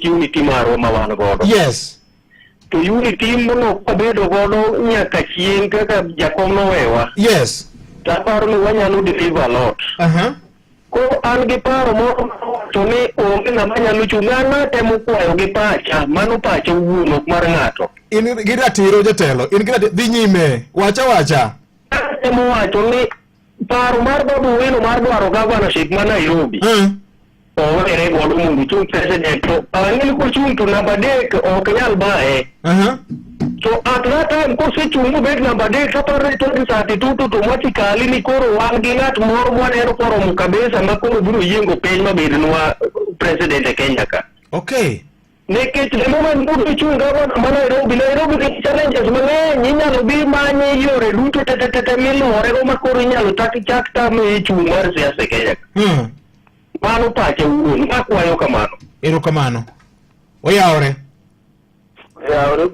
nikech unity marwa ma wan godo. Yes. To unity mono kabedo godo nyaka chieng' kaka jakom nowewa. Yes. Taparo ni wanyalo deliver a lot. Ko an gi paro moro to ne onge ng'ama nyalo chung'ana temo kwayo gi pacha, mano pacha wuon ok mar ng'ato. In gi ratiro jatelo, in gi dhi nyime, wacha. Temo wacho ni paro mar Bobi Wine mar dwaro governorship ma Nairobi. Owere godo mondo chung president to ang'e ko chung to namba 3 ok nyal bae. So at that time ko se chung bet namba 3 kapare to 32 to matikali ni koro wan gi ng'at moro mwaneno koro mukabesa ma koro biro yiengo piny mabed nwa president e Kenya ka. Okay. Nekech the moment Bobi chung governor ma Nairobi ni challenges mang'eny inyalo bi manye yore duto tete miluore go ma koro inyalo chak tam e chung mar siasa e Kenya ka. Mano pache wuon, akwayo kamano. Erokamano. Oyawore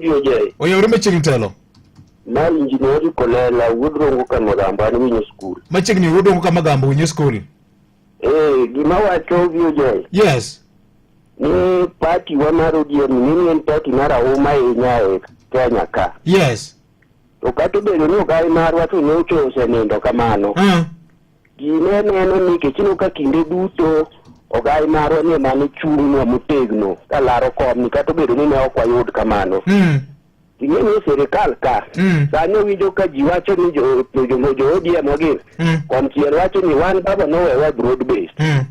Biojay. Oyawore machiegni telo. Na injinieri Kolela Woodrongo ka Magambo an winyo school. Machiegni Woodrongo ka Magambo winyo school. Gima wacho Biojay. Yes. Ni party wa mar ODM ni en party mar auma e Kenya ka. Yes. To kata bedo ni ogai marwa to ne ochose nindo kamano. Gine neno ni kechino ka kinde duto ogai marwa ni mane chung'wa motegno kalaro kom ni kata bedo ni ne ok wayud kamano. Ing'e ni serikal ka sani winjo ka ji wacho ni jo ODM wagin komchiel wacho ni wan baba nowewa broad based.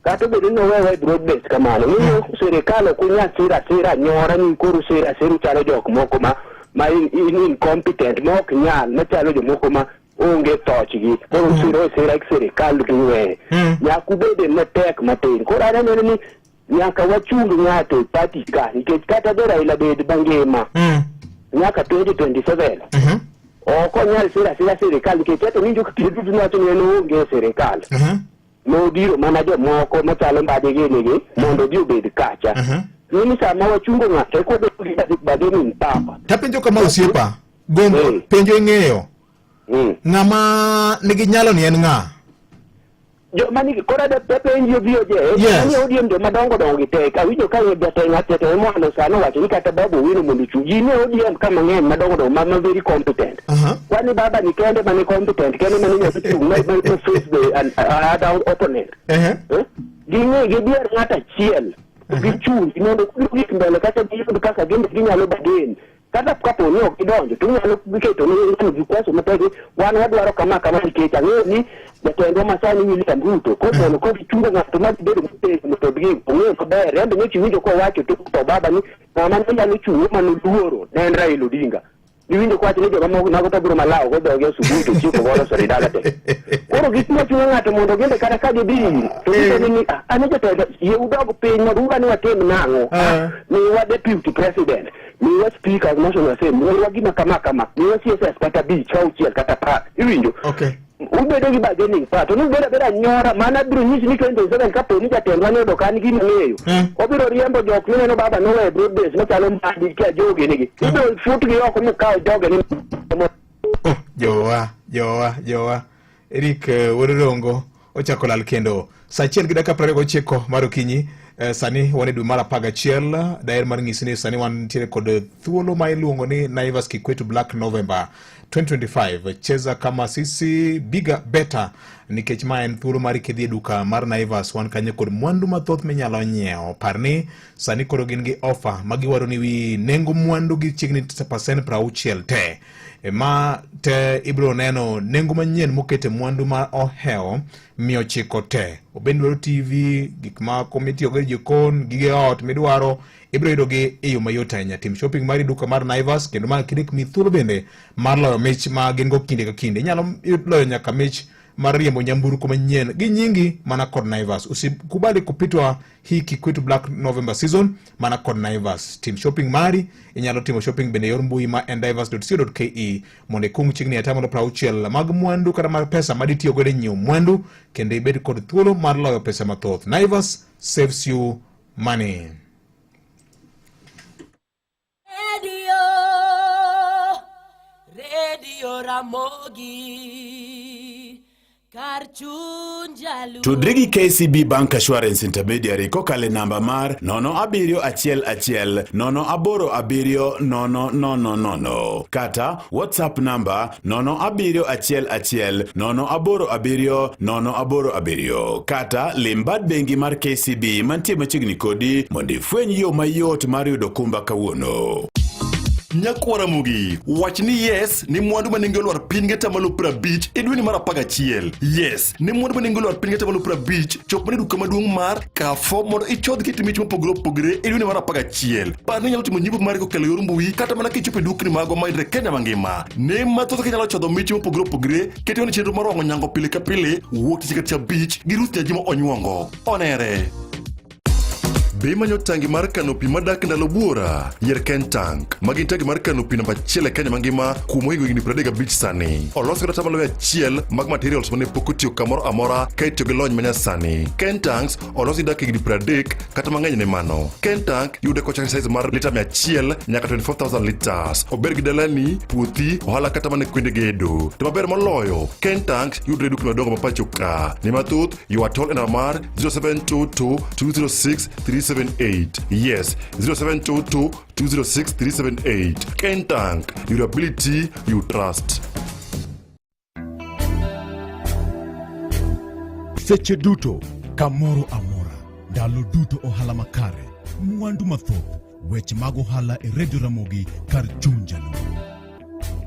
Kata bedo ni owewa broad based kamano ing'e serikal ok onyal sira nyora ni koro sira chalo jok moko ma incompetent ma ok nyal machalo jomoko ma onge tochgi koro sira serikal giwe nyaka ubede matek matin koro aneno ni nyaka wachung ng'ato party ka nikech kata dora ila bed bangema nyaka 2027 oko nyal sira serikal nikech hata winjo kitu tunacho ni onge serikal no biro mana jomoko machalo mbade gini mondo bi obed kacha nini sama wachungo ng'ato ko bade ni papa tapenjo kama osiepa gombo penjo ing'eyo ng'ama nigi nyalo ni en ng'a jo mani kora da penjo Biojay ni ODM jo madongo tek awinjo ka jatelo tete mo ano sano wacho ni kata Bobi Wine mondo chuji ni ODM kama ng'eny madongo ma very competent kwani baba ni kende mani competent kende mani nyalo chung ma face the other opponent ging'e gidier ng'ata chiel gichung mondo kik mbele kata giyud kaka ginyalo baden kata kapo ni ok idonjo to nyalo keto ni ng'ano gikwaso mategi wan wadwaro kama nikech ang'eyo ni jatendwa masani William Ruto kono ko chungo ng'ato ma bedo motegno to gi ong'eyo maber yambe ne chiwinjo ko wacho to baba ni ng'ama nyalo chungo manoluoro ne en Raila Odinga niwinjo ko wacho ni joma mago to biro malawo go doge osubuhi to chiko godo solidarity koro gik ma chungo ng'ato mondo gende kata ka gidhi to ni ane jatelo udog piny maduga ni watim nang'o ni wa deputy president ni wa speaker of national assembly ni wa gima kama ni wa CSS kata auchiel kata pa iwinjo ubedo gi bargaining part to beda nyora mana biro nyisi ni 27 kapo ni jatendwa ne dokan gima ng'eyo obiro riembo jok mineno baba nowe broad base machalo mbadi ka joge nigi ibiro fut gi oko mikawo joge ni jowa Eric Woodrongo ochako lal kendo saa 1:29 mar okinyi sani wane dwe mar 11 daer mar ng'isi ni sani wan tiere kod thuolo ma iluongo ni Naivas Kikwetu Black November 2025 cheza kama sisi bigger better nikech ma en thuolo mar kedhi duka mar Naivas wan kanye kod mwandu mathoth minyalo nyiewo parni sani koro gin gi offer magiwaro ni wi nengo mwandu gi chiegni 60% te ma te ibro neno nengo manyien mokete mwandu ma oheo 900 te obendwaro TV gik ma komiti go jikon gige ot midwaro ibro yudo gi eyo mayot ahinya tim shopping mari duka mar Naivas kendo ma kidik mi thuolo bende mar loyo mich ma gin go kinde ka kinde inyalo loyo nyaka mich mar riembo nyamburko manyien gi nyingi mana kod Naivas usikubali kupitwa hii Kikwetu Black November season mana kod Naivas tim shopping mari inyalo timo shopping bende yor mbui ma naivas.co.ke mondo kung chigni atamalo 60 mag mwandu kata mar pesa maditiyo go nyiewo mwandu kendo ibed kod thuolo mar loyo pesa mathoth Naivas saves you money. Radio Ramogi Tudrigi KCB Bank Assurance Intermediary kokale namba mar 0711100 kata WhatsApp namba 0711100 kata limbad bengi mar KCB mantie machiegni kodi mondo ifweny yo mayot mar yudo kumba kawuono. Nyakwara mugi, wach ni yes ni mwandu manengo lwar pinge tamalo pra beach edweni mara paga chiel. Yes, ni mwandu manengo lwar pinge tamalo pra beach chopne duka maduong mar Kafo mondo ichod kit mich mopogre edweni mara paga chiel. Par ni nyalo timo nyipo mari kokelo yor mbui kata mana kichope dukni mago maidre Kenya mangima. Ne mathoth kinyalo chodho mich mopogre kete oni chenro maro nyango pile ka pile wuok tich kacha beach gi ruth jajimo onyuongo. Onere. Be manyo tangi mar kanopi madak ndalo buora yer Ken Tank magin tangi mar kanopi namba 1 Kenya mangima kumo higo igni 35 sani olos kata tamalo achiel mag materials mane pokotio kamoro amora kaitio gi lony manya sani. Ken Tanks olos idak igni 30 kata mang'eny ne mano. Ken Tank yude kocha size mar lita 100 nyaka 24,000 liters ober gi dalani puothi ohala kata mane kwende gedo. To maber moloyo Ken Tanks yudre dukni madongo mapacho ka ni mathoth you are told in mar 0722 206 378. Yes, 0722-206-378. Ken Tank, your ability, you trust. Seche duto, kamoro amora, ndalo duto ohala makare, mwandu mathoth, weche mag ohala e Radio Ramogi kar chuny jaluo.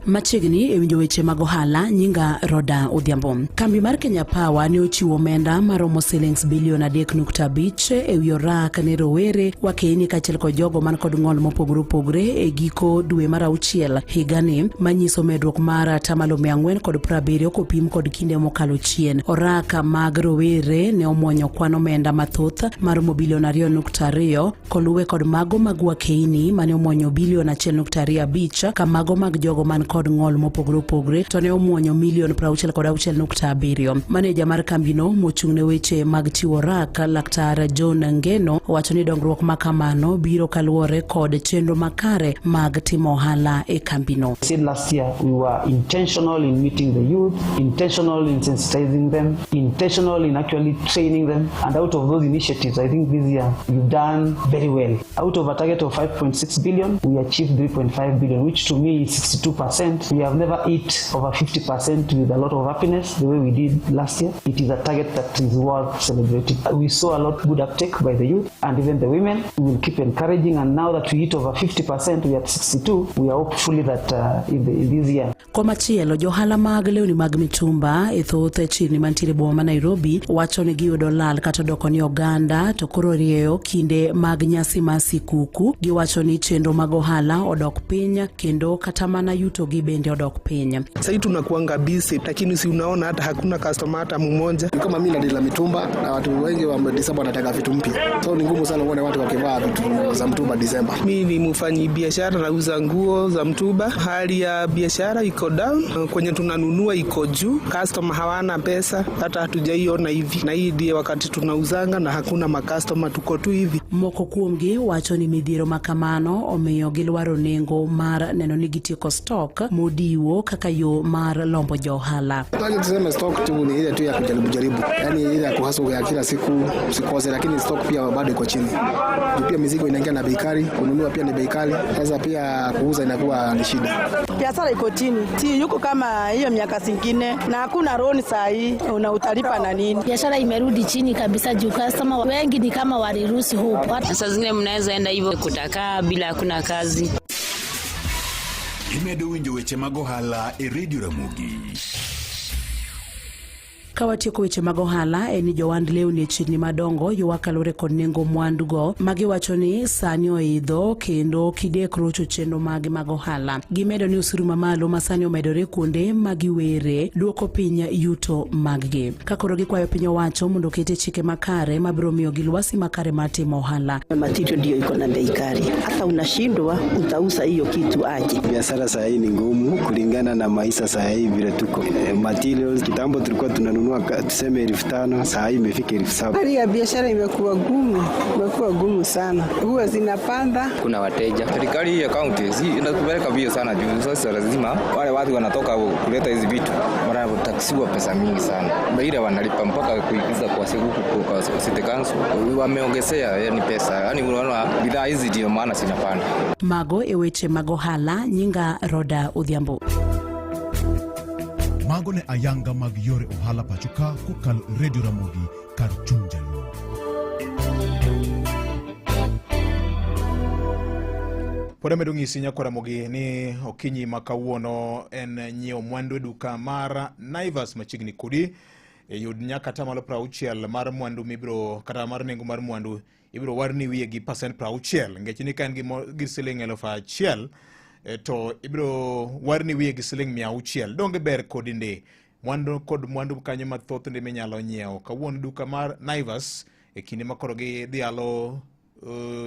Machiegni e winjo weche mag ohala nyinga Roda Odhiambo. Kambi mar Kenya Power ne ochiwo omenda maromo shillings bilion 3.5 e wi orak ne rowere wakeni kaachiel kod jogo man kod ng'ol mopogore e giko dwe mar 6 higani manyiso medruok mar 470 kopim kod kinde mokalo chien. Oraka mag rowere ne omuonyo kwan omenda mathoth maromo bilion 2.2 koluwe kod mago mag wakeni mane omuonyo bilion 1.5 ka mago mag jogo man kod ng'ol mopogore to ne omuonyo milion 66.7. Maneja mar kambino mochung' ne weche mag chiwo rak Laktar John Ngeno wacho ni dongruok makamano biro kaluwore kod chenro makare mag timo ohala e kambino. Last year we were intentional in meeting the youth, intentional in sensitizing them, intentional in actually training them, and out of those initiatives I think this year we've done very well. Out of a target of 5.6 billion we achieved 3.5 billion, which to me is 62%. We have never hit over 50% with a lot of happiness the way we did last year. It is a target that is worth celebrating. We saw a lot of good uptake by the youth and even the women. We will keep encouraging, and now that we hit over 50%, we are at 62. We are hopefully that in this year. Komachielo johala mag lewni mag mitumba e thoth chirni mantiere boma Nairobi wacho ni giyudo lal kata doko ni oganda to koro rieyo kinde mag nyasi masikuku. Giwacho ni chenro mag ohala odok piny kendo kata mana yuto gi bende odok piny. Sasa tunakuanga busy lakini si unaona hata hakuna customer hata mmoja. Kama mimi nadila mitumba na watu wengi wa Desemba wanataka vitu mpya. So ni ngumu sana kuona watu wakivaa vitu za mtumba Desemba. Mimi ni mfanyi biashara, nauza nguo za mtumba. Hali ya biashara iko down, kwenye tunanunua iko juu. Customer hawana pesa, hata hatujaiona hivi. Na hii ndiye wakati tunauzanga na hakuna customer, tuko tu hivi. Moko kuomgi wacho ni midhiro makamano omiyo gilwaro nengo mar neno ni gitieko stock modiwo kaka yo mar lombo johala. Tunataka tuseme stock tu ni ile tu ya kujaribu. Yaani ile ya kuhaso ya kila siku usikose, lakini stock pia bado iko chini. Pia mizigo inaingia na bei kali, kununua pia ni bei kali. Sasa pia kuuza inakuwa ni shida. Biashara iko chini. Si yuko kama hiyo miaka zingine na hakuna loan saa hii utalipa na nini. Biashara imerudi chini kabisa juu customer wengi ni kama waliruhusu hope. Sasa zingine mnaweza enda hivyo kutakaa bila hakuna kazi. Imedo winjo weche mag ohala e Radio Ramogi. Kawatieko weche mag ohala eni jowand lewni e chirni madongo yuwakalore kod nengo mwandugo magiwacho ni sani oidho kendo kidek rocho chenro mag ohala. Gimedo ni usuru mamalo masani omedore kuonde magiwere duoko piny yuto maggi. Kakoro gikwayo piny owacho mondo kete chike makare mabiro miyo gilwasi makare matimo ohala. Material ndio iko na bei kali. Hata unashindwa utauza hiyo kitu aje. Biashara sasa hii ni ngumu kulingana na maisha sasa hivi vile tuko. Materials kitambo tulikuwa tunanunua kununua tuseme 5,000, saa hii imefika 7,000. Hali ya biashara imekuwa gumu sana, huwa zinapanda. Kuna wateja, serikali ya kaunti inatupeleka vio sana juu. Sasa lazima wale watu wanatoka kuleta hizi vitu wanataksiwa pesa mingi sana, baada wanalipa mpaka kuingiza kwa siku kwa city council wameongezea yani pesa, yani unaona bidhaa hizi ndio maana zinapanda. Mago eweche magohala nyinga Roda Odhiambo. Mago ne ayanga mag yore ohala pachuka kokal Radio Ramogi kar chunjalu. Pode medo ng'isi nyakwa Ramogi ni okinyi makawuono en nyiewo mwandu duka mar Naivas machiegni kodi. Yud nyaka tamalo 60 mar mwandu mibro kata mar nengo mar mwandu ibro warni wiye gi percent 60 ngech ni kan gi siling 1,000 to ibro warni wiye gi siling 600 donge ber kodinde mwandu kod mwandu kanyo mathoth ndi minyalo nyiewo kawuono duka mar Naivas kinde makoro gi dhialo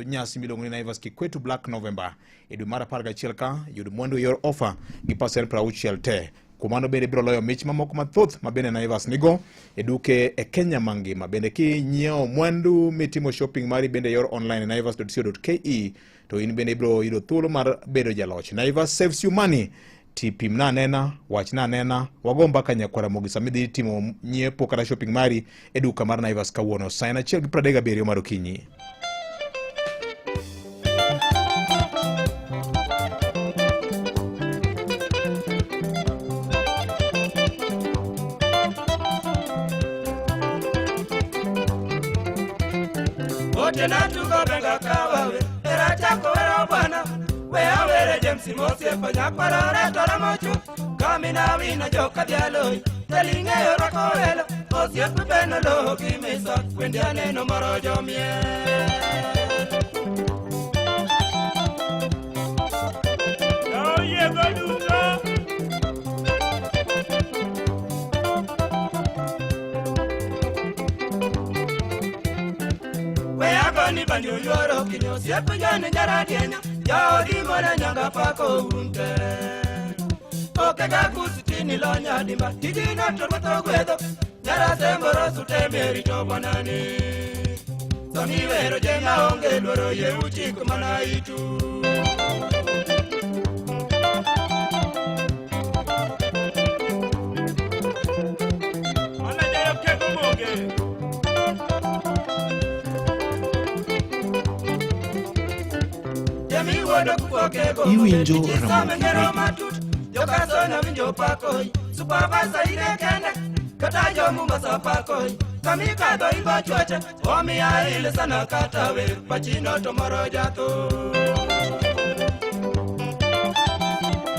nyasi miluongo ni Naivas Kikwetu Black November dwe mar 11 ka yud mwandu yor offer gi percent 60 te. Kumano bende biro loyo mich mamoko mathoth mabende Naivas nigo duke Kenya mangima. Bende ki nyiewo mwandu mitimo shopping mari bende yor online naivas.co.ke to in bende biro yudo thuolo mar bedo jaloch. Naivas saves you money. Tipim na nena, wach na nena, wagomba kanya kwa Ramogi samidhi timo nyiepo kata shopping mari duka mar Naivas kawuono. Saina chiel gi 37 mar okinyi. Tena tuko benga kawawe era chako wera bwana we awere James Mosie panya parara tora mochu kamina wina joka dialoi telinge yorako welo Mosie pepeno lo kimisa kwendiane no morojo mie no ye goduto ni banyo yoro kinyo siapa jane jara dienya ya di mona nyanga pako unte oke ga kusitini lonya dimba tijina torbato gwedo jara semboro sute meri to banani soni vero jenga onge loro ye uchiko mana itu ona jayo keko moge Iwinjo Ramogi. Jokasona winjo pakoi supervisor ire kende kata jomu masapakoi kamika do iba chwache omi aile sana kata we pachino to morojato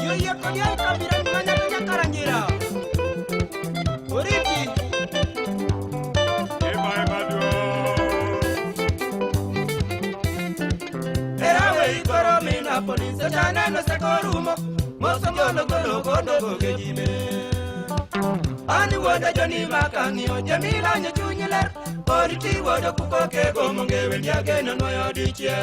yoye kodia kabira nganya nya karangira oriti police jana no sekorumo moso golo gondo gejime ani woda joni makangi o jamila nya chunyiler oriti woda kukoke go mongewe ndiage no noyo diche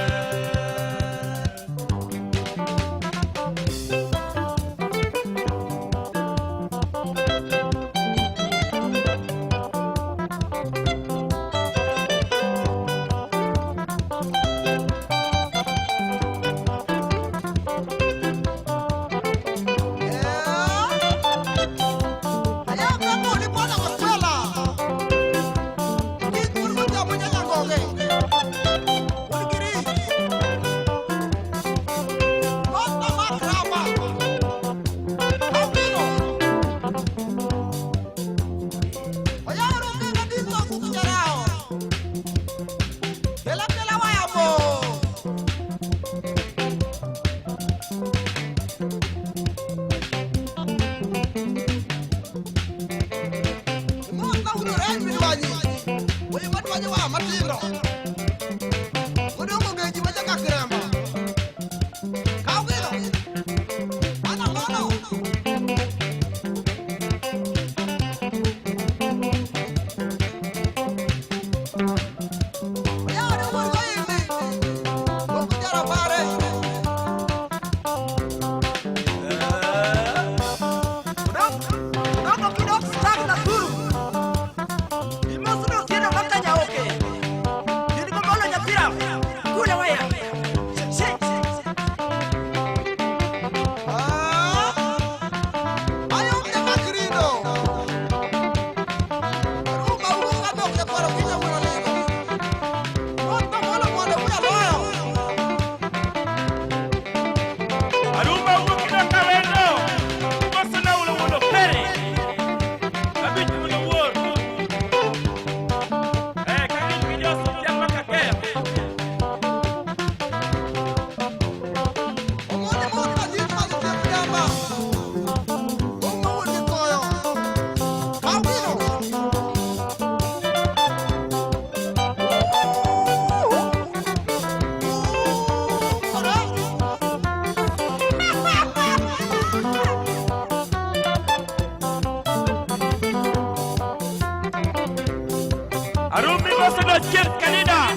Paulo Chip Canada.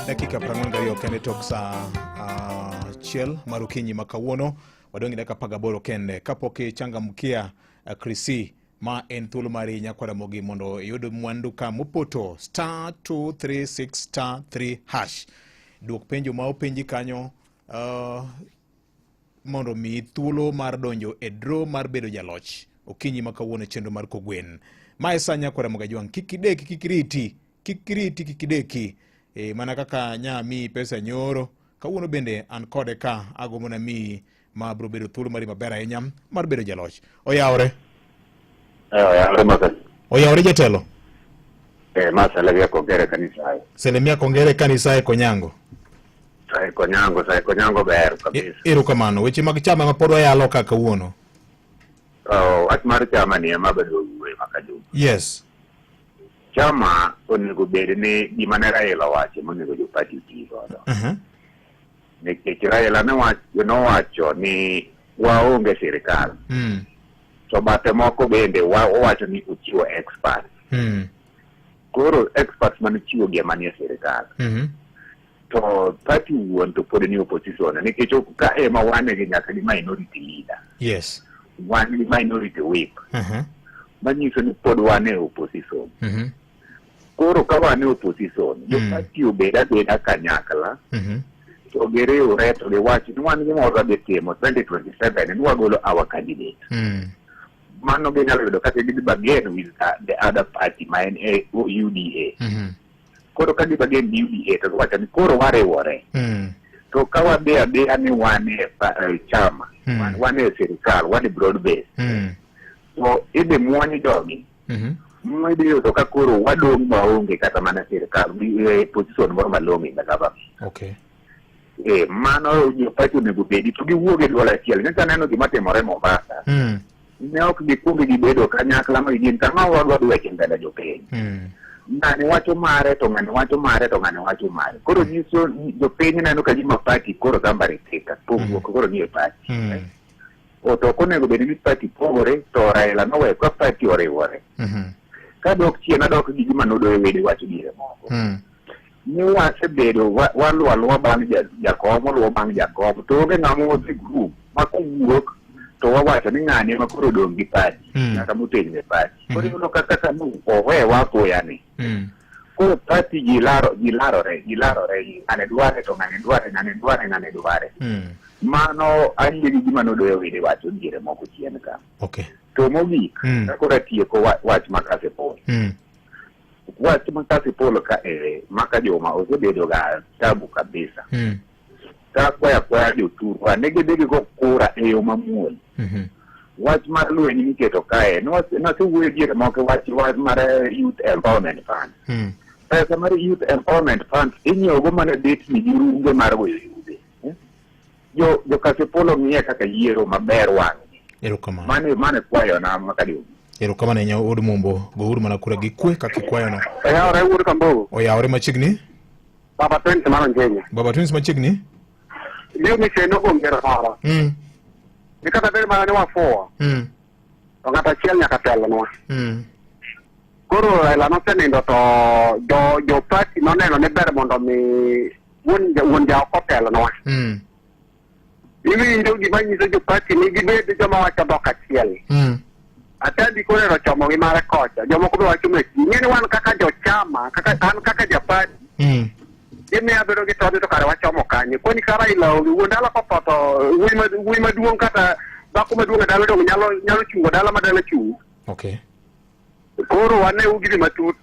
Dakika prang'wen kende tok sa chiel marukinyi makawuono wadongi daka pagaboro kende kapoke changamkia Krisi ma en thuolo mari nyakwara mogi mondo yud mwandu ka mupoto *236*3# duok penjo ma openji kanyo mondo mi thuolo mar donjo e draw mar bedo jaloch okinyi makawuono chenro mar Kogwen ma esa nyakwara moga jwang kikideki mana kaka nya mi pesa nyoro kawuono bende an kode ka agomona mi ma bro bedo thuolo mari maber ahinya mar bedo jaloch oyawre oyawre jatelo ma Salemia Kongere kanisa Salemia Kongere kanisa Konyango Konyango ber kabisa erokamano weche mag chama ma pod wayalo ka kawuono wach mar chama ni ema bedo makaju yes chama onego bed ni gima ne Raila wacho monego jo party tigo nikech Raila ne wacho ni waonge sirikal to bate moko bende wacho ni uchiwo experts koro experts man chiwo gima ni sirikal to party wuon to pod ni opposition nikech ka ema wane gi nyaka ni minority leader yes one minority whip manyiso ni pod wane opposition koro ka wane opposition jo party obeda kanyakla to gere ureto le wachi ni wan gi moro be timo 2027 ni wagolo our candidate mano be nyalo yudo kata gidi bagen with the other party man UDA koro ka gidi bagen UDA to wacha ni koro ware to ka wabe ni wane chama wane serikal wane broad base so ibe mwani dogi mwidi yudo ka koro wadong maonge kata mana serikal position moro malongi na gaba okay mano jo party onego bedi to giwuoge dwala achiel nyaka neno gima timore Mombasa ne ok gikungi gibedo kanyakla ma gin kama wadwado weche mbele jopiny ng'ani wacho mare to ng'ani wacho mare to ng'ani wacho mare koro nyiso jopiny neno ka gima party koro gambare tika pogruok koro nie party to konego bedi ni party pogore to Raila nowe ka party oriwore ka dok chien adok gi gima nodo e wede wacho dire moko ni wasebedo walwa bang' Jakom luwo bang' Jakom to onge ng'ama odhi group ma kowuok to wawacho ni ng'ani ma koro dong' gi party kata motegno party koro yudo kaka owe wapoya ni koro party gilarore ng'ane dware to ng'ane dware mano ayie gi gima nodoyo wede wacho dire moko chien ka okay to mogik koro atieko wach makasepol wach makasepol ka maka joma osebedo ga tabu kabisa ka kwaya joturu anegedege go kura e yo mamuol wach mar lweny niketo kae nasewuoyo diere moko wach mar youth empowerment fund pesa mar youth empowerment fund inyiewogo mana det ni jirunge mar goyo yudhe jo Kasepolo ng'iye kaka yiero maber wang'e erokamano mane kwayo na makadiogo erokamano ahinya od Mumbo gouru mana kura gi kwe kaka ikwayono oyawre wuod Kambogo oyawre machiegni Baba Twins mar Kenya Baba Twins machiegni liu mi cheno gongera mara ni kata bel mana ni wafuwa to ngata chiel nyaka telonwa koro Raila nosenindo to jo party noneno ni ber mondo mi wuon jaoko telonwa iwinjo gima nyiso jo party ni gibed joma wacho dhok achiel atadi koneno chomogi mare kocha jomoko be wacho mek ng'eni wan kaka jochama an kaka japati imiya bedo gi todhi to kare wachomo kanye koni ka Raila wuon dala kopoto wuoyi maduong' kata dhako maduong' e dala dong' nyalo chungo dala ma dala chung' okay koro waneu gini matut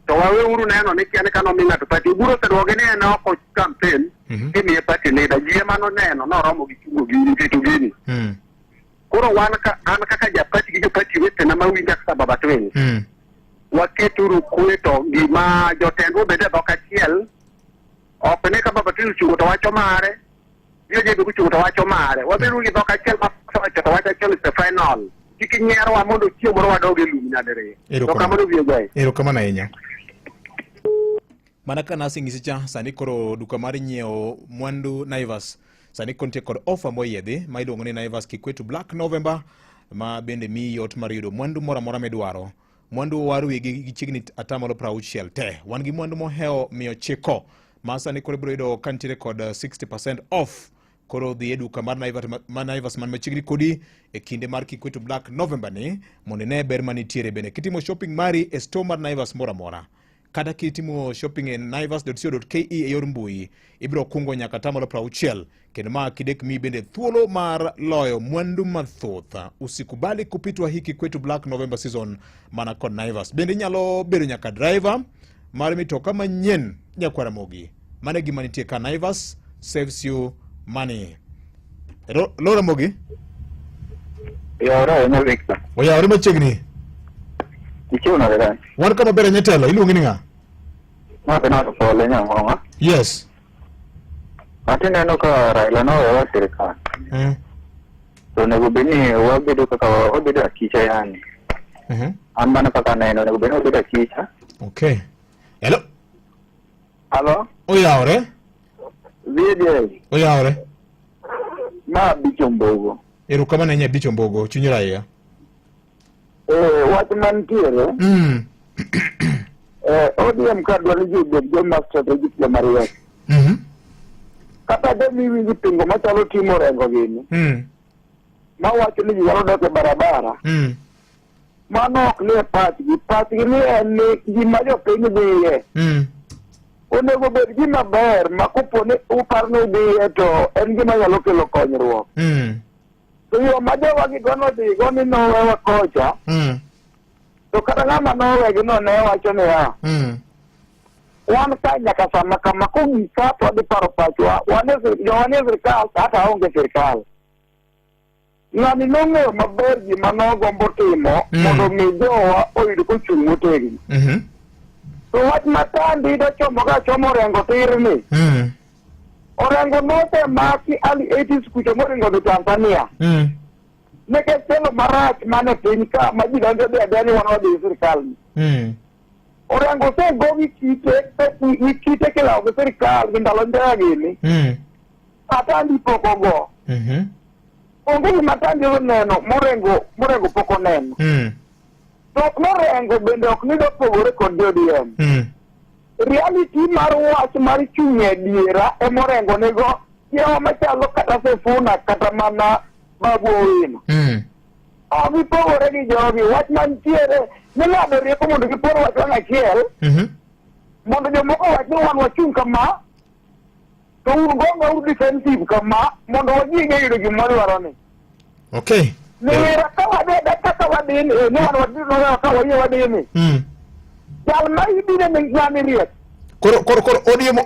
to waweuru neno ni kiani ka nomi ng'ato pati buro osedwoge ni en oko campaign imiye party leader ji ema noneno noromo gi chungo gini keto gini koro an kaka japati gi jopati wetena mawinja kaka Baba Twins waketuru kwe to gima jotendwa bede dhok achiel ok ne ka Baba Twins chungo to wacho mare jojedo kuchungo to wacho mare wabedo gi dhok achiel mawacho to wacho achiel is the final kik nyierwa mondo chieng' moro wadoge lum nyadiriyo to kamano biyo gae erokamano ahinya mana ka nasing'isi cha sani koro duka mar nyiewo mwandu Naivas sani kontie kod offer moyedhi ma iluongo ni Naivas Kikwetu Black November ma bende mi yot mar yudo mwandu mora mora midwaro. Mwandu waru gi chigni atamalo 60 te. Wan gi mwandu moheo 900 ma sani koro biro yudo kantiere kod 60% off. Koro dhi eduka mar Naivas man machiegni kodi e kinde mar Kikwetu Black November ni mondo ne ber manitiere bende. Kitimo shopping mari e store mar Naivas mora mora. Kata kitimo shopping e naivas.co.ke e yor mbui ibiro kungo nyaka tamalo 60 kendo ma kidek mi bende thuolo mar loyo mwandu mathoth. Usikubali kupitwa hiki Kikwetu Black November season mana kod Naivas. Bende nyalo bedo nyaka driver mar mitoka manyien nyakwara mogi. Mane gima nitie ka Naivas saves you money. Lora mogi? Yora ena Victor. Oya ore machiegni. Ikiuna gani? Wan kama bere nyetelo iluongi ni nga? Ma bena to pole nyangonga. Yes. Atene no ka Raila no wa serikali. So nego beni wabedo kaka wabedo akicha yani. Ambana kaka neno nego beni wabedo akicha. Okay. Hello. Hello. Oya ore? Vidi. Oya ore? Ma bichombogo. Kama nenya bichombogo chunyira ya. What man tiere? ODM kadwa ni jude joma strategic ya Maria. Kata demi wingi pingo machalo timo rengo gini. Ma wacho ni yaro doke barabara. Mano ok ne pati ni ene gima jo pingo dhiye. Onego bed gima ber ma kupone uparno dhiye to en gima nyalo kelo konyruok. To yo madewa gi gono dhi goni no wewa kocha. To kata ngama no wegi no ne wacho ne ya. Wan ka nyaka sama kama kugika to di paro pachwa. Wane serikal kata onge serikal. Ngani nong'eyo maber gima nogombo timo mondo mi jowa oyud kochung' motegno. To wach matandi do chomo rengo tirni. Orengo note maki ali 80s kucho moringo do Tanzania. Neke telo marach mane piny ka ma ji donjo de adani wan wadi sirikal. Orengo se gogi kite kila oge sirikal gindalo ndege ni. Atandi poko go. Onge ni matandi neno morengo poko neno. Tok morengo bende ok nido pogore kod ODM. Reality mar wach mar chunye diera e morengo nego yawa machalo kata Sifuna kata mana Babu Owino. Ogi pogore gi jogi wach mantiere ni ng'ado rieko mondo gipor wach wang' achiel mondo jomoko wach ni wan wachung' kama to un gongo defensive kama mondo wajige yudo gimodwaro ni. Okay. Nira ka wadeda kaka wadini ni wan wadino ka waye wadini. Jal ma ibine ng'ani riek. Koro ODM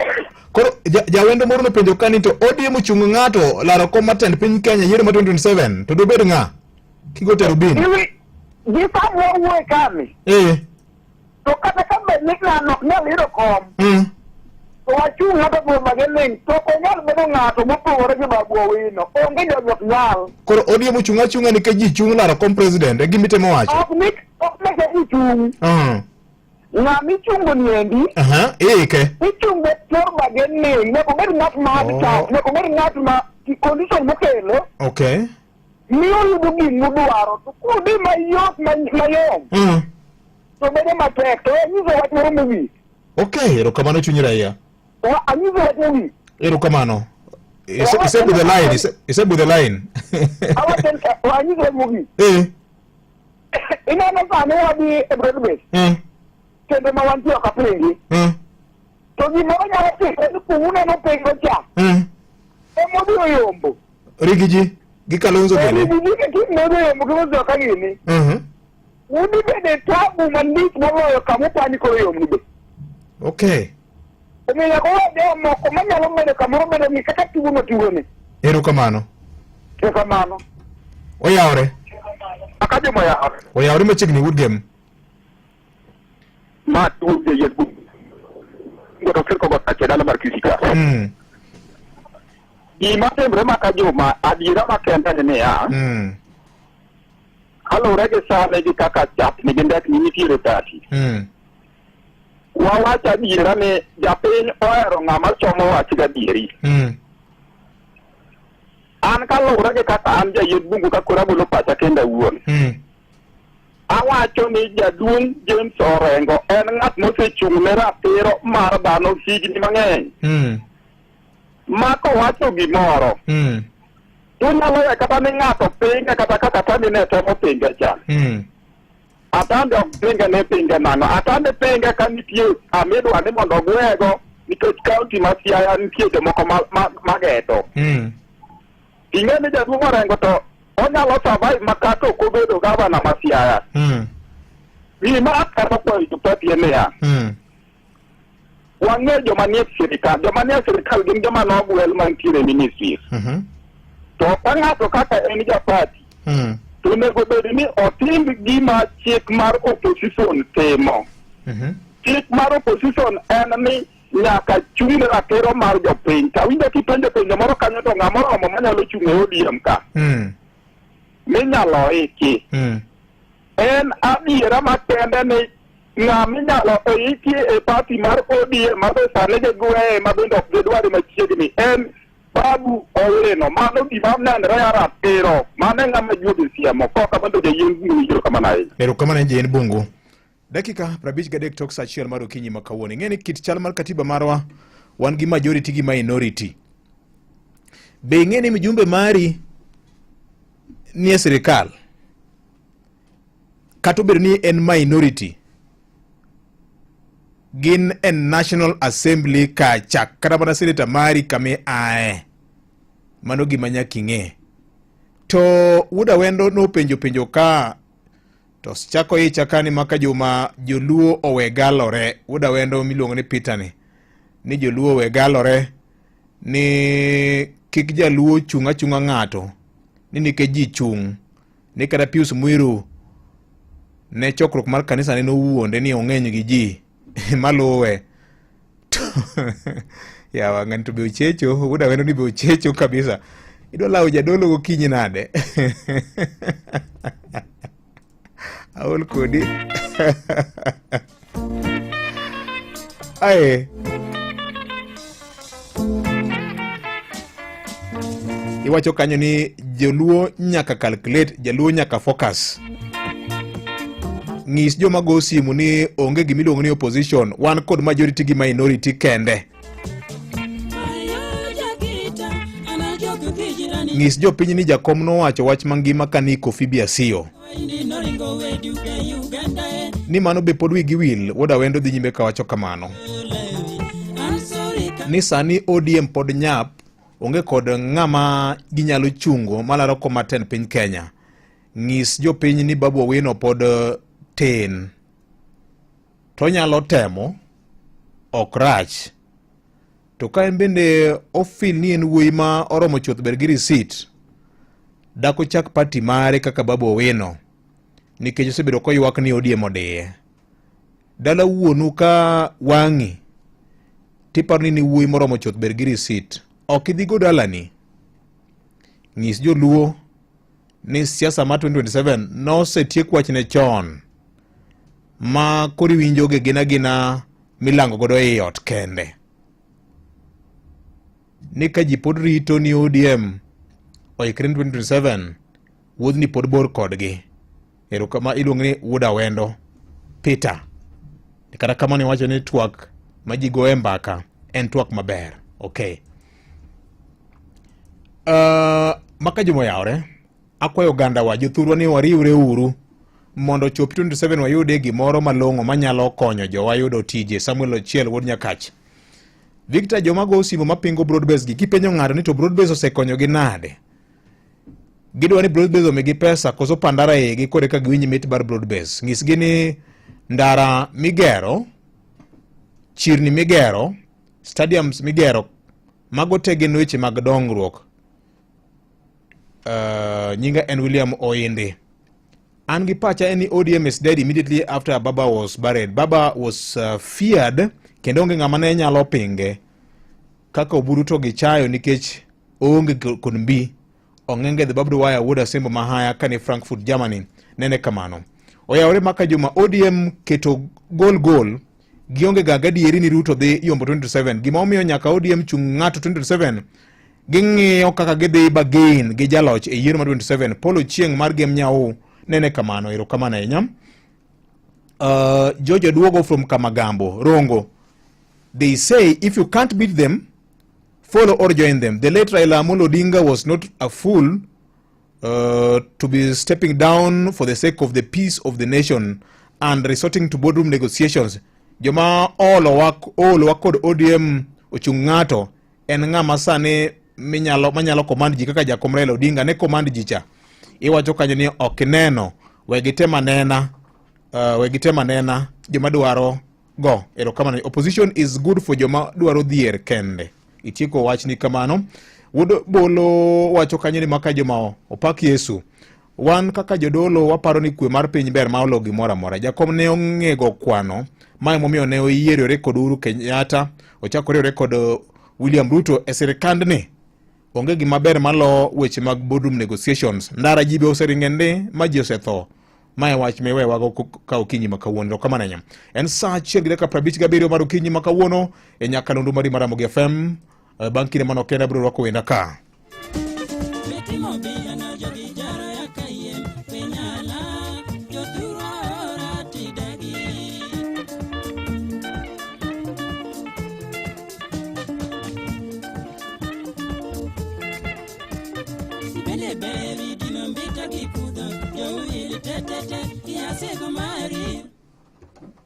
koro jawendo moro nopenjo kani to ODM chung' ng'ato laro kom matend piny Kenya yiero ma 2027 to dobed ng'a? Kigo tero bin. Gi samo wuoye kami. To kata ka bed ni ng'ano ok nyal yudo kom. To wachung' ng'ato kuom mageling to ok onyal bedo ng'ato mopogore gi Babu Owino. Onge jogi ok nyal. Koro ODM chung' achung'a nikech ji chung' laro kom president e gimitemo wacho. Ok neke ji chung'. Ng'ami chungo niendi. Ichungo tor mageling. Neko bed ng'at ma habitat. Neko bed ng'at ma condition mokelo. Okay. Miyo yudo gimudwaro. To kudi mayot mayom. To bede matek. To nyiso wach moro mowi. Okay, erokamano chunyi raia. Anyiso wach mowi. Erokamano. Iseb with the line. Iseb with the line. Anyiso wach mowi. Inano sani wadi e Broadway. Kendo ma wantiyo ka pingi. To gimoro nyalo timo ni kuune no pingo cha. Emodiro yombo. Rigiji gi Kalonzo gene. Rigiji ke kimodiro yombo kimozo ka gini. Udi bede tabu mandich moloyo kamupani koro yombo be. Okay. Omiya ko wade moko manyalo medo kamoro medo ni kaka tugo matugo ni. Erokamano. Erokamano. Oyawre. Akaje moyawre. Oyawre machiegni Woodgame. Ma tuge yetu ngoto firko go kache dala markisika gima tembre maka juma adira makenda ne ya halo rege sale gi kaka chat ni gindak ni tire tati wawacha adira ne japin oero ng'ama chomo wach gadieri an kalure ke kaka an jayed bungu ka kora golo pacha kenda wuon awacho ni jaduong' James Orengo en ng'at mosechung' ne ratiro mar dhano higni mang'eny ma kowacho gimoro tunyalo ya kata ni ng'ato pinge kata kaka tani ne temo pinge cha atande ok pinge ne pinge mano atande pinge ka nitie amidwa ni mondo gwego nikech kaunti ma Siaya nitie jomoko mageto ing'e ni jaduong' Orengo to onyalo survive makata ok obedo gavana ma Siaya gima akano kwayo jopati en niya wang'e joma nie sirikal gin joma nogwel mantiere ministries to ka ng'ato kaka en japati to onego bed ni otim gima chik mar opposition timo chik mar opposition en ni nyaka chung' ne ratiro mar jopiny kawinjo kipenjo penjo moro kanyo to ng'amoromo manyalo chung' e ODM ka minyalo iki en adiera makende ni ng'aminyalo iki e party mar ODM ma be sani gigweye ma bende ok gidware machiegni en Babu Owino. Mano gima nenre ya ratiro mane ng'ama juogi siemo koka bende jayien bungu ijoro kamano ahinya. Erokamano ne jayien bungu. Dakika 53 tok saa achiel mar okinyi ma kawuono. Ing'eni kit chal mar katiba marwa wan gi majority gi minority. Be ing'eni mijumbe mari nie sirikal kata obedo ni en minority gin en National Assembly kacha kata mana senator mari kame ae mano gima nyaka ing'e. To Wuda Wendo nopenjo ka to chako ichakani maka joluo owe galore. Wuda Wendo miluongo ni Peter ni joluo owe galore ni kik jaluo chunga ng'ato ni nikech ji chung' ni kata Pius Mwiru ne chokruok mar kanisa ne nowuonde ni ong'eny gi ji maluwe yawa ng'ani to be ochecho. Wuda Wendo ni be ochecho kabisa. Idwa lawo jadolo gokinyi nade aol kodi ae iwacho kanyo ni joluo nyaka calculate, jaluo nyaka focus. Ng'is joma go simu ni onge gimiluongo ni opposition, wan kod majority gi minority kende. Ng'is jopiny ni jakom nowacho wach mangima ka ni Kofi Biasio ni mano be pod wigi wil. Wuda Wendo dhi nyime kawacho kamano ni sani ODM pod nyap, onge kod ng'ama ginyalo chungo malaro komaten piny Kenya. Ng'is jopiny ni Babu Owino pod tin to nyalo temo ok rach. To ka en bende ofil ni en wuoyi ma oromo chuoth ber gi risit, dako chak party mare kaka Babu Owino nikech osebedo koywak ni ODM odiye. Dala wuonu ka wang'i tiparo ni wuoyi moromo chuoth ber gi risit, ok idhi go dalani. Ng'is joluo ni siasa ma 2027 nosetiek wachne chon ma kori winjoge gina milango godo e ot kende. Ni ka ji pod rito ni ODM oikre 2027 wuodh ni pod bor kodgi. Erokama iluongo ni Wuda Wendo Peter. Kata kama ni wacho ni twak ma ji go e mbaka en twak maber. Okay. Maka jumo yaore akwayo ganda wa jothurwa ni wariwre uru mondo chop 27 wayude gimoro malong'o manyalo konyo jowa yudo tije. Samuel Ochiel Wuod Nyakach. Victor joma go simu mapingo broadbase gi kipenjo ng'ato ni to broadbase osekonyo gi nade. Gidwa ni broadbase omigi pesa koso pandara igi kore ka giwinji mit bar broadbase. Ng'is gi ni ndara migero, chirni migero, stadiums migero, mago tegen weche mag dongruok. Nyinga en William Oinde. An gi pacha any ODM is dead immediately after Baba was buried. Baba was feared kendo onge ng'ama ne nyalo pinge kaka oburu to gi chayo nikech onge kod mbi ong'enge the Babdu Waya Wuda Simba Mahaya kani Frankfurt Germany nene kamano. Oyawore maka juma ODM keto gol gionge gadieri ni Ruto dhi yombo 27. Gima omiyo nyaka ODM chung ng'ato 27 ging'iyo kaka gidhi bagain gi jaloch e yiero mar 27 Paul Ochieng mar Gem Nyau nene kamano. Erokamano ahinya. George Duogo from Kamagambo, Rongo. They say if you can't beat them, follow or join them. The late Raila Amolo Odinga was not a fool to be stepping down for the sake of the peace of the nation and resorting to boardroom negotiations. Joma all kod ODM ochung'ato en ng'ama sani manyalo command ji kaka jakom Raila Odinga ne command ji cha. Iwacho kanyo ni ok neno wegitema nena joma dwaro go. Erokamano. Opposition is good for joma dwaro dhier kende. Itieko wach ni kamano. Wuod Bolo wacho kanyo ni maka joma opak Yesu. Wan kaka jodolo waparo ni kwe mar piny ber ma olo gimoro amora. Jakom ne ong'ego kwano. Mae momiyo ne oyiero kod Uhuru Kenyatta, ochakore kod William Ruto e sirikandni. Onge gima ber malo weche mag boardroom negotiations. Ndara jibe oseringende ma ji osetho. Mae wach mewe wago ka okinyi makawuono. Erokamano nya. En saa 1:57 mar okinyi makawuono e nyakalondo mari mar Ramogi FM. Bang' kinde mano kenda bro rwako wenda ka.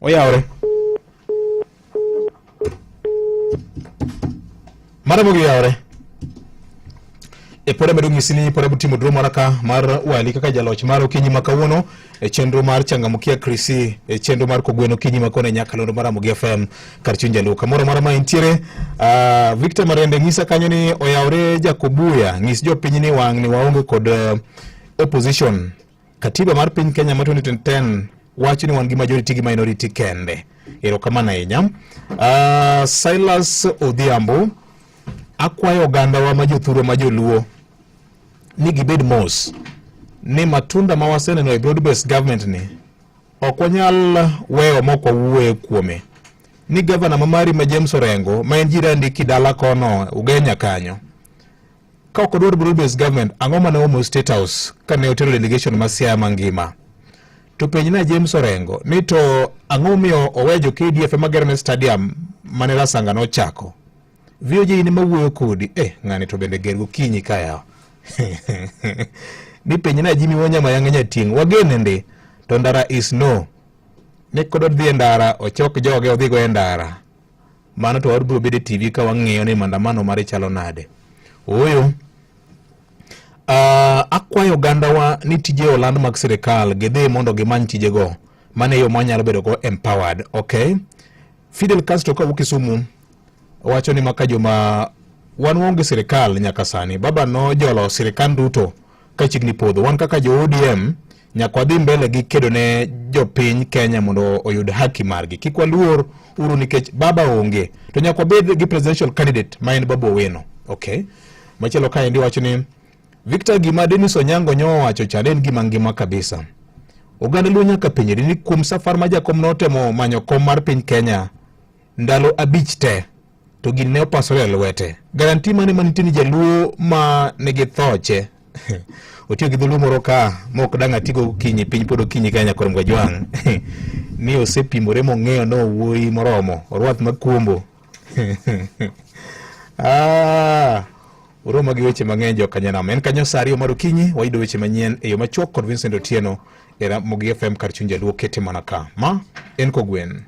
Oyaore. Maramogi yaore. E pore medu ngisini pore butimo drum maraka mar wali kaka jaloch mar okinyi makawuono e chenro mar changamukia Krisi e chenro mar kogweno okinyi makone nyakalondo mar Ramogi FM kar chuny jaluo. Kamoro mara ma intiere Victor Marende ngisa kanyo ni oyaore Jakobuya ngis jopiny ni wang' ni waonge kod opposition. Katiba mar piny Kenya ma 2010 wacho ni wan gi majority gi minority kende. Erokamano ahinya. Silas Odhiambo akwayo oganda wa majothuro majoluo ni gibed mos ni matunda ma waseneno e broad based government ni ok wanyal weyo moko wuoye kuome. Ni governor mamari ma James Orengo ma en jirani kidala kono Ugenya kanyo ka ok odwar broad based government, ang'o mane omo State House kane otero delegation ma Siaya mangima. To penjna James Orengo ni to ang'o miyo owejo KDF magerone stadium mane Rasanga nochako. VOJ ni mawuoyo kodi ng'ani to bende gergo kinyi kaya. Ni penjna Jimmy Wanyama yang'enya ting wagene ndi to ndara is no. Ne kodod dhi ndara ochok joge odhi go e ndara. Mano to wabiro bede TV ka wang'iyo ni mandamano mare chalo nade. Oyo akwayo gandawa ni tije oland mag sirikal gidhi mondo gimany tijego mane yo manyalo bedo go empowered. Okay, Fidel Castro ka Kisumu wacho ni maka joma wan wonge sirikal nyaka sani. Baba no jolo sirikal duto ka chigni podho. Wan kaka jo ODM nyaka dhi mbele gi kedo ne jopiny Kenya mondo oyud haki margi. Kik waluor uru nikech baba onge to nyaka bed gi presidential candidate ma en Babu Owino. Okay, machielo ka endi wacho ni Victor gima Dennis Onyango nyo wacho chaden gima ngima kabisa. Oganda luo nyaka penjeri ni kuom safar ma jakom notemo manyo kom mar piny Kenya ndalo abich te to gin ne opasore lwete. Garanti mane manitini jaluo ma negi thoche. Otiyo gi dholuo moro ka mok danga tigo kinyi piny podo kinyi Kenya kor Mgwajwang. Ni osepimore mong'eyo no wuoyi moromo orwath makuombo. Uroma gi weche mang'eny jo kanyanam. En kanyo sari omaro kinyi waido weche manyien e yo machuok kod Vincent Otieno e Ramogi FM kar chuny jaluo kete mana ka. Ma en kogwen.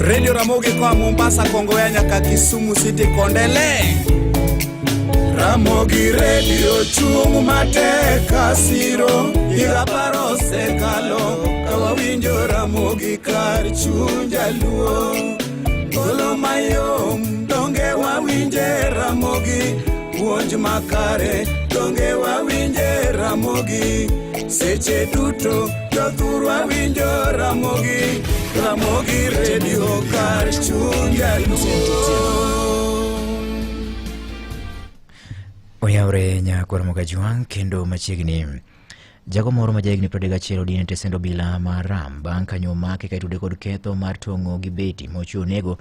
Radio Ramogi kwa Mombasa Kongoya nyaka Kisumu City Kondele. Ramogi Radio chung mateka siro iraparo sekalo kawawinjo Ramogi kar chuny jaluo. Golo mayom donge wawinje Ramogi puonj makare donge wawinje Ramogi seche duto jothuru wawinjo Ramogi. Ramogi Radio kar chuny jaluo. Oyaure nyakwa Ramogi Jwang kendo machiegni Jago moro ma jahigni 31 odine tesendo bila maram bang' kanyo make ka itude kod ketho mar tong'o gi beti mochiwo nego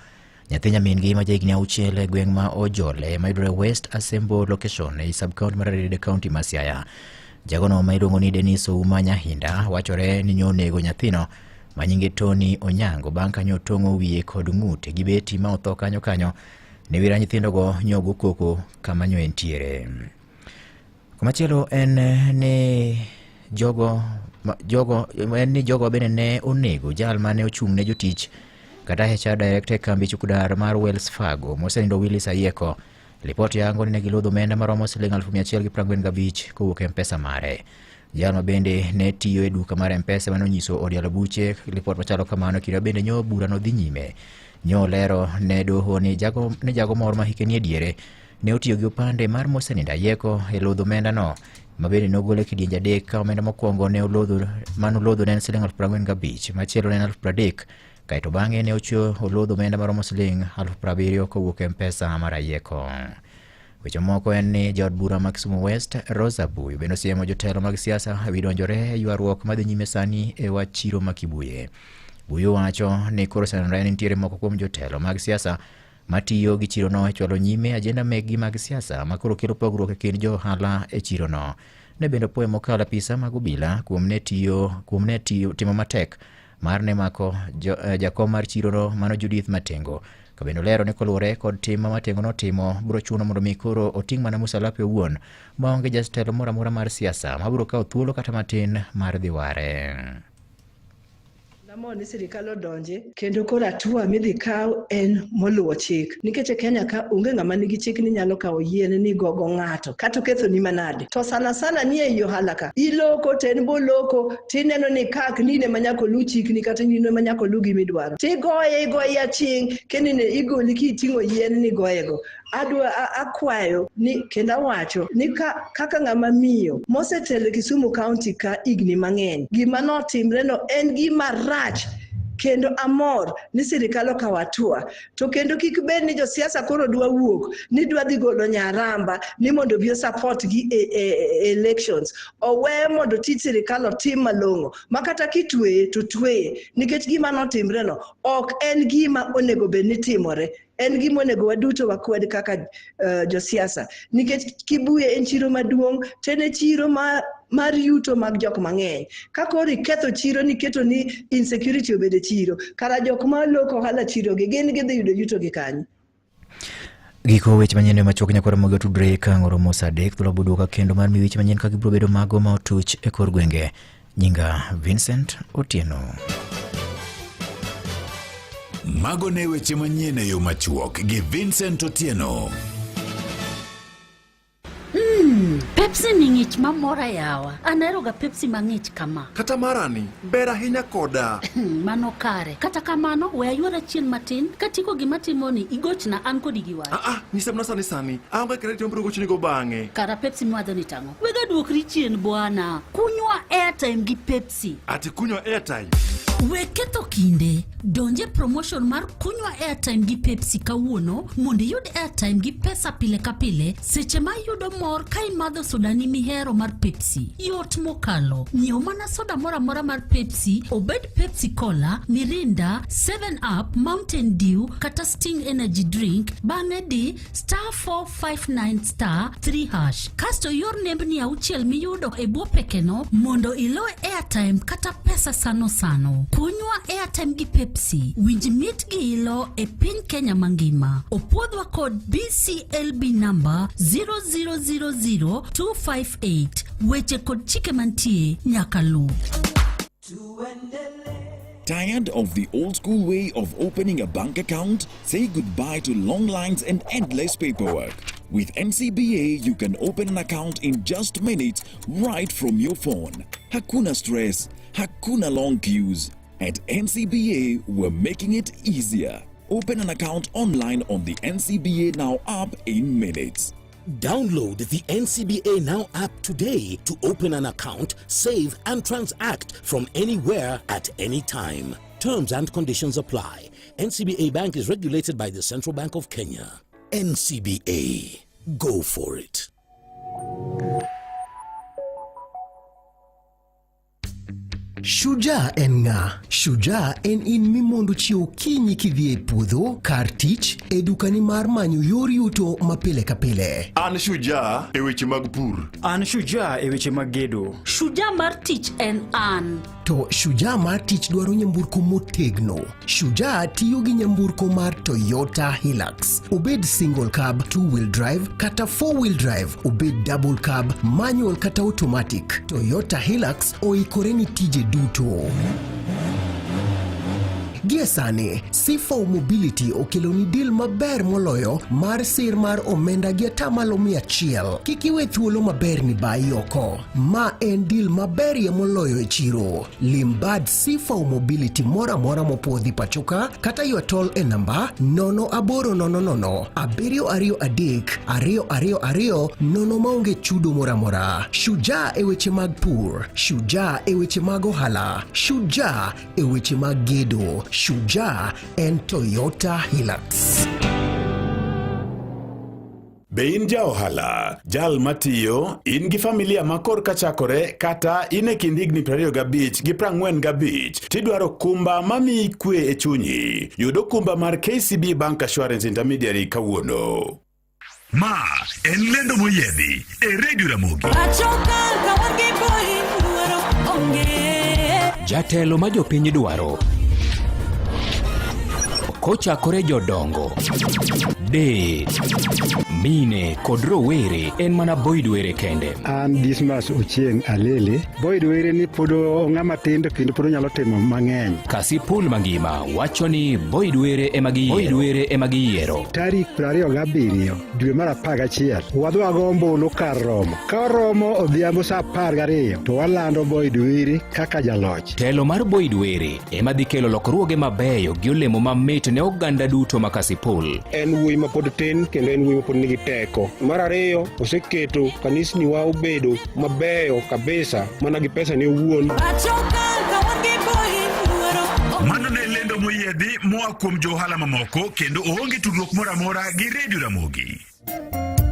nyathi nyamin-gi ma jahigni 6 e gweng' ma Ojole ma yudore West Asembo location e sub-county mar Rarieda County ma Siaya. Jagono ma iluongo ni Denis Ouma Nyahinda wachore ni nyonego nyathino ma nyinge Tony Onyango bang' kanyo tong'o wiye kod ng'ute gi beti ma otho kanyo ne wira nyithindogo nyogo koko kama nyo entiere. Komachielo en ni jogo bende ne onego jal mane ochung' ne jotich kata HR director kambi chukudar mar Wells Fargo mosenindo Willis Ayeko. Ripoti yango ni ne gilodho omenda maromo Sh145 kowuok e mpesa mare. Jal ma bende ne tiyo e duka mar mpesa manonyiso Odialo Buche. Ripot machalo kamano kira bende nyo bura no dhi nyime. Nyo lero ne doho ni jago moro ma hike ni ediere ne otiyo gi opande mar mosenindo Ayeko e lodho omenda no ma bende nogole kidienje adek ka omenda mokwongo ne olodho ne Sh45 machielo ne Sh30 kaito bang'e ne olodho omenda maromo Sh70,000 kowuok e mpesa mar Ayeko. Weche moko en ni jaod bura ma Kisumu West Rosa Buyu bende osiemo jotelo mag siasa ewi donjore e ywaruok madhi nyime sani e wach chiro ma Kibuye. Buyu wacho ni koro sanore ni nitiere moko kuom jotelo mag siasa matiyo gi chiro no e chwalo nyime ajenda meggi mag siasa ma koro kelo pogruok e kind johala e chiro no. Ne bende opoe mokalo apisa mag obila kuom ne tiyo timo matek mar ne mako jakom mar chiro no mano Judith Matengo. Kabendo lero ne koluore kod tim ma Matengo no timo biro chuno mondo mi koro oting' mana Musalape owuon maonge jatelo moro amora mar siasa ma biro kawo thuolo kata matin mar dhiware. Ni sirikal odonje kendo koro atua midhi kaw en moluwo chik nikech Kenya ka onge ng'ama nigi chik ni nyalo kawo yien ni gogo ng'ato kata ketho ni manade to sana ni e ohala ka iloko ten boloko tineno ni kak ni ne manyako lu chik ni kata ni ne manyako lu gimidwaro tigoye aching kendo ne igoli kiting'o yien ni goyego. Akwayo ni kenda wacho ni kaka ng'ama miyo mosetelo Kisumu County ka igni mang'eny gima notimre no en gima rach kendo amor ni sirikal okawo atua to kendo kik bed ni josiasa koro dwa wuok ni dwa dhi golo Nyaramba ni mondo bi support gi elections owe mondo tij sirikal otim malong'o makata kitweye to tweye nikech gima notimre no ok en gima onego bed ni timore. En gima onego waduto wakwed kaka josiasa nikech Kibuye en chiro maduong' tene chiro mar yuto mag jok mang'eny ka koro iketho chiro niketo ni insecurity obede chiro kara jok ma loko ohala chiro gi gin gidhi yudo yuto gi kanyo. Giko weche manyien machuok nyakore mogo tudre ka ng'oromo saa 3 thuolo buduka kendo mar mi weche manyien ka gibiro bedo mago ma otuch e kor gwenge. Nyinga Vincent Otieno. Mago ne weche manyien e yo machuok gi Vincent Otieno. Pepsi ni ng'ich mamora yawa. Anaeroga Pepsi mang'ich kama. Kata marani, ber ahinya koda. Mano kare. Kata kamano, we ayuora chien matin, katiko gimatimo ni igochna an kodi giwach. Nisamna sani. Aonge kredit mbiro gochni go bang'e. Kara Pepsi mwadho ni tango. Wega duokri chien bwana. Kunywa airtime gi Pepsi. Ati kunywa airtime. We ketho kinde. Donje promotion mar kunywa airtime gi Pepsi kawuono mondo yud airtime gi pesa pile ka pile seche ma yudo mor ka imadho soda ni mihero mar Pepsi. Yot mokalo. Nyiew mana soda mora mar Pepsi, obed Pepsi Cola, Mirinda, 7up, Mountain Dew, kata Sting Energy Drink, bang'e di *459*3#. Kasto yor nembni auchiel miyudo e bwo pekeno mondo ilo airtime kata pesa sano. Kunywa airtime gi Pepsi, winj mit gi ilo e piny Kenya mangima. Opuodhwa kod BCLB number 0000258. Weche kod chike mantie nyaka lu. Tired of the old school way of opening a bank account? Say goodbye to long lines and endless paperwork. With NCBA, you can open an account in just minutes right from your phone. Hakuna stress, hakuna long queues. At NCBA, we're making it easier. Open an account online on the NCBA Now app in minutes. Download the NCBA Now app today to open an account, save and transact from anywhere at any time. Terms and conditions apply. NCBA Bank is regulated by the Central Bank of Kenya. NCBA. Go for it. Shujaa en ng'a? Shujaa en in mimondo chiew kinyi kidhie puodho, kar tich, e dukani mar manyo yor yuto mapile kapile. An shujaa e weche mag pur. An shujaa e weche mag gedo. Shujaa mar tich en an. To shujaa mar tich dwaro nyamburko motegno. Shujaa tiyo gi nyamburko mar Toyota Hilux. Obed single cab, 2-wheel drive, kata 4-wheel drive. Obed double cab, manual kata automatic. Toyota Hilux oikore ni tije duto. Giesani, C4 Mobility okeloni deal maber moloyo mar sir mar omenda gi atamalo 100. Kikiwe thuolo maber ni bai oko. Ma en deal maber ya moloyo e chiro. Limbad C4 Mobility mora mopuodhi pachoka kata yuatol e namba 0800 723 nono maonge chudo mora. Shujaa e weche mag pur. Shujaa e weche mag ohala. Shujaa e weche mag gedo. Shujaa en Toyota Hilux. Be in ja ohala, jal matiyo, in gi familia makor kachakore, kata in e kind higni 25 gi 45, tidwaro kumba mami kwe e chunyi. Yudo kumba mar KCB Bank Assurance Intermediary kawuono. Ma en lendo moyedhi e Radio Ramogi. Jatelo ma jopiny dwaro kochakore jodongo, mine kod rowere en mana Boyd Were kende. An Dismas Ochieng Alele. Boyd Were ni podo ng'ama tindo kendo podo nyalo timo mang'eny. Kasipul mangima wacho ni Boyd Were ema giyiero. Tarik 27 dwe mar 11 wadwa go ombulu kar romo. Ka romo odhiambo sa 12 to walando Boyd Were kaka jaloch. Telo mar Boyd Were ema dhi kelo lokruoge mabeyo gi olemo mamit ne oganda duto ma Kasipul. En wuoyi ma pod tin kendo en wuoyi ma pod nigi teko. Mar ariyo oseketo kanisni wa obedo mabeyo kabisa mana gi pesa ne owuon. Mano ne lendo moyedhi moa kuom johala mamoko kendo oonge tudruok mora gi Radio Ramogi.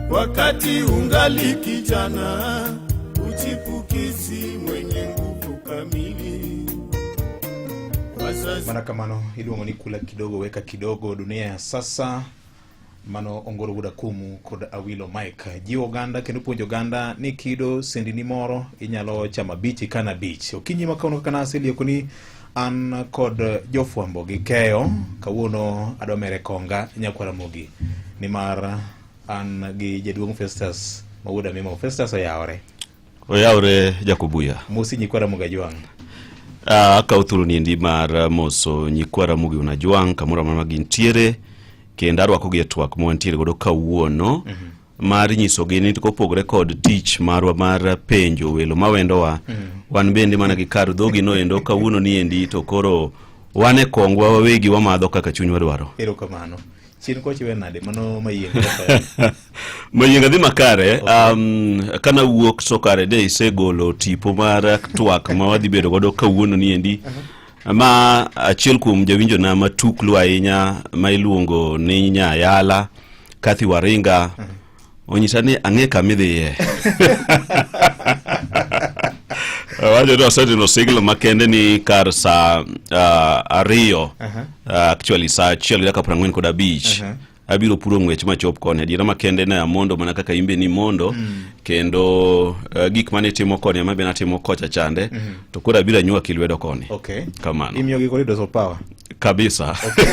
Wakati ungali kijana, uchipukizi mwenye nguvu kamili. Mana kamano iluongo ni kula kidogo weka kidogo. Dunia ya sasa mano ongoro guda kumu kod Awilo Mike. Jiwo ganda kendo puonjo ganda ni kido sendini moro inyalo chama bichi kana bich. Okinyi makaono kana asili yokoni an kod jofuambo gi keyo kawuono adomere konga nyakwara mogi. Nimar an gi jaduong' Festus mawuoda mimo. Festus oyawre Jakobuya. Musi nyikwara moga juang. Akautulu ni ndi mar moso nyikwara mugi unajuang kamura mama gintiere kenda arwako gi twak montiere godo kawuono mar nyiso gi ni kopogore kod tich marwa mar penjo welo mawendowa wan bende mana gi kar dhogi no endo kawuono ni endi to koro wane kongwa wawegi wamadho kaka chunywa dwaro. Erokamano. Chien ko chiwe nade mano mayieng. Mayieng adhi makare. Kana wuok sokare de isegolo tipo mar twak ma wadhi bedo godo kawuono ni endi. Ma achiel kuom jawinjo na matuklu ahinya ma iluongo ni Nyayala Kathy Waringa onyisa ni ang'e kamidhiye. Wajo do sati no siglo makende ni kar sa ariyo actually sa chiel yaka 45 abiro puro ngwech machop kone dira makende na mondo mana kaka imbe ni mondo kendo gik mane timo kone ma be natimo kocha chande to kora abira nyua kilwedo kone. Okay. Kamano. Imiyo gi korido so power. Kabisa. Okay.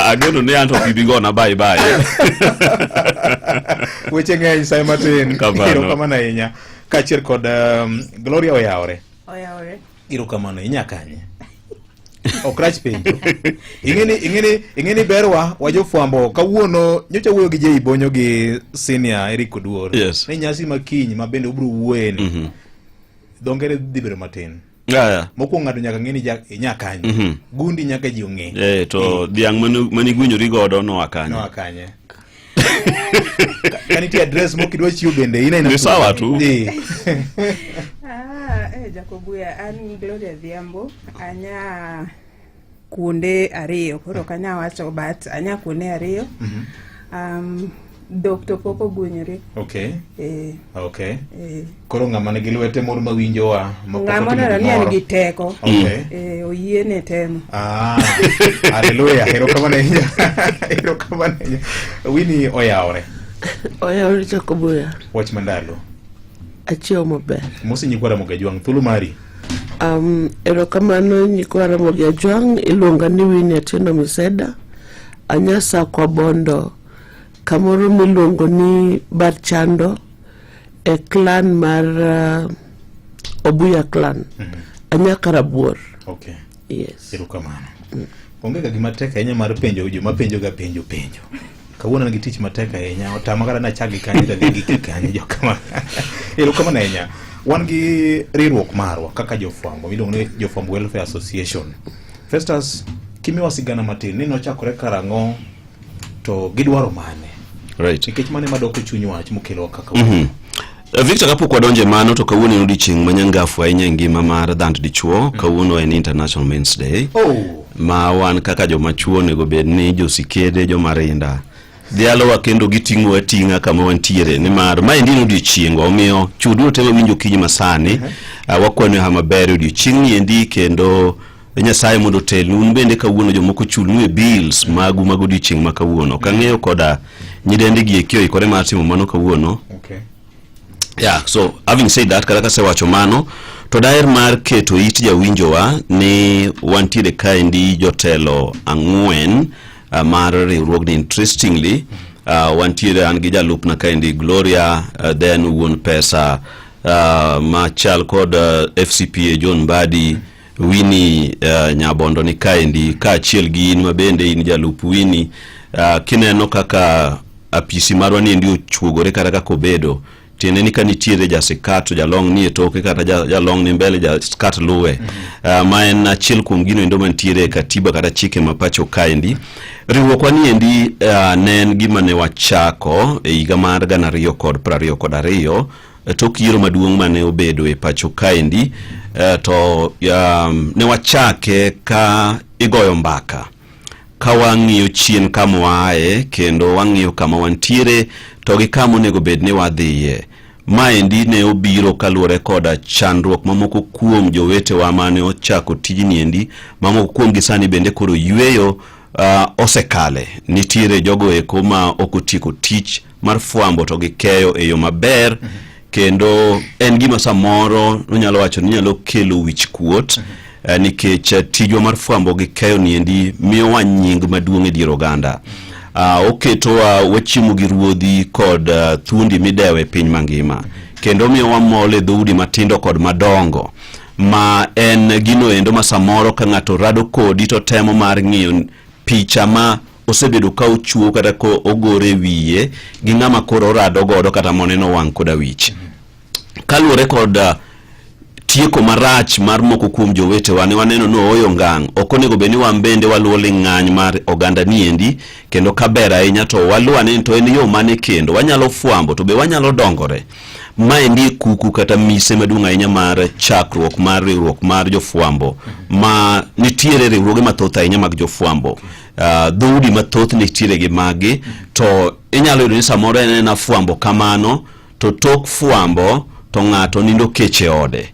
Ageno ne anto kibigo na bye. Weche ng'eny sai matin. Iro kama na inya. Kachier kod Gloria Oyawre. Iro kama na inya kanye. Okrach penjo. Ingeni berwa wajofuambo kawuono nyocha wuoyo gi Jei Bonyo gi senior Eric Oduor. Yes. Ne nyasi makinyi mabende ubro wuoyeni. Dongere dibere matin. Yeah. Moko ngado nyaka ngeni nyakanye. Gundi nyaka ji ong'e. To diang mani gwinyori godo no akanye. No akanye. Kaniti address mo kidwa chiwo bende ina ni sawa tu. Jakobuya an Gloria Dhiambo anya kuonde ariyo koro kanya wacho but anya kuonde ariyo. Dr. Popo Gunyeri. Okay. Okay. Koro ng'ama nigi lwete moro mawinjowa ng'ama neno ni en gi teko. Okay. Oyiene temo. Hallelujah. Erokamano. Wini oyawore. Oyawore Jacobuya. Wach mandalo. Achiew maber. Mosi Nyikwara Ramogi Ajwang' thuolo mari. Erokamano Nyikwara Ramogi Ajwang' iluonga ni Winnie Atieno Miseda. Anyasa kwa bondo kamoro miluongo ni Barchando e clan mar Obuya clan. Anyaka Rabuor. Okay. Yes. Erokamano. Onge ga gima tek ahinya mar penjo jo mapenjo ga penjo. Kawuono nigi tich matek ahinya, otama kata na chagi kanyo da dhi gi kanyo jo kama. Erokamano ahinya. Wan gi riwruok marwa kaka jofwambo miluongo ni Jofwambo Welfare Association. Festus, kimiwa sigana matin ni nochakore karang'o to gidwaro mane? Right. Nikech mane madoko chuny wach mokelo kaka Victor, kapok wadonje mano to kawuono en odiochieng' manyangafu ahinya e ngima mar dhand dichuo. Kawuono en International Men's Day. Ma wan kaka joma chuo nego bed ni josikede, jomarinda dhialowa kendo giting'o ating'a kama wantiere, nimar ma endi odiochieng' omiyo chudo temo winjo kiny masani. Wakwano ha maber odiochieng' endi kendo Nyasaye mondo telnu bende kawuono jomoko chulnu e bills magu odiochieng' ma kawuono. Kang'eyo koda nyidende gi ekio ikore mar timo mano kawuono. Okay. Yeah, so having said that, kaka sewacho mano, to daer mar keto it jawinjowa ni wantiere kaendi jotelo ang'wen mar riwruogni. Interestingly, wantiere an gi jalupna kaendi Gloria, then wuon pesa machal kod FCPA John Mbadi, Winnie Nyabondo ni kaendi, kaachiel gi in mabende in jalup Winnie. Kineno kaka apisi marwa ni endi ochuogore kata kaka obedo, tiene ni kanitiere jasikato jalong ni etoke kata jalong ni mbele jasikato luwe. Ma en achiel kuom gino endo mantiere katiba kata chike mapacho kaendi. Riwruokwa ni endi ne en gima ne wachako e higa mar 2022 tok yiero maduong' mane obedo e pacho kaendi. To ne wachake ka igoyo mbaka, ka wang'iyo chien kama waaye kendo wang'iyo kama wantiere to gi kama onego bed ni wadhiye. Ma endi ne obiro kaluwore koda chandruok mamoko kuom jowetewa mane ochako tijni endi, mamoko kuom gisani bende koro yweyo osekale. Nitiere jogo eko ma okotieko tich mar fwambo to gi keyo e yo maber, kendo en gima samoro nonyalo wacho ni nyalo kelo wich kuot. Nikech tijwa mar fwambo gi keyo ni endi miyo wa nying maduong' e dier oganda. Oketowa wachimo gi ruodhi kod thundi midewe piny mangima, kendo miyo wa mole dhoudi matindo kod madongo, ma en gino endo ma samoro ka ng'ato rado kodi to temo mar ng'iyo picha ma osebedo ka ochuo kata ko ogore wiye gi ng'ama koro rado godo kata moneno wang' koda wich. Kaluwore kod tieko marach mar moko kuom jowetewa ne waneno no oyo ngang', ok onego bed ni wan bende waluwo ling'any mar oganda ni endi, kendo kaber ahinya to waluwane to en yo mane kendo wanyalo fwambo to be wanyalo dongore. Ma endi kuku kata mise maduong' ahinya mar chakruok mar riwruok mar jofwambo, ma nitiere riwruoge mathoth ahinya mag jofwambo. Dhoudi mathoth nitiere gi magi, to inyalo yudo ni samoro en fwambo kamano to tok fwambo to ng'ato nindo keche ode.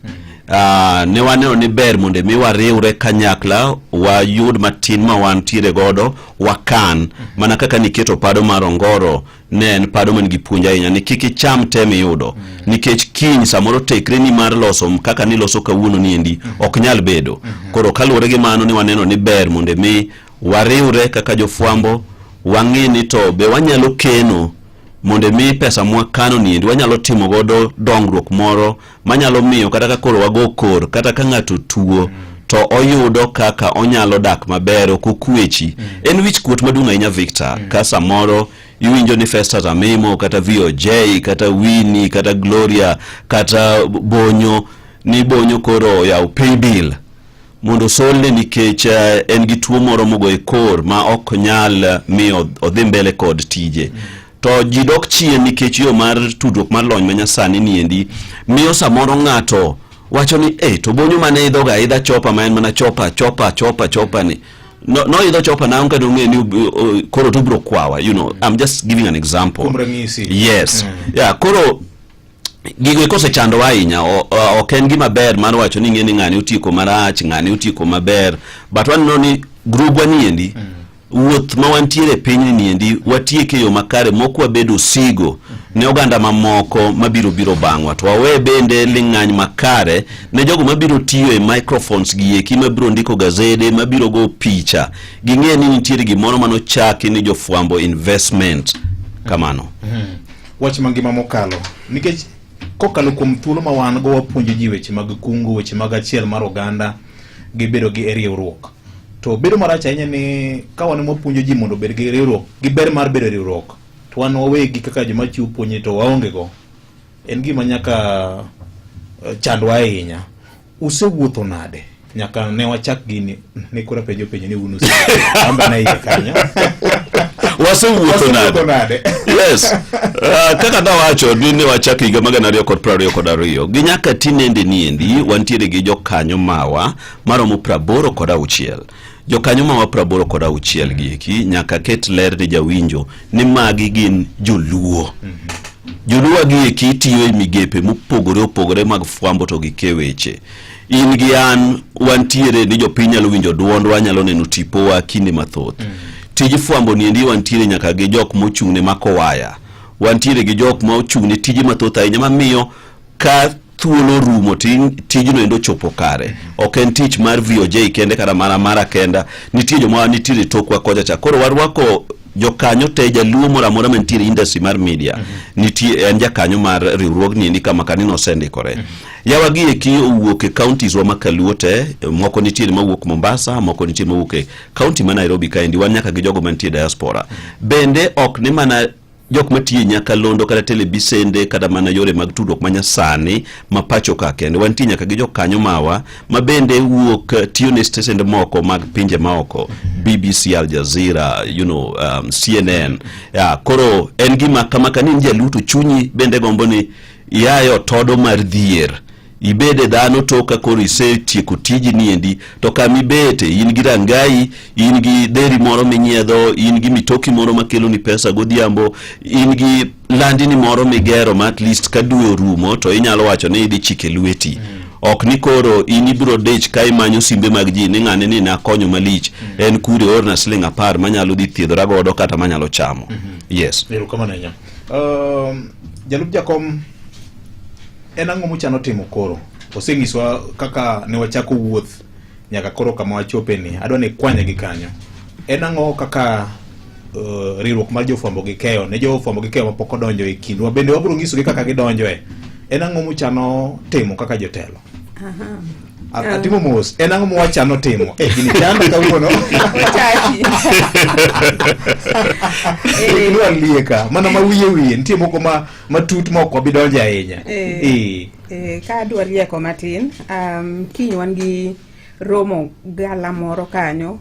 Ne waneno ni ber mondo mi wariwre kanyakla, wayud matin ma wantiere godo wakan, mana kaka niketo pado mar Ongoro ne en pado man gi puonj ahinya ni kik icham tem yudo, nikech kiny samoro tekre ni mar loso kaka ni loso kawuono ni endi ok nyal bedo. Koro kaluwore gi mano ni waneno ni ber mondo mi wariwre kaka jofwambo, wang'e ni to be wanyalo keno mondo mi pesa mwakano ni endi wanyalo timo godo dongruok moro manyalo miyo kata ka koro wago kor kata ka ng'ato tuo to oyudo kaka onyalo dak maber ok okwechi. En wich kuot maduong' ahinya Victor, ka samoro iwinjo ni Festus Amimo kata VOJ kata Winnie kata Gloria kata Bonyo koro yaw pay bill mondo solne nikech en gi tuo moro mogo e kor ma ok nyal miyo odhi mbele kod tije. To ji dok chien nikech yo mar tudruok mar lony manyasani ni endi miyo samoro ng'ato wacho ni to Bonyo mane idhoga idha chopa ma en mana chopa ni no idho chopa na onka donge ni koro to bro kwawa, you know. I'm just giving an example. Yes. Yeah, koro gigo kose chando ahinya ok en gima ber mar wacho ni ng'eni ng'ani utiko marach, ng'ani utiko maber, but waneno ni grubwa niendi wuoth ma wantiere piny niendi watieke yo makare mokwa bedo sigo ne oganda mamoko mabiro bangwa, to wawe bende ling'any makare ne jogo mabiro tiyo e microphones gieki, mabiro ndiko gazede, mabiro go picha, ging'e ni nitiere gimoro mano chaki ni jofwambo investment kamano. Wach mangima mokalo nikech kokalo kuom thuolo ma wan go wapuonjo ji weche mag kungo, weche mag achiel mar oganda gi bedo gi riwruok. To bedo marach ahinya ni ka wan wapuonjo ji mondo bed gi riwruok, gi ber mar bedo riwruok, to wan wawegi kaka joma chiwo puonj to waonge go, en gima nyaka chandwa ahinya. Usewuotho nade nyaka ne wachak gini ne kora penjo ni unu amba na iye kanya wasewuotho nade. Yes. Kaka da wacho ni wachaki higa magana 2022 gi nyaka tinende niendi wantiere gi jokanyo mawa maromo 86. Jokanyo mawa 86 gieki nyaka ket ler ni jawinjo ni magi gin joluo. Joluo gieki tiyo e migepe mopogore mag fwambo to gi keweche. In gi an wantiere ni jopiny nyalo winjo duondwa, nyalo neno tipowa kinde mathoth. Tiji fwambo niendi wantiere nyaka gi jok mochung'ne mako waya, wantiere gi jok mochung'ne tiji mathoth ahinya mamiyo ka thuolo rumo tijno endo chopo kare. Ok en tich mar VOJ kende kata mara kenda, nitie joma nitiere tokwa koja cha. Koro warwako jokanyo te jaluo mora mantiere industry mar media, nitie en jakanyo mar riwruogni ni kama kanino sendikore. Yawagi eki owuok e counties wa makaluo te, moko nitiere mawuok Mombasa, moko nitiere mawuok e county ma Nairobi kaendi, wan nyaka gi jogo mantie diaspora. Bende ok ni mana jok matiye nyaka londo kata telebisende kata mana yore mag tudruok manyasani mapacho ka kende, wantie nyaka gi jokanyo mawa ma bende wuok tiyo ne stesen moko mag pinje maoko, BBC, Al Jazeera, you know, CNN. Koro en gima kama kanin jaluto chunyi bende gombo ni yayo todo mar dhier, ibede dhano toka koro isetieko tiji niendi, to kama ibete in gi rangai, in gi deri moro minyiedho, in gi mitoki moro makelo ni pesa godhiambo, in gi landini moro migero ma at least ka dwe orumo to inyalo wacho ni idhi chike lweti. Ok ni koro in ibro dech ka imanyo simbe mag ji ni ng'ane ni nakonyo malich, en kure orna siling 10 manyalo dhi thiedhora godo kata manyalo chamo. Yes. Erokamano nya. Jalup jakom en ang'o muchano timo koro? Osengiswa kaka ne wachako wuoth nyaka koro kama wachope ni, adwa ni kwanya gi kanyo. En ang'o kaka riwruok mar jofwambo gi keyo ne jofwambo gi keyo mapok odonjo e kindwa, bende wabiro nyisogi kaka gidonjo e. En ang'o muchano timo kaka jotelo? Atimo mos, en ang'o mwachano timo? Gini chando kawuono. Ekilwa lieka, mana mawiye, nitie moko matut moko bidonjo ahinya. Ka adwa lieko matin, kiny wan gi romo gala moro kanyo,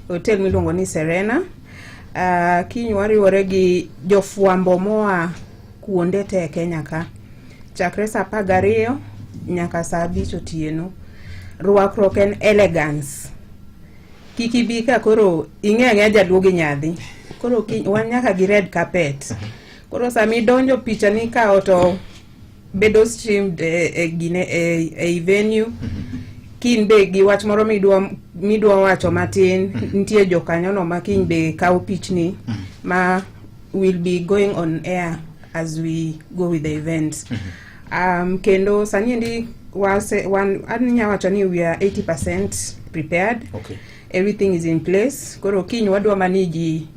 hotel miluongo ni Serena. Kiny wariwore gi jofwambo moa kuonde te Kenya ka. Chakre saa 12 nyaka saa 5 otieno. Rwakruok en elegance. Kikibi ka koro ing'e jaluo gi nyadhi. Koro wan nyaka gi red carpet. Koro sami donjo picha ni ka oto bedo streamed e venue. Kin be gi wach moro midwa wacho matin, nitie jokanyo no ma kin be kawo pichni ma will be going on air as we go with the events. Kendo sani endi anya wacho ni we are 80% prepared. Okay. Everything is in place. Koro kiny wadwa mani ji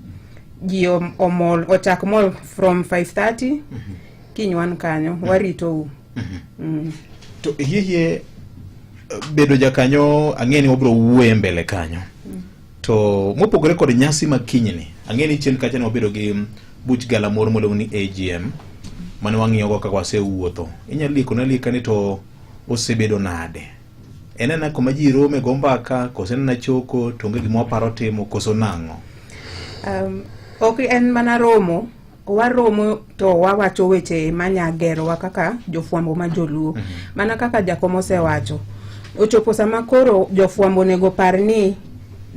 omol ochak mol from 5:30. Kiny wan kanyo warito. To hiye bedo jakanyo ang'eni wabro wuoye mbele kanyo. To mopogore kod nyasi makinyni, ang'eni chien kacha ne wabedo gi buch gala moro miluongo ni AGM mane wang'iyogo kaka wasewuotho. Inyalo lieka ni to osebedo nade? En kuma ji rome go mbaka, koso en choko to onge gima waparo timo, koso nang'o? Ok en mana romo, waromo to wawacho weche manyagerowa kaka jofwambo ma joluo. Mana kaka jakom osewacho, ochopo sama koro jofwambo nego par ni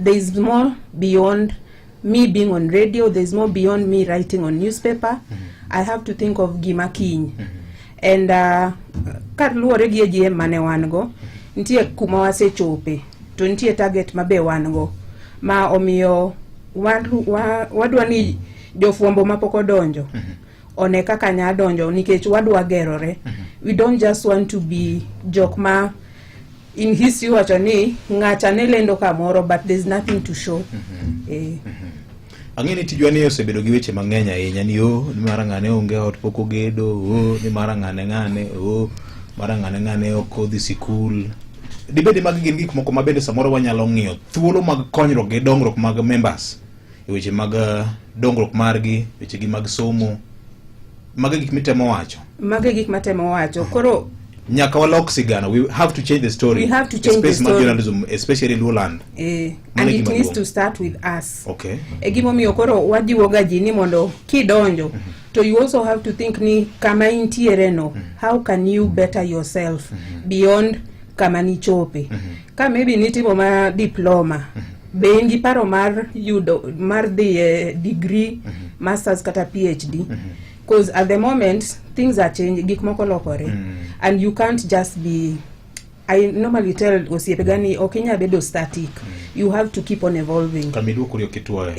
there is more beyond me being on radio, there is more beyond me writing on newspaper. I have to think of gima kiny. And kar luore gi GM mane wango, ntie kuma wase chope, to ntie target mabe wango, ma omiyo wadwa ni jofuambo mapoko donjo, one kaka nya donjo, nikech wadwa gerore. We don't just want to be jok ma in history wacho ni ng'acha ne lendo kamoro, but there's nothing to show. Ang'eni tijwa ni osebedo gi weche mang'eny ahinya ni ni mara ng'ane onge ot pok ogedo, ni mara ng'ane mara ng'ane okodhi sikul. Dibedi mag gin gik moko mabende samoro wanyalo ng'iyo thuolo mag konyruok gi dongruok mag members e weche mag dongruok margi, weche gi mag somo, mag gik mitemo wacho. Mag gik matemo wacho. Koro nyaka walok sigana. We have to change the story. We have to change the story. Journalism, especially Lowland. And it needs to start with us. Okay. Egimo miyo koro wajiwoga ji ni mondo kidonjo. So you also have to think ni kama intiere no, how can you better yourself beyond kama ni chope. Ka maybe nitimo ma diploma. Be ingi paro mar yudo mar the degree, masters kata PhD. Because at the moment things are changing, gik moko lokore, and you can't just be. I normally tell osiepegani okinya bedo static. You have to keep on evolving. Kamidu kurio kitwa.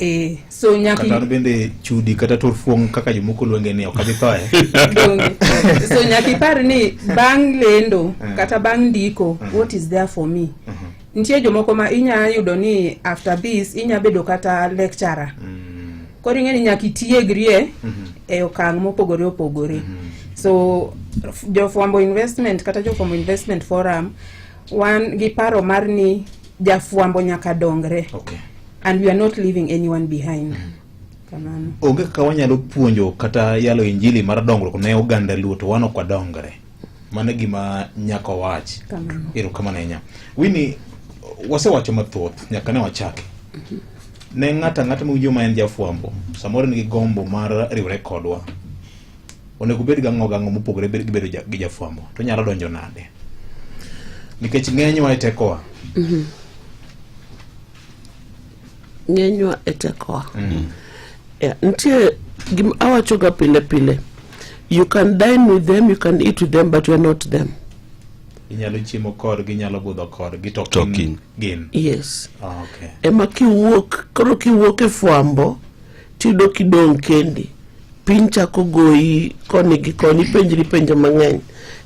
So nyaki kata bende chudi kata torfuong kaka jomoko luonge ni okabithoe. So nyaki par ni bang lendo kata bang ndiko, what is there for me? Ntie jomoko ma inya yudo ni after this inya bedo kata lecturer. Koro ing'eni nyaki tiegrie e okang' mopogore opogore. So Jofuambo Investment kata Jofuambo Investment Forum wan gi paro mar ni jafuambo nyaka dongre. Okay. And we are not leaving anyone behind. Kamano. Onge kaka wanyalo puonjo kata yalo injili mar dongruok ne oganda luo to wan ok wadongre. Mano gima nyaka wach. Kamano. Erokamano ahinya. Winnie, wasewacho mathoth nyaka ne wachake. Ne ng'ata mawinjo ma en jafuambo samoro nigi gombo mar riwre kodwa, onego bed gang'o mopogore bedo gi jafuambo, to nyalo donjo nade? Nikech ng'enywa e tekowa. Ng'enywa e tekowa. Ntie gima awachoga pile. You can dine with them, you can eat with them, but you are not them. Inyalo chiemo kodgi, inyalo budho kodgi, talking gin. Yes. Okay. Ema kiwuok e fuambo tido kidong kendi, piny chako goyi koni gi koni, penjri penjo mang'eny.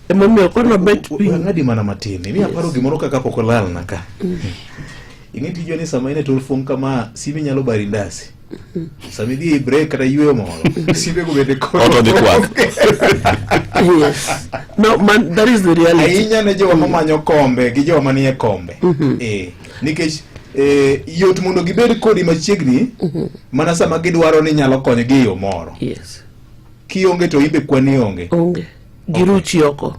Ema miyo kono bet piny. Ng'adi mana matin. Mi aparo gimoro kaka pok olal naka. Ing'e tijo ni sama ine torfuong kama simi nyalo bari ndasi. Sami di break kata yweyo moro. Sime go bende kono. Auto di kwath. Yes. No man, that is the reality. Ahinya ne jowa mamanyo kombe gi jowa manie kombe. Nikech yot mondo gibed kodi machiegni mana sama gidwaro ni nyalo konyo gi yo moro. Yes. Kionge to ibe kwani onge. Onge. Giruchi oko.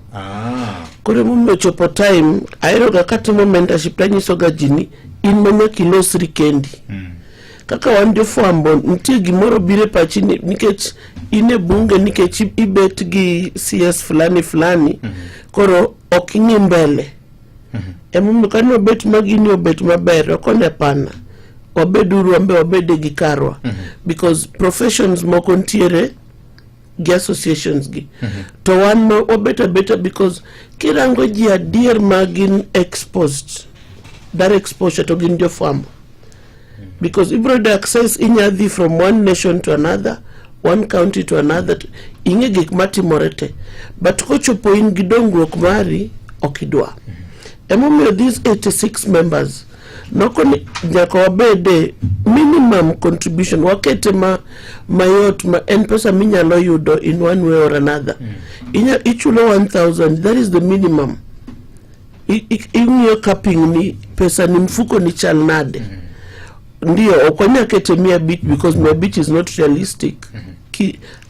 Kore mume chopo time, airoga katimo mentorship tanyisoga jini, in manyaki losri kendi. Kaka wan jofuambo, ntie gimoro bire pachi nikech ine bunge nikech ibet gi CS fulani, koro oking'i mbele. Emume kani obet magini obet maber, okone pana. Wabeduru wabede gi karwa. Because professions moko ntiere gi associations gi. To wan obeta because kirango ji adier magin exposed, that exposure to gin jofuambo. Because ibroad access inyadhi from one nation to another, one county to another, inge gik matimorete. But kochopo in gidongruok mari, okidwa. Emomiyo these 86 members, noko nyaka wabede minimum contribution, wakete mayot en pesa minyalo yudo in one way or another. Ichulo 1,000, that is the minimum. Ing'iyo capping ni pesa ni mfuko ni chal nade. Ndio okonya kete 100 because 100 is not realistic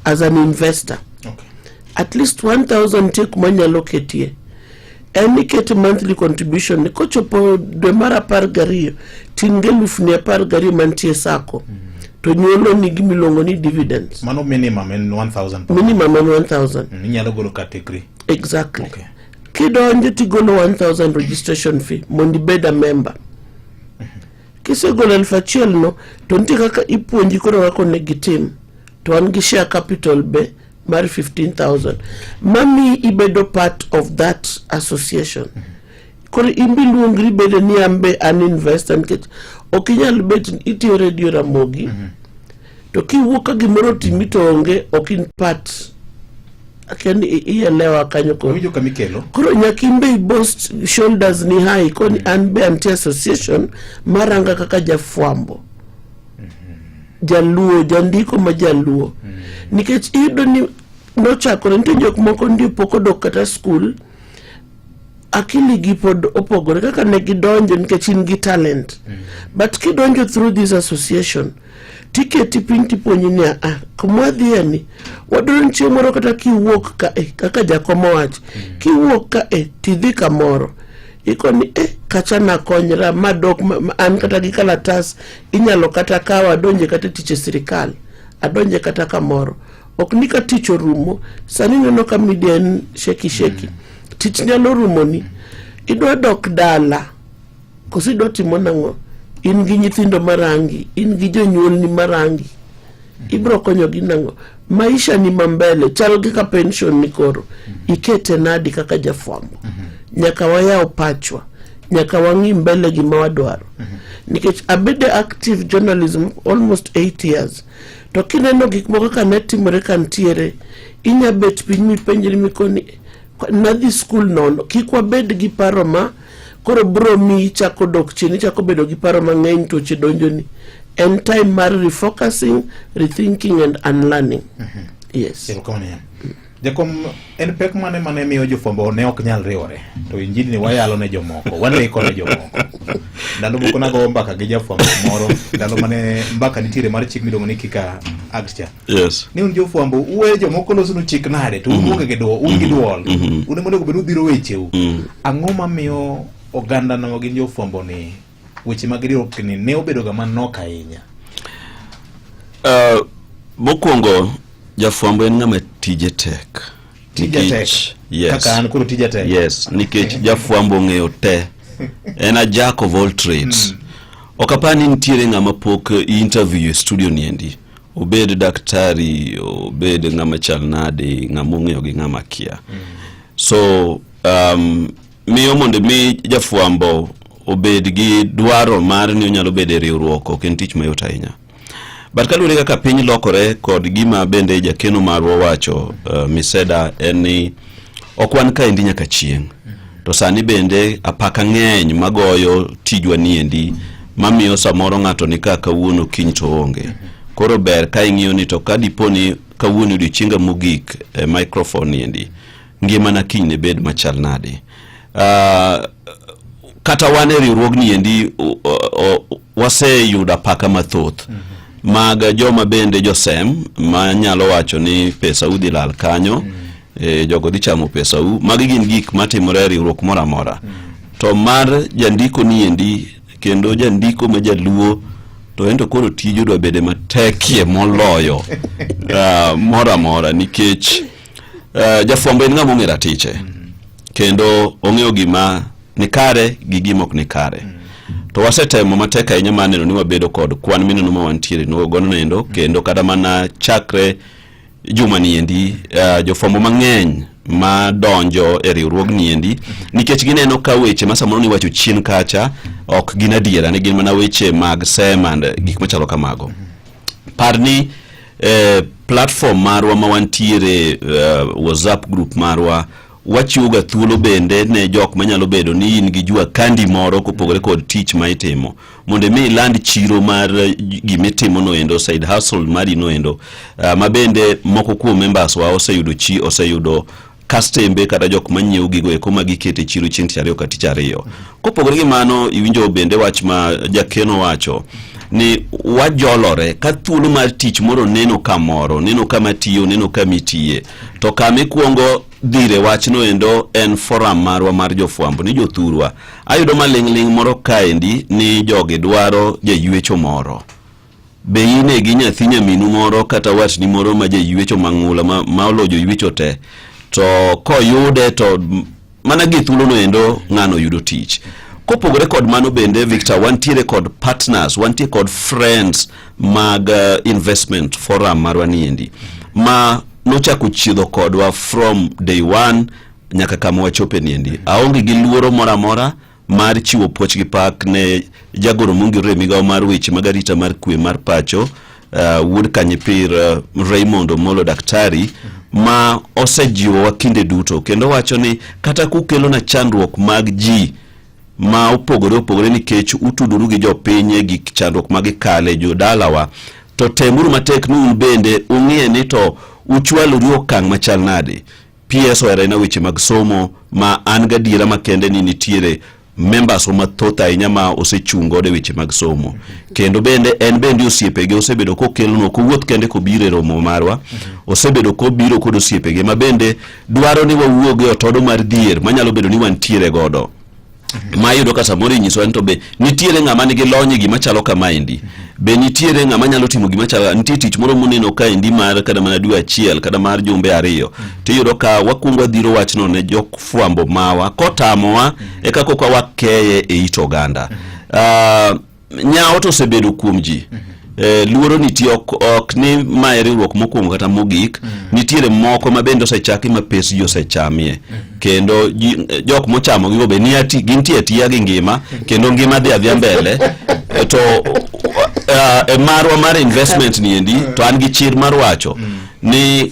as an investor. Okay. At least 1,000 take manyalo ketie. Any kete monthly contribution ni kochopo dwe mara 12 tingeluf ni 12 mantie sako. To nyolo ni gimilongo ni dividends. Mano minimum en 1,000. Minimum en 1,000. Nyalo golo category. Exactly. Okay. Kidonje tigolo 1,000 registration fee mondi beda member. kisegolo 1,000 no to nitie kaka ipuonji koro kaka onego itim, to an gi share capital be mar 15,000 mami ibedo part of that association. Koro imbi luongri bedo ni ambe an investor, nikech ok inyal bet itiyo Radio Ramogi to kiwuok ka gimoro timi to onge ok in part, akiani ielewa kanyo koro nyaka imbe boast shoulders ni high koni an be anti association maranga kaka jafwambo jaluo, jandiko ma jaluo, nikech iyudo ni nochakore nitie jok moko ndi pok odok kata school, akili gi pod opogore kaka ne gidonjo nikech in gi talent, but kidonjo through this association tiketi piny tipuonji ni kumwadhia ni wadoro nitie moro kata kiwuok ka kaka jakomo wach kiwuok ka tidhi kamoro ikoni kacha na konyra madok an kata gi kalatas inyalo kata kawa adonje kata tich e sirikal, adonje kata kamoro, ok ni ka tich orumo. Sani neno ka media sheki tich nyalo rumo ni idwa dok dala kosi do timo nango, in gi nyithindo marangi, in gi jonyuol ni marangi, ibro konyo gi nango, maisha ni mambele chal gi ka pension ni koro ikete nadi kaka jafwambo. Nyaka wayao pachwa, nyaka wangi mbele gi mawadwaro, nikech abede active journalism almost 8 years, to kineno gik moko ka netimore kantiere inya bet piny mipenjri mikoni nadhi school nono, kikwa bed gi paro ma koro bro mi chako dok chini, chako bedo gi paro mang'eny to chidonjo ni en time mar refocusing, rethinking and unlearning. Yes. Jakom, en pek mane miyo jofwambo ne ok nyal riwore to injili ni wayalo ne jomoko, waneko ne jomoko. Ndalo moko nago mbaka gi jafwambo moro, ndalo mane mbaka nitiere mar chik miluongo ni Kika Act cha. Yes. Ni un jofwambo uwe jomoko losunu chik nade to un gi duol, un mondo bedo biro wecheu. Ang'o mamiyo oganda no gin jofwambo ni weche mag riwruok ni ne obedo ga manok ahinya? Mokwongo jafwambo en ng'ama tije tek. Yes. Kaka an kuro tije tek. Yes, nikech jafwambo ng'eyo te. En a jack of all trades. Okapani nitiere ng'ama pok interview studio niendi. Obed daktari, obed ng'ama chal nade, ng'ama ng'eyo gi ng'ama kia. So, miyo mondo mi jafwambo obed gi dwaro mar ni onyalo bede riwruok ok en tich mayot ahinya. But kaluwore kaka piny lokore kod gima bende jakeno marwa wacho Miseda en ni ok wan kaendi nyaka chieng'. To sani bende apaka ng'eny magoyo tijwa niendi mamiyo samoro ng'ato ni kaka kawuono kiny to onge. Koro ber ka ing'iyo ni to kadiponi kawuono odiochienga mogik microphone niendi ngima na kiny ne bed machal nade. Kata wane riwruogni endi waseyudo apaka mathoth mag joma bende josem ma nyalo wacho ni pesa udhi lal kanyo, jogo dhi chamo pesa magi gin gik matimore riwruok moro amora. To mar jandiko ni endi kendo jandiko ma jaluo to ento koro tije dwa bede matekie moloyo moro amora, nikech jafwambo en ng'ama ong'e ratiche kendo ong'eyo gima ni kare gi gima ok ni kare. To wasetemo matek ahinya maneno ni wabedo kod kwan mineno ma wantiere no gono nendo kendo kada mana chakre juma ni endi jofwambo mang'eny ma donjo e riwruogni endi nikech gineno ka weche ma samoro ni wacho chien kacha ok gin adiera, ni gin mana weche mag sema gik machalo kamago. Parni platform marwa ma wantiere WhatsApp group marwa wachiuga thuolo bende ne jok manyalo bedo ni in gi jua kandi moro kopogore kod tich ma itimo mondo mi land chiro mar gimitimo no endo, side hustle mari no endo, ma bende moko kuom members wa oseyudo kastembe kata jok manyiew gigo eko magikete chiro chieng' tich ariyo kata tich ariyo. Kopogore gi mano, iwinjo bende wach ma jakeno wacho ni wajolore ka thuolo mar tich moro neno kamoro, neno kama tiyo, neno kamitiye, to kama ikuongo dhire wachno endo en forum marwa mar jofwambo ni jothurwa. Ayudo maling'ling moro kaendi ni jogi dwaro jaywecho moro. Be ine gi nyathi nyaminu moro kata watni moro ma jaywecho mang'ula ma olojo ywecho te, to koyude to mana gi thuolo no endo ng'ano yudo tich. kopogore kod mano bende Victor wantiere kod partners, wantiere kod friends mag investment forum marwa niendi ma nochako chiedho kodwa from day one nyaka kama wachope niendi. Aonge gi luoro mora mar chiwo puoch gi pak ne jagoro mongirore migawo mar weche mag arita mar kwe mar pacho wuod Kanyipir Raymond Omolo Daktari ma osejiwo wakinde duto kendo wacho ni kata kukelo na chandruok mag ji ma opogore nikech utuduru gi jopiny gi chandruok mag kale jodalawa to temuru matek nu bende ung'e ni to uchwaluru okang' machal nade. PS oera na weche mag somo ma an gadiera makende ni nitiere members mathoth ahinya ma osechungo de weche mag somo kendo bende en bende osiepege osebedo kokelo ko wuoth kende ko bire romo marwa osebedo ko biro kod osiepege ma bende dwaro ni wawuoge otodo mar dier manyalo bedo ni wantiere godo ma yudo ka samoro inyiso en to be nitiere ng'ama nigi lony gima chalo kama endi be nitiere ng'ama nyalo timo gima chalo nitie tich moro moneno ka endi mar kada mana dwe achiel kada mar jumbe ariyo to yudo ka wakungo dhiro wachno ne jok fwambo mawa kotamowa eka koka wakeye e ito oganda nyao to sebedo kuom ji luoro nitie ok ni maeriruok mokwongo kata mogik nitiere moko mabende osechaki ma pes ji osechamie kendo jok mochamo gigo be niati gintie atiya gi ngima kendo ngima dhi adhia mbele to marwa mar investment niendi to an gi chir mar wacho ni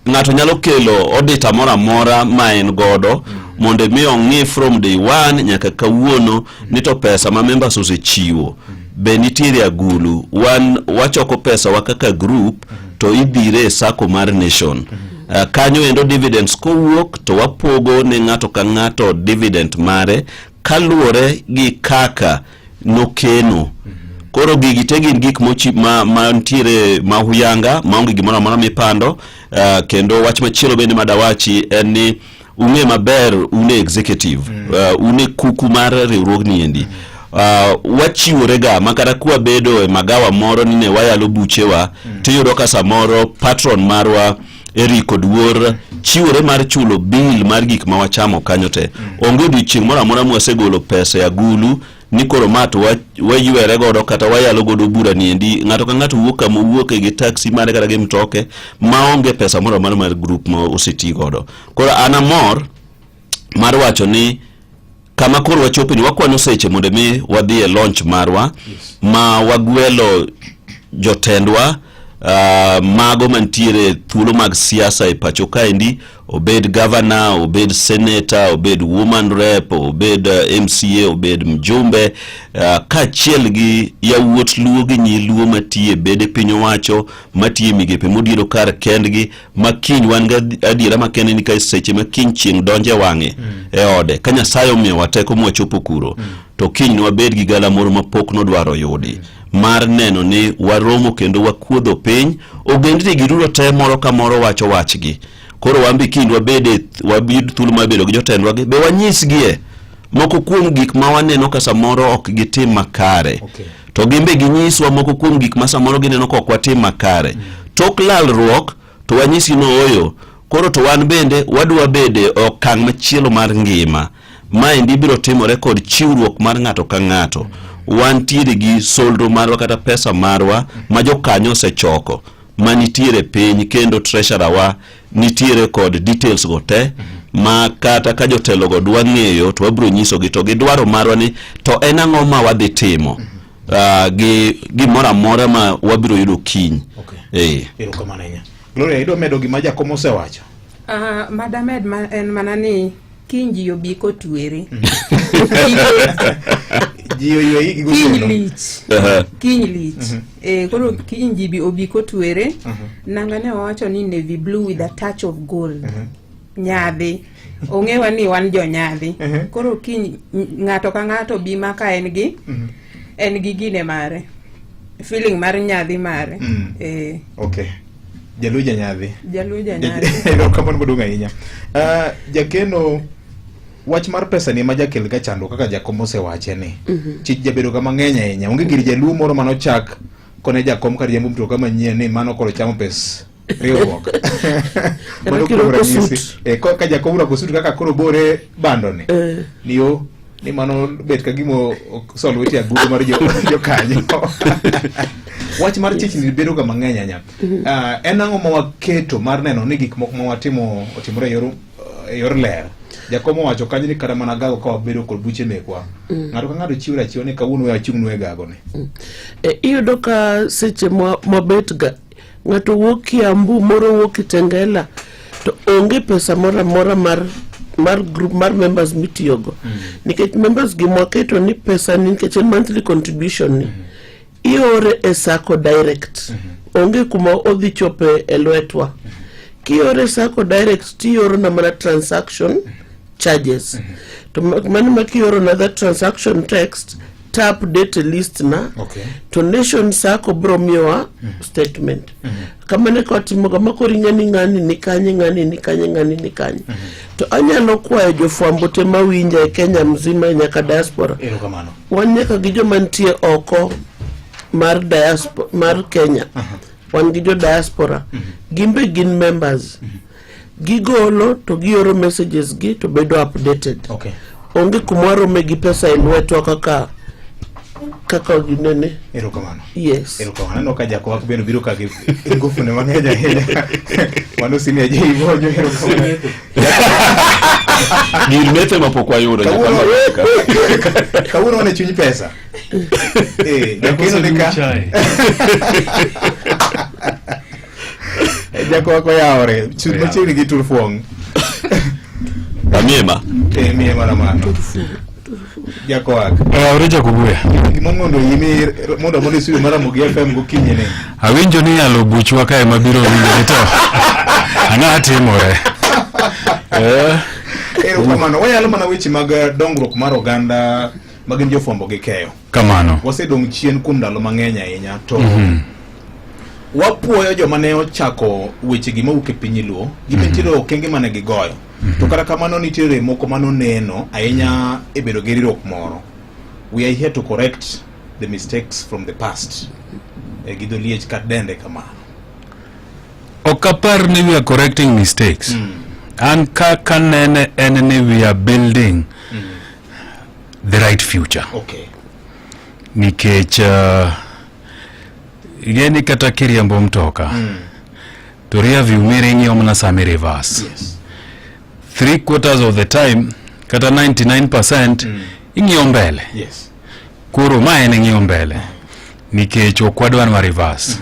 ng'ato nyalo kelo odita mora ma en godo mondo mi ong'i from day one nyaka kawuono ni to pesa ma members osechiwo be nitiere agulu wachoko pesa wa kaka group to idhire sako mar nation kanyo endo dividends kowuok to wapogo ne ng'ato ka ng'ato dividend mare kaluore gi kaka nokeno koro gigi tegin gik mochi ma ntiere mahuyanga maonge gimoro amora mipando kendo wach machielo bende madawachi en ni ung'e maber une executive une kuku mar riwruogni endi wachiworega makata kuwa bedo e magawa moro ni ne wayalo buchewa tiyudo ka samoro patron marwa Eric Oduor chiwore mar chulo bill mar gik ma wachamo kanyo te onge odiochieng' moro amora mwasegolo pesa ya gulu ni koro mato waywere godo kata wayalo godo bura niendi ng'ato ka ng'ato wuok kama wuok gi taxi mare kata gi mtoke maonge pesa moro amora mar group ma oseti godo. Koro anamor mar wacho ni kama koro wachope ni wakwano seche mondo mi wadhi e launch marwa ma wagwelo jotendwa mago mantiere thuolo mag siasa e pacho kaendi obed governor obed senator obed woman rep obed MCA obed mjumbe kaachiel gi yawuot luo gi nyiluo matie bede piny owacho matie migepe modiro kar kendgi makiny wan ga adiera makende ni ka seche makiny chieng' donje wang'e e ode ka Nyasaye omiyo wateko mwachopo kuro to kiny no wabed gi gala moro mapok nodwaro yudi mar neno ni waromo kendo wakuodho piny ogendni girudo te moro ka moro wacho wachgi koro wambi kiny wabed thuolo mabedo gi jotendwa be wanyisgie moko kuom gik ma waneno ka samoro ok gitim makare to gimbe ginyiswa moko kuom gik ma samoro gineno ka ok watim makare tok lalruok to wanyisi no oyo koro to wan bende wadwa bede okang' machielo mar ngima ma endi biro timore kod chiwruok mar ng'ato ka ng'ato wantiere gi soldo marwa kata pesa marwa ma jokanyo osechoko manitiere piny kendo treasurer wa nitiere kod details go te ma kata ka jotelo go dwa ng'eyo to wabro nyiso gi to gidwaro marwa ni to en ang'o ma wadhi timo gi gimoro amora ma wabiro yudo kiny. Ero kamano nya Gloria ido medo gima jakom osewacho Madam Ed en manani kiny ji obi kotwere kiny lich koro kiny ji bi obi kotwere nangane wawacho ni navy blue with a touch of gold nyadhi ong'ewa ni wan jo nyadhi koro kiny ng'ato ka ng'ato bi maka en gi gine mare feeling mar nyadhi mare okay Jaluja nyadhi ero kamano bodunga inya jakeno wach mar pesa ni ma jakel ga chando kaka jakom osewache ni chich jabedo kama ng'eny ahinya onge gir jaluo moro mano chak kone jakom kar jambu mtoka manyien ni mano koro chamo pes riwruok mano koro ranyisi ka jakom ura kosutu kaka koro bore bando ni niyo ni mano bet ka gimo solweti agudo mar jo kanyo. Wach mar chich ni bedo ga mang'eny anya. En ang'o ma waketo mar neno ni gik moko ma watimo otimore yor ler. Jakomo wacho kanyo ni kata mana gago ka wabedo kod buche mekwa. Ng'ato ka ng'ato chiwo rachiwo ni kawuono we achung'nwa e gago ni. Iyudo ka seche mabet ga ng'ato wuok Kiambu, moro wuok Kitengela, to onge pesa mora mar group mar members mitiyogo. Nikech members gi mwaketo ni pesa ni nikech monthly contribution ni iore e sako direct. Onge kuma odhi chope e lwetwa. Kiore sako direct tioro na mana transaction charges. To mani makioro na that transaction text tap date list na donation sako bro miwa statement. Kama ne kwa timoga makori ng'ani ni kanye. To anyalo kwayo jofwambo te mawinja e Kenya mzima nyaka diaspora. Wanyaka gi joma nitie oko mar diaspora mar Kenya. Wan gi jo diaspora. Gimbe gin members. Gigolo to gioro messages gi to bedo updated. Onge kumwaro megi pesa e lweto kaka ginene. Erokamano. Yes. Erokamano no kaja kwa kubeno biro ka ngufu ne mang'enya henya. Wano sini aje ibonyo erokamano. Gilmete mapokwa yudo kawuono ne chunyi pesa. Jakino nika. Jako ko yaore. Chunyi chini gi turfuong. Miema. Miema na mano. Jako wak. Oreja kubuya. Mondo yimi mondo moni suyo mara Mugi FM gokinyi ne. Awinjo ni yalo buchwa kae mabiro winjo to. Ang'a timore. Erokamano, wanyalo mana weche mag dongruok mar oganda magin jofwambo gi keyo. Kamano. Wasedong' chien kuom ndalo mang'eny ahinya to wapuoyo joma ne ochako weche gi mawuok e piny Luo, gibetiro okenge mane gigoyo. To kata kamano nitiere moko manoneno ahinya e bedo gi riwruok moro. We are here to correct the mistakes from the past. Gido liech kat dende kamano. Okapar ni we are correcting mistakes. And kaka nene enene we are building the right future. Okay. Nikech yeni kata kiriambo mtoka to rear view mirror ng'iyo mana sami reverse. Yes. 3/4 of the time kata 99% ing'iyo mbele. Yes. Koro ma en ng'iyo mbele. Nikech okwadwan wa reverse.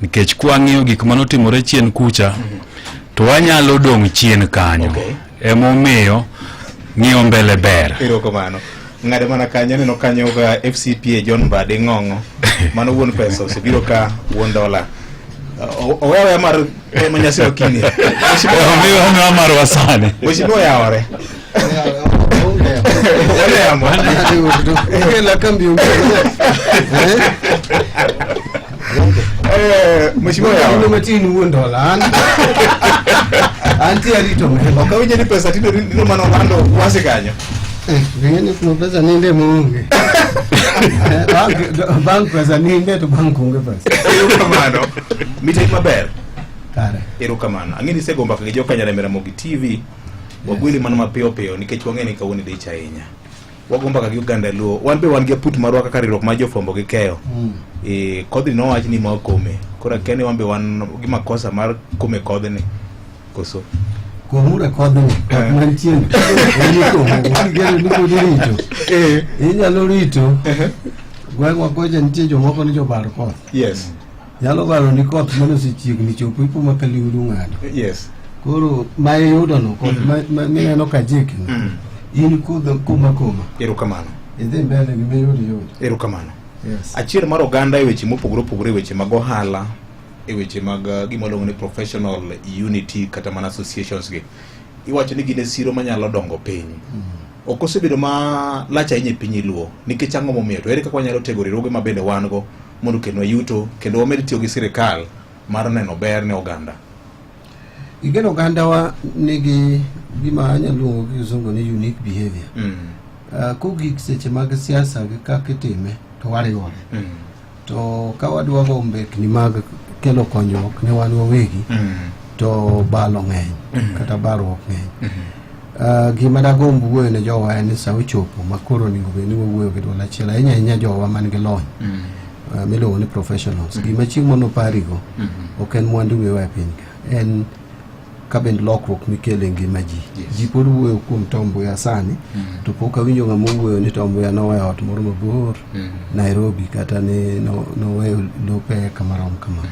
Nikech kwa ng'iyo gik manotimore chien kucha to wanyalo dong' chien kanyo. Emomiyo ng'iyo mbele ber. Erokamano. Ng'ade mana kanyo neno kanyo ga FCPA John Mbadi Ng'ong'o. Mano wuon pesa osebiro ka wuon dola. Owewe mar manyasi okini. Owewe mar wasane. Mheshimiwa yaore. La cambio. Mheshimiwa yaore. Uno matini wuon dola. Anti arito me. Okawinje ni pesa tino nino mano lando wase kanyo. Ngene kuna pesa ninde muunge. Bank pesa ninde to bank unge pesa. Erokamano. Mite maber. Kare. Erokamano. Ang'eni segomba ka jo Kenya Remera Mogi TV. Wagwili mana mapiyo piyo nikech wang'eni kawuono dich ahinya. Wagomba ka gi Uganda Luo. Wan be wan gi put marwa kaka riwruok mar jofwambo gi keyo. Kodhi nowach ni ma okome. Kora kene wan be wan gi makosa mar kome kodhni. Koso. Komura kodhni. Manchien. Gero ni kodi rito. Inyalo rito. Gweng'wa koja nitie jomoko ni jobar koth. Yes. Nyalo baro ni koth mano sechiegni chopo ipo makaliudu ng'ado. Yes. Koro ma yudo no koth mineno ka jikni. In kudho kuma. Erokamano. Idhi mbele gi yudi. Erokamano. Yes. Achiel mar oganda e weche mopogore opogore, weche mag ohala, e weche mag gimoluongo ni professional unity kata mana associations gi. Iwacho ni gine siro manyalo dongo piny. Ok osebedo ma lach ahinya e piny Luo nikech ang'o momiyo to ere kaka wanyalo tego riwruoge ma bende wan go mondo kenwa yuto kendo wamed tiyo gi sirikal mar neno ber ne oganda. Igeno oganda wa nigi gima anyalo luongo ni unique behavior. Kogik seche mag siasa gi kaka itime to wariwore. To ka wadwa go mbekni mag kelo konyruok ne wan wawegi to balo ng'eny kata barruok ng'eny. Gima da gombu wuoyo ne jowa en sa ochopo makoro onego bed ni wawuoyo gi dwol achiel ahinya ahinya jowa man gi lony miluongo ni professionals. Gima chieng' mono parigo ok en mwandu miwa e piny ka, en ka bend lokruok mikelo e ngima ji. Ji pod wuoyo kuom Tom Mboya sani, to pok awinjo ng'ama wuoyo ni Tom Mboya noweyo ot moro mabor Nairobi kata ni noweyo lope kamarom kama.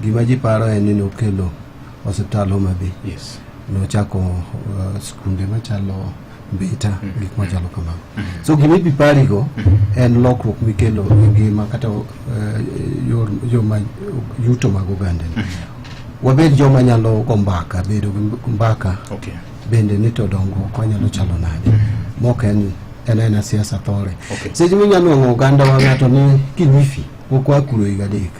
Gima ji paro en ni nokelo osiptal Homa Bay. Nochako skunde machalo Mbita, gik machalo kama. So gima ibi parigo en lokruok mikelo e ngima kata yuto mag oganda. Wabed joma nyalo go mbaka, bedo gi mbaka bende ni to dongo kwa nyalo chalo nade. Mok en siasa thore. Seche minyalo ng'o oganda wa ng'ato ni Kilifi okwa kuro higa adek,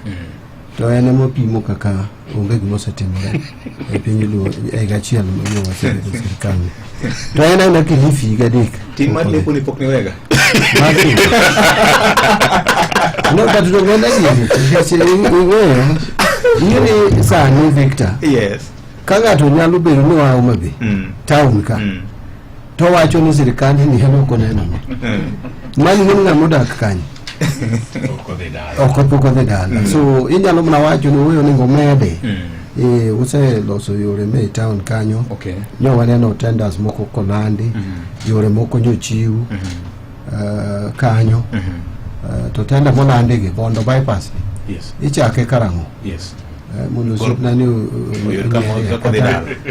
to en mopimo kaka onge gima osetimore e piny luo e gachiel miyo wasebedo sirikal. To en Kilifi higa adek. Tim mar lepo ni pok ni wega. No, but to go like Yini sani Victor. Yes. Kaga to nyalo bedo ni wa Homa Bay town ka. To wacho ni sirikal ni heno ko neno. Mani ni ng'ama odak kanyo. Oko de dala. So inyalo mna wacho ni weyo ni ngomede. Use loso yore me town kanyo. Nyo waneno tenders moko kolandi. Yore moko nyochiu. Kanyo. To tenda molandi gi Bondo bypass. Yes. Ichake karango. Yes. Mulo supna ni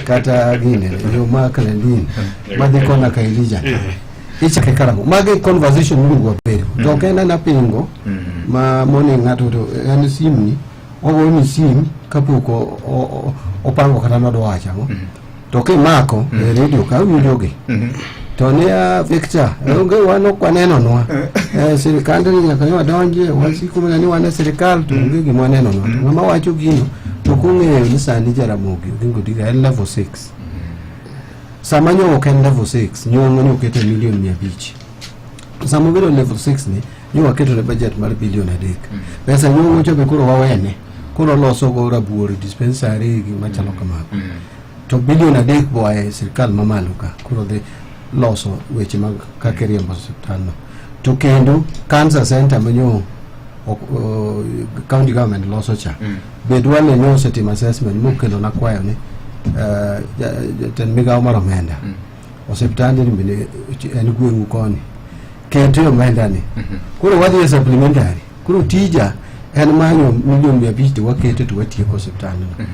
kata gine yo makalendin madhi kona ka Elijah. Ichake karango. Mage conversation mungu wapero. To kena na pingo ma moni ngato to en simni ogo ni sim kapoko opango kata nodo wacha mo. To ke mako radio ka winjoge. To ne Victor onge wano kwa neno no serikal ni nyaka ni wadonje wasiku ni wane serikal to onge gima neno no ngama wacho gino to kung'eyo ni sani Jaramogi Oginga Odinga en level 6 sama nyongo ken level 6 nyongo ni okete milion 500 sama biro level 6 ni nyongo keto ne budget mar bilion 3 pesa nyongo chobe kuro wawene kuro loso go rabuor dispensary gi machalo kamako to bilion 3 boye serikal mamalo ka kuro de loso weche mag kaka riembo osiptal no. To kendo cancer center manyo county government loso cha bedwale nyo setting assessment mokelo na kwayo ni ten migao mar omenda osiptal ni bende en gweng'u koni keto omenda ni kuro wadhi supplementary kuro tija en manyo milion 500 waketo to watieko osiptal no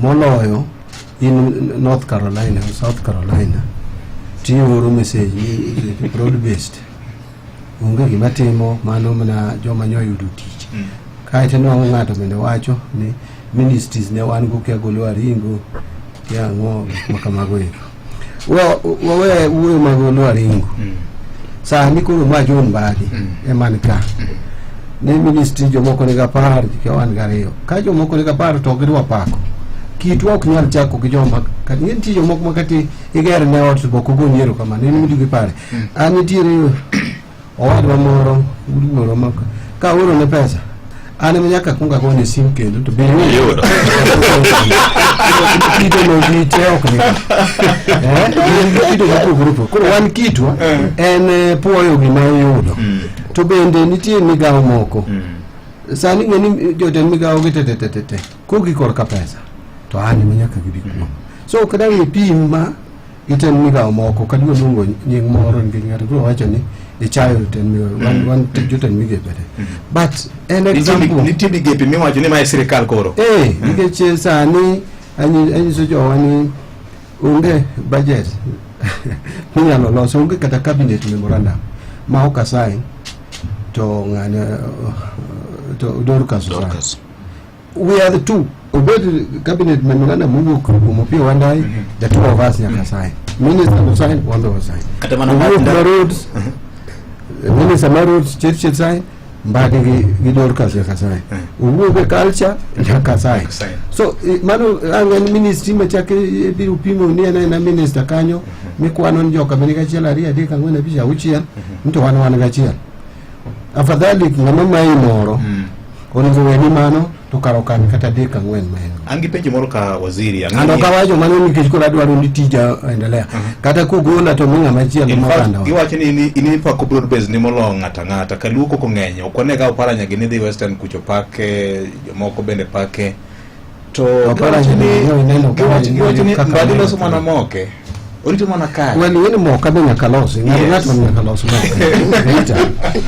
moloyo in North Carolina South Carolina tioro message broad based unge gima timo mano mana joma nyoyudo tich kaito no ng'ato bende wacho ni ministries ne wan go ke golo aringo ya ngo makamago we magolo aringo sa ni ko ma jon badi e man ka ne ministry jomoko ne gapar ke wan gariyo ka jomoko ne gapar to girwa pako kitwa ok nyal chako gi joma ka nitie jomoko makati igere ne ot boko go nyiero kama ne mudi gi pare ani tiere owadwa moro moro maka ka oro ne pesa ane mnyaka kunga go ne sim kendo to bi yudo kito no gi teo ko kito ko grupo ko wan kitwa en puoyo gi ma yudo to bende nitie migawo moko sani ngeni joten migawo gi tete ko gi kor ka pesa to ani mnyaka gibi ko so kada wi pima iten migawo moko kadwa lungo nying moro ngi ngata ko wacho ni the child and one joten mige bede but an example ni tibi gepi mi wacho ni ma serikal koro nige sani ani so jo wani unge budget minyalo loso unge kata cabinet memorandum ma ok assign to ngane to Dorcas we are the two obedi cabinet memorandum mungu kumo pia wandai the two of us nyaka sign minister will sign one of us sign kata mana roads minister roads church sign mbadi gi Dorcas nyaka sign ubuge culture nyaka sign so mano angen ministry machake biru pimo ni na minister kanyo mikwano njoka benika chiela ria dika ngwena bisha uchia mtu wana gachiel afadhali ngama mai moro onego weni mano to karo kan kata deka ngwen men angi penjo moro ka waziri ando ka wacho mano nikech ko adwaro ni tija endelea kata ko gola to munga machielo mabanda iwacho ni ini pa ko broad base ni molo ngata kaluko ko ng'enyo okone ga opara nyagi ni dhi western kucho pake jomoko bende pake to opara ni neno ka badilo so mana moke orito mana kai wani moka be nyakalosi ngato nyakalosi later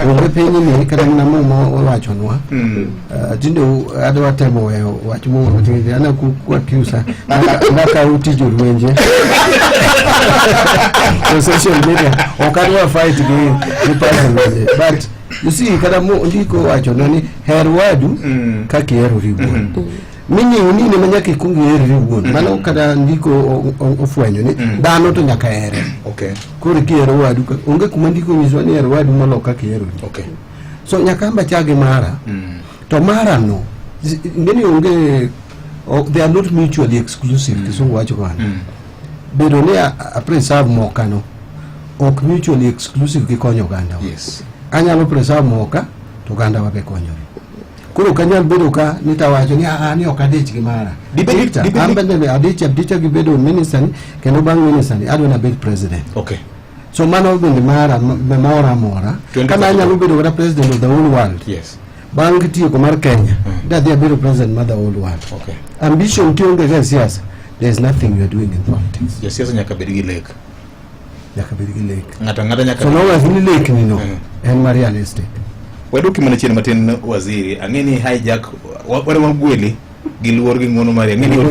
o penyi ni kada na mo wacho nwa tindo adwa temo weyo wacho mo tindo ana ku akiusa naka utijo lwenje so social media okadwa fight the person but you see kada mo ndiko wacho nani herwadu kaki hero ribu mini unine manyaki kungi heri ribuon mano kada ndiko ofwenyo ni dano to nyaka here okay kuri ki hero wadu onge kuma ndiko nyiswa ni hero wadu molo kaki hero okay so nyaka amba chage mara to mara no ngeni onge they are not mutually exclusive kisungu wacho kana bedo ne a preserve moka no ok mutually exclusive kikonyo ganda yes anyalo preserve moka to ganda wabe konyore kuro kanyal bedo ka nitawacho ni ni okadich gi mara ambende adicha gi bedo minister kendo bang minister adwa na bed president okay so mano bende mara mora kama anyalo bedo ka president of the whole world yes bang tiyo ko mar Kenya that they bedo president of the whole world okay ambition tionge ga siasa there is nothing you are doing in politics yes siasa nyaka bed gi lek ngata nyaka so no as ni lek ni no en realistic waduki mana chien matin waziri angeni hijack wale magweli giluor gi ngono mari angeni no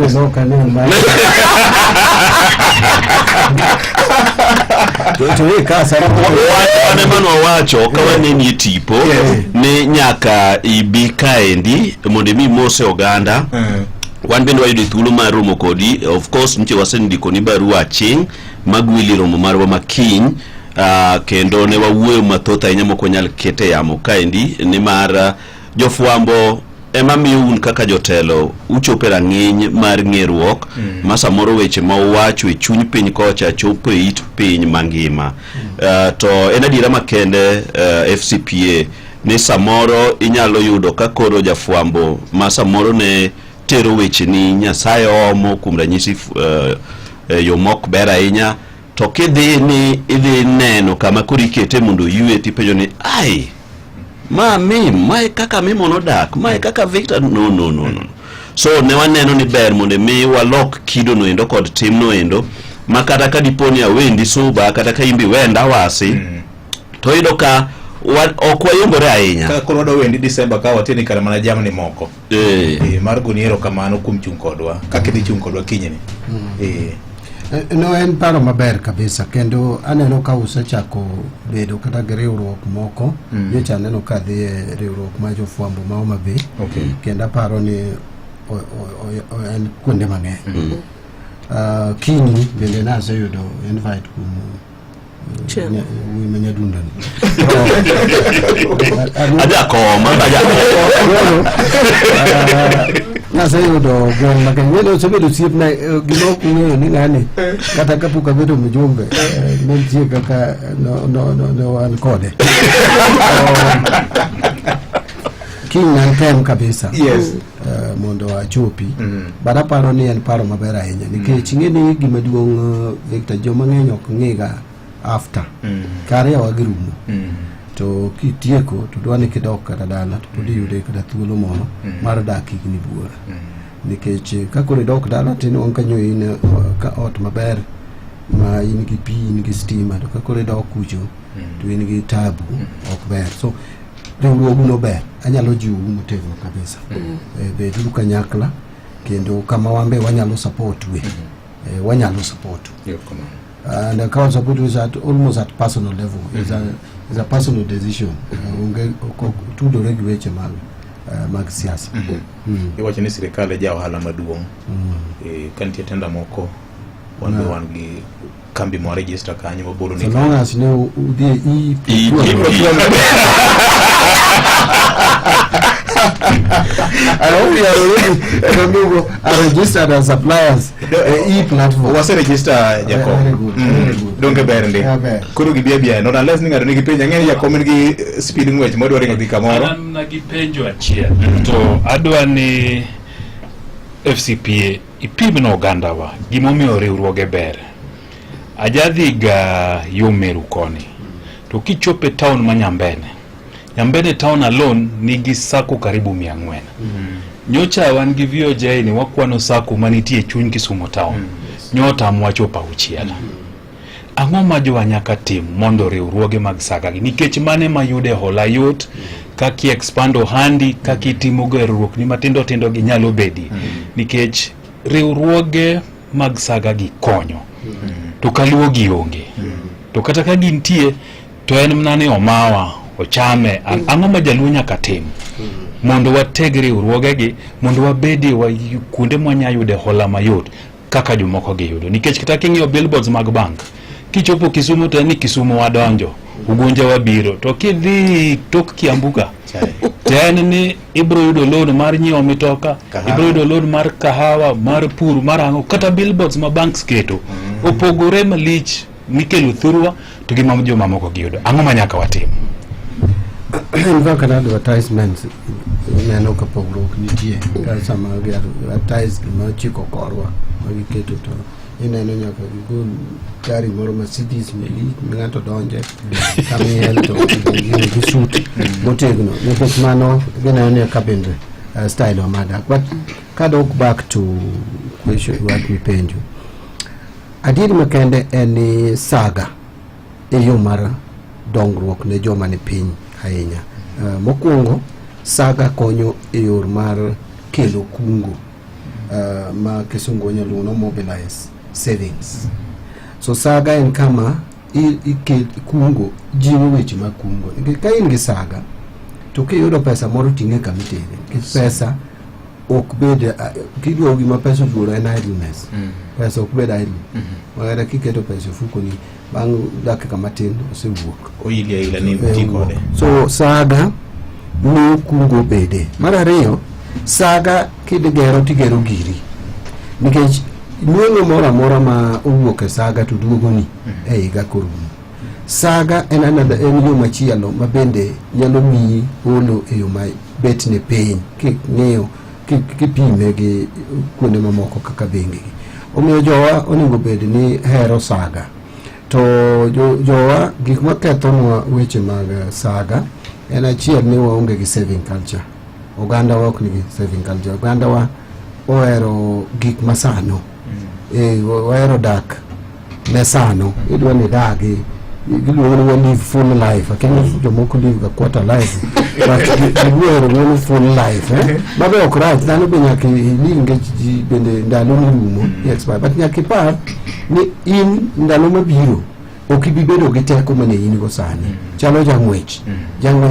to ka sara wane mano wacho kawa ni tipo ne nyaka ibi kaendi mondo mi mose oganda wan bende wayudo thuolo mar romo kodi of course niche wasendiko ni barua ching magwili romo marwa makiny kendo ne wawuoyo mathoth ahinya moko nyal kete yamo kaendi ni mar jofwambo ema miyo un kaka jotelo uchope rang'iny mar ng'eruok ma samoro weche ma uwacho e chuny piny kocha chopo e it piny mangima to en adiera makende FCPA ni samoro inyalo yudo ka koro jafwambo ma samoro ne tero weche ni Nyasaye omo kuom ranyisi yo mok ber ahinya to kidhi ni idhi neno kama kuri kete mondo yue tipenjo ni ai mai kaka mimono dak mai kaka Victor no so ne waneno ni ber mondo mi walok kido no endo kod tim no endo makata ka diponi awendi suba kata ka imbi wenda wasi to ido ka ok wayumbore ahinya ka koro do wendi December ka watini kare mana jamni moko mar goniero kamano kum chung kodwa kaka dhi chung kodwa kinyeni no en paro maber kabisa kendo aneno ka usechako bedo kata riwruok moko nyocha aneno ka dhi riwruok ma jofwambo ma Homa Bay kendo paro ni en kuonde mang'eny kini bende naseyudo invite menya dundani aja koma naseyudo gweng' makeny osebedo osiepna gima ok ung'eyo ni ng'ani kata kapok abedo mjumbe nentie kaka no wan kode kiny an tem kabisa mondo achopi but aparo ni en paro maber ahinya nikech ing'eni gima duong' Victor joma ng'eny ok ng'iga after kare wagirumo to kitieko to dwani kidok kata dala to podi yude kata thuolo moro mar dak higni buora nikech ka kore dok dala tin on kanyo in ka ot maber ma in gi pi in gi stima to ka kore dok kucho to in gi tabu ok ber so riwruogu no ber anyalo jiwo motegno kabisa bedo kanyakla kendo kama wambe wanyalo support wanyalo support and the council support is almost at personal level. It's a personal decision. To the regulation mag siasa. Iwacho ni serikali ja ohala maduong'. Kantie tenda moko wan gi kambi mo register kanyo mabolo ni. So long as I hope you are already registered as suppliers. E-platform. Was register Jacob. Very good. Don't get bad. Kuru gibia no unless ninga nigi penja ngeni ya community speeding wedge modo ringa dika moro. Na gipenjo achiel. To adwa ni FCPA ipimno oganda wa gimomiyo riwruoge ber. Ajadhiga yo Meru koni. To kichope town ma Nyambene town alone nigi sako karibu 400. Nyocha wan gi VOJ ni wakwano sako manitie chuny Kisumo town. Nyota mwachopa uchiela. Ang'o ma jo nyaka tim mondo riwruoge mag saga gi nikech mane mayude hola yot kaki expando handi kaki timo gerruok ni matindo tindo gi nyalo bedi nikech riwruoge mag saga gi konyo to kaluwo gi onge to kata ka gintie to en mnane omawa ochame ang'o ma jaluo nyaka tim mondo wateg riwruoge gi mondo wabedi wa kuonde mwanyayude hola mayot kaka jomoko gi yudo nikech kata king'iyo billboards mag bank kichopo Kisumu to ni Kisumu wadonjo ugonja wabiro to kidhi tok Kiambuka ten ni ibro yudo loan mar nyiewo mitoka ibro yudo loan mar kahawa mar pur mar ang'o kata billboards ma banks keto opogore malich mikelo thurwa to gi mamjo mamoko gi yudo ang'o manyaka watim kana advertisements neno ka pogruok nitie ka sama gi advertise ma chiko korwa magiketo to ineno nyaka gigol gari moro Mercedes ng'ato donje kamiel to gisuti motegno nikech mano gineno ni kabinde style of mada. But kadok back to question what we penjo adiri makende en saga yo mar dongruok ne joma ni piny ahinya. Mokwongo saga konyo e yor mar kelo kungo ma kisungu nyalo no mobilize savings. So saga en kama kungo jiwo weche ma kungo ka in gi saga to kiyudo pesa moro tinge kamitere pesa ok bed kidwo gima pesa duro en idleness. Pesa ok bed idle magara kiketo pesa fuko ni bang dakika matin osewuok oyilia ni tikode. So saga no kungo bede. Mar ariyo saga kidegero tigero giri nikech nuono mora mora ma owuok e saga to duogoni e higa korumo. Saga en another en yo machielo ma bende nyalo miyi holo e yo ma bet ne piny king'iyo kipime gi kuonde mamoko kaka bengi. Omiyo jowa onego bed ni hero saga to jowa gik makethonwa weche mag saga en achiel ni waonge gi saving culture. Oganda wa ok nigi saving culture. Oganda wa ohero gik masano ohero dak mesano idwa ni dagi giluongo ni live full life akeni jomoko live a quarter life but giluongo full life babe ok rach dhano be nyaka ilinge ji bende ndalo rumo yes but nyaka ipar ni in ndalo mabiro ok ibi bedo gi teko mane in go sani chalo jang'wech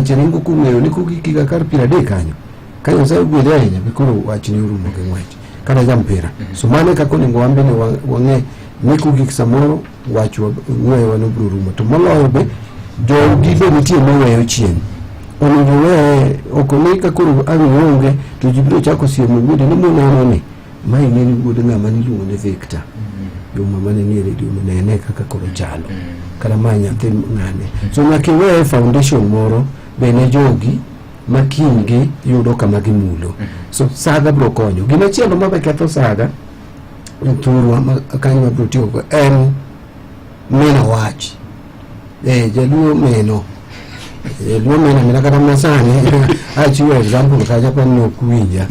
ringo kung'eyo ni kugikiga kar 30 kanyo sai gwedhe ahinya bikoro wachni rumo gi ng'wech kada jampira so mane kako ningo wambe ni wang'e ni kugik samoro wachwa ng'weyo wano bro rumo to moloyo be jo gibe nitie moweyo chien onego we okoni kakoro ang'onge to jibiro chako siemo gude ni moneno ni mai neni gude ng'ama ni luongo ne Victor yo mama ne ni redio nene kaka koro chalo kala manya tim ng'ane so nyaka we foundation moro bene jogi makingi yudo kama gimulo. So saga bro konyo gima chielo mabe ketho saga turwa kanyo mabro tiyo go en mena wach jaluo meno mina kata masani achiwo example kaja pa no kuwinja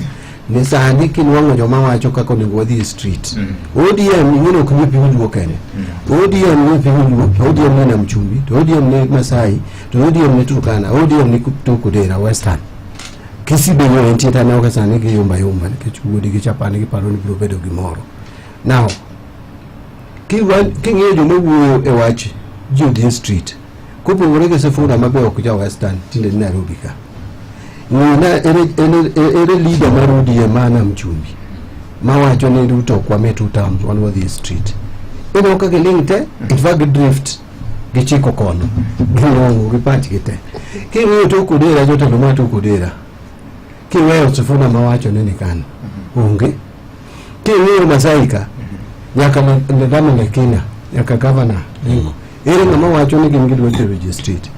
ni sandi kinwango joma wacho kako ni wadhi street ODM ngino kuma pingu kene ODM ni pingu ODM ni Namchumbi to ODM ni Masai to ODM ni Turkana ODM ni Kudera Western kisibe yo entita na okasani ki yumba nikech wuodi gi chapani gi paro ni bro bedo gi moro now kingiyo joma wuoyo e wach Jodie Street kopogore gi Sifuna mabe ok ja Western tinde ni Nairobi ka nina ere leader mar ODM Namchumbi mawacho ni Ruto kwame 2 terms on Wadhi Street ino kaka lingte itwag drift gichiko kono girongo gipach gite kingiyo to Kudera jotelo ma to Kudera kiweyo Sifuna mawacho nini kana onge kiweyo Masaika nyaka ndamo lekina nyaka governor ere ngama wacho ni gin gidwa tero ji street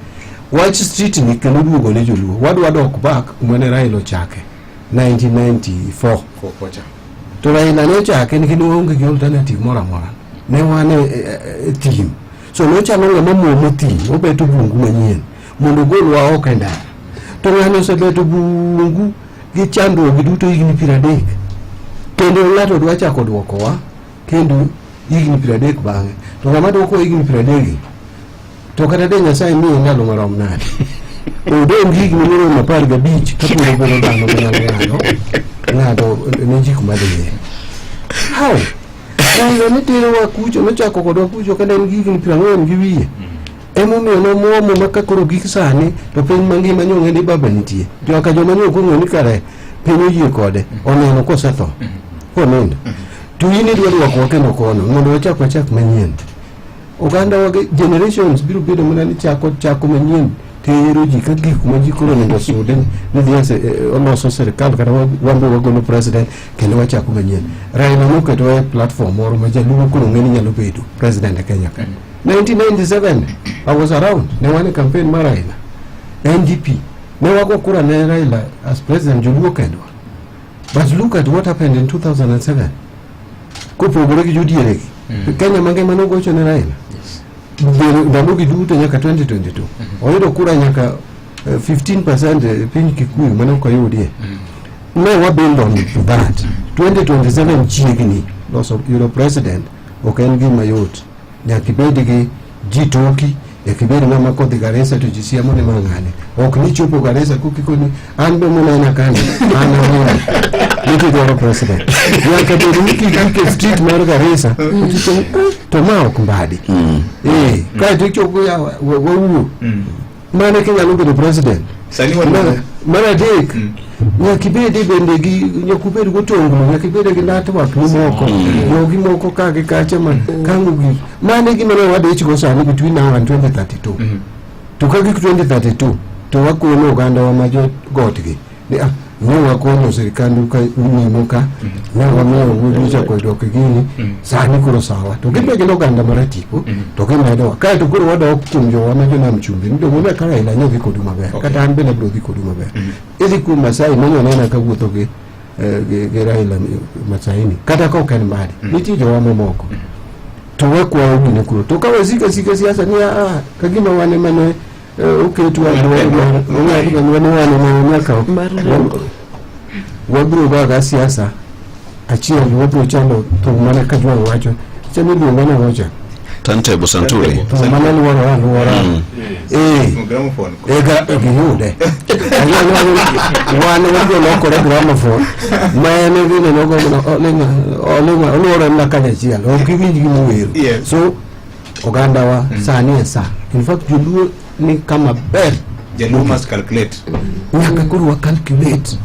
watch street ni kendo duogo ne joluo wadwa dok back mwene Raila chake 1994 to Raila ne chake ni kendo onge gi alternative mora ne wane team so no chalo ngama muomo team obeto bungu manyien mondo golwa oko ndara to ngano osebeto bungu gi chandruok duto higni 30 kendo ng'ato dwa chako duokowa kendo higni 30 bang'e to ng'ama duoko higni 30 to kata de Nyasaye miye ndalo marom nade odong higni maromo 15 kapiro golo dhano manyalo ng'ato ne jik madhiye how Raila ne tero wa kucho nochako kodwa kucho kanda en higni 40 gi wiye emomiyo nomuomo makakoro gik sani to piny mangima nyong'e ni baba nitie joka joma nyong'e kong'e ni kare piny oyie kode oneno kosetho konindo to in idwa dwoko kendo kono mondo wachak manyien oganda wa generations biro bedo mana ni chako manyien tero ji ka gik ma ji koro nindo sude ni dhiase oloso serikal kata wambe wagolo president kendo wachako manyien Raila noketo e platform moro ma jaluo koro ng'eni nyalo bedo president e Kenya ka 1997 I was around ne wane campaign mar Raila NDP ne wago kura ne Raila as president joluo kendo but look at what happened in 2007 kopogore gi jodiere gi Kenya mangima nogocho ne Raila ndalo gi duto nyaka 2022 oyudo kura nyaka 15% piny Kikuyu mane ok oyudie ne wabuild on that 2027 chiegni loso yudo president ok en gima yot nyaka ibed gi jitoki yakibed ng'ama kodhi Garissa to jisiamo ne mang'ane ok ni chopo Garissa kukikoni an be munena kani an awuon niki dwaro president nyaka bed ni kikike street mar Garissa to ma ok mbadi kae to ichopo ya wawuo mane kinyalo bedo president mar adek nyaka ibed bende gi nyakubed gotonglo nyaka ibed gi network ni moko yogi moko kage kacha man kangu gi mane gima ne wadich go sani between now and 2032 to kagi 2032 to wakono oganda wa majo gotgi ni ne wakono serikali ka unimo ka ne wamiyo wulicha kwa doke gini sani kuro sawa to gibe gino oganda maratipo to gimedo kae to kuro wada okumjo wa majo na mchumbi ndo mune kara ila nyo viko duma bea kata anbe na bro viko duma bea ili ku Masai mwenye nena kaguto ge Raila Masaini kata kwa ukani mbadi nitijo wa momoko to wekwa ugine kuro to kawa sika siasa ni kagima wane mane uketu wa wabro baga siasa achia wabro chando to mana kajwa wacho chami duongana wacho Tantebo Santuri mana ni wara ega gihude wana wabro lokore gramophone maene vile nogo olenga olora na kanya chia okibiji gimuwero so oganda wa sani esa in fact juluo ni kama ber jaluo must calculate nyaka kuru wa calculate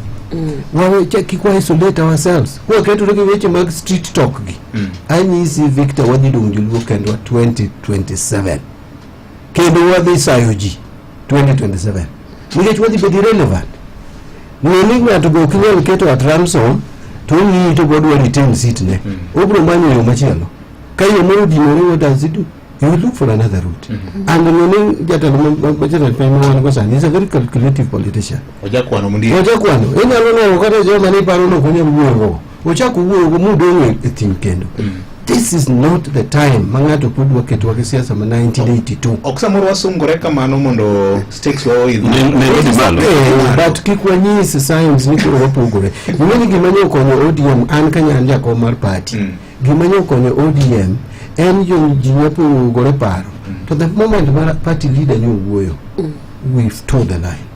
wawe cheki kwa isolate ourselves kwa ketu rege weche mag street talk gi anyisi Victor wadhi dong juluo kendo 2027 kendo wadhi sayoji 2027 nikech wadhi bedi relevant nini ng'ato go kinyal keto at ransom to ni to godwa retain seat ne obro manyo yo machielo kayo mo dinore what does it do? You will look for another route. And when Jatan Payman was he's a very calculative politician. Ojakwano mundi. Ojakwano. Ina lono wakati joma ni parono kwenye uwewo. Ochaku uwewo mudo etim kendo. This is not the time mangato pudwa ketu wake siasa ma 1982. Oksamoro wasungore kamano mondo stakes wao idhu. But kikwa nyisi science niko wapugore. Nimeni gimanyo konyo ODM an kanyanja ko mar party. Gimanyo konyo ODM en jiwapo gore paro to the moment party leader ni wuoyo we've told the line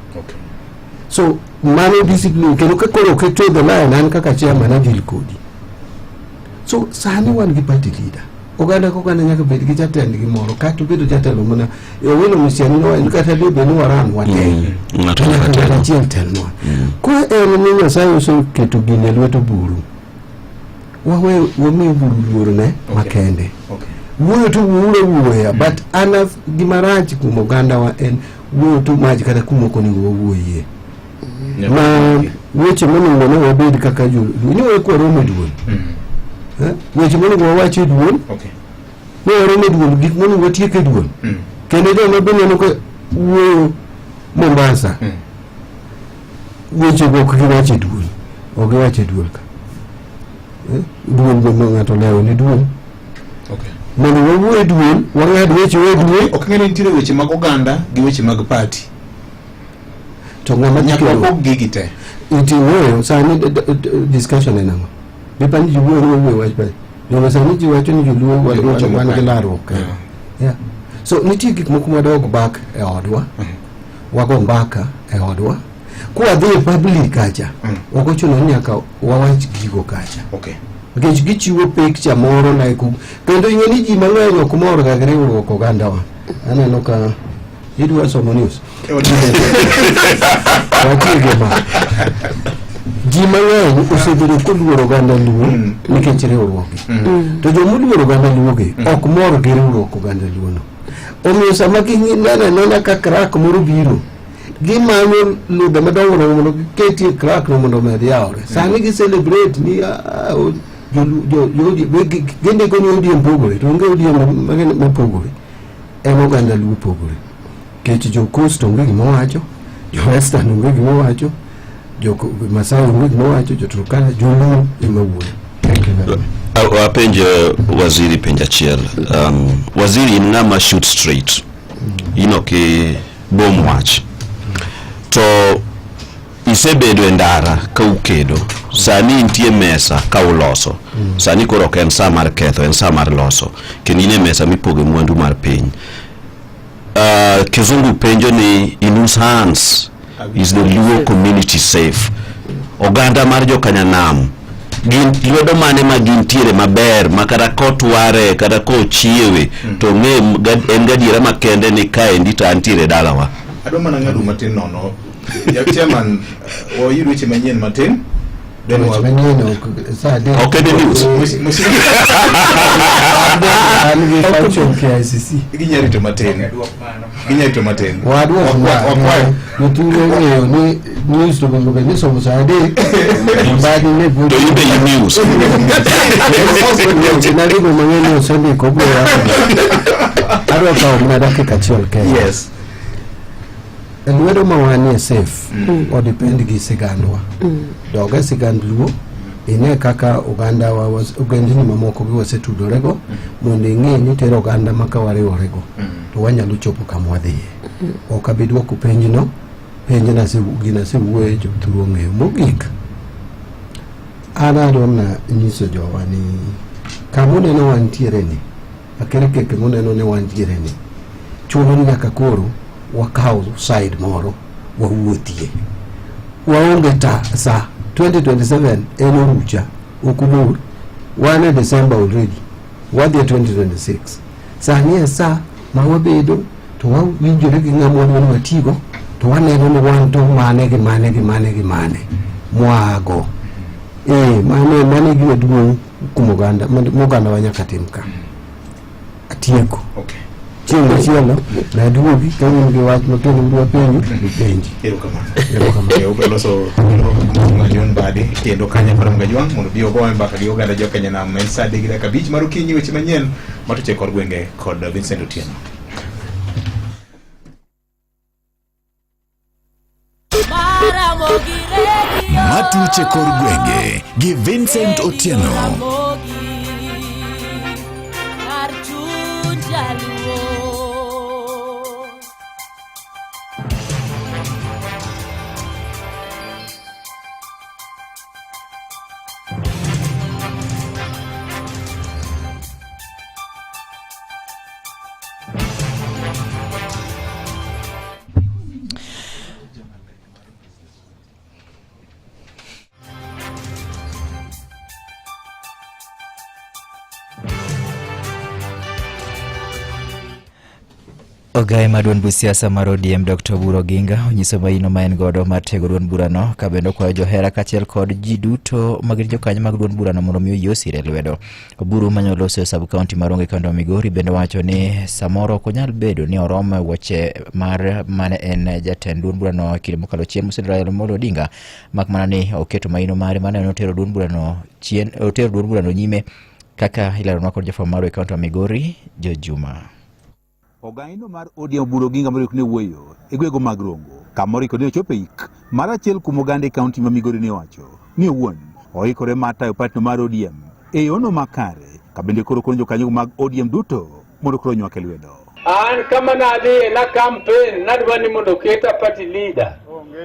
so mano discipline kendo ka koro ke told the line an kaka chairman adil kodi so sani wan gi party leader oganda ko kana nyaka bed gi jatend gi moro ka to bedo jatelo mona welo misiani no en kata de beno waran wate ngato kata chiel telno ko en ni Nyasaye so keto gine lweto buru wawe wami buru buru ne makende wuoyo tu wuoya but ana gimarachi kumo ganda wa en wuoyo tu maji kata kumo koni wuoye ma weche monego ne wabed kaka ni wekwa romo duol weche monego wawache duol ne waromo duol gik monego watieke duol kendo joma be neno ka wuoyo Mombasa weche go ok giwache duol ok giwache duol ka duol go ng'ato lewo ni duol mondo wawuoye duol wang'ad weche we duol ok ng'eni nitiere weche mag oganda gi weche mag party to ng'ama nyaka wapog gigi te itiwoyo sani discussion en ang'o dipani ji wuoyo wach pa jogo sani ji wacho ni joluo wan gi larruok so nitie gik moko madog bak e odwa wago mbaka e odwa kuwadhi e public kacha ok ochuno ni nyaka wawach gigo kacha nikech gichiwo picture moro like kendo ing'e ni ji mang'eny ok mor ga gi riwruok ogandawa aneno ka idwa somo news wachiege ma ji mang'eny osebedo koluoro oganda luo nikech riwruokgi to jomoluoro oganda luogi ok mor gi riwruok oganda luono omiyo sama gineno ka crack moro biro gimanyo ludhe madongo mondo giketie crack no mondo med yawre sani gi celebrate ni gindiko ni odiem pogore to onge odiem mopogore ema oganda luo pogore kech jo coast onge gima wacho jo western onge gima wacho jo Masai onge gima wacho jo Turkana jo luo ema wuoyo. Wapenjo waziri penja chiel waziri in ng'ama shoot straight ino ki bom wach to isebedo e ndara ka ukedo sani intie mesa ka uloso sani koro ok en sa mar ketho en sa mar loso kendo ine mesa mipoge mwandu mar piny Kizungu penjo ni in whose hands is the Luo community safe oganda mar Jokanyanam gin lwedo mane ma gintiere maber makata kotware kata kochiewe to ng'e en gadiera makende ni kaendi to antiere dalawa. Adwa mana ng'ado matin nono chairman oyudo weche manyien matin Okay, the news. Ginyari to matin. Wadwa mutulo ng'eyo ni news to go ni somo sade mbadi ne go to yube news na ligo mang'eny osende ko go adwa kawo mana dakika achiel kende. Yes. Lwedo mawanie safe o depend gi sigandwa doga sigand luo ine kaka oganda wa ogandini mamoko gi wasetudorego mondo ing'e ni tero oganda makawariworego to wanyalo chopo kama wadhiye ok abidwa ku penjno penjna gina se wuoye jo thuo ng'eyo mogik adona nyiso jowa ni kamuneno wantiere ni akere keke muneno ne wantiere ni chuno ni nyaka koro wakao side moro wawuothie waonge ta sa 2027 en orucha okubur wane December already wadhi 2026 sani e sa ma wabedo to wawinjore gi ng'amwa dwani watigo to waneno ni wan to mane mwago mane gima duong' kumoganda wanyaka tim ka atieko chieng' machielo naduogi ka un gi wach matin mdwa penjo penji. Erokamano. Loso ng'anyon bade kendo kanya para ngajwang mondo bi ogoe mbaka gi oganda Jokanyanam en saa 3:05 mar okinyi weche manyien matuche kod gwenge kod Vincent Otieno. Matuche kod gwenge gi Vincent Otieno. Ogai maduon bu siasa mar ODM Dr. Oburu Oginga onyiso maino ma en godo mar tego duond burano ka bende kwayo johera kachiel kod ji duto magin jokanyo mag duond burano mondo mi oyosire lwedo. Oburu manyo loso e sub county mar Ronge kando Migori bende wacho ni samoro ok onyal bedo ni orome wuoche mar mane en jatend duond burano kinde mokalo chien Raila Amolo Odinga mak mana ni oketo maino mare mane otero duond burano nyime kaka ileronwa kod jafwambo mar kaunti Migori Jojuma. Ogaino mar ODM Oburu Oginga morikne wuoyo e gwego mag Rongo kamoriko ne ochope ik mar achiel kuom oganda e kaunti ma Migori ne wacho ni owuon oikore mar tayo patno mar ODM e yono makare ka bende koro konyo jokanyo mag ODM duto mondo koro nywak e lwedo. An kama nadhi na campaign nadwa ni mondo keta party leader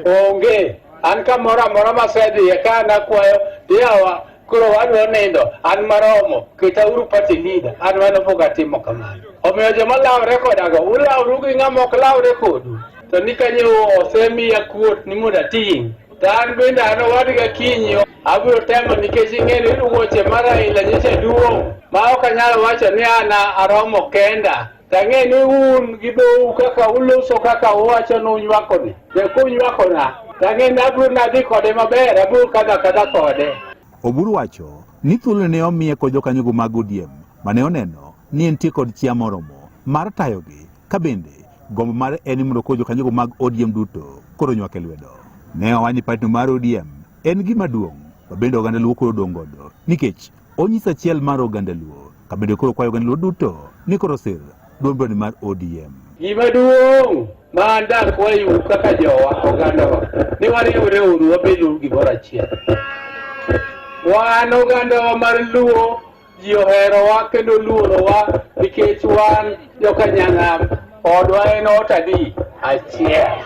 onge an kamoro amora masedhi ka nakwayo yawa koro wadwa nindo an maromo keta uru party leader an wano poga timo kamano omiyo joma lawre kodago ulawru gi ng'ama ok lawre kodu to ni kanyo osemiya kuot ni mondo ating' to an bende an owadga kinyo abiro temo nikech ing'eni ni wuoche mar Raila nyicha duong' ma ok anyalo wacho ni an aromo kenda tang'e ni un gi dhou kaka uloso kaka uwacho ni unywakoni to kunywakona tang'e ni abiro nadhi kode maber abiro kadha kode. Oburu wacho ni thuolo ne omiye kod jokanyo mag ODM mane oneno ni entie kod chia moromo mar tayogi ka bende gombo mar en mondo kod jokanyo mag ODM duto koro nywak e lwedo. Ne owacho patno mar ODM en gima duong' to bende oganda Luo koro dong' godo nikech onyiso achiel mar oganda Luo ka bende koro kwayo oganda Luo duto ni koro sir duond mar ODM. Gima duong' ma andak wayu kaka jowa ogandawa ni wariwre uru wabedo gimoro achiel. Wan oganda mar Luo ji oherowa kendo luorowa nikech wan jokanyang'am odwa en otadi achiel.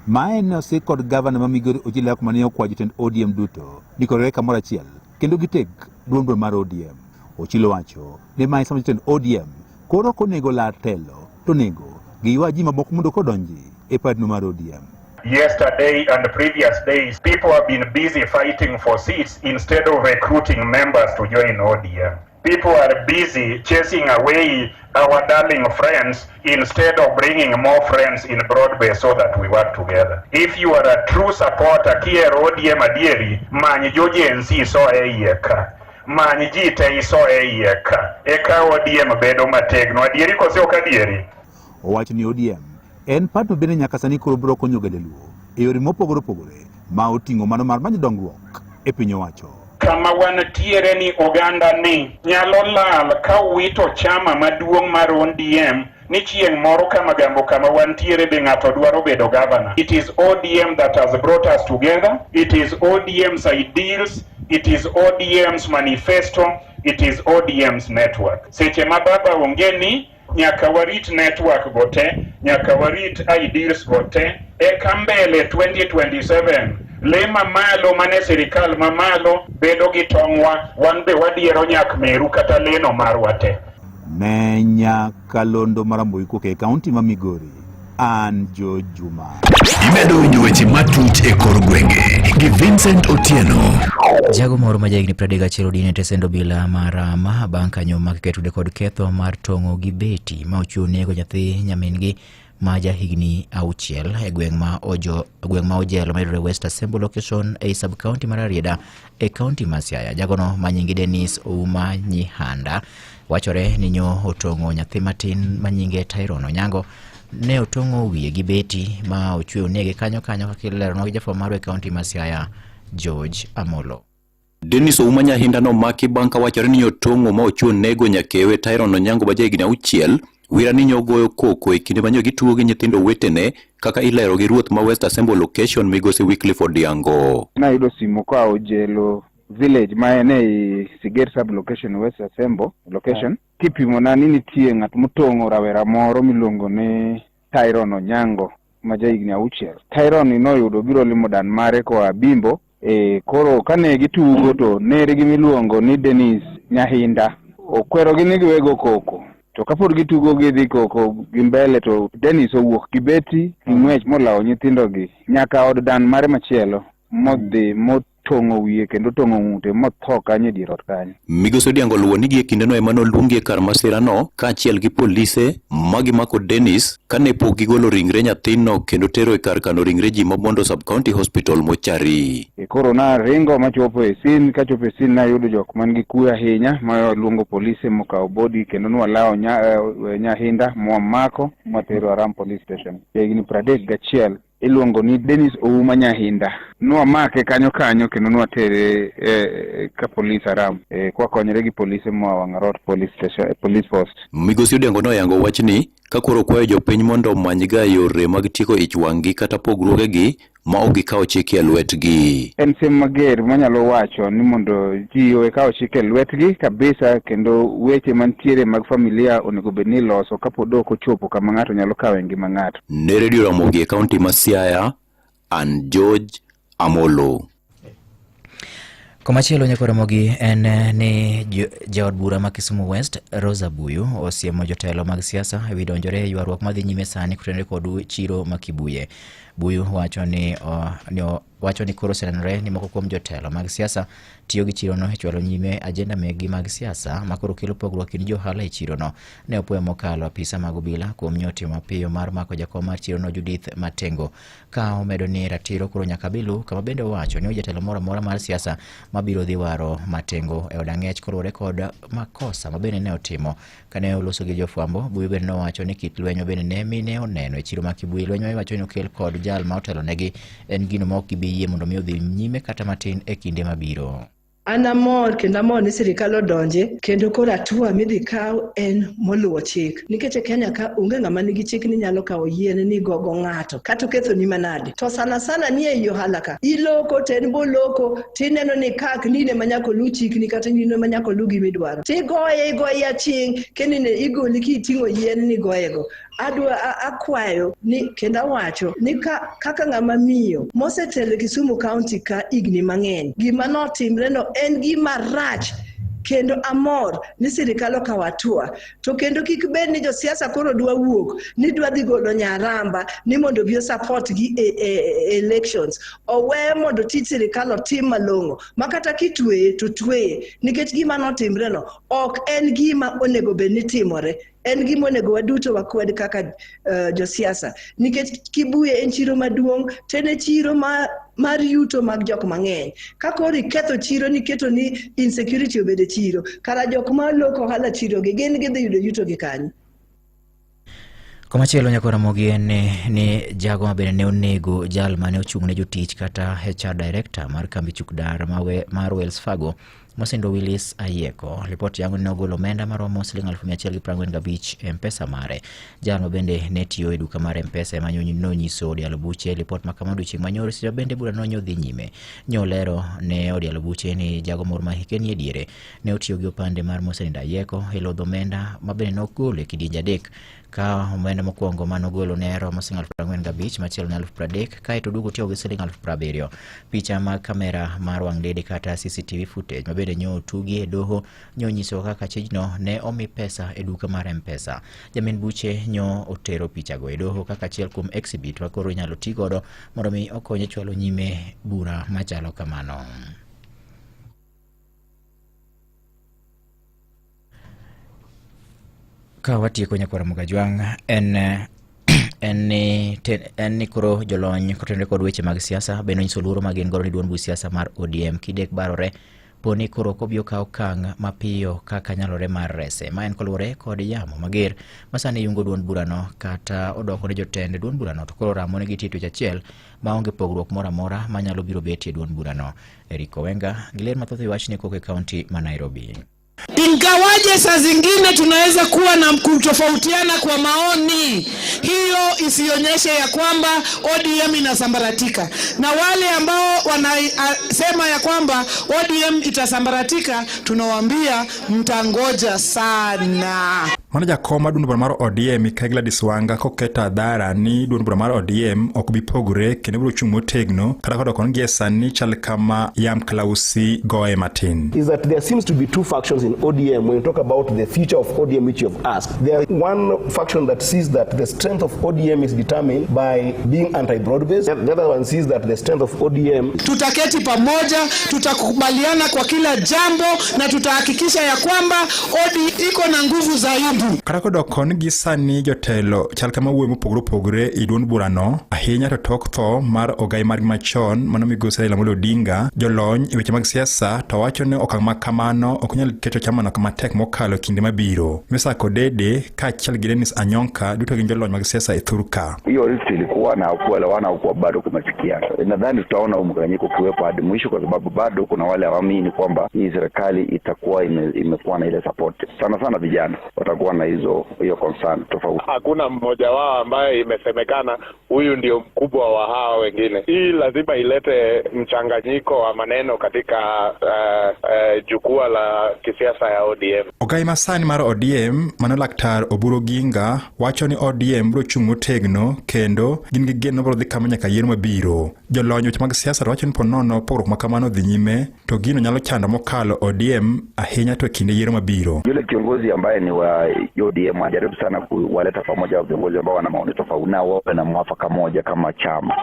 Maen osik kod gavana ma Migori Ojila kuma ne okwayo jotend ODM duto ni koro kamoro achiel kendo giteg duond mar ODM. Ochilo wacho ni mae sama jotend ODM koro konego lar telo to nego giywa ji mamoko mondo kodonji e patno mar ODM. Yesterday and the previous days, people have been busy fighting for seats instead of recruiting members to join ODM. People are busy chasing away our darling friends instead of bringing more friends in Broadway so that we work together. If you are a true supporter, kier ODM adieri, manyi jojensi so eyeka. Manyi jite iso eyeka. Eka ODM bedo mategno. Adieri kose ok adieri? Owacho ni ODM en patno bende nyaka sani koro biro konyo oganda Luo e yore mopogore opogore ma oting'o mano mar manyo dongruok e piny owacho. Kama wantiere ni oganda ni nyalo lal ka wito chama maduong' mar ODM ni chieng' moro kama gambo kama wantiere be ng'ato dwaro bedo governor. It is ODM that has brought us together. It is ODM's ideals. It is ODM's manifesto. It is ODM's network. Seche ma baba onge ni nyaka warit network gote, nyaka warit ideals gote, eka mbele 2027 lema malo mane sirikal mamalo bedo gi tong'wa, wan be wadiero nyak meru kata leno marwa te. Ne Nyakalondo Maramboi koke kaunti ma Migori, an Jojuma. Imedo winjo weche matut e kor gwenge gi Vincent Otieno. Jago moro ma jahigni 31 odine tesendo bila marama bang' kanyo ma ketude kod ketho mar tong'o gi beti ma ochuo nego nyathi nyamin-gi ma jahigni 6 e gweng' ma Ojelo mayudore West Assembly location e sub county mar Arieda e kaunti ma Siaya. Jagono ma nyinge Dennis Ouma Nyihanda wachore ni nyo otong'o nyathi matin ma nyinge Tyrone Onyango ne otong'o wiye gi beti ma ochuo nege kanyo kaka ileronwa gi jafwambo mar kaunti ma Siaya George Amolo. Dennis Ouma Nyihanda no maki banka wachore ni otong'o ma ochuo nego nyakewe Tyrone Onyango ba jahigni 6 wira ni nyogoyo koko e kinde manyo gitugo gi nyithindo wetene kaka ilero gi ruoth ma West Assembly location Migosi Wycliffe Odiango. Na yudo simu kwa Ojelo village ma ene i Siget sub location West Assembly location kipimo na nini tie ng'at motong'o rawera moro miluongo ni Tyrone Onyango ma jahigni 6. Tyrone noyudo biro limo dan mare koa Bimbo koro kane gitugo to nere gi miluongo ni Dennis Nyahinda okwero gi ni giwego koko to kapod gitugo gidhi koko gi mbele to Dennis owuok kibeti ng'wech molawo nyithindo gi nyaka od dan mare machielo modhi tong'o wiye kendo tong'o ng'ute motho kanyo e dier ot kanyo. Migosi Odiango luwo ni gie kindeno ema noluongie kar masirano kaachiel gi polise ma gimako Dennis kane pok gigolo ringre nyathino kendo tero e kar kano ringre ji ma Bondo Sub-County Hospital mochari. Koro naringo machopo e sin, kachopo e sin nayudo jok man gi kuyo ahinya maluongo polise mokawo body kendo nwalawo nyahinda mwamako mwatero Aram Police Station. Higni 31 iluongo ni Dennis Ouma Nyahinda. Nwamake kanyo kendo nwatere ka police Aram kwa konyre gi polise mwa Wangarot Police Station, Police Post. Migosi Odiango noyango wachni ka koro kwayo jopiny mondo omanyga yore mag tieko ich wang'gi kata pogruogegi ma ok gikawo chike e lwetgi. En sim mager manyalo wacho ni mondo ji okaw chike e lwetgi kabisa, kendo weche mantiere mag familia onego bed ni loso kapod ok ochopo kama ng'ato nyalo kawe ngima ng'ato. Ne Radio Ramogi e kaunti ma Siaya, an George Amolo. Komachielo Nyakoromogi en ni jaod bura ma Kisumu West Rosa Buyu osiemo jotelo mag siasa ewi donjore e ywaruok madhi nyime sani kotenore kod chiro ma Kibuye. Buyu wacho ni koro senenore ni moko kuom jotelo mag siasa tiyo gi chirono e chwalo nyime ajenda megi mag siasa ma koro kelo pogruok kind johala e chirono. Ne opoyo mokalo apisa mag obila kuom nyoti mapiyo mar mako jakom mar chirono Judith Matengo, ka omedo ni ratiro koro nyaka bilu, kama bende wacho ni jatelo moro amora mar siasa mabiro dhi waro Matengo e od ang'ech koro rekod makosa ma bende ne otimo kane oloso gi jofwambo. Buyu bende nowacho ni kit lwenyo bende ne mine oneno e chiro ma Kibuye. Lwenyo iwacho ni okel kod jal ma otelo negi en gino ma ok gibi yie mondo mi odhi nyime kata matin e kinde mabiro. Anamor kendo amor ni sirikal odonje kendo koro atua midhi kaw en moluwo chik, nikech Kenya ka onge ng'ama nigi chik ni nyalo kawo yien ni gogo ng'ato kata ketho ni manade. To sana ni e ohala ka iloko ten boloko tineno ni kak nine manyako lu chik ni kata nine manyako lu gimidwaro tigoye aching kenine igoli kiting'o yien ni goyego. Akwayo ni kendo awacho ni kaka ng'ama miyo mosetelo Kisumu County ka igni mang'eny, gima notimre no en gima rach, kendo amor ni sirikal okawo atua. To kendo kik bed ni josiasa koro dwa wuok ni dwa dhi golo Nyaramba ni mondo bi support gi elections. Owe mondo tij sirikal otim malong'o makata kitweye to tweye, nikech gima notimre no ok en gima onego bed ni timore. En gima onego waduto wakwed kaka josiasa, nikech Kibuye en chiro maduong', tene chiro mar yuto mag jok mang'eny. Ka koro iketho chiro niketo ni insecurity obede chiro, kara jok ma loko ohala chiro gi gin gidhi yudo yuto gi kanyo. Komachielo Nyakoromogi en ni jago ma bende ne onego jal mane ochung' ne jotich kata HR director mar kambi Chukdar mar Wells Fargo Mosindo Willis Ayeko. Ripoti yangu ni ogolo omenda maromo Sh145 e M-Pesa mare. Jal ma bende ne tiyo e duka mar M-Pesa ema nonyiso Odialo Buche. Ripot ma kamano chieng' manyoro sira bende bura nonyo dhi nyime. Nyolero ne Odialo Buche ni jago moro ma hike ni ediere ne otiyo gi opande mar Mosindo Ayeko e lodho omenda ma bende nogolo e kidienje adek, ka omenda mokwongo manogolo ne romo Sh45 machielo ne Sh30,000 kaeto dugo tiyo gi Sh70,000. Picha mag kamera mar wang' dede kata CCTV footage ma bende nyo tugi e doho nyiso kaka chijno ne omi pesa e duka mar M-Pesa. Jamin Buche nyo otero picha go e doho kaka achiel kuom exhibit ma koro inyalo ti godo mondo mi okonye chwalo nyime bura machalo kamano. Ka watieko Nyakoromogi Ajwang' en ni koro jolony kotenore kod weche mag siasa bende nyiso luoro mag goro ni duond buch siasa mar ODM kidek barore poni koro kobio kawo okang' mapiyo kaka nyalore mar rese. Ma en koluwore kod yamo mager masani yungo duond burano kata odoko ne jotend duond burano to koro ramo ne gi tito achiel maonge pogruok moro amora manyalo biro betie duond burano. Eric Owenga giler mathoth iwachni koke kaunti ma Nairobi. Ingawaje saa zingine tunaweza kuwa na kutofautiana kwa maoni, hiyo isionyeshe ya kwamba ODM inasambaratika. Na wale ambao wanasema ya kwamba ODM itasambaratika, tunawaambia mtangoja sana. Mano jakom mar duond bura mar ODM Gladys Wanga koketa adhara ni duond bura mar ODM ok bi pogore kendo biro chung' motegno kata kodok on gie sani chal kama Yam Klausi goye matin. Is that there seems to be two factions in ODM when you talk about the future of ODM which you have asked. There is one faction that sees that the strength of ODM is determined by being anti-broad-based. The other one sees that the strength of ODM. Tutaketi pamoja, tutakubaliana kwa kila jambo na tutahakikisha ya kwamba ODM iko na nguvu zaidi. Kata kodok on gie sani jotelo chal kama wuoyo mopogore i duond burano ahinya to tok tho mar ogai mar machon mano migosi Raila Amolo Odinga jolony e weche mag siasa to wacho ni okang' ma kamano ok nyal keto chamano kama tek mokalo kinde mabiro. Mesa Kodede kaachiel gi Dennis Anyonka duto gin jolony mag siasa e thurka. Hiyo listi ilikuwa na kuelewana huko bado kumefikiana. Nadhani tutaona mgawanyiko kuwepo hadi mwisho kwa sababu bado kuna wale waamini kwamba hii serikali itakuwa imekuwa na ile support. Sana vijana watakuwa na hiyo concern tofauti. Hakuna mmoja wao ambaye imesemekana huyu ndio mkubwa wa hawa wengine. Hii lazima ilete mchanganyiko wa maneno katika jukwaa la kisiasa ya ODM. Ogai masani mar ODM mano Laktar Oburu Oginga wacho ni ODM biro chung' motegno kendo gin gi geno biro dhi kama nyaka yiero mabiro. Jolony weche mag siasa wacho ni ponono pogruok ma kamano dhi nyime to gino nyalo chando mokalo ODM ahinya to kinde yiero mabiro. Yule kiongozi ambaye ni wa ODM ajaribu sana kuwaleta pamoja viongozi ambao wana maoni tofauti na wawe na mwafaka moja kama chama.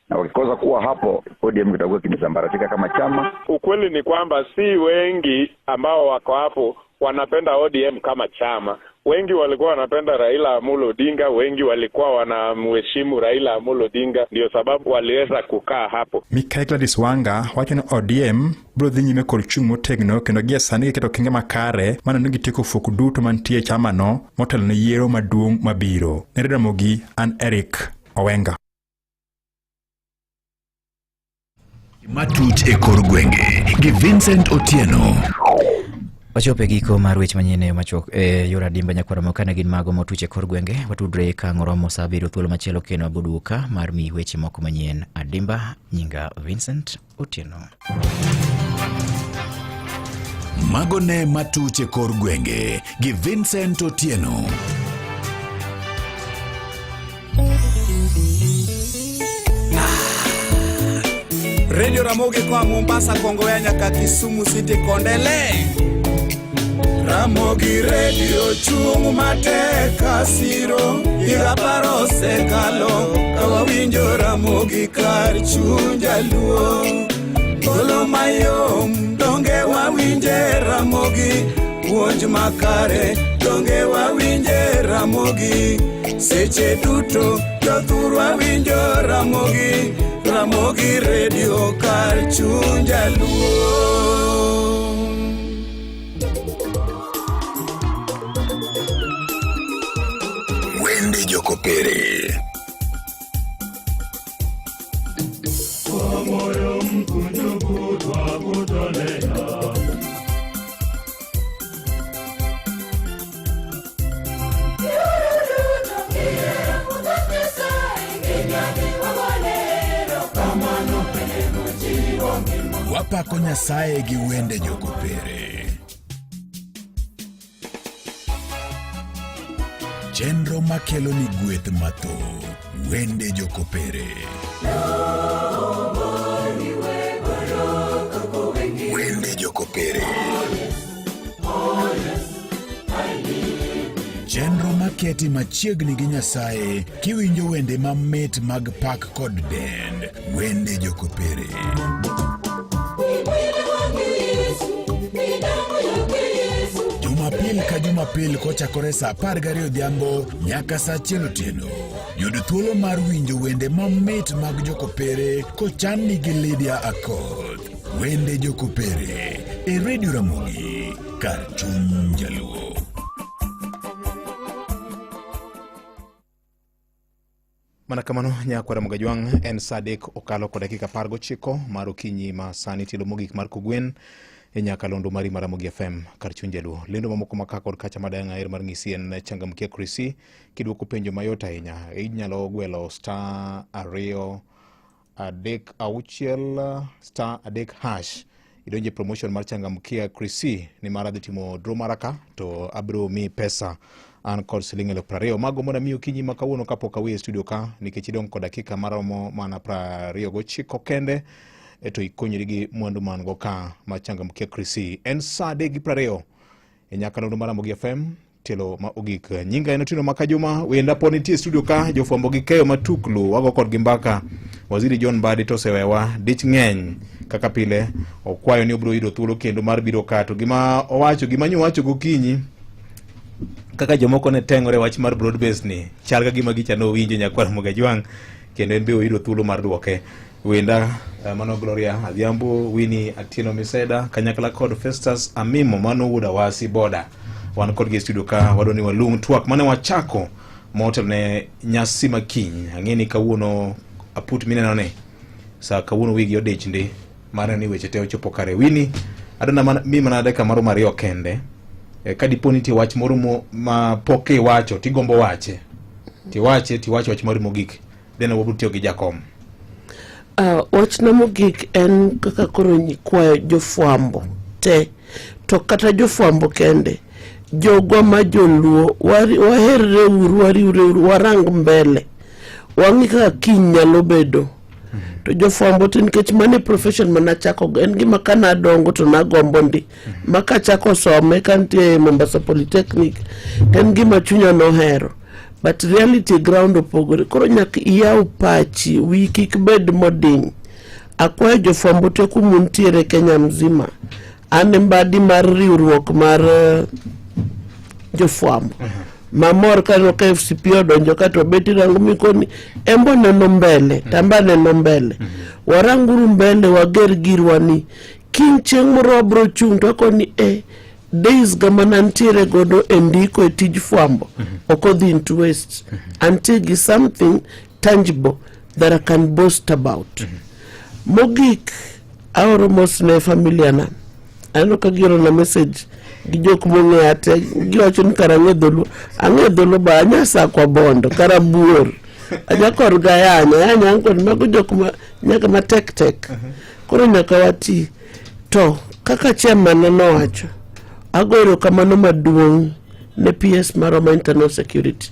Na wakikosa kuwa hapo ODM kitakuwa kimesambaratika kama chama. Ukweli ni kwamba si wengi ambao wako hapo wanapenda ODM kama chama. Wengi walikuwa wanapenda Raila Amolo Odinga, wengi walikuwa wanamheshimu Raila Amolo Odinga, ndio sababu waliweza kukaa hapo. Gladys Wanga wacho ni ODM biro dhi nyime kod chung' motegno kendo gie sani giketo okenge makare mano ni gitieko fuok duto mantie chamano motelo ne yiero maduong' mabiro. Ne Ramogi, an Eric Owenga. Matut e kor gwenge gi Vincent Otieno. Wachope giko mar weche manyien machok yora dimba nyakwara mokane gin mago motuche kor gwenge watudre ka ngoromo saa 7 thuolo machielo kendo abuduka mar mi weche moko manyien adimba nyinga Vincent Otieno. Mago ne matuche kor gwenge gi Vincent Otieno. Radio Ramogi kwa Mombasa Kongowea nyaka Kisumu City Kondele. Ramogi Radio chung mateka siro iga paro sekalo kawinjo Ramogi kar chunja luo golo mayom donge wawinje Ramogi puonj makare donge wawinje Ramogi seche duto jothur wawinjo Ramogi Radio kar chunja luo. Wende Jokopere. Moyo mkunjufu twakutolea. Wapako Nyasaye gi Wende Jokopere. Chenro makelo ni gweth matho. Wende Jokopere. Wende Jokopere. Chenro maketi machiegni gi Nyasaye kiwinjo wende mamit mag pak kod dend. Wende Jokopere. Jumapil ka Jumapil kochakore saa 12 odhiambo nyaka saa 1 otieno. Yud thuolo mar winjo wende mamit mag Jokopere kochanni gi Lydia Akoth. Wende Jokopere e Radio Ramogi kar chuny jaluo. Mana kamano nyakwara Mogajwang' en saa 3 okalo kod dakika 19 mar okinyi ma sani tilo mogik mar Kogwen e nyakalondo mari mar Ramogi FM kar chuny jaluo. Lendo mamoko maka kod kacha madanga mar ng'isi en changamkia Krisi kidwoko penjo mayot ahinya. Inyalo gwelo star 2 3 6 star 3 hash idonje promotion mar changamkia Krisi ni mara dhi timo draw maraka to abro mi pesa an kod siling 20,000 mago mondo miyo kinyi makawuono kapok awie studio ka nikech idong kod dakika maromo mana 29 kende to ikonyri gi mwandu man go ka machangamkia Krisi en saa 3:20 e nyakalondo mar Ramogi FM telo ma ogik nyinga en Otieno Makajuma wenda poni tie studio ka jofwambo gi keyo matuklu wago kod gimbaka Waziri John Mbadi to sewewa dich ng'eny kaka pile okwayo ni obro yudo thuolo kendo mar biro ka to gima owacho gima nyowacho gokinyi kaka jomoko ne tengore wach mar broad base ni chalga gima gicha no winjo nyakwar Mogajwang kendo en be oyudo thuolo mar duoke wenda mano Gloria Adhiambo Winnie Atieno Miseda kanyakla kod Festus Amimo mano wuda wasi boda wan kod gi studio ka wadoni walung twak mane wachako motel ne nyasi makiny ang'eni kawuono aput mineno ne sa kawuono wigi odech ndi mara ni weche te ochopo kare Winnie adona mi mana dakika maro mario kende kadiponi ti wach moro ma poke wacho tigombo wache ti wacho wach moro mogik dena wabutio gi Jakom. Wach na mogik en kaka koro nyikwayo jofwambo te to kata jofwambo kende jogo ma joluo waherre uru warang mbele wangi kaka kiny nyalo bedo to jofwambo tin kech mane profession manachako en gima kana dongo to nagombo ndi maka chako some kantie Mombasa Polytechnic en gima chunya no hero but reality ground opogore koro nyak iyaw pachi wiki kibed moding akwayo jofwambo te kumuntiere Kenya mzima ane Mbadi mar riwruok mar jofwambo mamor kano ka FCP odonjo kato beti rangu mikoni embo neno mbele tamba neno mbele waranguru mbele wager girwani king cheng morobro chung to koni days gamana ntiere godo endiko tij fwambo okodhi into waste until something tangible that I can boast about mogik aoro mosne familia na ano kagiro na message gijok monge ate giwacho ni karang'edholo ba anyasa kwa bondo karabuor ajakor gayanya anko mago jok nyaka matek koro nyaka wati to kaka chairman nowacho agoro kamano maduong' ne PS Maroma Internal Security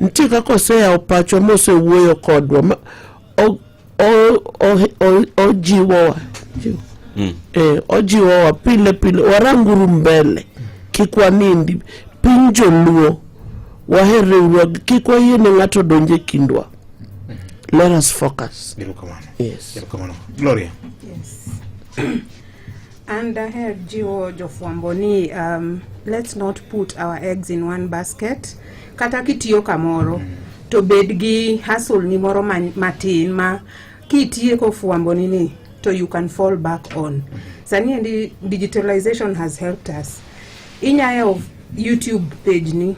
ntie kaka oseyawo pacho mosewuoyo kodwa ojiwowa ojiwowa pile waranguru mbele kikwanindi piny joluo waherre uruag kikwayiene ng'ato donje kindwa. Let us focus. Yes. Gloria. Yes. And here jiwo jofwambo ni let's not put our eggs in one basket. Kata kitiyo kamoro to bedgi hustle ni moro matin ma kitiye ko fwambo ni so you can fall back on. Sani and digitalization has helped us. Inya of YouTube page ni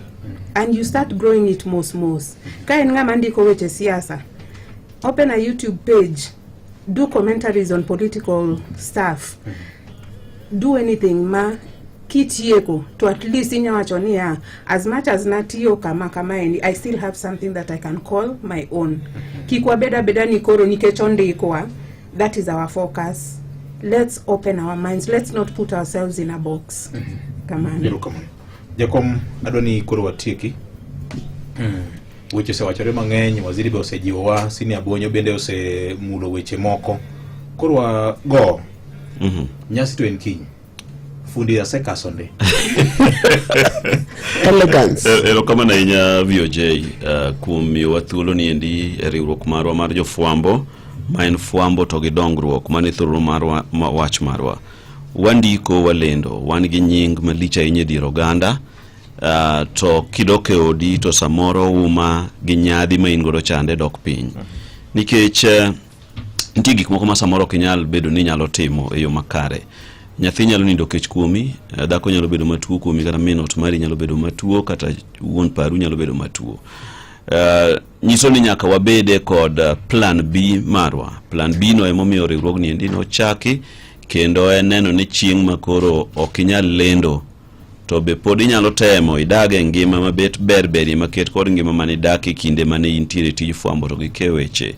and you start growing it most. Ka en ngama ndiko weche siasa. Open a YouTube page. Do commentaries on political stuff. Do anything ma kitieko to at least inya wacho ni as much as natio kama I still have something that I can call my own. Kikwa beda ni koro nikechondikwa. That is our focus. Let's open our minds. Let's not put ourselves in a box. Come on. Jakom adoni koro watiki. Weche se wachore mang'eny waziri be osejiwowa sini abonyo bende ose mulo weche moko. Koro go. Nyasi to en kiny. Fundi ya seka sonde. Elegance. Ero kama na inya VOJ kumi wathulo ni endi riwruok marwa mar jofwambo main fwambo to gi dongruok mane thuro marwa wach marwa wandiko walendo wan gi nying malicha inye dir oganda to kidoke odi to samoro uma gi nyadhi ma in godo chande dok piny nikech nitie gik moko ma samoro kinyal bedo ni nyalo timo e yo makare. Nyathi nyalo nindo kech kuomi, dhako nyalo bedo matuo kuomi, kata minot mari nyalo bedo matuo, kata wuon paru nyalo bedo matuo. Nyiso ni nyaka wabede kod plan B marwa. Plan B no emomiyo riwruogni endi nochaki kendo en neno ni chieng' makoro ok inyal lendo to be pod inyalo temo idage ngima mabet berberi maket kod ngima mane dake kinde mane intiere tij fwambo to gi keweche.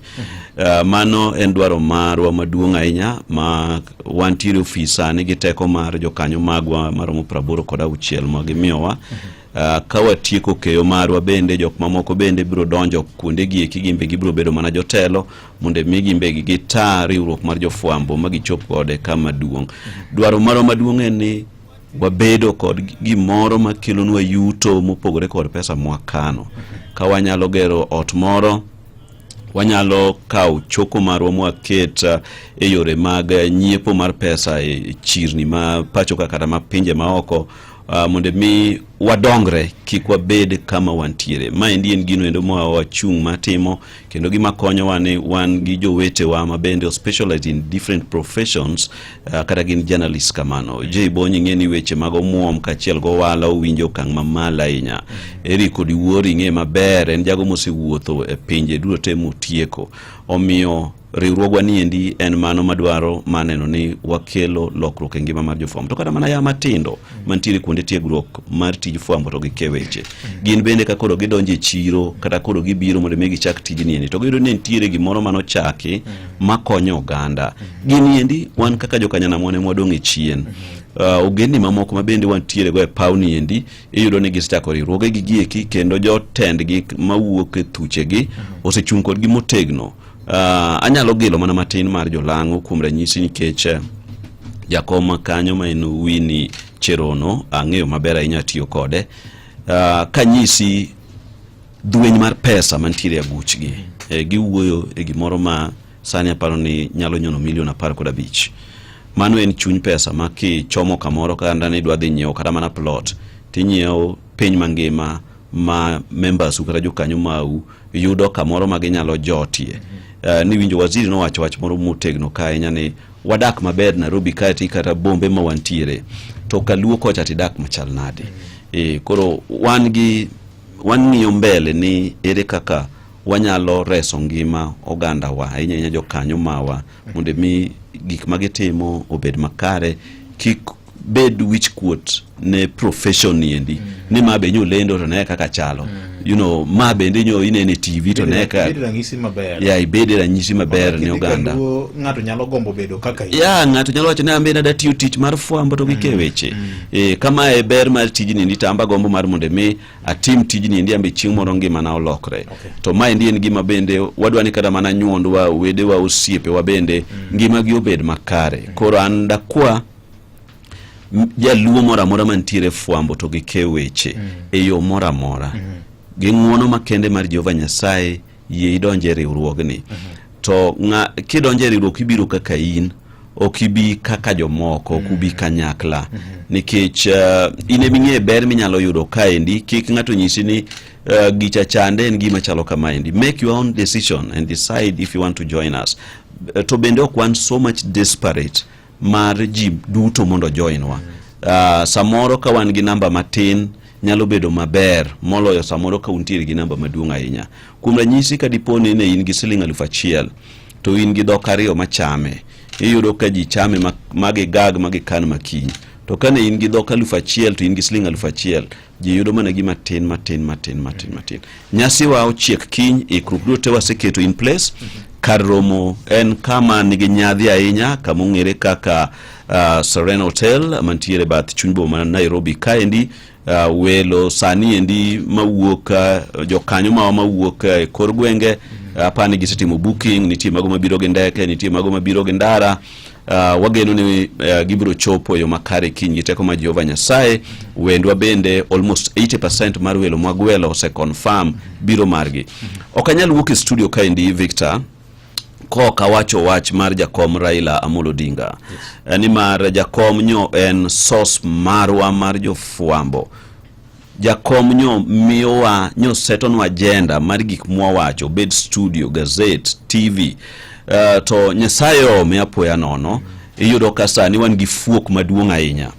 Mano en dwaro marwa maduong' ahinya ma wantiere ofisa ni gi teko mar jokanyo magwa maromo 86 ma gimiyowa ka watieko keyo marwa bende jok mamoko bende biro donjo kuonde gi eki gimbe gibiro bedo mana jotelo mondo mi gimbe gi tar riwruok mar jofwambo ma gichop kode kama duong'. Dwaro maro maduong' en ni wabedo kod gimoro makelonwa yuto mopogore kod pesa mwakano. Ka wanyalo gero ot moro, wanyalo kaw choko marwa mwaket e yore mag nyiepo mar pesa e chirni ma pacho kata ma pinje maoko, mondo mi wadongre kik wabed kama wantiere. Ma endi en gino endo ma wachung' matimo, kendo gima konyowa ni wan gi jowetewa ma bende specialized in different professions, kata gin journalists kamano. Bonyi ng'eni weche mag omuom kachiel go wala owinjo kang' mamala ahinya. Eri kod wuori ng'e maber, en jago mosewuotho e pinje duto motieko. Omiyo riwruogwa ni endi en mano madwaro maneno ni wakelo lokruok e ngima mar jofwambo. To kata mana ya matindo mantiere kuonde tiegruok mar tij fwambo to gi keweche. Gin bende ka koro gidonje chiro kata koro gibiro mondo mi gichak tijni endi. To giyudo ni nitiere gimoro mano chaki makonyo oganda. Gini endi wan kaka jokanyana mwane mwadong' e chien. Ogeni mamoko mabende wantiere go e pawni endi iyudo ni gisechako riwruoge gi gieki, kendo jotendgi mawuok e thuchegi osechung' kodgi motegno. Anyalo gilo mana matin mar jolang'o kuom ranyisi nikech jakom kanyo ma en Winnie Cherono ang'eyo maber ahinya tiyo kode. Kanyisi dueny mar pesa mantiere a buchgi, giwuoyo e gimoro ma sani aparo ni nyalo nyono $15,000,000. Mano en chuny pesa ma kichomo kamoro kanda ni dwa dhi nyiewo kata mana plot, tinyiewo piny mangima ma members kata jokanyo mau yudo kamoro ma ginyalo jotie. Ni winjo waziri no wacho wach moro motegno kae nyane wadak maber Nairobi kae ti kata bombe ma wantiere, to Kaluo kocha ti dak machal nade. Koro wan ng'iyo mbele ni ere kaka wanyalo reso ngima oganda wa ahinya jokanyo mawa mondo mi gik magitimo obed makare, kik bed wich kuot ne profession ni endi. Ni mabe nyo lendo to ne kaka chalo. You know, mabe ndi nyo inene TV to ne ka. Ibede ranyisi maber. Ya, ibede ranyisi maber ne oganda. Ng'ato nyalo gombo bedo kaka in. Ya, ng'ato nyalo wacho ni ambe na datiyo tich mar fwambo to gike weche. Kama e ber mar tijni ndi tamba gombo mar mondo mi atim tijni ndi ambe chieng' moro ngima na olokre. To ma ndi en gima bende wadwani kada mana nyuondwa, wedewa, osiepe wa bende ngima gi obed makare. Koro anda kwa jaluo mora mora mantiere fwambo to gike weche e yo mora mora. Ging'uono makende mar Jehova Nyasaye yie idonje riwruogni. To kidonje riwruok ibiro kaka in, ok ibi kaka jomoko, ok ubi kanyakla. Nikech ine ming'e ber minyalo yudo kaendi, kik ng'ato nyisi ni gicha chande en gima chalo kama endi. Make your own decision and decide if you want to join us. To bende ok wan so much desperate mar ji duto mondo join wa. Samoro ka wan gi namba matin nyalo bedo maber moloyo samoro ka untiere gi namba maduong' ahinya. Kuom ranyisi ka diponi ne in gi $1,000 to in gi dhok ariyo machame, iyudo ka ji chame magi gag magi kan makiny. To kane in gi dhok 1,000 to in gi $1,000, ji yudo mana gi matin. Nyasi wa ochiek kiny, ikruok duto waseketo in place. Kar romo en kama nigi nyadhi ahinya, kama ong'ere kaka Serena Hotel mantiere bath chuny boma ma Nairobi kaendi. Welo sani endi mawuok jokanyo mawuok e kor gwenge apani gisetimo booking, nitie mago mabiro gi ndeke, nitie mago mabiro gi ndara. Wageno ni gibiro chopo yo makare kiny gi teko ma Jehova Nyasaye. Wendwa bende almost 80% mar welo magwelo ose confirm biro margi. Okanyal wuok e studio kaendi Victor ko kawacho wach mar jakom Raila Amolo Odinga. Ni mar jakom nyo en source marwa mar jofwambo. Jakom nyo miyowa nyo seton agenda mar gik mwawacho, bed studio, gazette, TV. To Nyasaye me apoya nono, iyudo ka sani wan gi fuok maduong' ahinya.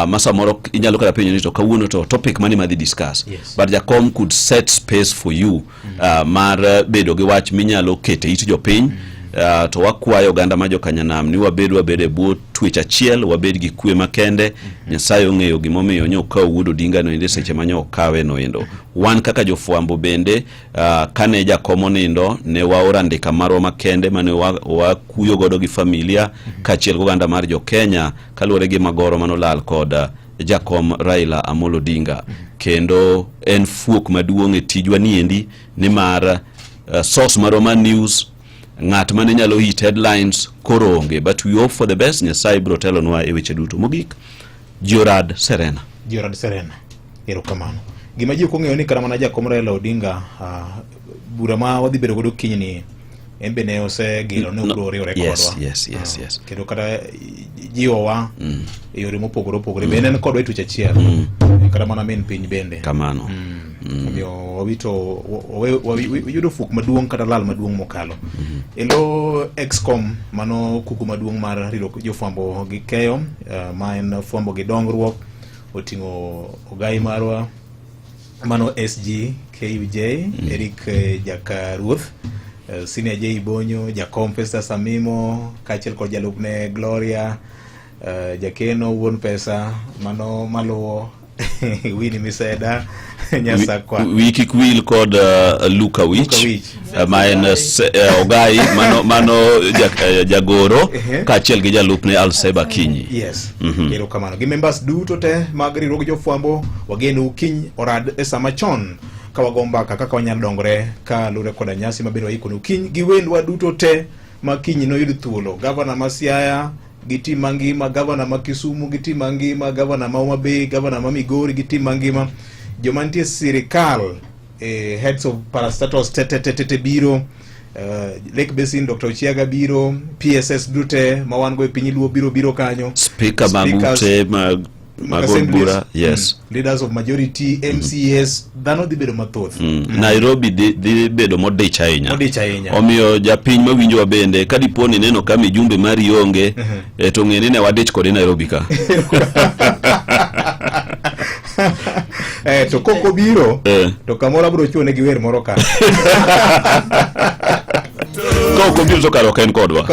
Masa moro inyalo kata penjo ni to kawuono to topic mani madhi discuss. But jakom could set space for you mar bedo gi wach minyalo kete it jopiny. To wakwayo oganda ma jokanyanam ni wabed e bwo twech achiel, wabed gi kwe makende. Nyasaye ong'eyo gimomiyo nyo ka Wuod Odinga no ende seche manyo kawe no endo. Wan kaka jofwambo bende kane jakomo nindo ne waora ndika marwa makende mane wakuyo godo gi familia kachiel goganda mar jo Kenya kaluwore gi magoro manolal kod jakom Raila Amolo Odinga. Kendo en fuok maduong' e tijwa niendi nimar source maroma news ng'at mane nyalo hit headlines koronge, but we hope for the best. Nyasaye bro telonwa e weche duto. Mogik Jorad Serena. Erokamano. Gima ji okong'eyo ni kara mana jakom Raila Odinga bura ma wadhi bedo godo kiny ni embe ne osegilo ne obro riwore kodwa. Yes. Kendo kata jiwowa e yore mopogore opogore bende en kodwa e tuch achiel kata mana min piny bende kamano. Omiyo wawito wayudo fuok maduong' kata lal maduong' mokalo. Elo Excom mano kuku maduong' mar rito jofwambo gi keyo ma en fwambo gi dongruok oting'o ogai marwa mano SG KUJ Eric Jakaruoth, Senior J Bonyo, Jakom Festus Amimo, kaachiel kod jalupne Gloria, jakeno wuon pesa mano maluwo Winnie Miseda Nyasakwa wiki kwil kod Luka Wich ma en ogai mano jagoro kaachiel gi jalupne Alseba Kinyi. Yes. Kero kamano gi members duto te mag riwruog jofwambo wageno kiny orad e sama chon ka wagomba kaka wanyalo dongre ka lure koda nyasi mabiro ikono kiny gi wendwa duto te ma kiny no yud thuolo. Governor ma Siaya giti mangima, governor ma Kisumu giti mangima, governor ma Homa Bay, governor ma Migori giti mangima, jomantie sirikal heads of parastatals tete biro, Lake Basin Dr. Ochiaga biro, PSS dute mawan go e piny luo biro kanyo, speaker magute magobura, yes, leaders of majority, MCS dhano dhi bedo mathoth. Nairobi dhi bedo modich ahinya. Omiyo japiny mawinjowa bende kadiponi neno ka mijumbe mari onge to ng'eni ne wadich kode Nairobi ka. To koko biro to kamoro bro chuone gi wer moro ka. Koko biro to karo ken kodwa.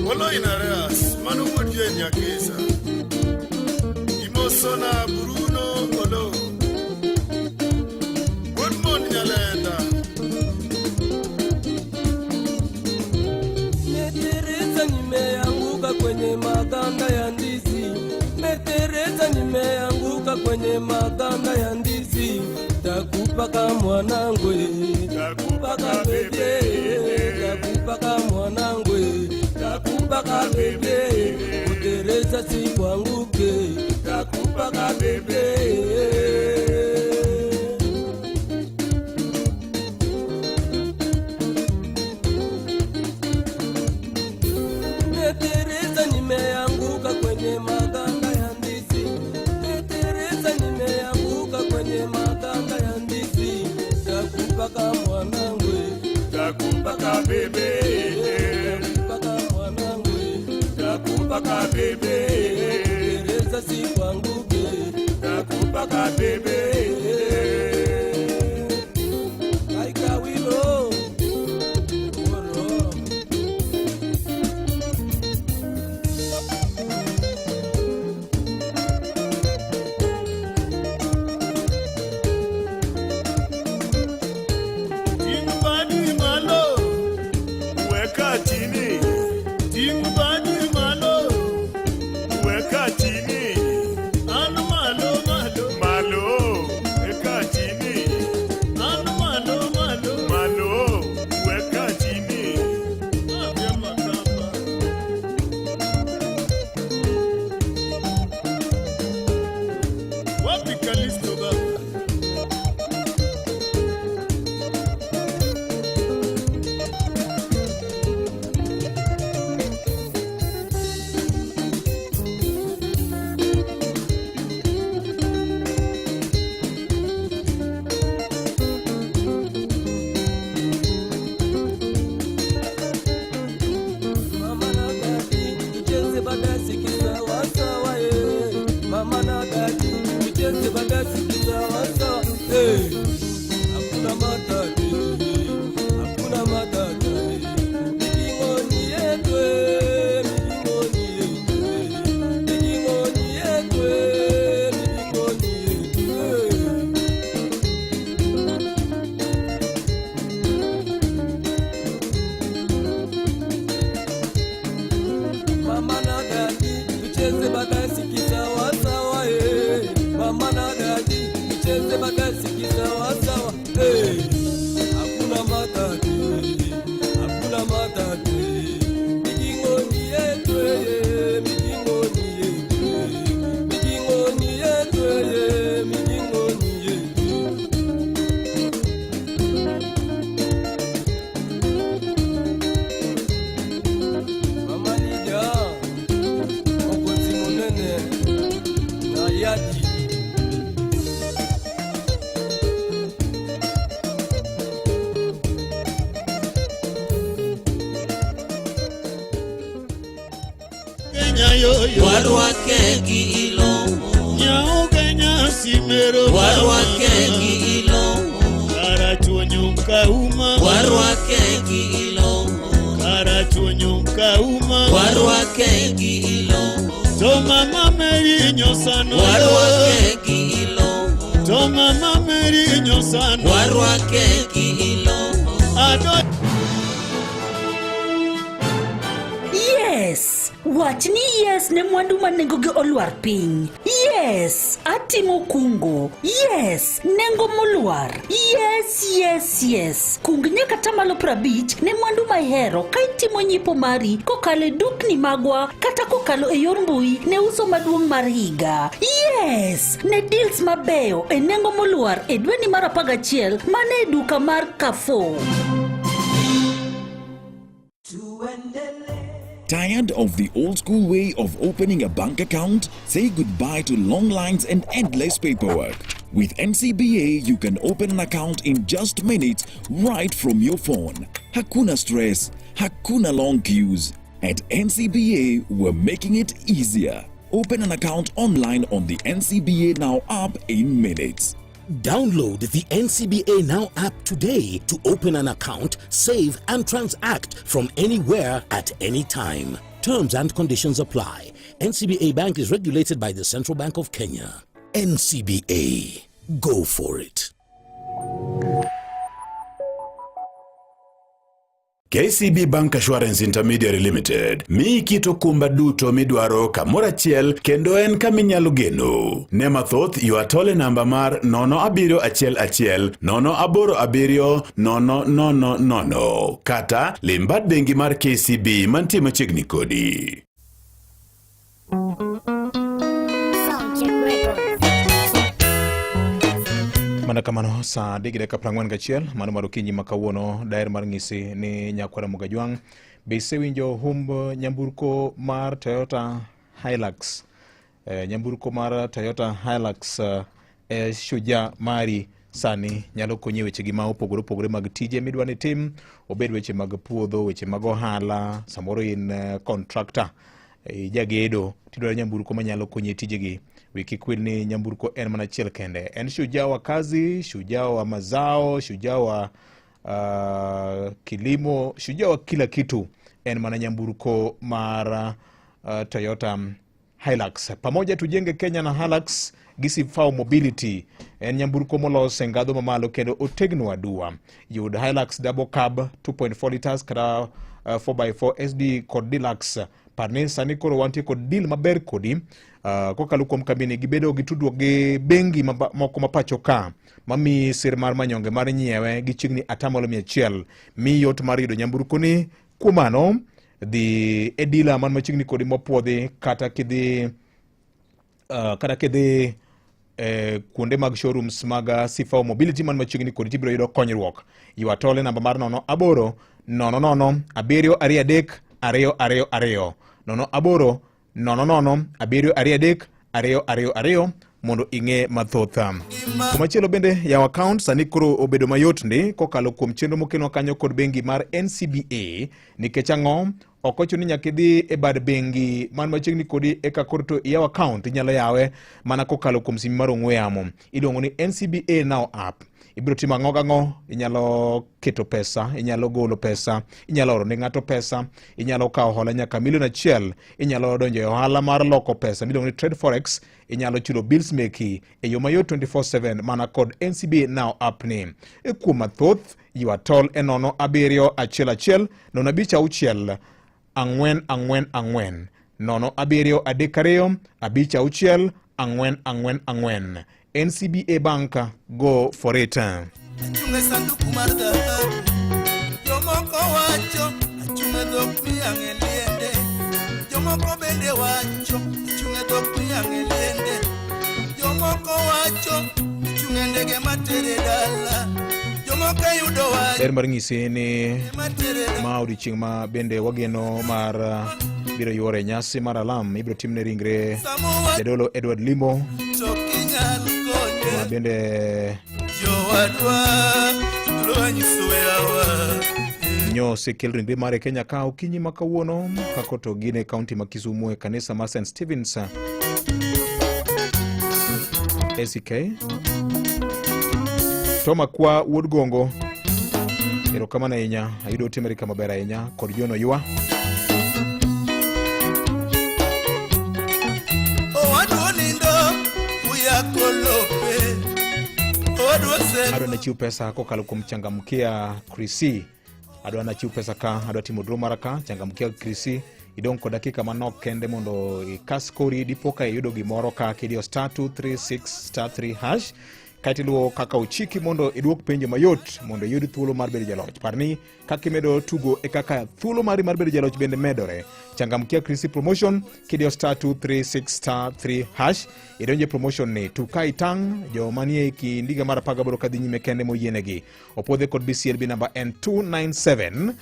Olo inareas, manu kudye nyakisa. Sona Bruno Olo. Good morning, Yalenda. Metereza nimeanguka kwenye maganda ya ndizi. Metereza nimeanguka kwenye maganda ya ndizi. Takupaka mwanangu, takupaka bebe, takupaka mwanangu, takupaka bebe. Metereza sikuanguke, takupaka bebe. Metereza nimeanguka kwenye maganda ya ndizi. Metereza nimeanguka kwenye maganda ya ndizi. Takupaka mwanangu, takupaka bebe, takupaka mwanangu, takupaka bebe. Metereza sikuanguke, takupaka bebe. Kaikawilo Timbadi malo, weka chini. Timbadi malo, weka chini. Anu malo malo, malo, weka chini. Anu malo malo, malo, weka chini. Avya makamba. Wapi Kalisto baba? Mama na dadi, tucheze badasi kisawa sawa Mama na dadi, tucheze badasi kisawa sawa Hakuna matata, hakuna matata. Mijingoni yetu, mijingoni yetu, mijingoni yetu, mijingoni yetu. Mama na dadi, tucheze badasi kisawa sawa Mama na dadi, tucheze badasi kisawa sawa Hakuna matata, hakuna matata. Mijingoni yetu, mijingoni yetu, mijingoni yetu, mijingoni yetu. Mama Lida, Okozi Munene, na Yadi. Kenya yoyo. Warwake gi ilong'o. Nyao Kenya simero. Warwake gi ilong'o. Karachuo nyumka uma. Warwake gi ilong'o. Karachuo nyumka uma. Warwake gi ilong'o. To mama Mary nyosano. Warwake gi ilong'o. To mama Mary nyosano. Warwake gi ilong'o. Ado. Yes, wachni yes ne mwandu manengogi olwar piny. Yes, atimo kungo. Yes, nengo molwar. Yes, yes, yes. Kung nyaka tamalo 50 ne mwandu mahero ka itimo nyipo mari kokalo e dukni magwa kata kokalo e yor mbui ne uso maduong' mar higa. Yes, ne deals mabeyo e nengo molwar e dweni mar 11 mane e duka mar Carrefour. Tired of the old school way of opening a bank account? Say goodbye to long lines and endless paperwork. With NCBA, you can open an account in just minutes right from your phone. Hakuna stress, hakuna long queues. At NCBA, we're making it easier. Open an account online on the NCBA Now app in minutes. Download the NCBA Now app today to open an account, save and transact from anywhere at any time. Terms and conditions apply. NCBA Bank is regulated by the Central Bank of Kenya. NCBA. Go for it. KCB Bank Assurance Intermediary Limited mi kito kumba duto midwaro kamora chiel kendo en kaminyalo geno. Ne mathoth yuatole namba mar 0711 087 0000 kata limbat bengi mar KCB mantie machiegni kodi. Mana kamano sa 3:41 mano mar okinyi makawuono daher mar ng'isi ni Nyakwara Mugajwang be isewinjo humb nyamburko mar Toyota Hilux. Nyamburko mar Toyota Hilux Shujaa mari sani nyalo konyi weche gi ma opogore mag tije midwani tim, obed weche mag puodho, weche mag ohala, samoro in contractor, jagedo tidwaro nyamburko manyalo konyi tije gi. Wiki kwil ni nyamburko en mana chiel kende. En shujaa wa kazi, shujaa wa mazao, shujaa wa kilimo, shujaa wa kila kitu. En mana nyamburko mar Toyota Hilux. Pamoja tujenge Kenya na Hilux Gisifao Mobility. En nyamburko molos engado mamalo kendo otegno adua. Yud Hilux Double Cab 2.4 liters kata 4x4 SD kod Deluxe. Parni sani koro wantie kod deal maber kodi. Kokalo kuom kambini gibedo gitudruok gi bengi moko mapacho ka mami sir mar manyonge mar nyiewe gi chigni atamalo 100 mi yot mar yudo nyamburko ni. Kumano dhi e dealer man machigni kodi mopuodhi kata kidhi kuonde mag showrooms mag Sifao Mobility man machigni kodi tibiro yudo konyruok. Yuatole namba mar 08 00 723 222 00 723 mondo ing'e mathotha. Kumachielo bende yaw account sani koro obedo mayot ndi kokalo kuom chenro mokeno kanyo kod bengi mar NCBA nikech ang'o ok ochuno ni nyaka idhi e bad bengi man machiegni kodi eka koro to yaw account inyalo yawe mana kokalo kuom simu mar ong'we yamo. Iluongo ni NCBA Now app. Ibiro timo ang'o, inyalo keto pesa, inyalo golo pesa, inyalo oro ne ng'ato pesa, inyalo kawo hola nyaka $1,000,000, inyalo donjo e ohala mar loko pesa miluongo ni trade forex, inyalo chulo bills meki e yo mayot 24/7 mana kod NCBA Now app ni. E kuom mathoth yuatol e 0711 056 444 0732 562 444. NCBA Bank, go for it. Achunge sanduku mar dhahabu, jomoko wacho achunge dhok miyange liende, jomoko bende wacho achunge dhok miyange liende, jomoko wacho achunge ndege matere dala, jomoko yudo wacho. Der mar ng'isi ni ma odiochieng' ma bende wageno mar biro yuore nyasi mar alam ibiro timne ringre jadolo Edward Limo bende nyo sekel ringre mare Kenya ka okinyi makawuono kakoto gine kaunti ma Kisumu e kanisa ma St. Stephen's ACK. Toma kwa wuod gongo erokamano ahinya, ayudo timori kama ber ahinya kod jono ywa. Adwa nachiw pesa kokalo kuom changamkia Krisi. Adwa nachiw pesa ka, adwa timo draw mara ka, changamkia Krisi. Idong ko dakika manok kende mondo ikas kori dipoka yudo gimoro ka kidio *236*3# kaiti luo kaka uchiki mondo iduok penjo mayot mondo yudi thuolo mar bedo jaloch. Parni kaka imedo tugo e kaka thuolo mar bedo jaloch bende medore. Changamkia Krisi promotion kidio *236*3# idonje promotion ni tukai tang jo manie ki ndiga mara paga boro kadhi nyime kende moyienegi. Opodhe kod BCLB number N297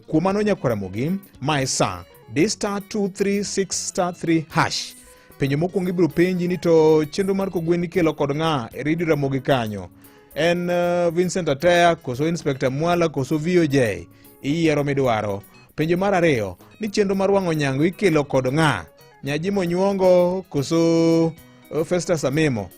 kumano Nyakwara Mugi maesa *236*3#. Penjo mokwongo ibiro penji ni to chenro mar kogwen ikelo kod ng'a e redio Ramogi kanyo. En Vincent Atea koso Inspector Mwala koso VOJ iyiero midwaro. Penjo mar ariyo ni chenro mar wang'o nyango ikelo kod ng'a, Nyajimo Nyuongo koso Festus Amimo.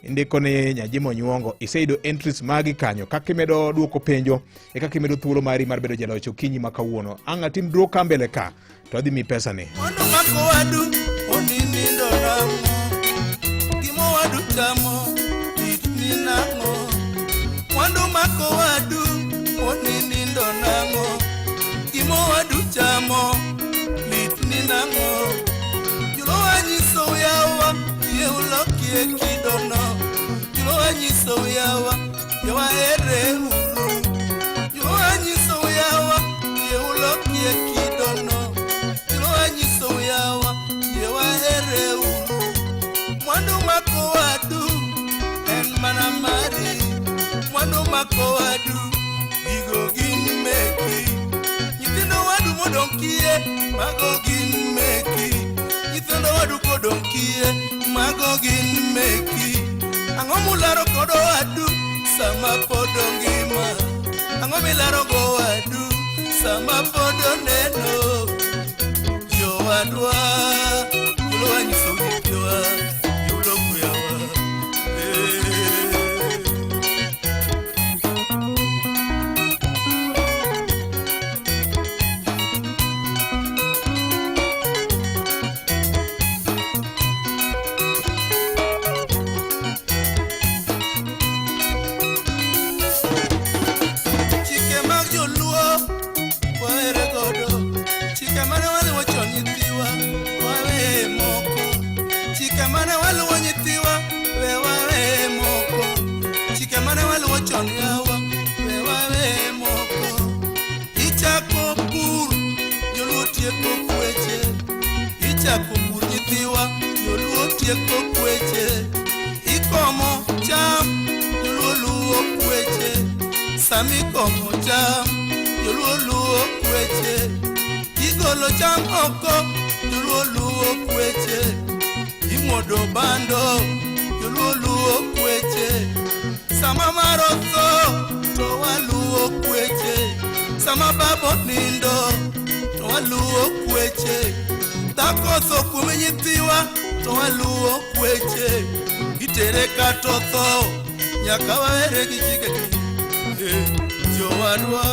Indiko ni Nyajimo Nyuongo. Iseyudo entries magi kanyo. Kaka imedo duoko penjo e kaka imedo thuolo mari mar bedo jaloch okinyi makawuono. Ang' atim draw kambele ka to adhi mi pesa ni. Mondo mako wadu chamo lit ni nang'o mwandu mako wadu oni nindo nang'o gimo wadu chamo lit ni nang'o julo wanyiso yawa ye ulokie kidono julo wanyiso yawa yawa ere uru julo wanyiso yawa ye ulokie kidono julo wanyiso yawa yawa ere uru mwandu mako wadu en mana mari mwandu mako wadu igo gin meki nyithindo wadu modonkie mago gin meki nyithindo wadu kodonkie mago gin meki ang'o mularo kodo wadu sama podo ngima ang'o milaro go wadu sama podo neno yo wadwa ulo wanyiso wipwa yulo kuyawa chike mag joluo waere godo chike mane waluwo chon nyithiwa wawe moko chike mane waluwo nyithiwa we wawe moko chike mane waluwo chon yawa we wawe moko ichako pur joluo tieko kweche ichako pur nyithiwa joluo tieko kweche ikomo cham joluo luwo kweche sami komo cham joluo luwo kweche igolo cham oko joluo luwo kweche imodo bando joluo luwo kweche sama marotho to waluwo kweche sama babo nindo to waluwo kweche dhako kume nyithiwa to waluwo kweche itere katotho nyaka wawere gi chikegi jowadwa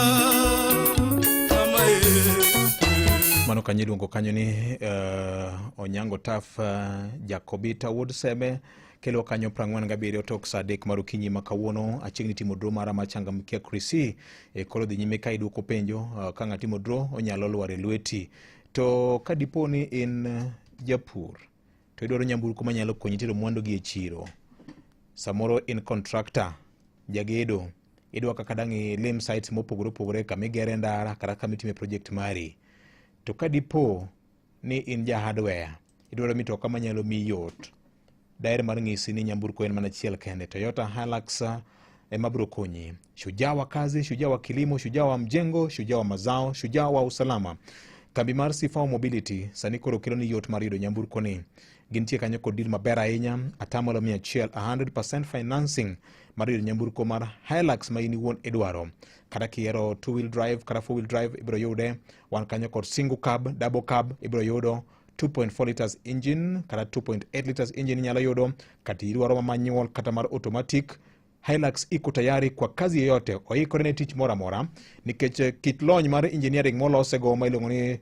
mama mano kanyo iluongo kanyo ni Onyango Taf Jakobita Wood Seme kelo kanyo 47 tok saa 3 mar okinyi ma kawuono achiegni timo draw mara machangamkia Krisi koro dhi nyime ka iduoko penjo ka ng'a timo draw onyalo lwar e lweti to ka dipo ni in japur to idwaro nyamburko manyalo konyi tero mwandu gi e chiro samoro in contractor jagedo idwa kaka dang' lim sites mopogore opogore kamigere ndara kata kamitime project mari to ka dipo ni in ja hardware idwaro mitoka manyalo mi yot daer mar ng'isi ni nyamburko en mana chiel kende Toyota Hilux ema biro konyi shujaa wa kazi shujaa wa kilimo shujaa wa mjengo shujaa wa mazao shujaa wa usalama kambi mar Sifao Mobility sani koro kelo ni yot mar yudo nyamburko ni gintie kanyo kod deal maber ahinya atamalo 100% financing mar yudo nyamburko mar Hilux ma in iwuon idwaro kata kiero 2-wheel drive kata 4-wheel drive ibiro yude wan kanyo kod single cab double cab ibiro yudo 2.4 liters engine kata 2.8 liters engine nyalo yudo kata idwaro manual kata mar automatic Hilux iko tayari kwa kazi yoyote oikore ne tich mora mora nikech kit lony mar engineering molosego ma iluongo ni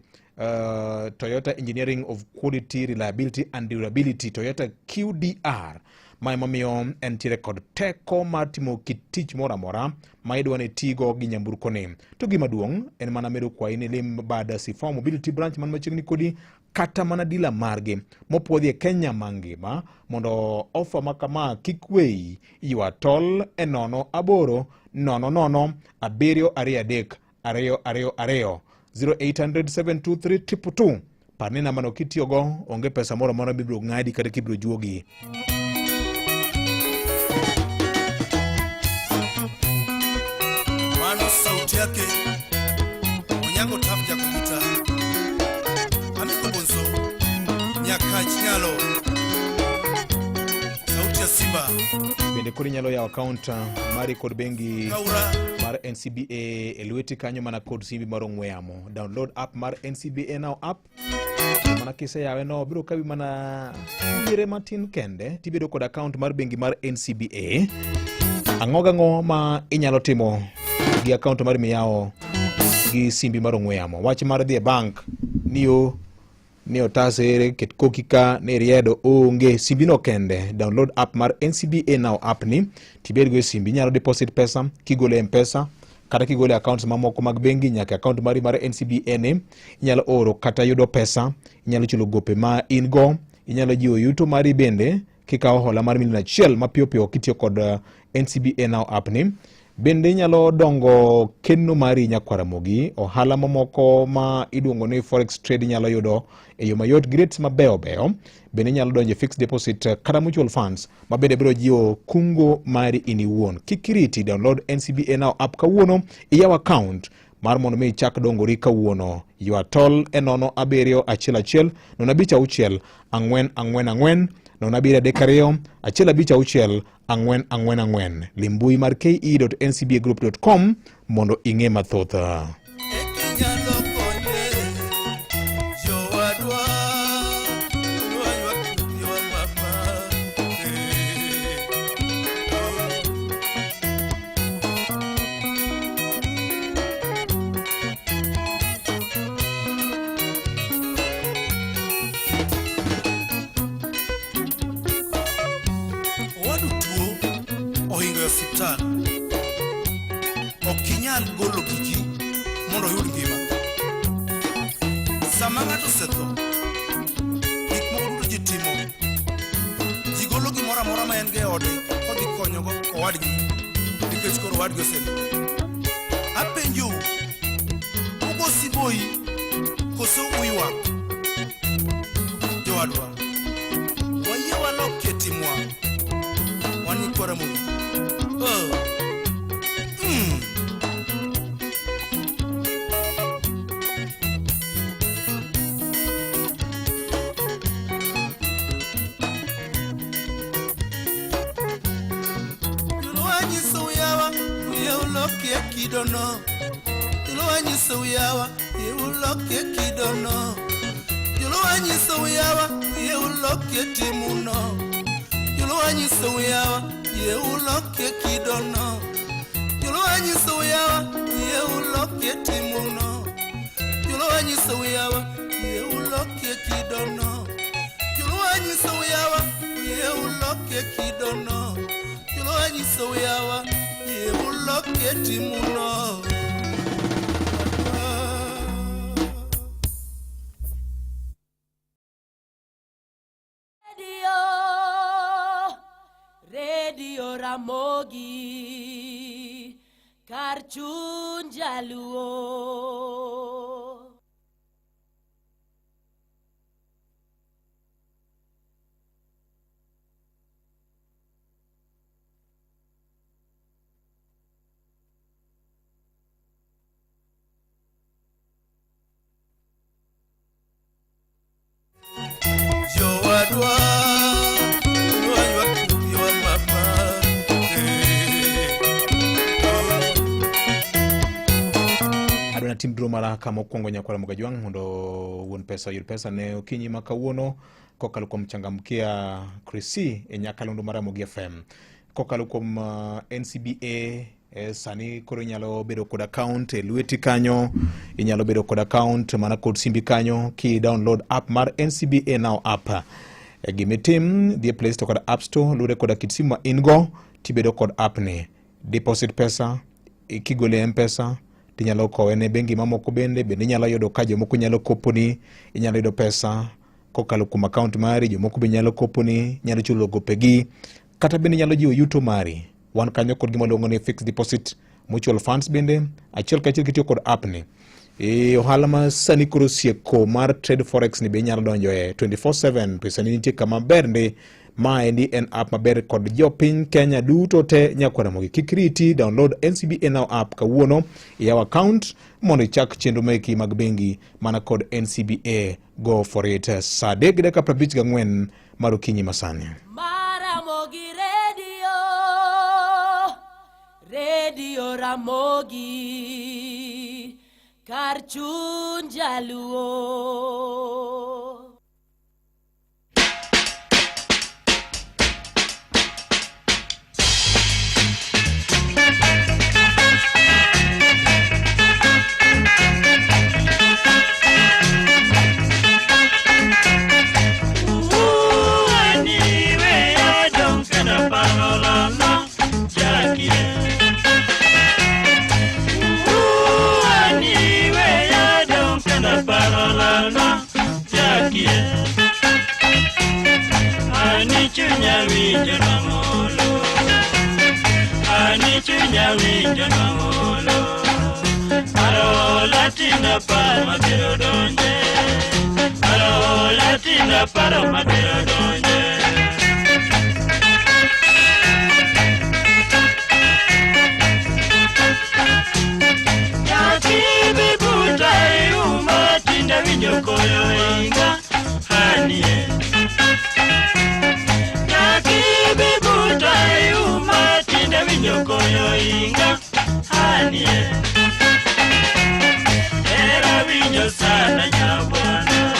Toyota Engineering of Quality, Reliability and Durability Toyota QDR ma emomiyo entiere kod teko mar timo kit tich mora mora ma idwa ni tigo gi nyamburko ni to gima duong' en mana medo kwayi ni lim bad Sifao Mobility branch man machiegni kodi kata mana dila margi mopuodhi e Kenya mangima mondo ofa makama kik weyi ywa tol e 0800 00 723 222 0800-723-222 parni namano kitiyogo onge pesa moro moro bibiro ng'adi kata kibiro juogi mano sauti yake Onyango Taf Jakobita Amiko Bonzo Nyaka Chinyalo sauti ya Simba bende kodi nyalo yawo account mari kod bengi mar NCBA e lweti kanyo mana kod simbi mar ong'we yamo download app mar NCBA Now app mana kise yawe no biro kawi mana yire matin kende tibedo kod account mar bengi mar NCBA ang'o ma inyalo timo gi account mar miyawo gi simbi mar ong'we yamo wach mar dhi e bank niyo ni otasere ket kokika ne riedo onge simbino kende. Download app mar NCBA Now app ni tibed go simbi, nyalo deposit pesa kigole M-Pesa kata kigole accounts mamoko mag bengi nyaka account mari mar NCBA ni. Inyalo oro kata yudo pesa, inyalo chulo gope ma in go, inyalo jiwo yuto mari bende kikawo hola mar $1,000,000 mapiyo piyo kitiyo kod NCBA Now app ni. Bende inyalo dongo keno mari nyakwaramogi, ohala mamoko ma iduongo ni forex trade inyalo yudo e yo mayot gi rates mabeyo beyo. Bende inyalo donjo fixed deposit kata mutual funds ma bende biro jiwo kungo mari in iwuon. Kikiriti, download NCBA Now app kawuono, iyaw account mar mondo mi chak dongori kawuono. You are told e 0711 056 444 072 156 444. Limbui mar ke.ncbagroup.com mondo ing'e mathoth. Okinyal golo gigi mondo yud ngima. Sama ng'ato osetho, gik moko duto ji timo, ji golo gimoro amora ma en go e ode kodhi konyogo owadgi nikech koro owadgi osetho. Apenjo, ugo siboi koso uywa jowadwa, wayie walok ketimwa wani Kwaramogi. Kidono, Yuluanyi Sawiyawa, Yuluke Kidono, Yuluanyi Sawiyawa, Yuluke Timuno, Yuluanyi Sawiyawa, Yuluke Kidono, Yuluanyi Sawiyawa, Yuluke Timuno, Yuluanyi Sawiyawa, Yuluke Kidono, Yuluanyi Sawiyawa, Yuluke Kidono, Yuluanyi Sawiyawa, Yuluke Timuno. Radio Ramogi Karchun Jaluo. Adwana tim dro mara kama okwongo Nyakwaramogi Jwang mondo wuon pesa yud pesa ne okinyi ma kawuono kokalo kuom changamkia Chrissy e nyakalondo mar Ramogi FM. Kokalo kuom NCBA sani koro inyalo bedo kod account e lweti kanyo, inyalo bedo kod account mana kod simbi kanyo ki download app mar NCBA Now app. Gimitim dhie Play Store kod App Store, lure kod kit simu ma in go tibedo kod app ni. Deposit pesa kigole M-Pesa tinyalo kowe ne bengi mamoko bende inyalo yudo ka jomoko nyalo koponi, inyalo yudo pesa kokalo kuom account mari, jomoko be nyalo koponi, nyalo chulo gopegi kata bende nyalo jiwo yuto mari. Wan kanyo kod gima luongo ni fixed deposit, mutual funds bende achiel kachiel kitiyo kod app ni. Ohala ma sani koro sieko mar trade forex ni be nyalo donjo e 24/7. Pesa ni nitie kama ber ndi ma endi en app maber kod jopiny Kenya duto te Nyakwaramogi. Kikriti, download NCBA Now app kawuono, iyaw account mondo ichak chenro meki mag bengi mana kod NCBA. Go for it. Saa 3:54 mar okinyi masani. Ramogi Radio Ramogi Karchun Jaluo. chunya winjo mangolo paro latina paro mabiro donje paro latina paro mabiro donje yakibi butai umatinda winjo koyo inga hanie yakibi butai umatinda winjo koyo inga hanie era winjo sana nyabwana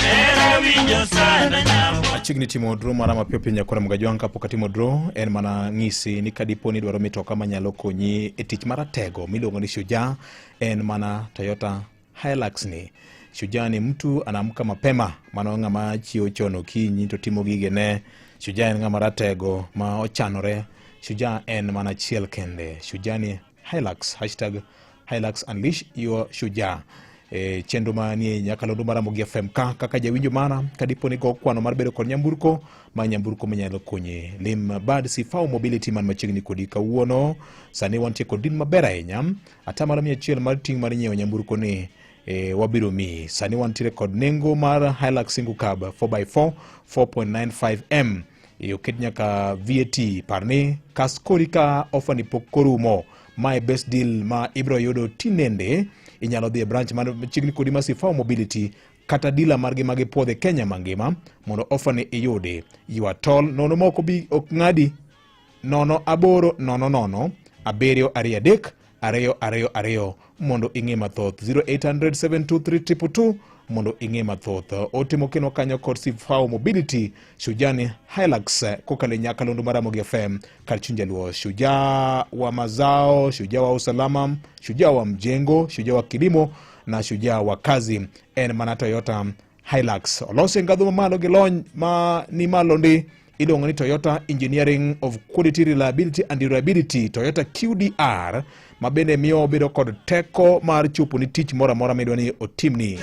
era winjo sana nyabwana Achigni timo draw mara mapio pinya kora mgajwang kapo timo draw en mana ngisi ni kadipo ni dwaro mitoka manyalo konyi e tich maratego miluongo ni Shujaa en mana Toyota Hilux ni. Shujaa ni mtu anaamka mapema, maana ng'ama chio chono kinyi to timo gige ne. Shujaa en ng'ama ratego ma ochanore. Shujaa en mana chiel kende. Shujaa ni Hilux #Hilux unleash your Shujaa. Chenro manie Nyakalondo Maramogi FM kaka jawinjo mana kadipo ni go kwano mar bedo kod nyamburko ma nyamburko manyalo konye lim bad Sifao Mobility man machiegni kodi kawuono sani wantie kod din maber ahinya atamalo 100 mar ting mar nyiewo nyamburko ni wabiro mi sani wantie kod nengo mar Hilux single cab 4x4 4.95M yoket nyaka VAT parni kaskorika offer ni pokorumo my best deal ma ibro yudo tinende inyalo dhi e branch mar machiegni kodi ma Sifao Mobility kata dila margi magi puodhe Kenya mangima mondo offer ni iyudi ywa tol nono moko bi ok ng'adi 0800 723 mondo ing'e mathoth 0800 723 222 mondo ing'e mathoth otimo keno kanyo kod Sifao Mobility Shujaa Hilux kokale Nyakalondo Maramogi FM Karchunja Luo Shujaa wa mazao, Shujaa wa usalama, Shujaa wa mjengo, Shujaa wa kilimo na Shujaa wa kazi en mana Toyota Hilux olose ngadho malo gilony ma ni malo ndi iluongo ni Toyota Engineering of Quality Reliability and Durability Toyota QDR mabende miyo bedo kod teko mar chupo ni tich mora mora midwa ni otimni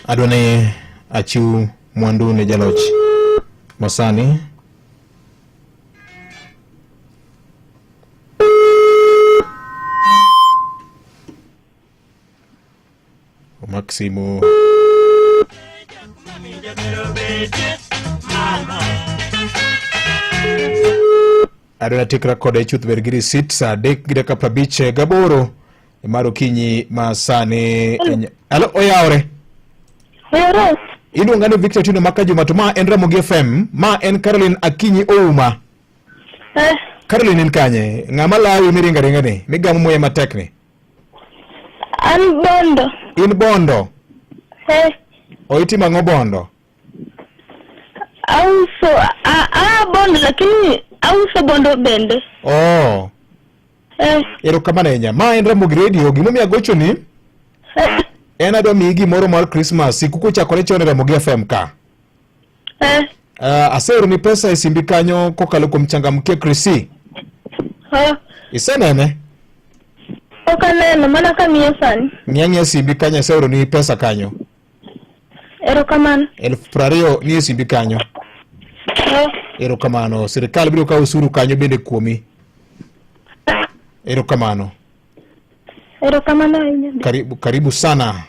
adwane achiu mwandu ne jaloch Mosani Maximo adwana tikra kode chuth bergiri sit sa dek gideka prabiche gaboro maro kinyi masane alo oyaore Yes. Iluonga ni Victor Tino Makajuma to ma en Ramogi FM ma en Caroline Akinyi Ouma. Caroline kanye ng'ama lawi miringa ringa ni migamo moye matek ni. An Bondo. In Bondo. Oitima ng'o Bondo. Auso Bondo lakini auso Bondo bende. Oh. Ero kama nenya ma en Ramogi Radio gimomi agocho ni. En adwa migi moro mar Christmas siku chakore chone Ramogi FM ka. Asero ni pesa isimbi kanyo kokalo kuom changamke Krisi. Isenene? Okaneno mana kamiyo sani. Nyange simbi kanyo asero ni pesa kanyo. Ero kamano. 20,000 ni simbi kanyo. Ero kamano. Serikali biro ka usuru kanyo bende kuomi. Ero kamano. Ero kamano. Karibu sana.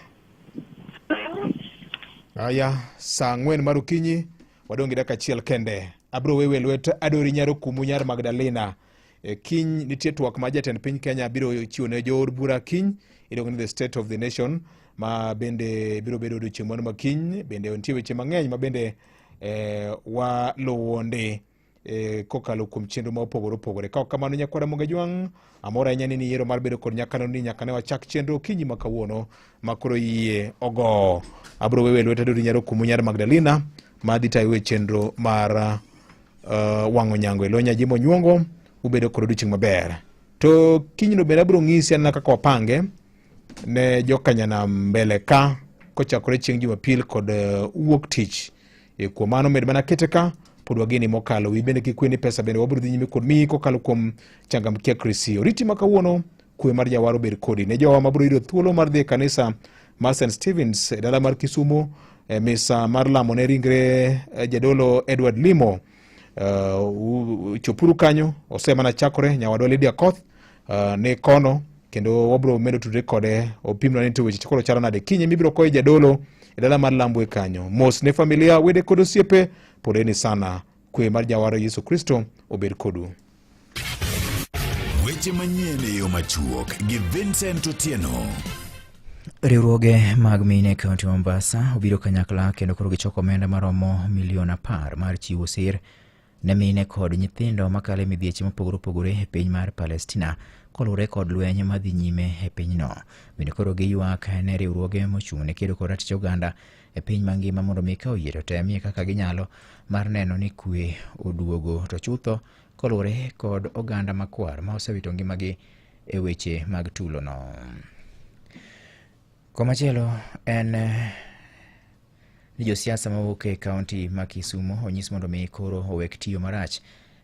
Aya, saa 4 mar okinyi wadongi daka chiel kende. Abro wewe lwet adori nyaro kumu nyar Magdalena. Kiny nitie twak ma jatend piny Kenya biro chiwo ne jood bura kiny iluongo ni the state of the nation ma bende biro bedo odiochieng' moro ma kiny bende nitie weche mang'eny ma bende waluwo ndi kokalo kuom chenro ma opogore opogore. Ka kamano nyakwara Moga Jwang amora ahinya ni yiero mar bedo kod Nyakalondo ni nyaka ne wachak chenro kinyi ma kawuono makoro yie ogo. Abro wewe lwet adori nyaro kumu nyar Magdalena ma dhi tayo chenro mar wang'o nyango Elonya Jimo Nyuongo ubedo kod odiochieng' maber. To kinyno bende abro ng'isi an kaka wapange ne jokanyana mbele ka kochakore chieng' Jumapil kod wuok tich. Kuom mano med mana kete ka pod wageni mokalo wi bende kikweni pesa bende wabiro dhi nyime kod miyi kokalo kuom changamkia Krisi. Oriti ma kawuono kwe mar jawaro bed kodi ne jowa mabiro yudo thuolo mar dhi kanisa mar St. Stephen's dala mar Kisumu misa mar lamo ne ringre jadolo Edward Limo. Chopuru kanyo osemana chakore nyawadwa Lydia Koth ne kono kendo wabro medo tudre kode opimno ne to weche chakoro chalo nade kinye mibiro koe jadolo dala mar Lambwe kanyo. Mos ne familia wede kod osiepe podeni sana kwe mar jawaro Yesu Kristo obed kodu. Weche manyien e yo machuok gi Vincent Otieno. Riwruoge mag mine e kaunti Mombasa obiro kanyakla kendo koro gichoko omenda maromo milion 10 mar chiwo sir ne mine kod nyithindo makale midhieche mopogore opogore e piny mar Palestina kolure kod lweny madhi nyime e pinyno. Bende koro giywak ne riwruoge mochung' ne kedo kod ratich oganda e piny mangima mondo mi ka oyie to temie kaka ginyalo mar neno ni kwe oduogo to chutho kolure kod oganda makwar ma osewito ngimagi e weche mag tulono. Komachielo en ni josiasa mawuok e kaunti ma Kisumu onyis mondo mi koro owek tiyo marach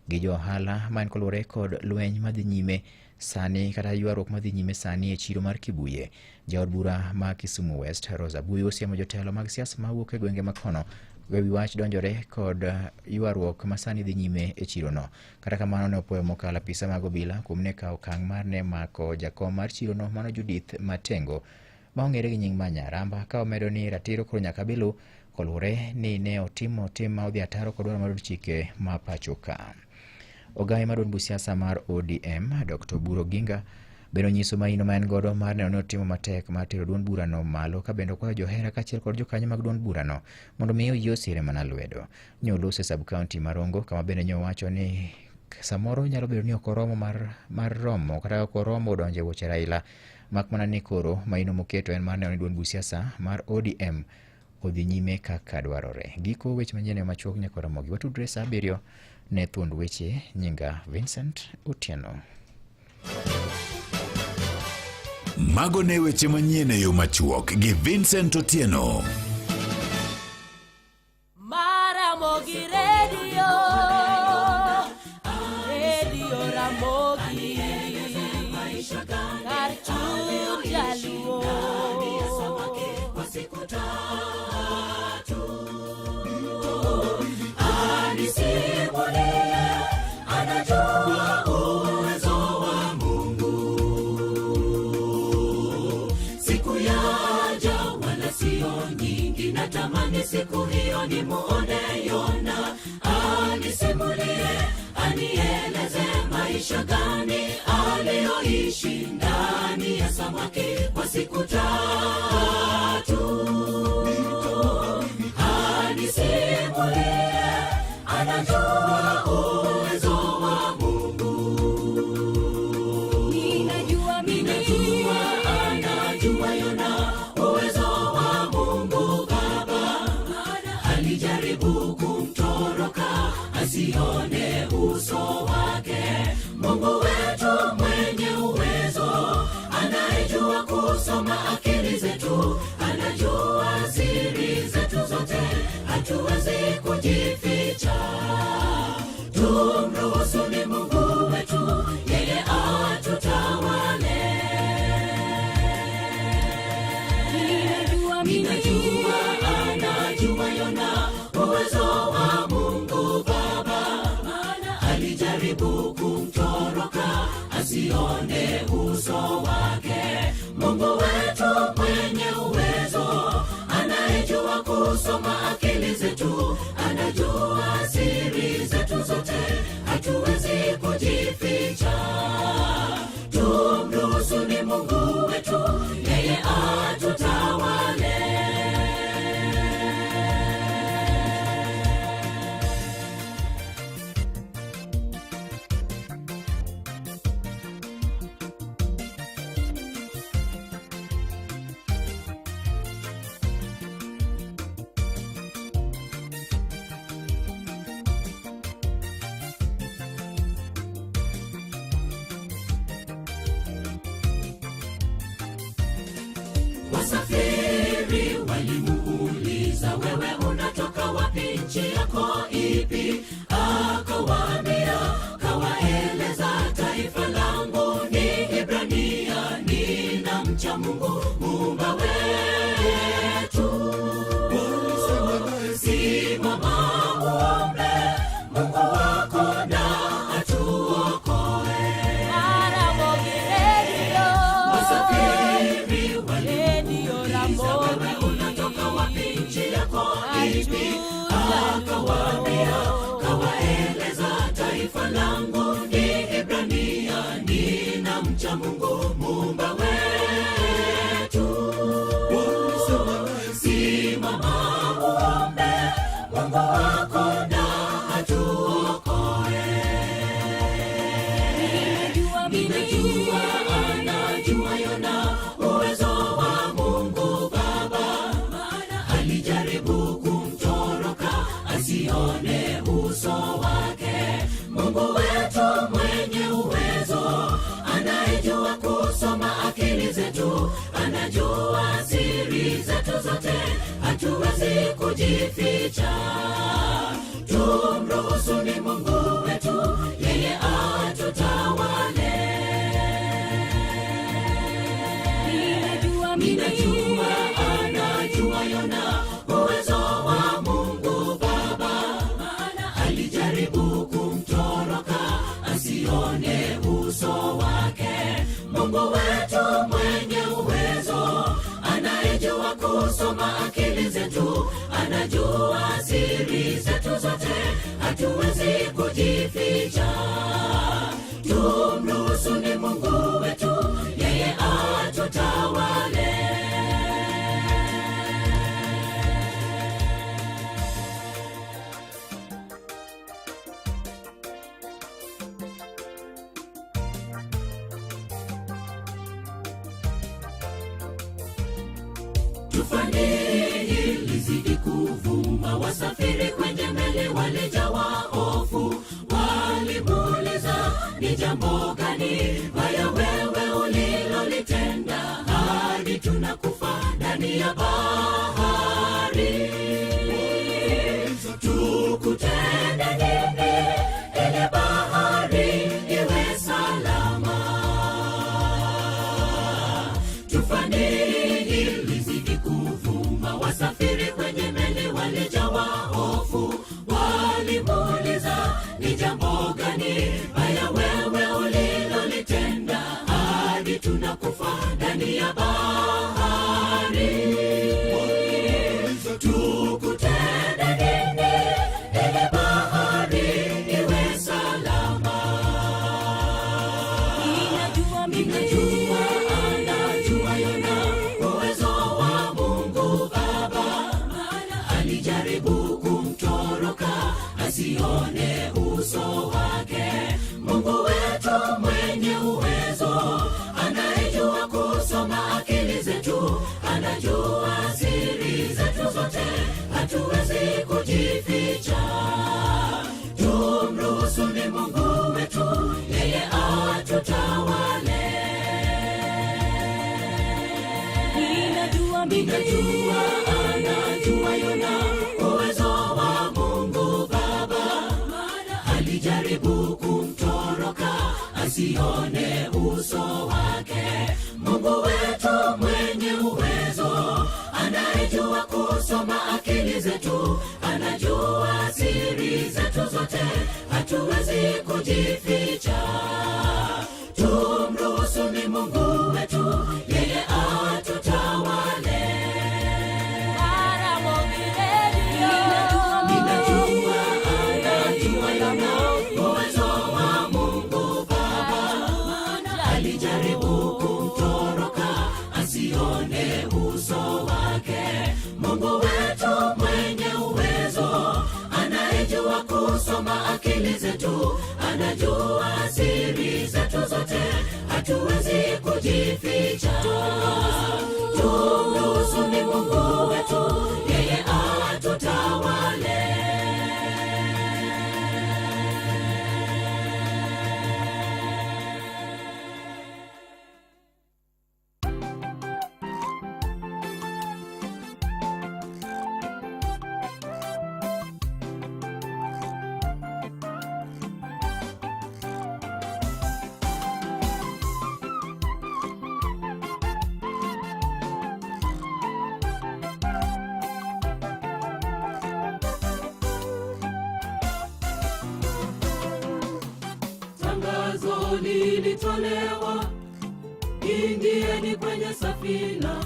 gi jo ohala man kolure kod lweny madhi nyime sani kata ywaruok madhi nyime sani e chiro mar Kibuye. Jaod bura ma Kisumu West Rosa Buyi osiemo jotelo mag siasa mawuok e gwenge makono wewi wach donjore kod ywaruok masani dhi nyime e chirono. Kata kamano ne opoyo mokalo apisa mag obila kuom ne kawo okang' mar ne mako jakom mar chirono mano Judith Matengo ma ong'ere gi nying Manyaramba ka omedo ni ratiro koro nyaka bilu kolure ni ne otimo tim ma odhi ataro kod mar chike ma pacho ka. Ogai mar duond siasa mar ODM Dr. Buro Ginga bendo nyiso maino ma en godo mar neno ni otimo matek mar tero duond burano malo ka bendo kwayo johera kaachiel kod jokanyo mag duond burano mondo miyo yie osire mana lwedo. Nyolose sub county Marongo kama bende nyowacho ni samoro nyalo bedo ni okoromo mar romo kata okoromo donje wuoche Raila mak mana ni koro maino moketo en mar neno ni duond siasa mar ODM odhi nyime kaka dwarore. Giko weche manyien machuok nyaka ramogi watudre saa 7 ne thuond weche nyinga Vincent Otieno. Mago ne weche manyien e yo machuok gi Vincent Otieno. Maramogi Radio Ramogi Karchun Jaluo natamani siku hiyo ni muone Yona anisimulie, anieleze maisha gani aliyoishi ndani ya samaki kwa siku 3. Anisimulie, anajua uwezo wa Mungu. Ninajua anajua Yona uwezo wa Mungu. Alijaribu kumtoroka asione uso wake. Mungu wetu mwenye uwezo, anayejua kusoma akili zetu, anajua siri zetu zote, hatuwezi kujificha. Tumruhusu ni Mungu wetu, yeye atutawale. Ninajua anajua Yona uwezo wa Mungu Baba, maana alijaribu kumtoroka asione uso wake. Mungu wetu mwenye uwezo, anayejua kusoma akili zetu, anajua siri zetu zote, hatuwezi kujificha. Tumruhusu ni Mungu wetu, yeye atutawale. Wasafiri wali ipi? Akawaambia, kawaeleza taifa langu ni Ibrania, ninamcha Mungu Muumba wetu. Simama uombe Mungu wako na atuokoe. Ramogi Radio, Wasafiri Radio Ramogi, wewe unatoka wapi, nchi yako ipi? Akawaambia, kawaeleza taifa langu ni Ibrania, ninamcha Mungu Muumba wetu. Simama uombe Mungu wako na atuokoe. Ninajua anajua Yona uwezo wa Mungu Baba, maana alijaribu kumtoroka asione uso wake. Mungu wetu mwenye uwezo, anayejua kusoma akili zetu, anajua siri zetu zote, hatuwezi kujificha. Tumruhusu ni Mungu wetu, yeye atutawale. Ninajua anajua Yona uwezo wa Mungu Baba, maana alijaribu kumtoroka asione uso wake. Mungu wetu mwenye uwezo, anayejua kusoma akili zetu, anajua siri zetu zote, hatuwezi kujificha. Tumruhusu ni Mungu wetu, yeye atutawale. Tufani ilizidi kuvuma, wasafiri kwenye meli walijawa hofu. Walimuuliza, ni jambo gani baya wewe ulilolitenda hadi tunakufa ndani ya bahari? Tukutende nini ili bahari iwe salama? Tufani ilizidi kuvuma, wasafiri kwenye meli walijawa hofu. Walimuuliza, ni jambo gani baya wewe ulilolitenda hadi tunakufa ndani ya bahari? Tukutende nini ili bahari iwe salama? Ninajua anajua Yona uwezo wa Mungu Baba, maana alijaribu kumtoroka asione uso wake. Mungu wetu mwenye uwezo, anayejua kusoma akili zetu, anajua siri zetu zote, hatuwezi kujificha. Tumruhusu ni Mungu wetu, yeye atutawale. Ninajua anajua Yona uwezo wa Mungu Baba, maana alijaribu kumtoroka asione uso wake. Mungu wetu mwenye uwezo, anayejua kusoma akili zetu, anajua siri zetu zote, hatuwezi kujificha. Tumruhusu ni Mungu wetu, yeye atutawale. Ninajua anajua Yona uwezo wa Mungu Baba, maana alijaribu kumtoroka asione uso wake. Mungu wetu mwenye uwezo, anayejua kusoma akili zetu, anajua siri zetu zote, hatuwezi kujificha. lilitolewa, ingieni kwenye safina,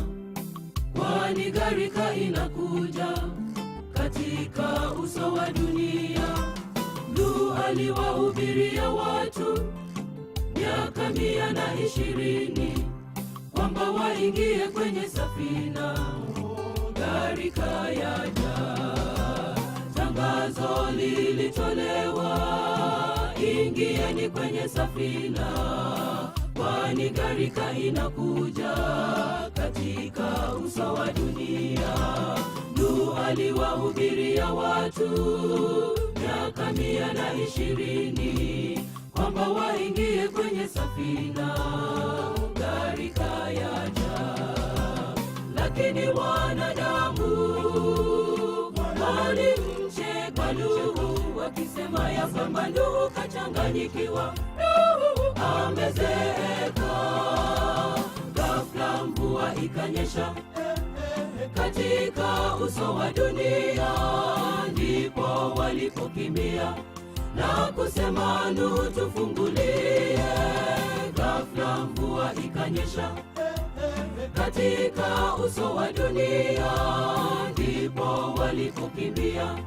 kwani gharika inakuja katika uso wa dunia. Nuhu aliwahubiria watu miaka 120 kwamba waingie kwenye safina, gharika yaja. Tangazo lilitolewa, ingieni kwenye safina, kwani gharika inakuja katika uso wa dunia. Nuhu aliwahubiria watu miaka 120 kwamba waingie kwenye safina, gharika yaja. Lakini wanadamu walimcheka Nuhu, wakisema ya kwamba Nuhu kachanganyikiwa, Nuhu amezeeka. Ghafla mvua ikanyesha katika uso wa dunia, ndipo walipokimbia na kusema Nuhu tufungulie. Ghafla mvua ikanyesha katika uso wa dunia, ndipo walipokimbia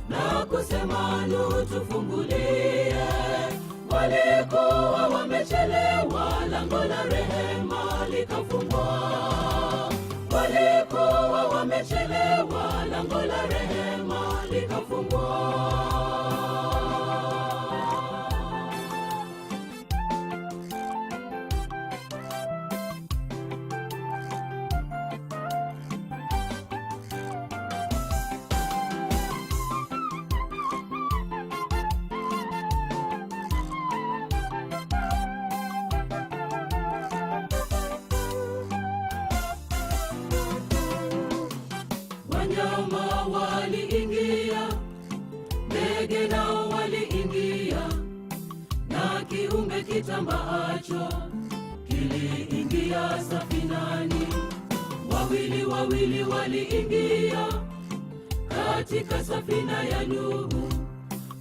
na kusema Nuhu tufungulie. Walikuwa wamechelewa, lango la rehema likafungwa. Walikuwa wamechelewa, lango la rehema likafungwa. Wanyama waliingia, ndege nao waliingia, na kiumbe kitambaacho kiliingia safinani. Wawili wawili waliingia katika safina ya Nuhu,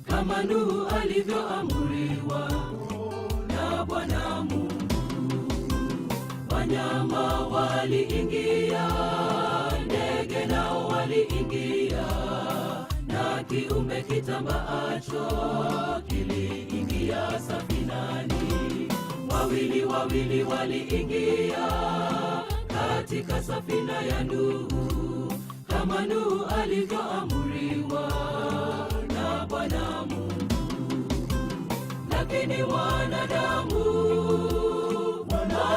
kama Nuhu alivyoamuriwa na Bwana Mungu. Wanyama waliingia, ndege nao waliingia, na kiumbe kitambaacho kiliingia safinani. Wawili wawili waliingia katika safina ya Nuhu, kama Nuhu alivyoamuriwa na Bwana Mungu. Lakini wanadamu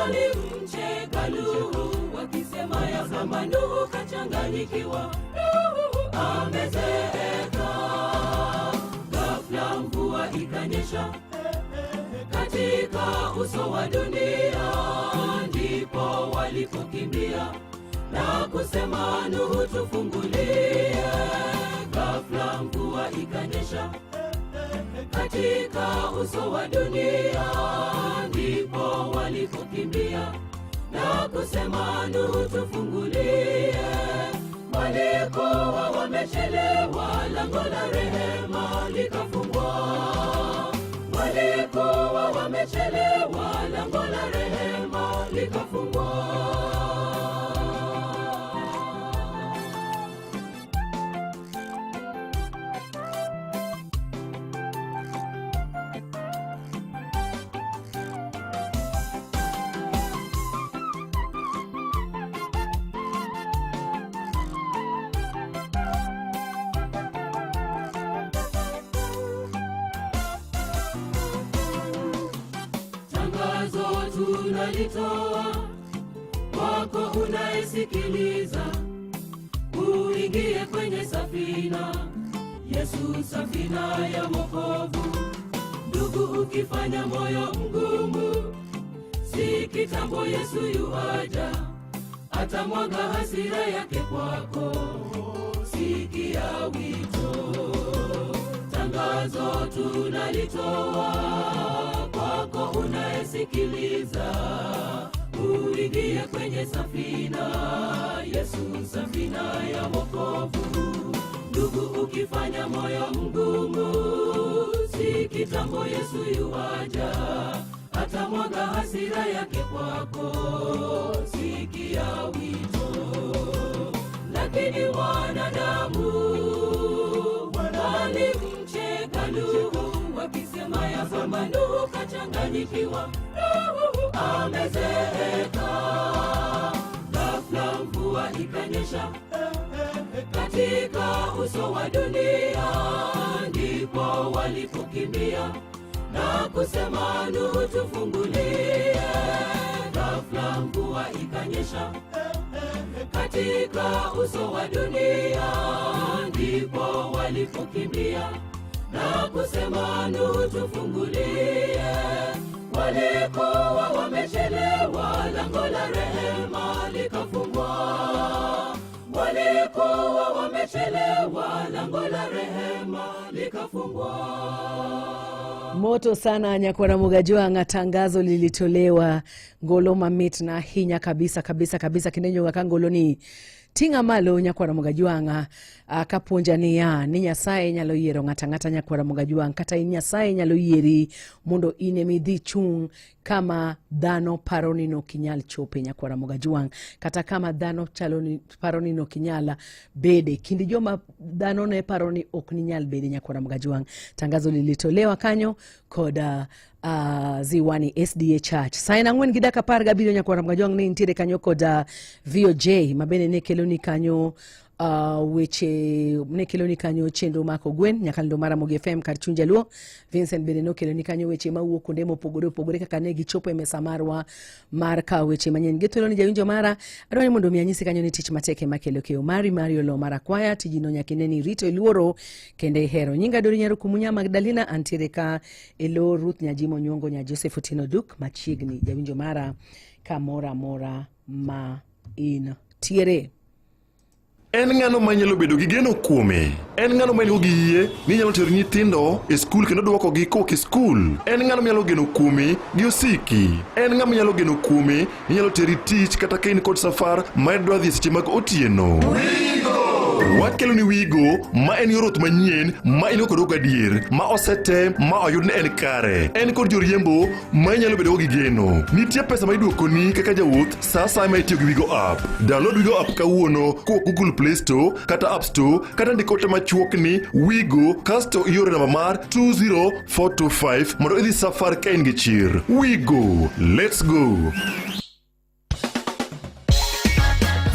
walimcheka Nuhu, wakisema ya kwamba Nuhu kachanganyikiwa, Nuhu amezeeka. Ghafla mvua ikanyesha katika uso wa dunia, ndipo walipokimbia na kusema Nuhu tufungulie. Ghafla mvua ikanyesha katika uso wa dunia, ndipo walipokimbia na kusema Nuhu tufungulie. Walikuwa wamechelewa, lango la rehema likafungwa. Walikuwa wamechelewa, lango la rehema likafungwa. Tangazo tunalitoa kwako unayesikiliza, uingie kwenye safina, Yesu safina ya wokovu. Ndugu, ukifanya moyo mgumu, si kitambo Yesu yuaja, atamwaga hasira yake kwako. Sikia wito, tangazo tunalitoa kwako unayesikiliza, uingie kwenye safina, Yesu safina ya wokovu. Ndugu, ukifanya moyo mgumu, si kitambo Yesu yuaja, atamwaga hasira yake kwako. Sikia wito, lakini wanadamu walimcheka Nuhu, wakisema ya kwamba Nuhu kachanganyikiwa, Nuhu amezeeka. Ghafla mvua ikanyesha katika uso wa dunia, ndipo walipokimbia na kusema Nuhu tufungulie. Ghafla mvua ikanyesha katika uso wa dunia, ndipo walipokimbia na kusema Nuhu tufungulie. Walikuwa wamechelewa, lango la rehema likafungwa. Walikuwa wamechelewa, lango la rehema likafungwa. Moto sana Nyakwara Mugajwanga, tangazo lilitolewa Ngolo Mamit na hinya kabisa kinenyo ngakangoloni tinga malo Nyakwara Mugajwanga kapunja niya ni Nyasaye nyalo yiero ngata Nyakwara Mugajwanga, kata Nyasaye nyalo yieri mondo ine midhi chung kama dhano paroni no kinyal chope Nyakwara Mugajwanga, kata kama dhano chaloni paroni no kinyala bede kindi joma dhano ne paroni ok ninyal bede Nyakwara Mugajwanga. Tangazo lilitolewa kanyo koda Ziwani SDA Church. Saina ngwen gidaka parga bilo Nyakwara Mugajwanga ni ntire kanyo koda VOJ mabene ne keloni kanyo weche mnekeloni kanyo chendo mako gwen nyakalindo mara Mogi FM karchunja luo. Vincent Beneno keloni kanyo weche mauo kondemo pogore kaka negi chopo emesamarwa marka weche manyen getoloni jawinjo mara adwani mondo mianyisi kanyo ni tich mateke makelo keo Mario lo mara kwaya tijino nyakineni Rito Iluoro kende hero nyinga dori nyaruku Munya Magdalena antireka elo Ruth Nyajimo Nyongo nya Joseph Otino Duk machigni jawinjo mara kamora ma in tiere. En ng'ano manyalo bedo gi geno kuome. En ng'ano manyalo gi yie ni nyalo tero nyithindo e skul kendo duoko gi kok e skul. En ng'ano manyalo geno kuome gi osiki. En ng'ama nyalo geno kuome ni nyalo teri tich kata kain kod safar ma dwa dhi seche mag otieno. Wakelo ni Wigo ma en yorot manyien ma ino kod adier ma osete ma oyud ne en kare. En kod joriembo ma nyalo bedo gi geno. Nitie pesa ma iduoko ni kaka jawuoth saa ma itiyo gi Wigo app. Download Wigo app kawuono ko Google Play Store kata App Store kata ndikote machuok ni Wigo kasto iore namba mar 20425 mondo idhi safar ka in gi chir. Wigo, let's go.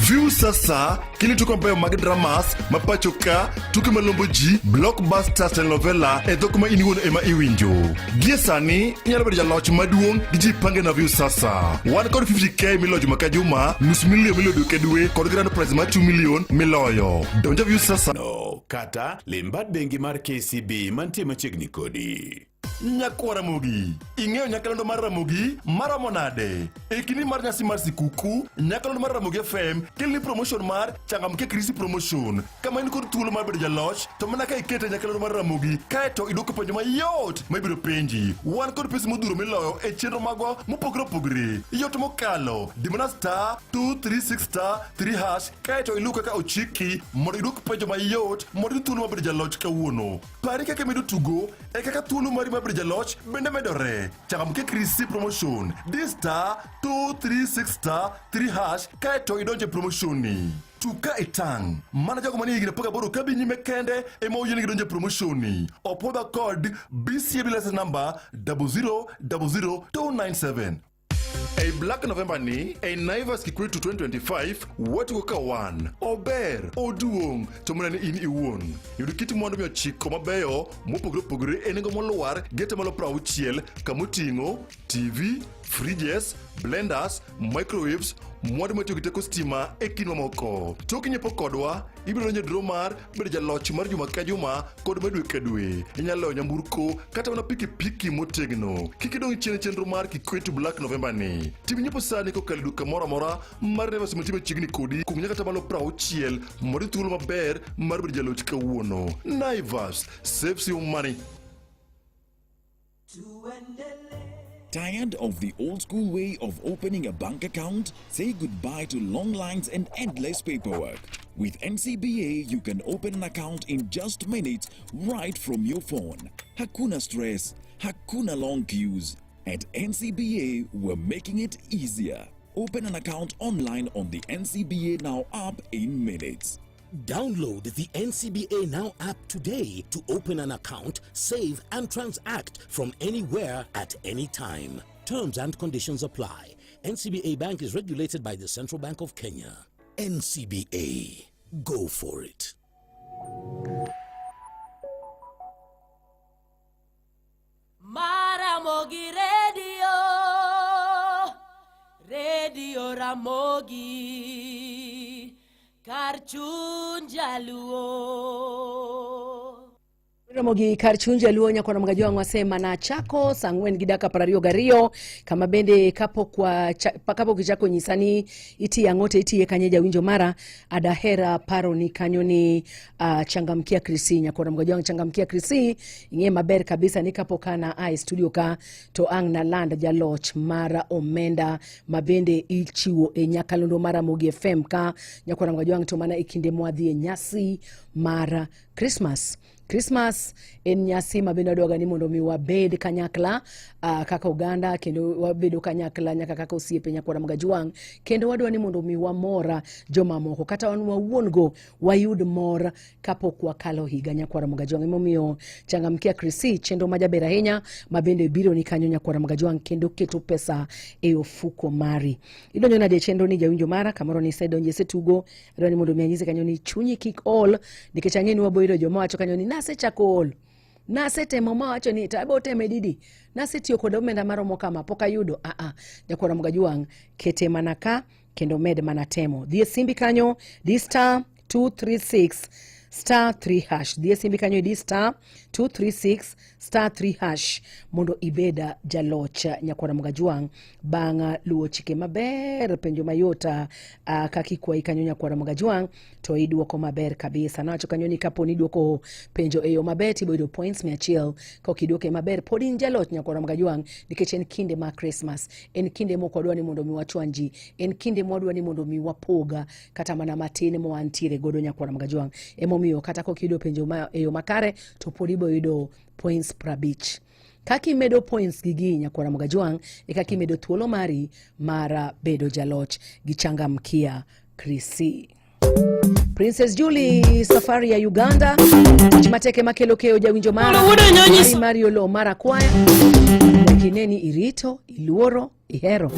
View sasa kili tuko mbayo mag dramas mapachoka tuke malombo ji blockbuster telenovela e dokuma iniwono ema iwinjo. Giesani inyalo bedo jaloch maduong' gi ji pange na View sasa. 150k milojo makajuma, nus milion milojo kedwe kod grand prize ma 2 million miloyo. Donja View sasa. No, kata limbat bengi mar KCB mantie machiegni kodi. Nyakwara Mogi, ing'eyo nyakalondo mar Ramogi maramonade. Ekini mar nyasi mar sikuku, nyakalondo mar Ramogi FM kelni promotion mar Changamke Krisi promotion. Kama in kod thuolo mar bedo jaloch, to mana ka ikete nyakalondo mar Ramogi, kaeto idwoko penjo mayot ma ibiro penji. Wan kod pesa modhuro miloyo e chenro magwa mopogore. Yot mokalo, dimana star 236 star 3 hash, kaeto iluw kaka ochiki mondo idwok penjo mayot mondo thuolo mar bedo jaloch kawuono. Pari kaka medo tugo e kaka thuolo mari mar bedo jaloch bende medore. Changamke Krisi promotion. This star 236 star 3 hash, kaeto idonje promotion ni. Tuka itang. Mana jago mani higine poka boru kabi nyime kende ema uyeni gidonje promotion ni. Opoda code BCB license number 0000297. A Black November ni, a Naivas Kikwetu 2025, watu kuka one, ober, oduong, tomunani in iwon. Yudikiti mwando myo chiko mabeyo, mopogre enengo moluar, gete malo prauchiel, kamutingo, TV, fridges, blenders, microwaves, mwadu matiyo kiteko stima ekinwa moko. Toki nyepo kodwa, ibiro nye dromar, bede jaloch mar juma ka juma, kod medwe kedwe. Inyalo nyamburko, kata wana piki motegno. Kikidong chenro mar Kikwetu Black November ni. Tibi nyepo sani ko kaliduka mora, mar Naivas simultime chigni kodi, kumnyaka tamalo prauchiel, mwadu thuolo maber, mar bede jaloch ka uono. Naivas, saves you money. Tired of the old school way of opening a bank account? Say goodbye to long lines and endless paperwork. With NCBA, you can open an account in just minutes right from your phone. Hakuna stress, hakuna long queues. At NCBA, we're making it easier. Open an account online on the NCBA Now app in minutes. Download the NCBA Now app today to open an account, save and transact from anywhere at any time. Terms and conditions apply. NCBA Bank is regulated by the Central Bank of Kenya. NCBA. Go for it. Maramogi Radio Ramogi Karchun Jaluo Ramogi Karchunja Luonya kwa namgaji wangu wasema na chako sangwen gidaka parario gario kama bende kapo kichako nyisani iti ya ngote iti ye kanyeja winjo mara adahera paro ni kanyoni changamkia krisi nya kwa namgaji wangu changamkia krisi inge maber kabisa ni kapo kana studio ka to ang na land jaloch mara omenda mabende ilchiwo nyakalondo mara Mogi FM ka nya kwa namgaji wangu to mana ikinde mwadhi nyasi mara Christmas en nyasi mabendo doga ni mondo mi wabed kanyakla kaka Uganda kendo wabedo kanyakla nyaka kaka osiepe nyakwa Magajuang kendo wadwa ni mondo mi wamora joma moko kata wan wawuongo wayud mor kapok wakalo higa nyakwa Magajuang emomiyo changamkia Krisi chendo majaber ahinya mabende biro ni kanyo nyakwa Magajuang kendo keto pesa e ofuko mari idonjo na de chendo ni jawinjo mara kamoro ni sedonje setugo ro ni mondo mi anyize kanyo ni chunyi kick all nikechangeni waboiro joma wacho kanyo ni nase chakol nase temo mawacho ni tabo teme didi nase tiyo kod omenda maromo kama poka yudo Nyakwa Magajuang kete manaka kendo med manatemo dhie simbi kanyo di star 236 star 3 hash dhie simbi kanyo di star 236 star 3 hash mondo ibeda jalocha Nyakwa Magajuang banga luo chike maber penjo mayota kakikwa ikanyo Nyakwa Magajuang to iduoko maber kabisa nacho kanyo ni kapo ni duoko penjo eyo mabeti boido points 100 ko kiduoke maber podin jaloch Nyakwa Magajuang nikech en kinde ma Christmas en kinde moko dwani mondo miwachwanji en kinde modwani mondo miwapoga kata mana matine mo antire godo Nyakwa Magajuang emomiyo kata ko kido penjo eyo makare to podi boido points prabich kaki medo points gigi Nyakwa Magajuang kaki medo thuolo mari mara bedo jaloch gichangamkia Krisi. Princess Julie safari ya Uganda chimateke makelo keo jawinjo mara Mario lo mara kwaya kineni irito iluoro ihero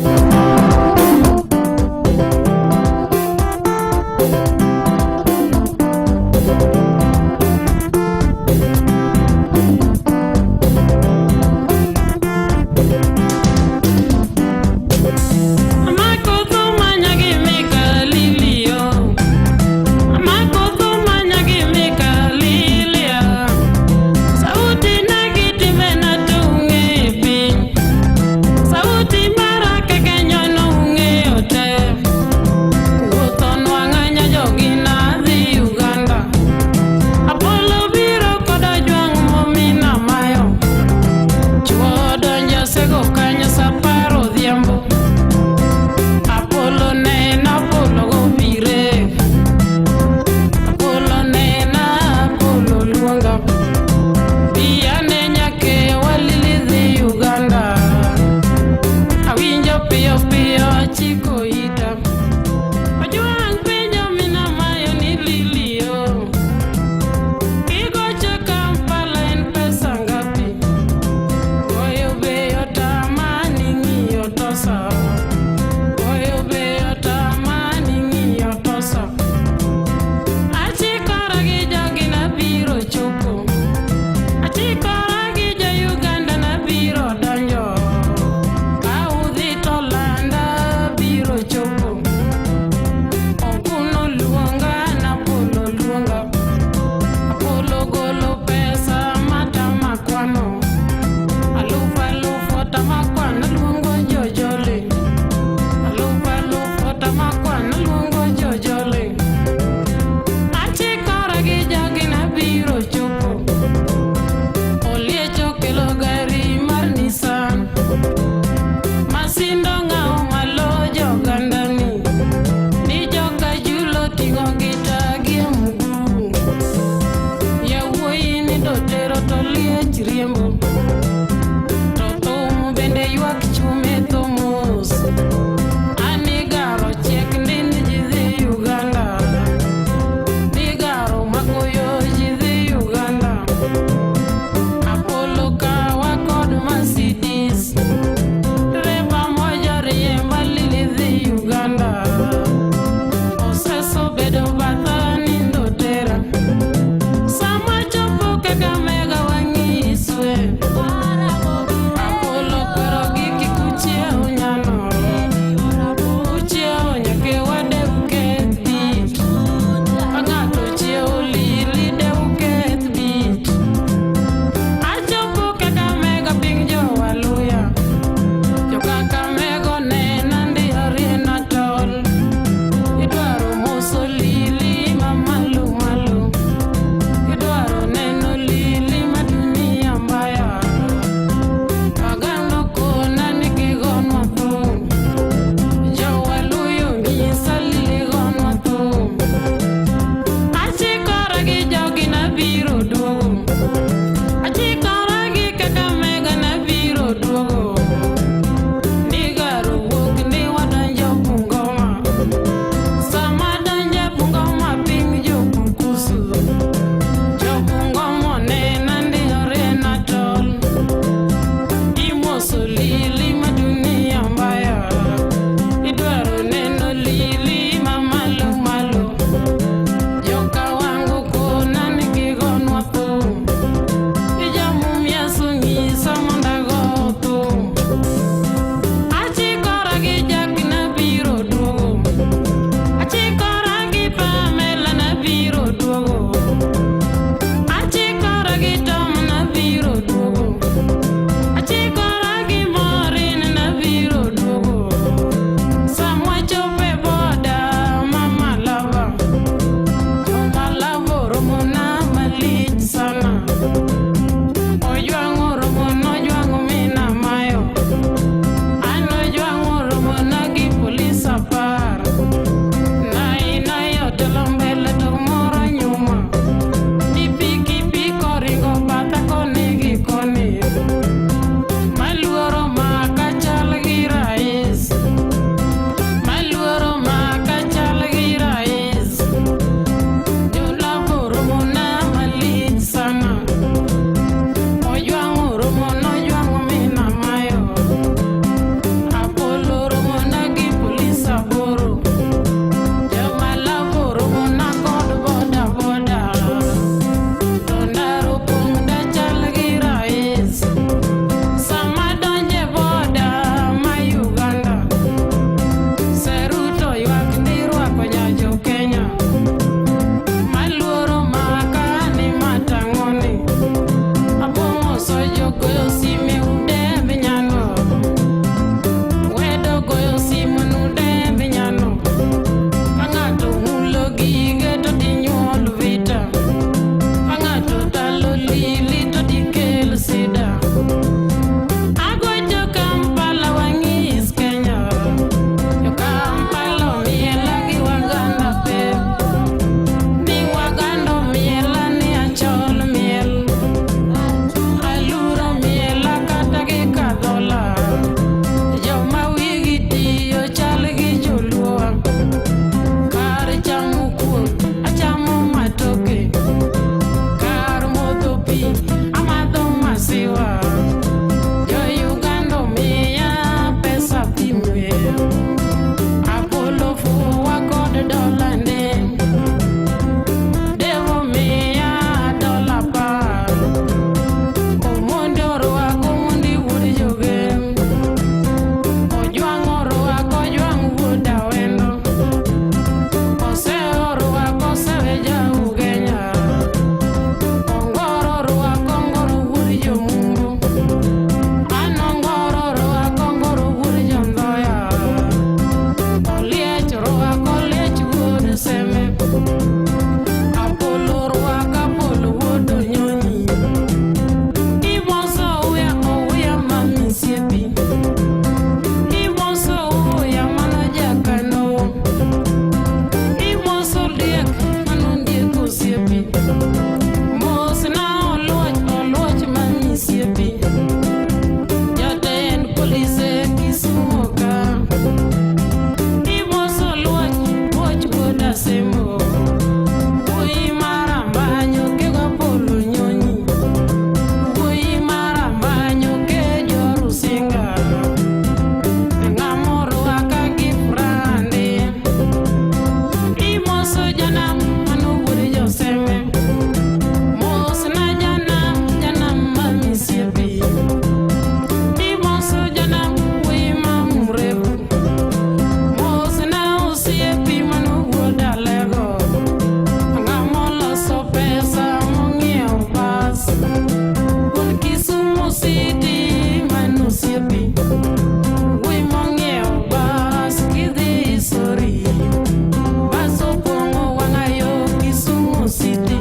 City.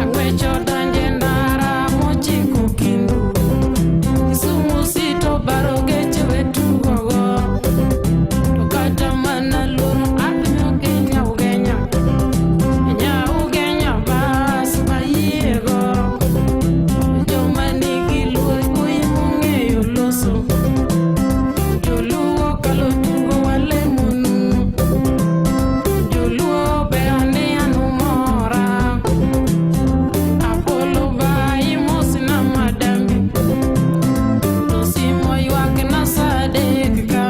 Angwecho donje ndara mochiko kindu. Kisumu sito baro geche wetu gogo. Tokata mana loro apinyo Kenya ugenya. Enya ugenya bas bayiego. Joma nigi luor kuyi mong'eyo loso. Joluo kalo tungo wale munu. Joluo be ane anu mora. Apolo bai mosina madambi. Tosimo ywak na sadek ka.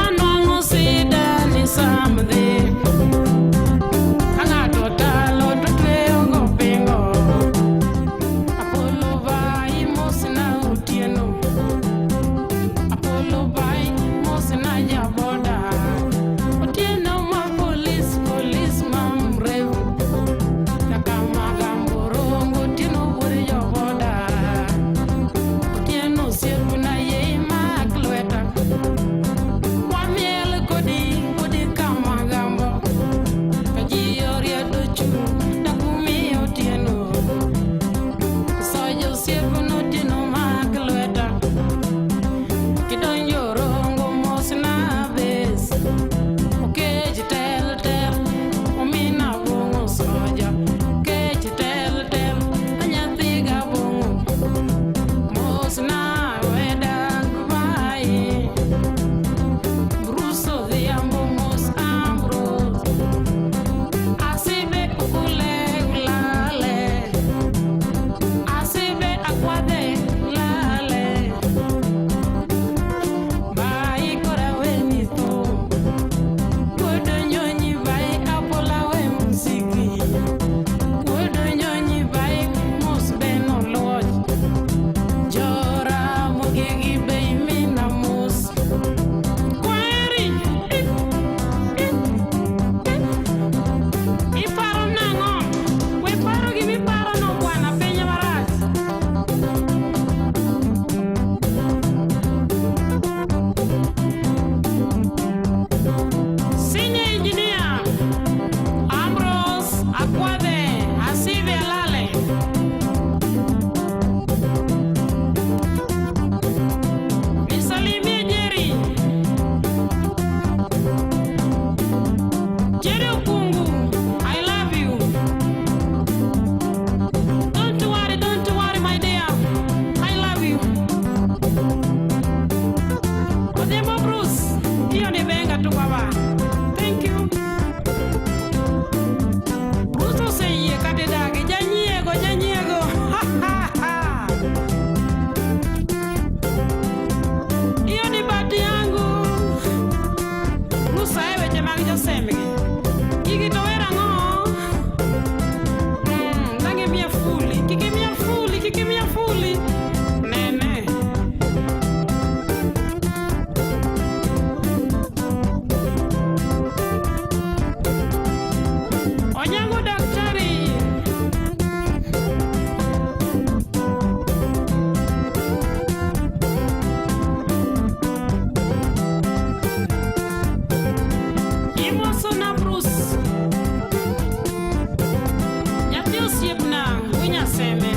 Anwang'o sida ni samdhi. Ang'ato talo to tweyo go pingo. Apolo bai mosina otieno. Apolo bai mosina jaboda. Otieno ma police ma mrefu. Kaka magamborongo otieno wuore joboda. Otieno osiepu na ye mak lweta. Wamiel kodi kama gambo. Kaji oriedo chung' na kumi otieno. Sojo osiepu notieno mak lweta. Kidonjo rongo mosna bes. Okech tel, omina bongo soja. Okech tel, anyathi ga bongo. Mosna weda bai. Bruce Odhiambo mos Ambrose. Asibe ukule ulale. Asibe akwade lale. Bai kora weni tho. Wodo nyonyi bai apola we musiki. Wodo nyonyi bai mos beno loj. Jora mogegi bei mina mos. Kweri. Iparo nang'o? We paro gimiparo no bwana piny marach. Senior engineer Ambrose Akwade Asibe Alale. Nisalimie Jerry Okungu, I love you. Don't worry my dear, I love you. Odhiambo Bruce, hiyo ni benga tu baba. Thank you. Bruce oseyie kate dagi, janyiego. Hiyo ni bati yangu. Bruce ae weche mag josemgi. Igi to wera ng'o? Lange mia fuli, kiki mia fuli. Nene. Onyango daktari. Imoso na Bruce. Nyathi osiepna winya seme.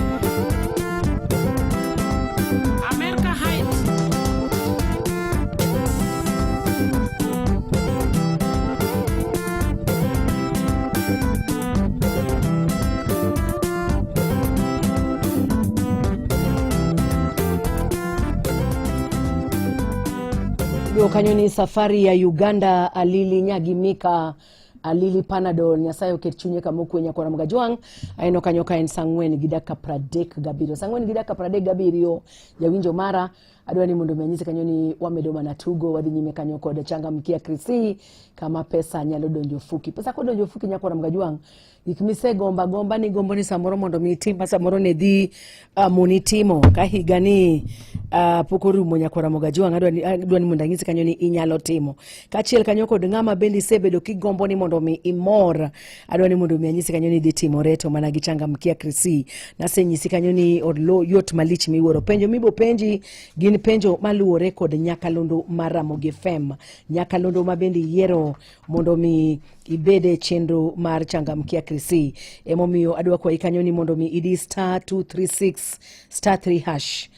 America Heights. Yo kanyoni safari ya Uganda alili nyagimika alili Panadol nyasaye okechunye kamoku nya kwa Mugajwang aino kanyoka en sangwen gidaka pradek gabirio sangwen gidaka pradek gabirio ya winjo mara adwani mundu menyise kanyoni wamedoma na tugo wadinyime kanyoko de changa mkia krisi kama pesa nyalo donjo fuki pesa ko donjo fuki nya kwa Mugajwang ikimise gomba ni gombo ni samoro mondo mitimba samoro ne dhi munitimo kahigani pokuru monya kwa Mugajwang adwani mundangise kanyoni inyalo timo kachiel kanyoko de ngama bendi sebedo kigombo ni mondo mi imor adwani mondo mi anyise kanyoni dhi timoreto mana gichanga mkia krisi nase nyisi kanyoni odlo yot malich miworo penjo mibo penji gin penjo maluore kod Nyakalondo mar Ramogi FM Nyakalondo mabendi yiero mondo mi ibede chenro mar changamkia krisi emomiyo adwa kwa ikanyoni mondo mi idi star 236 star 3 hash.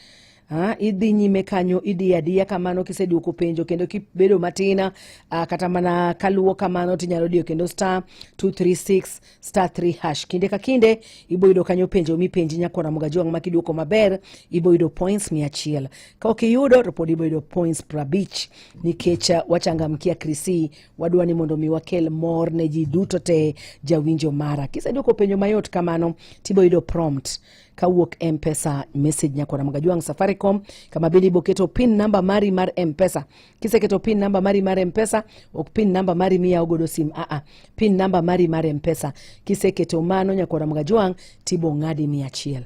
Idhi nyime kanyo idi adia kamano kiseduoko penjo kendo kibedo matina kata mana kaluwo kamano tinyalo dio kendo star 236 star 3 hash. Kinde ka kinde iboyudo kanyo penjo mi penji Nyakona Mugajuang makiduoko maber iboyudo points 100. Ka okiyudo to pod iboyudo points 50 nikech wachangamkia krisi wadwa ni mondo mi wakel mor ne ji duto te jawinjo mara. Kiseduoko penjo mayot kamano tiboyudo prompt kawuok M-Pesa message Nyakona Mugajuang Safaricom kama bidi boketo pin number mari mar M-Pesa. Kiseketo pin number mari mar M-Pesa ok pin number mari miya ogodo sim pin number mari mar M-Pesa. Kiseketo mano Nyakona Mugajuang tibo ngadi 100.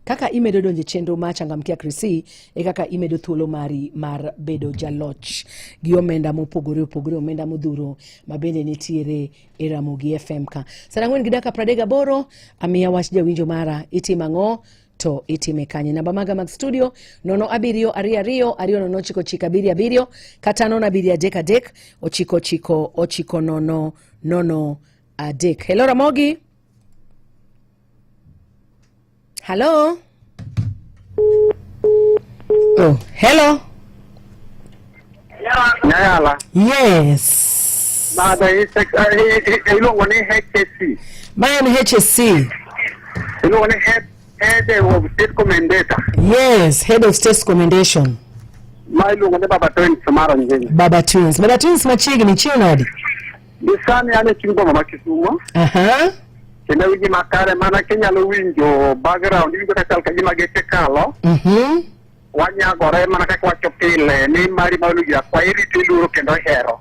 Kaka imedo donje chenro ma changamkia krisi kaka imedo thuolo mari mar bedo jaloch gi omenda mopogore omenda modhuro mabende nitiere e Ramogi FM ka. Sarangwen gidaka 38 amiya wach jawinjo mara itimango to itime kanye. Namba maga mag studio 07222 kata 093 adek. Hello Ramogi. Hello. Oh, hello. Nyala. Yes. Bada ilo wani HSC. Man HSC. Ilo wani head of state commendator. Yes, head of state commendation. Ma ilo wani Baba Twins mara njeni. Baba Twins machigi ni chionadi. Bisani ane chingbo mama Kisumu. Kenda wiji makare mana Kenya lo winjo background winjo kakal kajima gete kalo. Wanya gore mana kakwa chopile ni mari maulu ya kwa iri tiluru kendo hero.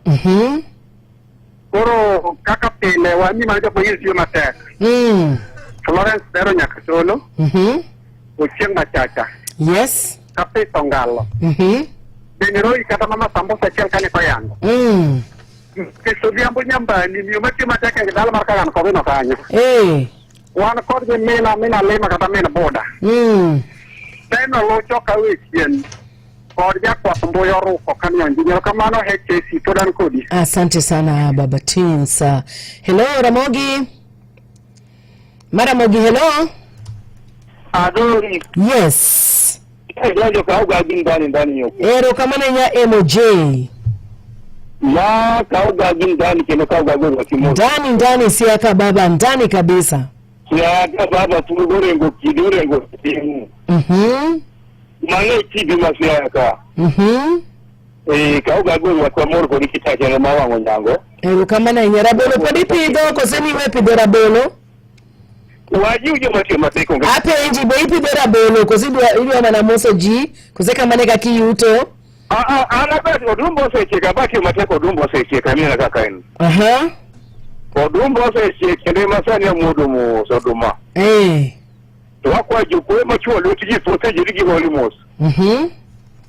Koro kaka pile wani manjo po hizi matek. Florence Dero Nyakasolo. Uchieng Machacha. Yes. Kape Tongalo. Beniroi kata mama sambosa chel kani kwa yango. Kesudiambo nyambani ni umeti mateke ngidala marakagan kobe no kanyo. Wana kodge mena lema kata mena boda. Teno lo choka wechien. Kodja kwa mboyo ruko kanyo njinyo kamano HSC todan kodi. Asante sana Baba Twins. Hello Ramogi. Maramogi hello. Adori. Yes. Jojo kauga ndani yoko. Ero kamane nya MJ. Ya kauga ndani keno kauga gogo kimo. Ndani siaka baba ndani kabisa. Siaka baba tuligorengo kidorengo timu. Mane tibi masiaka. Kauga gogo kwa morgo nikitaje na mawango nyango. Ero kamana nyarabolo podi pido koseni we pido rabolo. Waji uje mateko ngati. Ape enji bo ipido rabolo kosidwa ili na moso ji kuseka maneka kiyuto. Ana basi odumbo secheka baki mateko odumbo secheka mimi nakakaini. Odumbo secheka ndi masani ya mudumu soduma. Wakwa jukwe machuo lutiji poteji ligi holimos.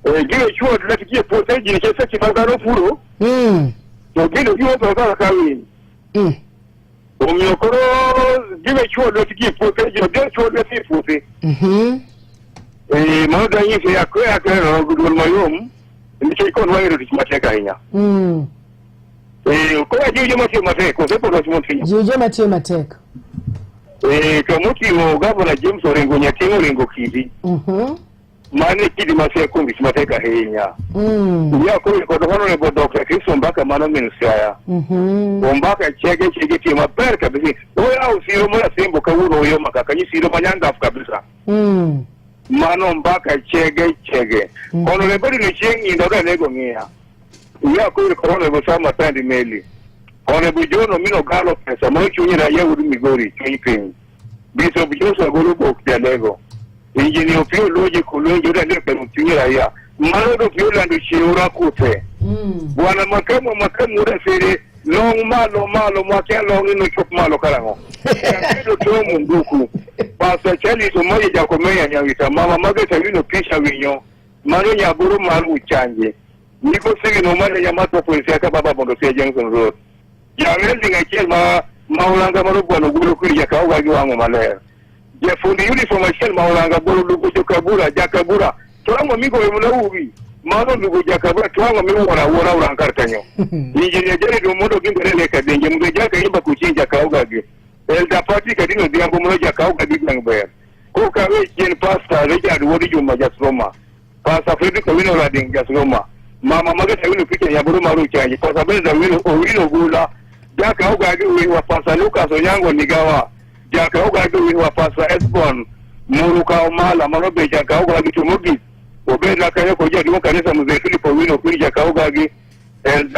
Gile chuo lutiji poteji ni kesa chibangano furo. Gile chuo tokala kawini. Umyokoro gile chuo lutiji poteji gile chuo lutiji poteji. Mada yisi ya kwe gudul mayum. Ndicho iko nwairo timateka hinya. Kwa jujo mateko sepo nasimontinya. Jujo mateka. Kamuti mo Governor James Orengo Nyatingo Orengo Kidi. Mane kidi maseko timateka hinya. Ya kwa Honorable Dr. Chris Ombaka mana minister. Ombaka chege tima per kabisa. Oya au siro mwana sembo kawuro oyo makakanyi siro manyanga kabisa. Mano Ombaka chege. Honorable ni chengi ndoga nego ngia. Ya kwa Honorable Sama Tandi Meli. Honorable Jono mino galo pesa mo chunyira ya uri Migori chiping. Bishop Joseph Golubo Kialego. Engineer Pio Logic Kulonjo da lepe chunyira ya. Mano Pio landu shiura kute. Bwana makamu ura sere long malo mwakia long ino chok malo karango. Kando tomu nduku. Pasa chali sumoye jakomeya nyawita mama mageta wino pisha winyo. Mano nyaburu maru uchanje. Niko sigi no mane nyamato polisi aka baba bondo siya Johnson Road. Ya welding achel maulanga marubu no gulu kuri ya kauga giwango malaya. Ya fundi uniform achel maulanga bolu lugu jokabura jakabura. Tolango migo emuna ubi. mano ndugu jakabra tuanga mi wona urankar kanyo injinia jere do modo gingere le kadenge mbe jaka imba kuchinja kauga ge el da party kadino diambo mo jakauga biglang ber ko ka we jen pasta Richard wodi juma jasroma pasta Freddy ko wino rading jasroma mama magata wino kike ya buru maru chanji pasta benza wino gula jakauga ge we wa pasta Lucas Onyango nigawa jakauga ge we wa pasta Esbon muruka omala manobe jakauga ge tumogi obenda kaya koja diwo kanisa mzee Philip wino kwija kaugagi and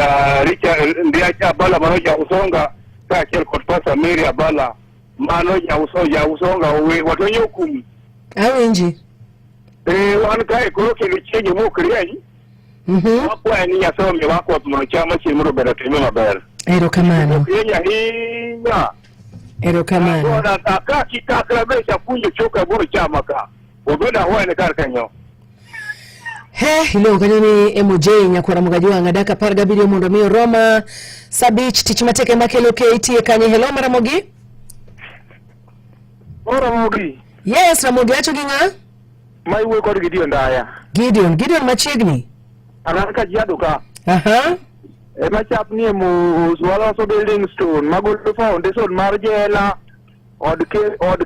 Richard ndiacha bala manoja usonga ka kel kotpasa Mary abala manoja usonga we watonyokum awenji wan kai koroke lichenye mo kriani wako ni yasome wako tumo chama chimuro bera teme maber erokamano erokamano ora taka kitakra besha kunje choka boro chama ka obenda hoene karkanyo ilo kanyoni MJ nyakwara mugajiwa ngadaka parga bidio mondo miyo Roma Sabich tichimateke makelo KT kanye hello maramogi Ramogi yes Ramogi acho ginga maiwe kod Gideon machiegni anaka jiaduka machap ni mu swalo so building stone magolo foundation mar jela od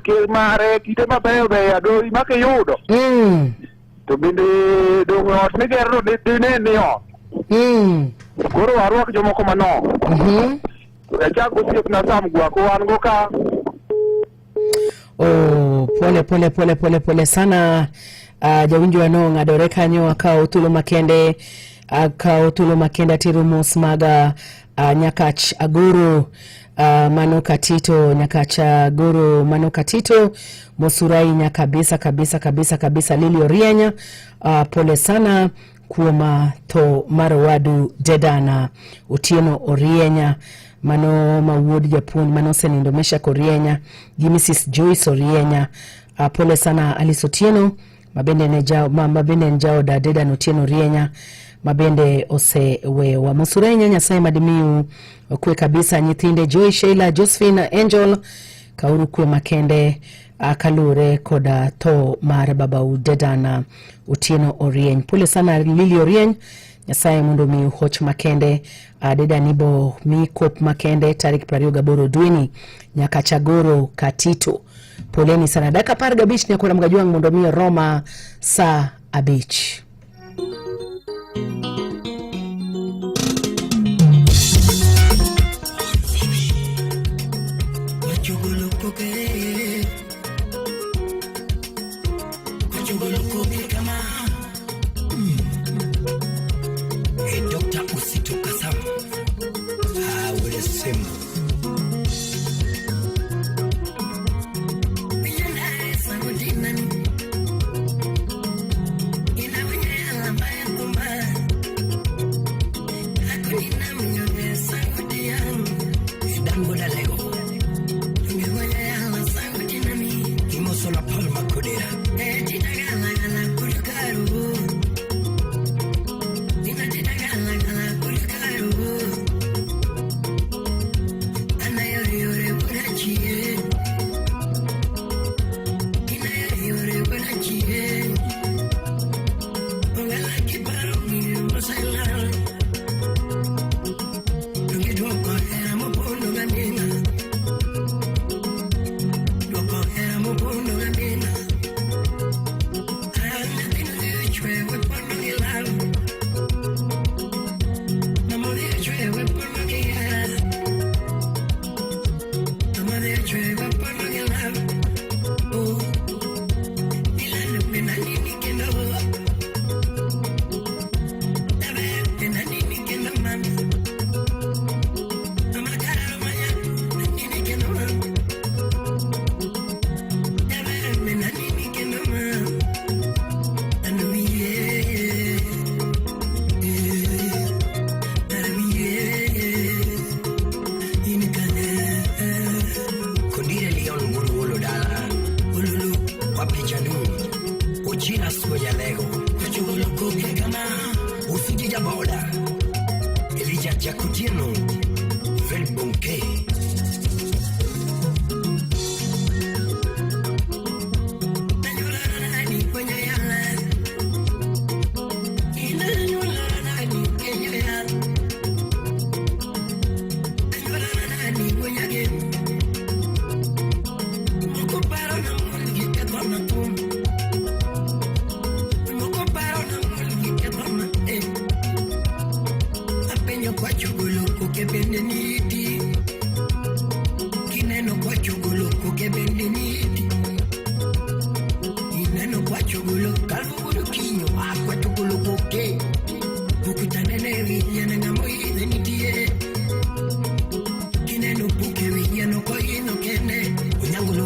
ker mare kite mabeyo beyo do make yudo to bende dong ot migero dine ni ot koro warwak jomoko manok echak osiep na sam gwako wan go ka pole sana jawinjo wano ng'adore kanyo akawo thuolo makende atiru mos maga Nyakach Agoro Mano Katito Mosurai nyakabisa Lili Orienya pole sana kuoma to marowadu Dedana Otieno Orienya mano mawuod Japun mano senindo mesha Orienya gi Mrs Joyce Orienya pole sana Alice Otieno mabende njao da Dedana Otieno Orienya mabende ose we wa Mosurenya Nyasaye madimiu kwe kabisa nyithinde Joy Sheila Josephine Angel kauru kwe makende kalure koda to mar baba Dedana Otieno Orieny pole sana Lili Orieny Nyasaye mundu mi hoch makende Deda nibo mi kop makende tarik 28 Dweni Nyakach Agoro Katito poleni sana daka parga beach nyakona mgajua mundu mi Roma sa abich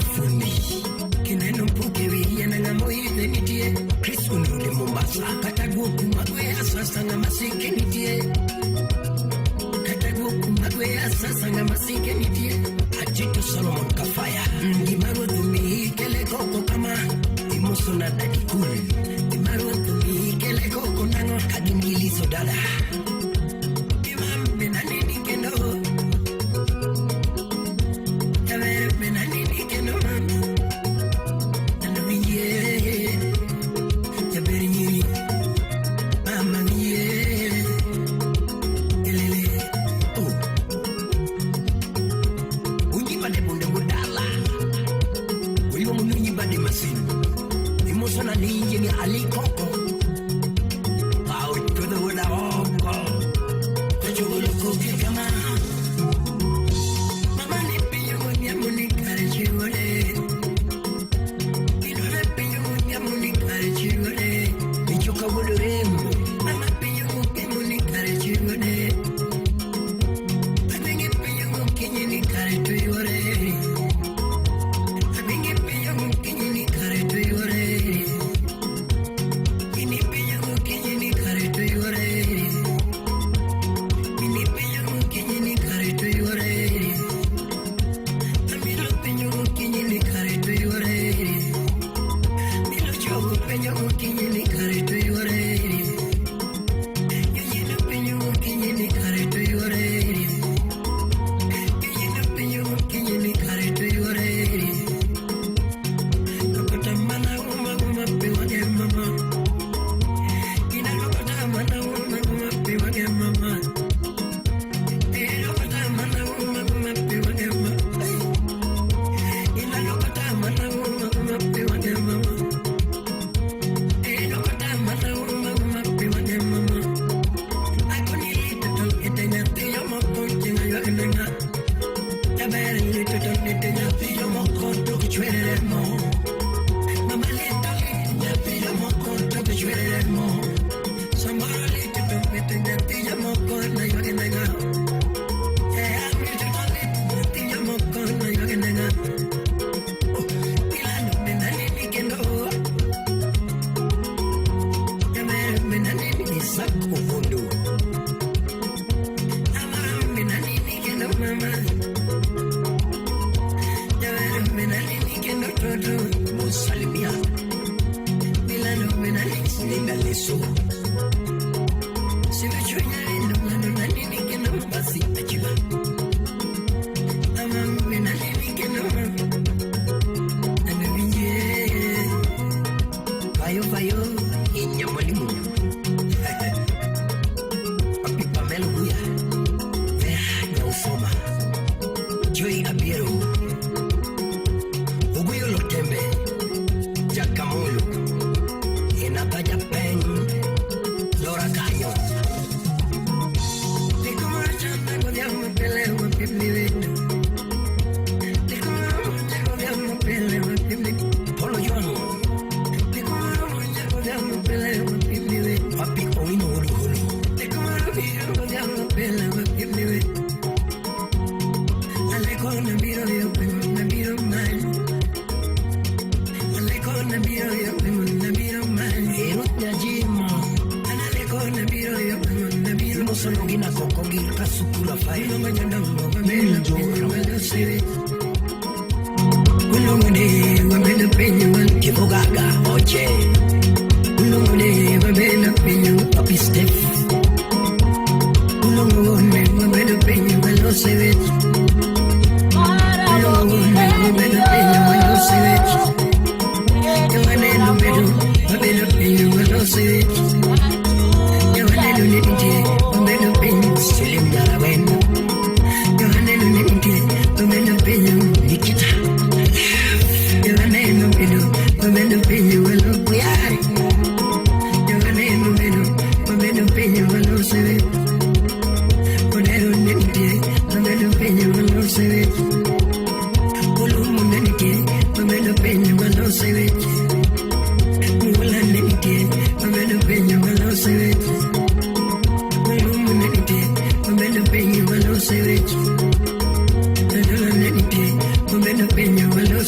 Kineno fundi, kineno mpuke wiye na ngamo ide nitie. Chris unrudi Mombasa, kata guoku magwe asasa nga masike nitie. Kata guoku magwe asasa nga masike nitie. Achito Solomon Kafaya, Imaro Dumi, Kele Koko Kama, Imoso na Dadi Kul. Imaro Dumi, Kele Koko Nango, Kadingili Sodada. Imam Benani Kendo. Taver Benani Kendo man. Anawiye, Taberi Nyiri, Mama Nye, Elele, oh. Uji bade bunde budala. Uyo munyi bade masin. Imoso na ninje ni Ali Koko. Out to the wood of Kajolo Koki Kama. Mama nipi yugo nyamuni karichiwale. Ino nipi yugo nyamuni karichiwale. Michoka wudu remo. Mama pi yugo kimuni karichiwale. Amingi pi yugo kinyini karichiwale. Amingi pi yugo kinyini karichiwale. Ini pi yugo kinyini karichiwale. Ini pi yugo kinyini karichiwale. Amilo pi yugo kinyini karichiwale. Milo chogo pi yugo kinyini karichiwale. Yuyino pi yugo kinyini karichiwale. Yuyino pi yugo kinyini karichiwale. Lokota mana uma pi wage mama. Ina lokota mana uma pi wage mama. Lokota mana uma pi wage mama. Ina lokota mana uma pi wage mama. Lokota mana uma pi wage mama. Akoni little etenya tiya mokonti na yagna. Tabere little etenya tiya mokonti kuchwele mo. Mama little etenya tiya mokonti kuchwele mo. Samara little etenya tiya mokonti na yagna. I'm little etenya mokonti na yagna. Ilano benani kendo. Tabere benani isako fondo. Amara benani kendo mama. Tabere benani kendo toto. Musalimia. Milano benani sinda leso. Sivachunya ndo mano nani kendo basi achiba. Amara benani kendo mama. Anavinje. Bayo inyamalimu. Papi Pamelo Buya. Vea Ufoma. Joy Abiero. Uguyo Lotembe. Jakamolo. Enakaya Pen. Lora Kayo. Likumara chanda kodiamo pele wa pipli wetu. Likumara chanda kodiamo pele wa pipli. Polo Jono. Likumara chanda kodiamo pele wa pipli wetu. Papi Owino Hulu Hulu. Likumara chanda kodiamo pele wa pipli wetu. Alekona biro yo pemo na biro man. Alekona biro yo pemo na biro man. Erut na jimo. Alekona biro yo pemo na biro. Mosono gina koko gil kasukula fai. Ulo nganyanda mboga mela penyo wala siri. Ulo ngone wamela penyo wala kibogaga oche. Ulo ngone wamela penyo papi Steph. Ulo ngone wamela penyo wala siri. Mula nike,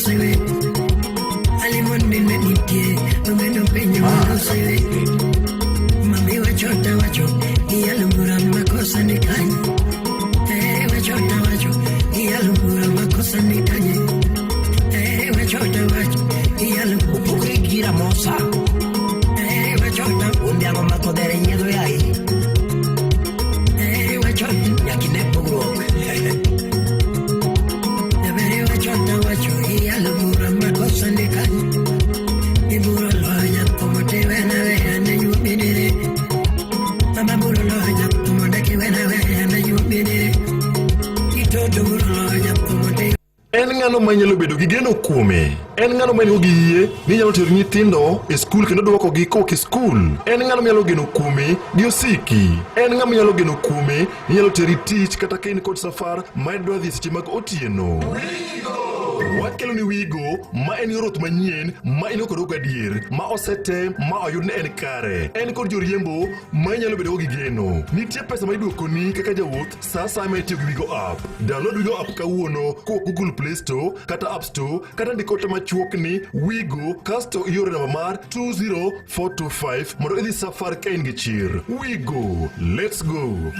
sewe alimon nene nitie omeno penyo sewe mami wachota wacho iyalungura makosa ni kanye wachota wacho iyalungura makosa ni kanye wachota wacho iyalungura gira mosa wachota undiago makodere nyedo yai wachota yakine pogro wachota wacho iyalungura makosa ni kanye iburo loya komote wena wena yubinire mama buro loya komote wena wena yubinire itoto buro loya komote. En ng'ano manyalo bedo gi geno kuome. En ng'ano manyalo gi yie ni nyalo tero nyithindo e skul kendo duoko gi kok e skul. En ng'ano manyalo geno kuome gi osiki. En ng'ama nyalo geno kuome ni nyalo teri tich kata kain kod safar ma idwa dhi seche mag otieno. Wakelo ni Wigo ma en yorot manyien ma ino kod ogadier ma osete ma oyud ni en kare. En kod joriembo ma nyalo bedo gi geno. Nitie pesa ma iduoko ni kaka jawuoth sa sa ma itiyo gi Wigo app. Download Wigo app kawuono ko Google Play Store kata App Store kata ndiko to machuok ni Wigo kasto iore namba mar 20425 mondo idhi safar ka in gi chir. Wigo, let's go.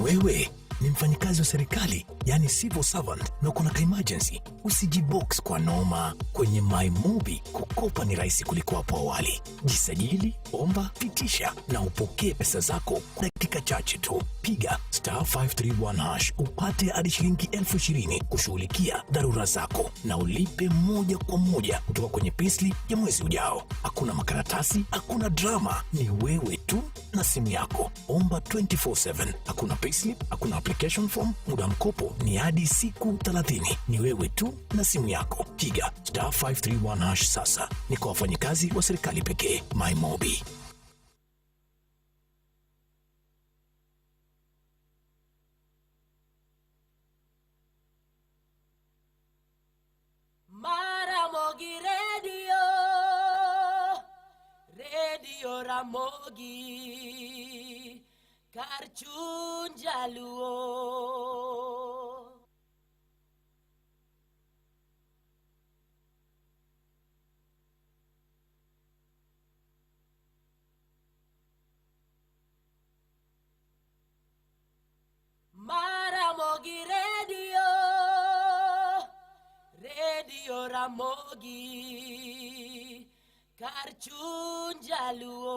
Wewe ni mfanyikazi wa serikali, yani civil servant, na kuna ka emergency, usijibox kwa noma. Kwenye MyMobi kukopa ni rahisi kuliko hapo awali. Jisajili, omba, pitisha na upokee pesa zako kwa dakika chache tu. Piga *531# upate hadi shilingi 20,000 kushughulikia dharura zako na ulipe moja kwa moja kutoka kwenye payslip ya mwezi ujao. Hakuna makaratasi, hakuna drama, ni wewe tu na simu yako. Omba 24/7. Hakuna payslip, hakuna application form, muda mkopo ni hadi siku 30. Ni wewe tu na simu yako. Piga *531# sasa. Ni kwa wafanyikazi wa serikali pekee. MyMobi. Maramogi Radio Ramogi Karchun Jaluo. Maramogi Radio Ramogi Karchun Jaluo.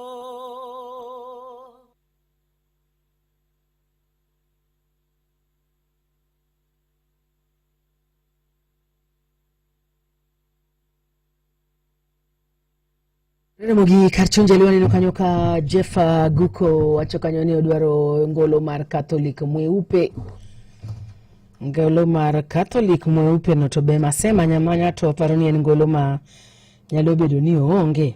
Ramogi Karchun Jaluo nino kanyoka Jeff Guko wachokanyoni odwaro ngolo mar Catholic mweupe. Ngolo mar Catholic mweupe no to be masema nyamanya to paroni en ngolo ma nyalo bedo ni onge.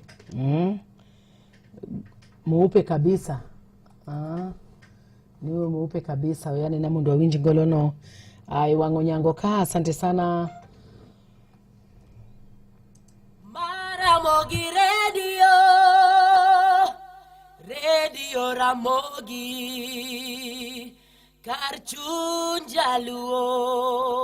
Mweupe kabisa. Niwe mweupe kabisa, yani na mundu winji ngolo no. Wango nyango ka, asante sana. Maramogi Radio Ramogi Karchun Jaluo.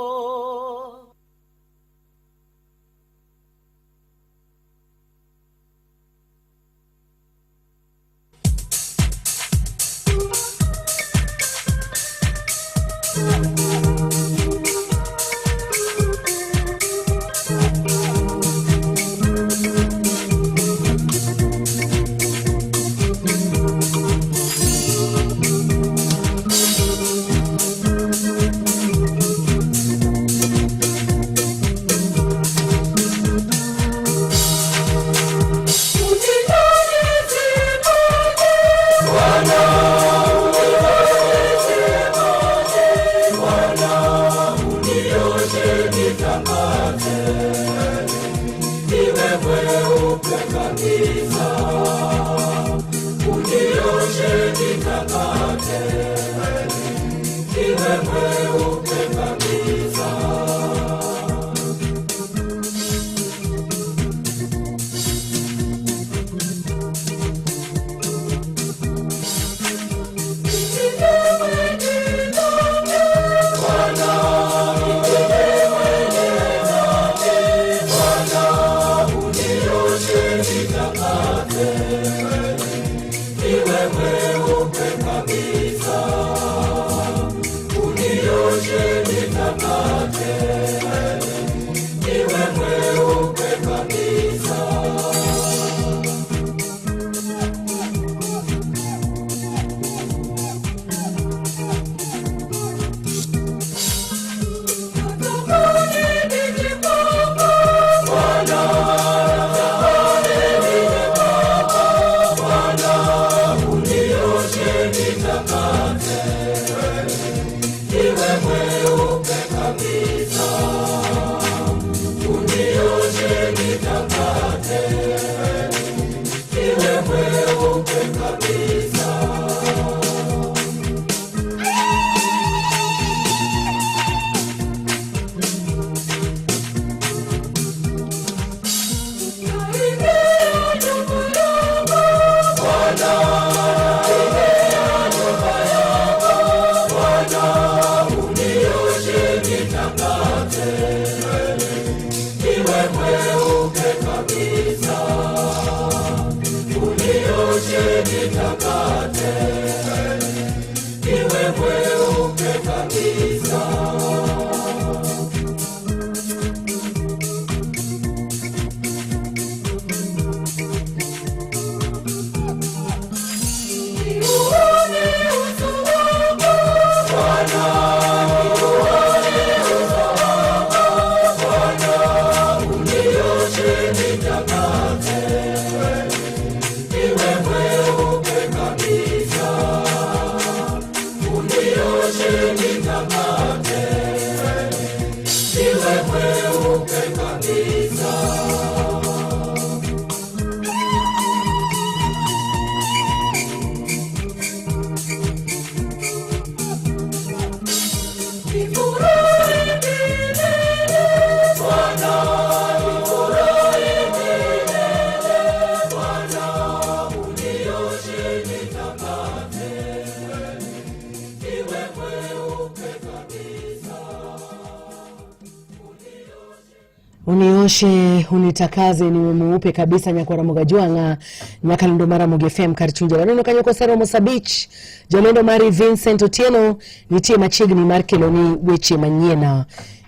Unioshe, unitakaze niwe mweupe kabisa. Nyakwara Mugajwanga Nyakalindo Mara Muge FM Karichunja Wanono Kanyoko Sero Mosabich Jolendo Mari Vincent Otieno nitie machigni markeloni weche manyena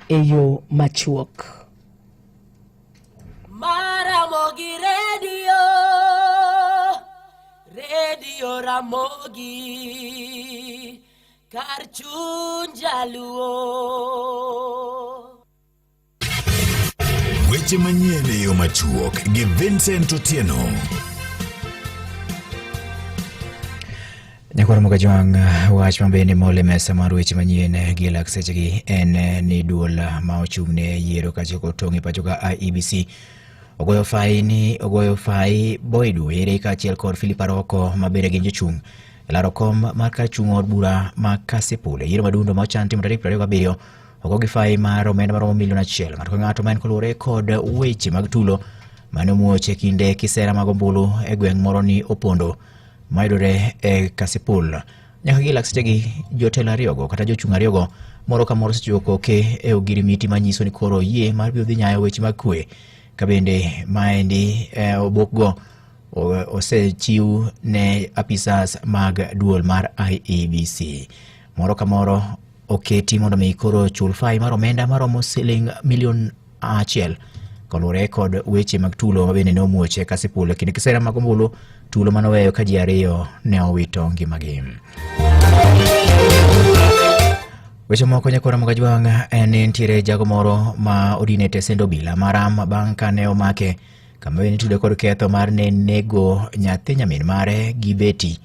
eyo machuok. Maramogi Radio Ramogi Karchunja Luo. Weche manyene yo machuok gi Vincent Otieno. Nyakwara Mugajwanga wach mabende mole mesa mar weche manyene gi laksechegi en ni duol ma ochung'ne yiero kachiko tongi pachoka IEBC ogoyo fai Boydu ere kachiel kod Philip Aroko mabere gi jochung' laro kom mar kachung' od bura ma Kasipul yiero madundo ma ochan timo tarik 27 ogogi fai mar omenda maromo milion 1 ng'ato ka ng'ato ma en kolure kod weche mag tulo mane omuoche kinde kisera mag ombulu e gweng' moro ni Opondo maidore e Kasipul. Nyaka gi laksechegi jotelo ariyogo kata jochung' ariyogo moro ka moro sechuoko ke e ogirimiti manyiso ni koro yie mar bio dhi nyayo weche mag kwe kabende maendi obokgo osechiw ne apisas mag duol mar IEBC. Moro ka moro oketi mondo mi koro chul fai mar omenda maromo siling milion 1 kolure kod weche mag tulo mabende ne omuoche Kasipul kinde kisera mag ombulu tulo manoweyo ka ji ariyo ne owito ngimagi. Weche moko Nyakwara Mugajwanga en ntiere jago moro ma odine tesendo bila maram bang' kane omake kama ne tude kod ketho mar nego nyathi nyamin mare gi beti.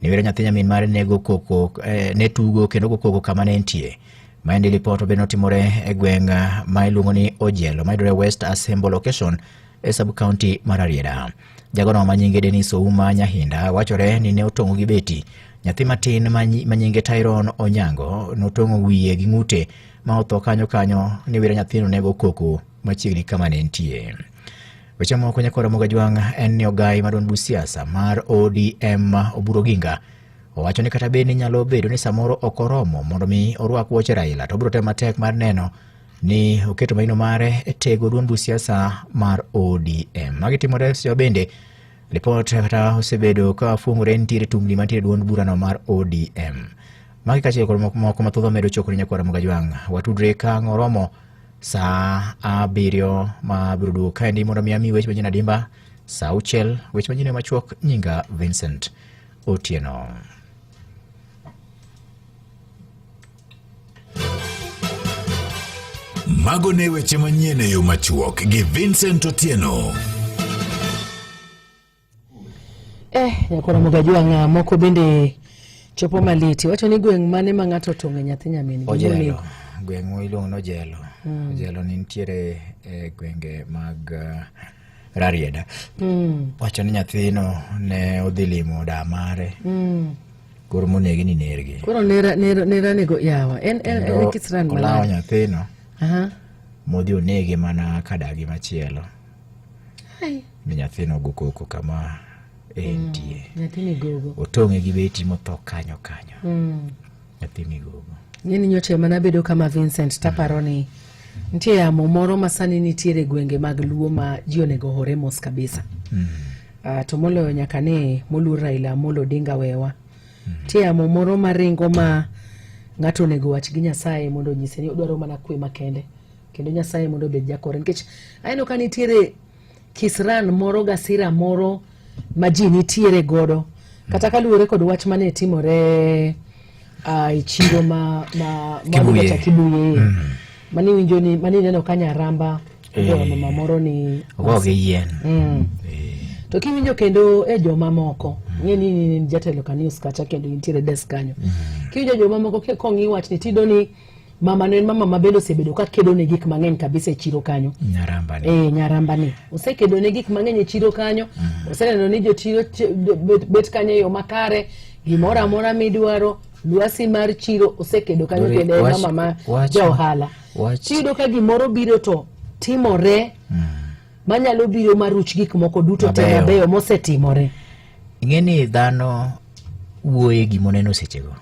Niwere nyathi nyamin mare nego koko ne tugo kendo koko kama ne entie. Maendi lipot bende otimore e gweng' ma iluongo ni Ojelo maidore West Assembly location e sub county mar Arieda. Jagono manyinge Denis Ouma Nyahinda wachore ni ne otongo gi beti nyathi matin manyinge Tyrone Onyango notongo wiye gi ng'ute ma otho kanyo niwere nyathino nego koko machiegni kama ne entie. Weche moko Nyakwara Mugajwanga en ni ogai madon busiasa mar ODM Oburu Oginga owacho ni kata bende nyalo bedo ni samoro okoromo mondo mi orwak wuoche Raila to biro temo matek mar neno ni oketo maino mare e tego duond busiasa mar ODM. Magi timore seche bende report kata osebedo ka fungore ntiere tungni mantiere duond burano mar ODM. Magi kachiel kod moko mathoth medo chokore Nyakwara Mugajwanga watudre ka ng'oromo saa 7 ma biro duogo kaendi mondo mi weche manyien adimba saa 6 weche manyien machuok. Nyinga Vincent Otieno. Mago ne weche manyien yo machuok gi Vincent Otieno. Nyakwara Mugajwanga moko bende chopo maliti wacho ni gweng' mane ma ng'ato tonge nyathi nyamin Ojelo gweng' iluongo no Ojelo. Ojelo ni ntiere e gwenge mag Rarieda. Wacho ni nyathino ne odhi limo da mare. Koro monegi ni nergi. Koro nera nego yawa en kisran mana. Olawo nyathino. Modhi onege mana kadagi machielo. Mi nyathino gokoko kama entie. Nyathini gogo. Otong'e gi beti motho kanyo. Nyathini gogo. Nyeni nyoche mana bedo kama Vincent taparo ni ntie yamo moro masani nitiere gwenge mag Luo ma ji onego hore mos kabisa. To moloyo nyaka ne molu Raila Amolo Odinga wewa. Ntie yamo moro maringo ma ng'ato onego wach gi Nyasaye mondo nyise ni odwaro mana kwe makende. Kendo Nyasaye mondo bed jakore nikech ayino ka nitiere kisran moro gasira moro ma ji nitiere godo. Kata kaluwore kod wach mane timore chiro ma Kibuye. Mani winjo ni mani neno kanya ramba mama moro ni ogoge yien. To kiwinjo kendo joma moko ng'eni ni jatelo ka news kacha kendo nitiere desk kanyo. Kiwinjo joma moko ke kongi wach ni tido ni mama ne mama mabelo sebedo ka kedo ne gik mang'eny kabisa e chiro kanyo. Nyaramba ni. Osekedo ne gik mang'eny e chiro kanyo. Oseneno ni jochiro bet kanyo yo makare, gimoro amora midwaro, lwasi mar chiro osekedo kanyo kende mama ja ohala. Chido ka gimoro biro to timore manyalo biro maruch gik moko duto te mabeyo mosetimore. Ing'eni dhano wuoye gimoneno sechego.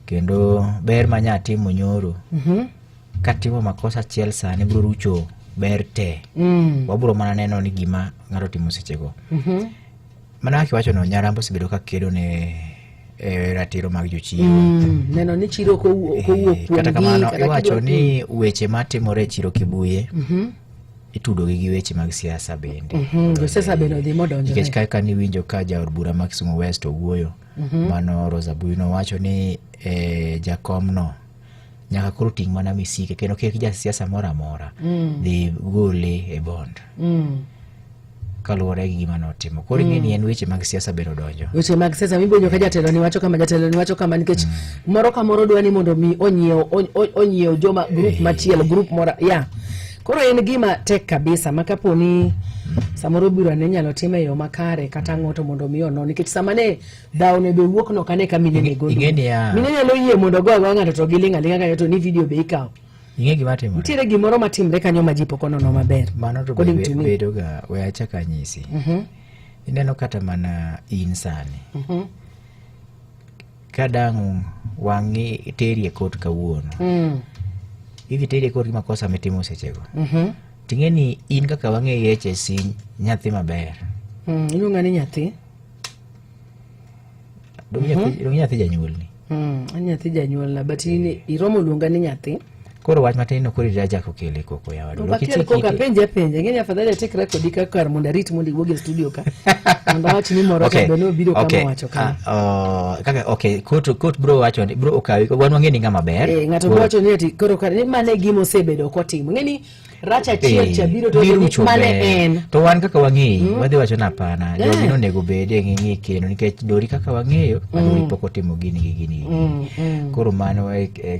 Kendo ber manya timo nyoro. Katimo makosa achiel sani biro rucho ber te. Wabiro mana neno ni gima ng'ato timo sechego. Mana kiwacho no Nyarambo sibedo ka kedo ne ratiro mag jochiro. Neno ni chiro ko wuok kuom kata kamano iwacho ni weche matimore chiro Kibuye itudo gi weche mag siasa bende. Siasa bende dhi modonjo. Nikech kaka ni winjo ka jaod bura ma Kisumu West owuoyo, mano Rosa Buino wacho ni jakomno nyaka koro ting' mana misike kendo kik ja siasa moro amora dhi gole e bond. Kaluwore gi gima notimo. Koro ing'eni en weche mag siasa bende odonjo. Weche mag siasa mibonyo ka jatelo ni wacho kama nikech moro ka moro dwani mondo mi onyiew joma group machielo, group moro Koro en gima tek kabisa makaponi samoro biro ne nyalo time yo makare kata ng'oto mondo mi ono nikech sama ne dhaw ne be wuok no kane kamine ne godo. Mine nyalo yie mondo go ng'ato to gilinga kanyo to ni video be ikaw. Ing'e gima timore. Nitiere gimoro matimre kanyo ma ji pok onono maber. Mano to bedo ga we achaka nyisi. Ineno kata mana in sani. Kadang wangi teri e kot kawuono. Hivi teri e kot makosa metimo sechego. Ting'eni in kaka wang'e yeche si nyathi maber. Iluonga ni nyathi? Dong nyathi janyuol ni. Nyathi janyuol na but iromo luonga ni nyathi. Koro wach matin no koro raja ko kele koko ya wadu. Bakile koka penje ngeni afadhali atik record ka kar mondo rit mondo iwuog e studio ka. Mondo wach ni moro ka beno biro kama wacho ka. Kaka court bro wacho ni bro okawi wan wang'eni ng'ama ber. Ng'ato wacho ni ati koro ka ni mane gimo sebedo kotimo. Ngeni racha chiel cha biro to ni mane en. To wan kaka wang'eyi wadhi wacho na pana. Jogi no nego bede ng'e kendo nikech dori kaka wang'eyo adori pok otimo gini gi gini. Koro mano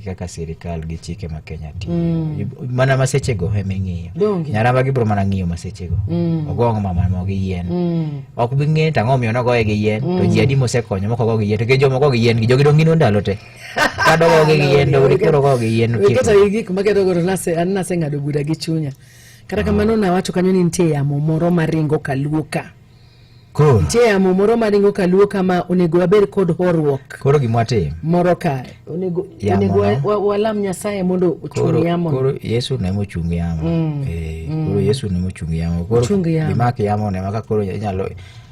kaka sirikal gi chike ma Kenya timo. Mana masechego hemeng'iyo. Nyaramba gibro mana ng'iyo masechego. Ogong mama mo gi yien. Ok bi ng'e tang'o miyo nogoye gi yien to ji adi mosekonyo moko go gi yien to ke jomo go gi yien gi jogi dong gino ndalo te. Kado go gi yien do koro go gi yien. Kata gik makedo go nase ng'ado bura gi chunya. Kata kamano na wacho kanyo ni nitie yamo moro maringo kaluoka. Cool. Nitie yamo moro maringo kaluoka ma onego waber kod horruok. Koro gimwatimo. Moro kare. Onego walam Nyasaye mondo ochung yamo. Koro Yesu ne mochung yamo. Koro Yesu ne mochung yamo. Koro gimak yamo ne maka koro nyalo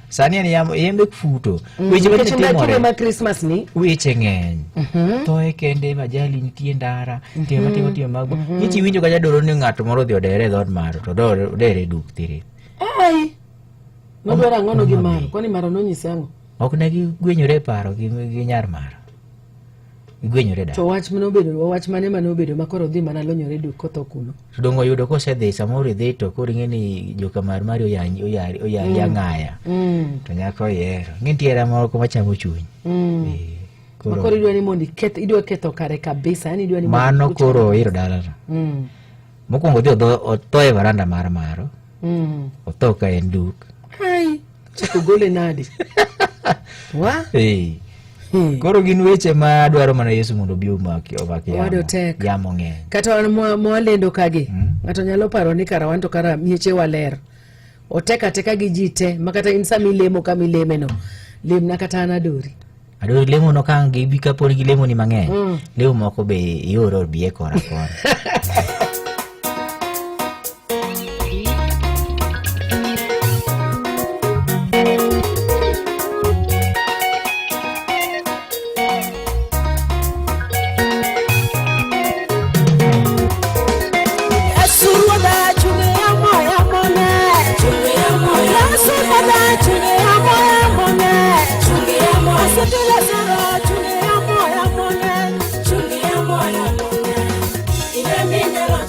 sani en yamo yembe futo. Weche matimore ma Christmas ni weche ng'eny. To e kende majali nitie ndara, timo magbo. Nichi winjo ka jadoro ni ng'ato moro dhi odere dhod maro to odere duk tiri. Ai. Nodwara ng'ono gi maro, kwani maro nonyise ang'o? Ok ne gigwenyore paro gi nyar maro. Gigwenyore da. To wach mane manobedo makoro dhi mana lonyore duk kotho kuno. To dongo yudo kosedhi samoro dhi to koro ing'eni joka mari oyari ang'aya. To nyako yero. Ng'entiere moro machamo chuny. Makoro idwa ni mondo idwa ketho kare kabisa, yani idwa ni mano koro iro dala. Mokwongo dhi otho e varanda mar maro. Otho ka en duk. Hai, chako gole nadi. Wa? Koro gin weche ma dwaro mana Yesu mondo bi omaki yamo ng'eny. Kata mwalendo kagi. Ng'ato nyalo paro ni kara wanto kara mieche waler. Oteka teka gi jite makata insa milemo kama ileme no. Lemna kata anadori. Adori lemo no kang gi bika poni gi lemo ni mang'eny. Lemo moko be yoro biye kora kora. Chungi ya moya mone, ile minero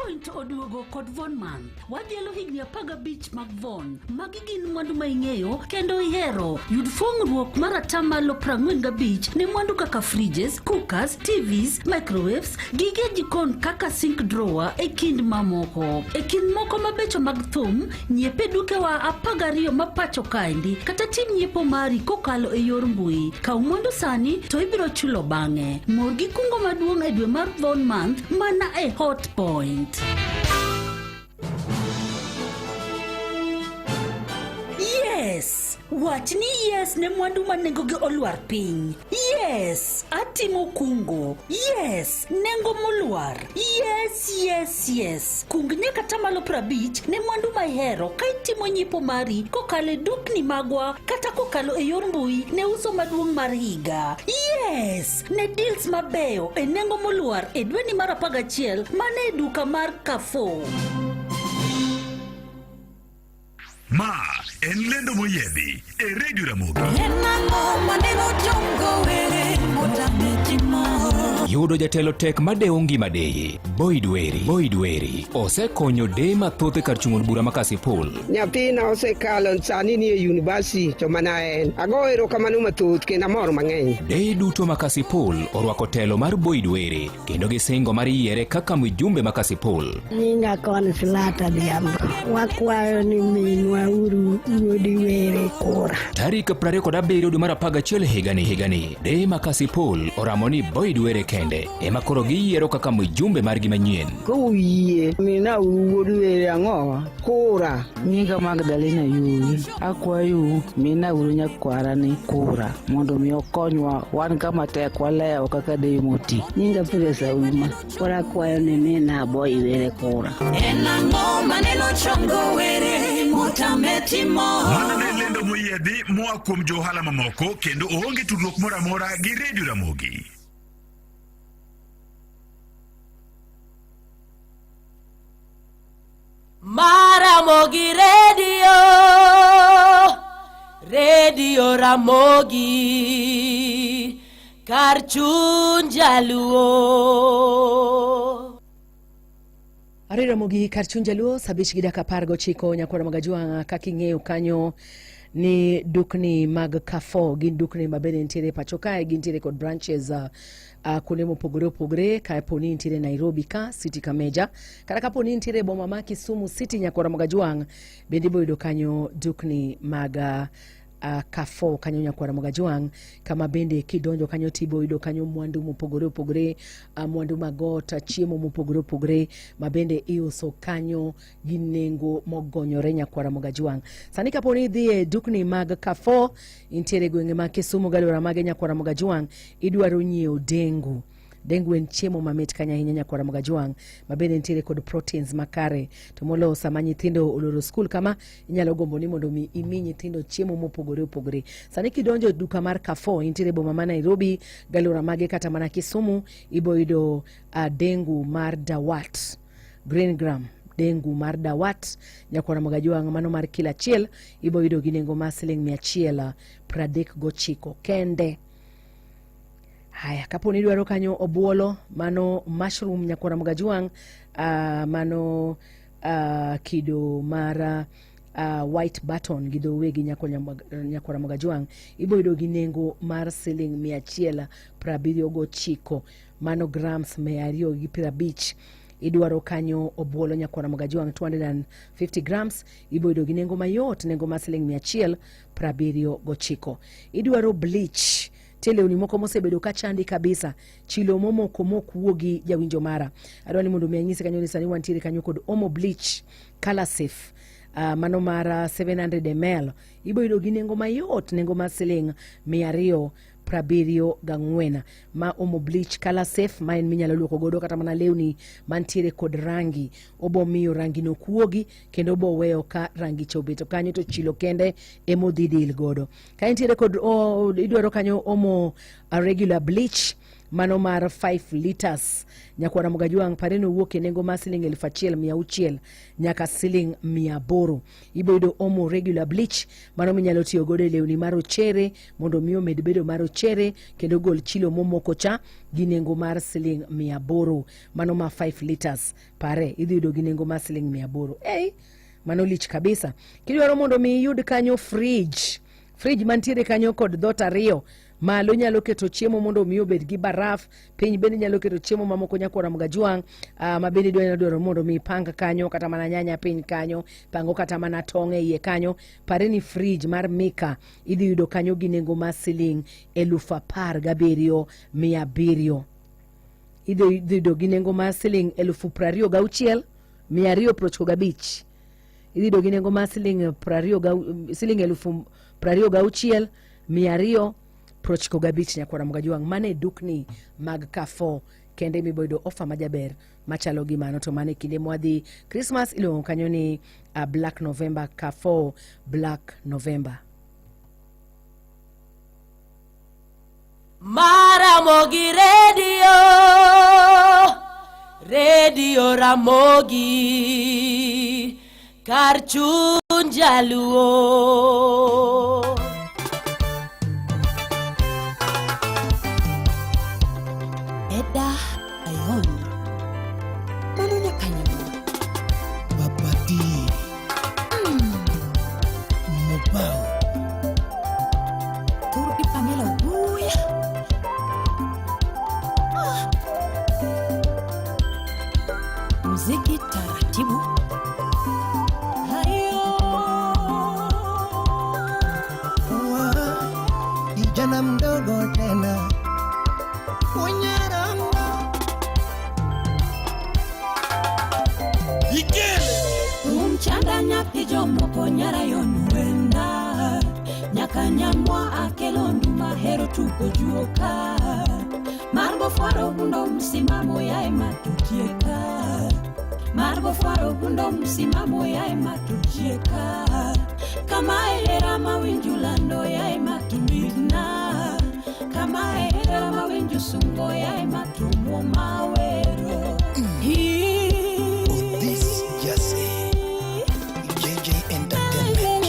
Point oduogo kod Von Man. Wadielo higni 15 mag Von. Magi gin mwandu ma ing'eyo kendo ihero. Yud fuong'ruok mar atamalo 45 ne mwandu kaka fridges, cookers, TVs, microwaves, gige jikon kaka sink drawer e kind mamoko. E kind moko mabecho mag thum, nyiepe dukewa 12 mapacho kaendi kata tim nyiepo mari kokalo e yor mbui. Kaw mwandu sani to ibiro chulo bang'e. Mor gi kungo maduong' e dwe mar Von Month mana e Hot Point. Yes, wachni yes ne mwandu manengo gi olwar piny. Yes, atimo kungo. Yes, nengo molwar. Yes. Kung nyaka tamalo 50 ne mwandu mahero ka itimo nyipo mari kokalo e dukni magwa kata kokalo e yor mbui ne uso maduong' mar higa. Yes, ne deals mabeyo e nengo molwar e dweni mar 11 mane duka mar Carrefour. Ma en lendo moyedhi e Radio Ramogi. Yudo jatelo tek madeo ngima deye. Boyd Weri osekonyo deye mathoth e kar chung'o bura ma Kasipul. Nyathina osekalo sani ni e university to mana en. Ago erokamano mathoth kendo amor mang'eny. Deye duto ma Kasipul orwako telo mar Boyd Weri kendo gisingo mar yiere kaka mjumbe ma Kasipul. Nyinga kon Slata Diambo. Wakwayo ni minwa uru Boyd Weri kura. Tarik 27 dwe mar 11 higani. Deye ma Kasipul oramo ni Boyd Weri kende ema koro giyiero kaka mjumbe margi manyien. Kouye mina Boyd Weri ang'o kura. Nyinga Magdalena Yui. Akwayo mina uru nyakwara ni kura mondo mi okonywa wan kama tek walewo kaka deye moti. Nyinga Teresa Uma. Kura kwayo ni mina Boyd Weri kura. Enang'o maneno chongo were mutametimo. Mana ne lendo moyedhi moa kuom johala mamoko kendo oonge tudruok moro amora gi Radio Ramogi. Maramogi Radio Ramogi kar chuny jaluo. Ari Ramogi kar chuny jaluo sabich gi dakika 19 nyakora magajua kaka ing'eyo kanyo ni dukni mag Carrefour gin dukni mabende nitiere pacho kae gintiere kod branches kuonde mopogore opogore ka poni nitiere Nairobi ka City Kameja kata ka poni nitiere boma ma Kisumu City nyakora magajwang bende boyudo kanyo dukni mag Carrefour kanyo nyakwara mogajwang kama bende kidonjo kanyo tibo ido kanyo mwandu mopogore opogore mwandu magota chiemo mopogore opogore mabende iuso kanyo ginengo mogonyore nyakwara mogajwang sani kaponi dhie dukni mag Carrefour intiere gwenge ma Kisumu galora mage nyakwara mogajwang idwaro nyiewo dengu en chiemo mamit kanya hinya nyakwara mogajwang mabende nitiere kod proteins makare to molo sama nyithindo oloro school kama inyalo gombo ni mondo mi imi nyithindo chiemo mopogore opogore sani kidonjo duka mar Carrefour intiere boma ma Nairobi galora mage kata mana Kisumu iboido dengu mar Dawat green gram dengu mar Dawat nyakwara mogajwang mano mar kila chiel iboido ginengo ma $139 kende. Haya, kapo ni dwaro kanyo obuolo, mano mushroom nyakwara mogajwang, mano kido mara white button gido wegi nyakwara mogajwang, ibo ido ginengo mar $179, mano grams 250. Idwaro kanyo obuolo nyakwara mogajwang 250 grams, ibo ido ginengo mayot, nengo mar $179. Idwaro bleach, tele unimoko mosebedo kachandi kabisa chilo momo kuogi jawinjo mara adwani mondo mianyise kanyo ni sani wantiere kanyo kod Omo bleach color safe mano mara 700 ml ibo ido ginengo mayot nengo ma $274 ma Omo bleach color safe ma en minyalo luoko godo kata mana lewni mantiere kod rangi obo miyo rangi no kuogi kendo obo weyo ka rangi chobeto kanyo to chilo kende emo didil godo ka intiere kod idwaro kanyo Omo regular bleach mano mar 5 liters. Nyakwara Mugajuang pareno wuok e nengo mar siling 1,600 nyaka siling 800. Iboyudo omo regular bleach mano minyalo tiyo godo e lewni marochere mondo miyo med bedo marochere kendo gol chilo momoko cha gi nengo mar siling 800. Mano ma 5 liters pare idhiyudo gi nengo mar siling 800. Mano lich kabisa. Kidwaro mondo mi yud kanyo fridge mantiere kanyo kod dhot ariyo, malo nyalo keto chiemo mondo mi obed gi baraf, piny bende nyalo keto chiemo mamoko Nyakwara Mugajuang ma bende dwaro mondo mi pang kanyo kata mana nyanya piny kanyo, pango kata mana tong' iye kanyo. Pare ni fridge mar Mika idhi yudo kanyo gi nengo mar siling 17,700. Idhi yudo gi nengo mar siling 26,295. Idhi yudo gi nengo mar siling 26,295 Nyakwara Mugajuang. Mane dukni mag Carrefour kende miboyudo ofa majaber machalo gi mano. To mane kinde mwadhi Christmas iluongo kanyo ni Black November, Carrefour Black November. Maramogi Radio Ramogi Karchun Jaluo. Eda ayon manuna kanyo Babadi Mobao Turki Pamela Buya Muziki taratibu kijana mdogo tena Unyaranga Ikele Umchanganya kijomo konyara yonuenda Nyakanyamwa akelondu mahero tuko juoka Marbo faro bundo msimamo ya ematujieka Marbo faro bundo msimamo ya ematujieka Kama era mawinjulando ya ematumigna Kama era mawinjusungo ya ematumo mawero This Jesse JJ Entertainment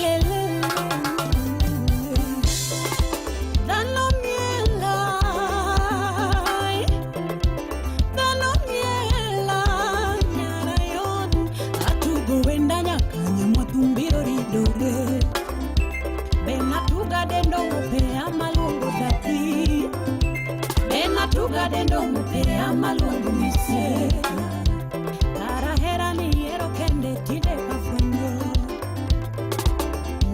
Tuga dendo mupere amalungu mise Kara hera ni ero kende tinde kafunyo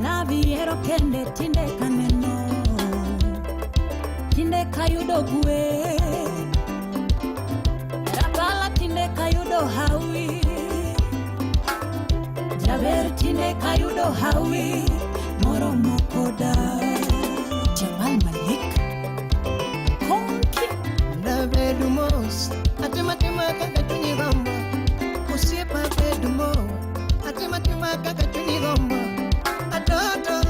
Navi ero kende tinde kaneno Tinde kayudo gwe Rakala tinde kayudo hawi Jaber tinde kayudo hawi Moro mokoda Jamal Malik Bedumos, atematima kakachuni gomba Usiepa bedumo, atematima kakachuni gomba Atoto,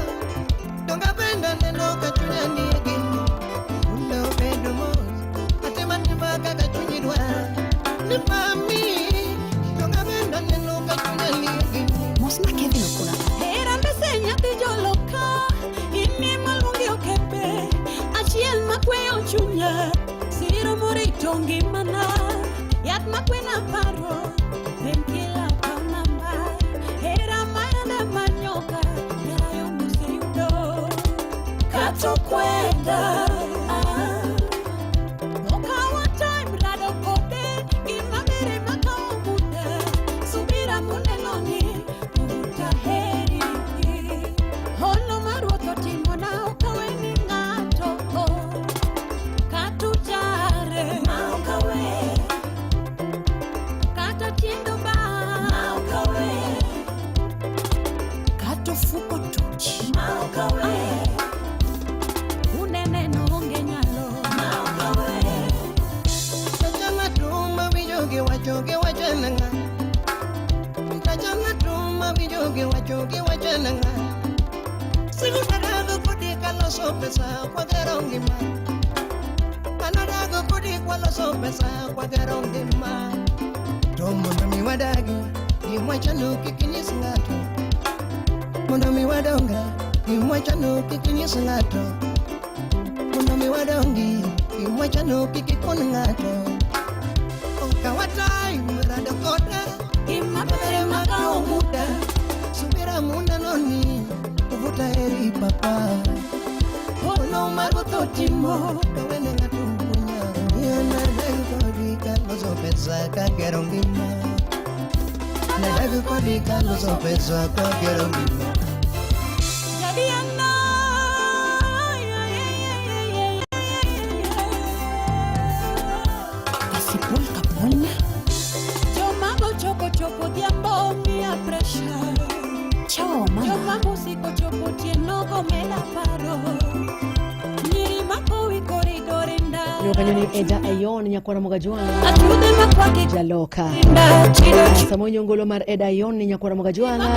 donga benda neno kachunya nigini Undo bedumos, atematima kakachuni dwa Ni mami, donga benda neno kachunya nigini Mosna Kevin Okuna Hera mbesenya tijoloka Ini malungi okepe Achiel makweo chunya Siro morito ngimana Yat makwena paro Renkila kaunamba Hera mayana manyoka Yara yungu siyudo Kato kwenda Okawa time rado kote Imamere makao muda Subira muneloni Mubuta heri Holo maruoto timona Okawe ni ngato Wajoge wajananga Tajanga tuma bijoge wajananga Sigu tarago kudi kalo sopesa kwa gerongi ma Panarago kudi kodi kwa loso pesa kwa gero ngima. Tomo mi wadagi, imwacha no kikinyis ngato. Mondo mi wadonga, imwacha no kikinyis ngato. Mondo mi wadongi, imwacha no kikikon ngato. Okawatai murada koda, imapere makao muda. Subira munda noni, uvuta eri papa. Ono maruto timo, kawene ngatumbunya. Yana kodi kaloso pesa kagero ngima. Na kodi kaloso pesa kagero ngima. Chopo diambo mia pressure. Choma musico chopo tieno come la paro. Niri mako ikori dorinda. Nyokanyoni Eda Ayon nyakwana mugajwa. Atude makwake Jaloka. Samonyo ngolo mar Eda Ayon nyakwana mugajwa.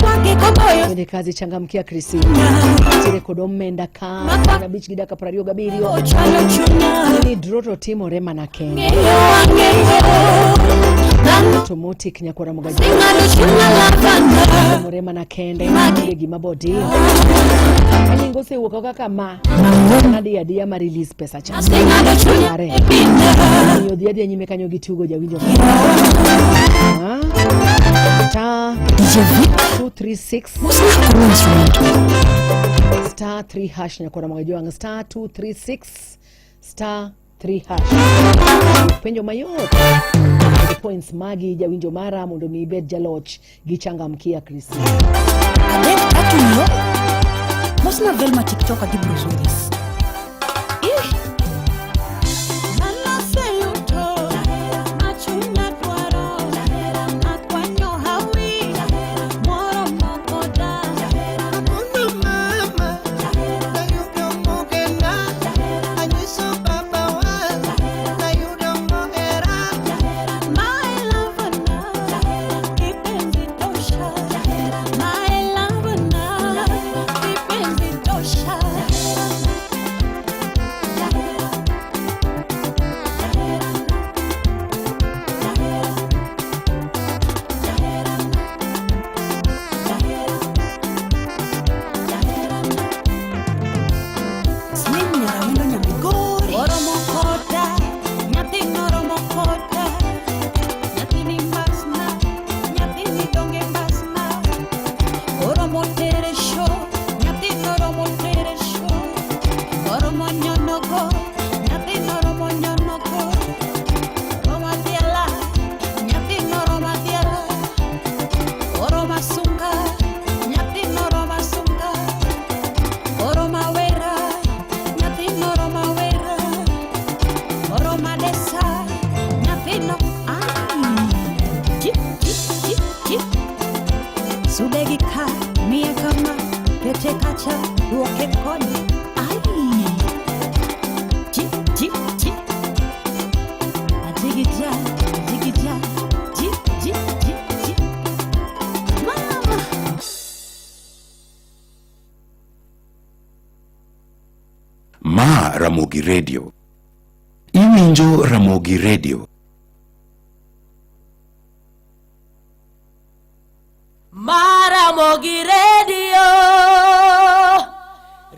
Kende kazi changamkia Krisi. Tire kodome ndaka. Na beach gidaka prario gabirio. Ni droto timo rema na kenge. Automatic nyakwana mugajwa. Murema na kende. Ngegi mabodi. Kanye ngose ukoka kama. Nadi ya diya ma release pesa cha. Are. Yo diya diya nyime kanyo gitugo jawinjo. Star 236 star 3 hash nyakwana mugajwa. Star 236 star 3 hash. Penjo mayote. Points magi jawinjo mara mundo miibet jaloch gichangamkia Krisi. Mosna velma TikTok adi brusuris. Ma Ramogi Radio. Iwinjo Ramogi Radio. Ramogi Radio.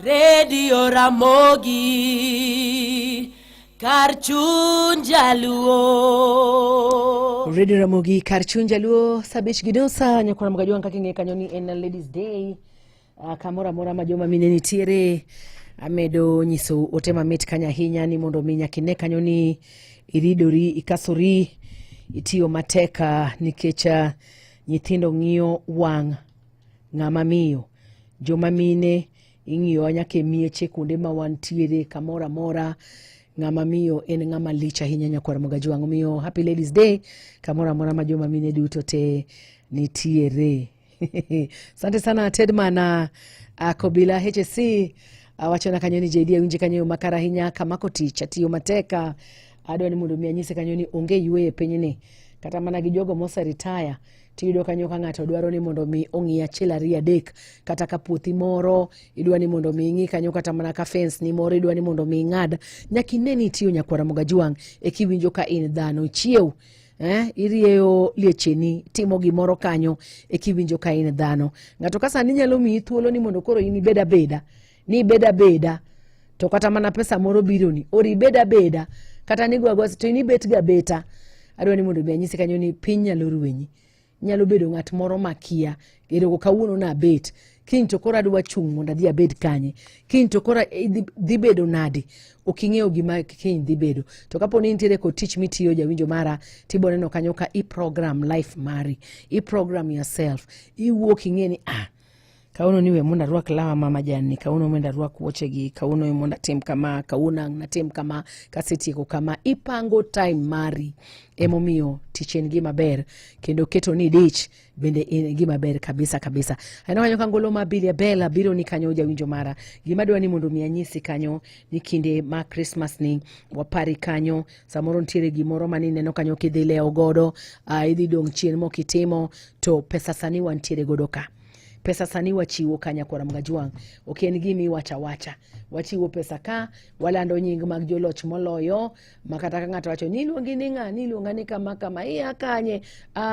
Radio Ramogi. Karchunja luo. Radio Ramogi Karchunja luo. Sabich gidosa nyakwana mugajwa nkakenge kanyoni en Ladies Day. Kamora mora majoma mineni tire. Amedo nyiso otema mit kanya hinya ni mondo minya kine kanyoni iridori ikasori itiyo mateka nikecha nyithindo ng'iyo wang' ng'ama miyo joma mine ing'iyo nyake mieche kuonde ma wantiere kamora mora ng'ama miyo en ng'ama licha hinya nyakwara mugajwa miyo happy Ladies Day kamora mora ma joma mine duto te nitiere. Asante sana Tedman Kobila HSC wachona kanyoni JD winje kanyo makara hinya kamako tich atiyo mateka adwa ni mundu mianyise kanyoni onge yue penyene kata mana gi jogo mose retire tiyudo kanyo ka ng'ato dwaro ni mondo mi ong'i achiel ariyo adek, kata ka puothi moro idwa ni mondo mi ing'i kanyo, kata mana ka fence ni moro idwa ni mondo mi ing'ad, nyaka ine ni itiyo Nyakwara Mogajwang' e kiwinjo ka in dhano chiew. Irieyo liecheni, timo gimoro kanyo e kiwinjo ka in dhano. Ng'ato ka sani nyalo miyi thuolo ni mondo koro in ibeda beda, to kata mana pesa moro biro ni ori beda beda, kata ni gwa to in ibet ga beta. Adwa ni mondo anyisi kanyo ni piny nyalo ruwenyi, nyalo bedo ng'at moro makia gero kawuono na bet kin to kora dwa chung mondo dhi abed kanye, kin to kora dhi bedo nadi, oking'eyo gima kin dhi bedo. To kapo ni nitiere ko tich mitiyo jawinjo mara, tibo neno kanyo ka i program life mari, i program yourself, iwuok ing'e ni kauno niwe munda ruak lawa mama jani, kauno mwenda ruak woche gi, kauno mwenda tim kama, kauna na tim kama, kasitieko kama. Ipango time mari emomiyo tich en gima ber, kendo keto ni dich bende en gima ber kabisa kabisa. Aino kanyo kangolo mabilia bela biro ni kanyo jawinjo mara, gima dwa ni mondo mianyisi kanyo ni kinde ma Christmas ni wapari kanyo, samoro ntiere gimoro mani neno kanyo kidhi leo godo, idhi dong chien mo kitimo, to pesa sani wantiere godo ka. Pesa sani wachiwo ka Nyakwara Mogajwang', ok en gimi wacha wachiwo pesa ka, walando nying mag joloch moloyo, makata ka ng'ato wacho ni luongi ni ng'a, ni luonga ni kama kama, iya kanye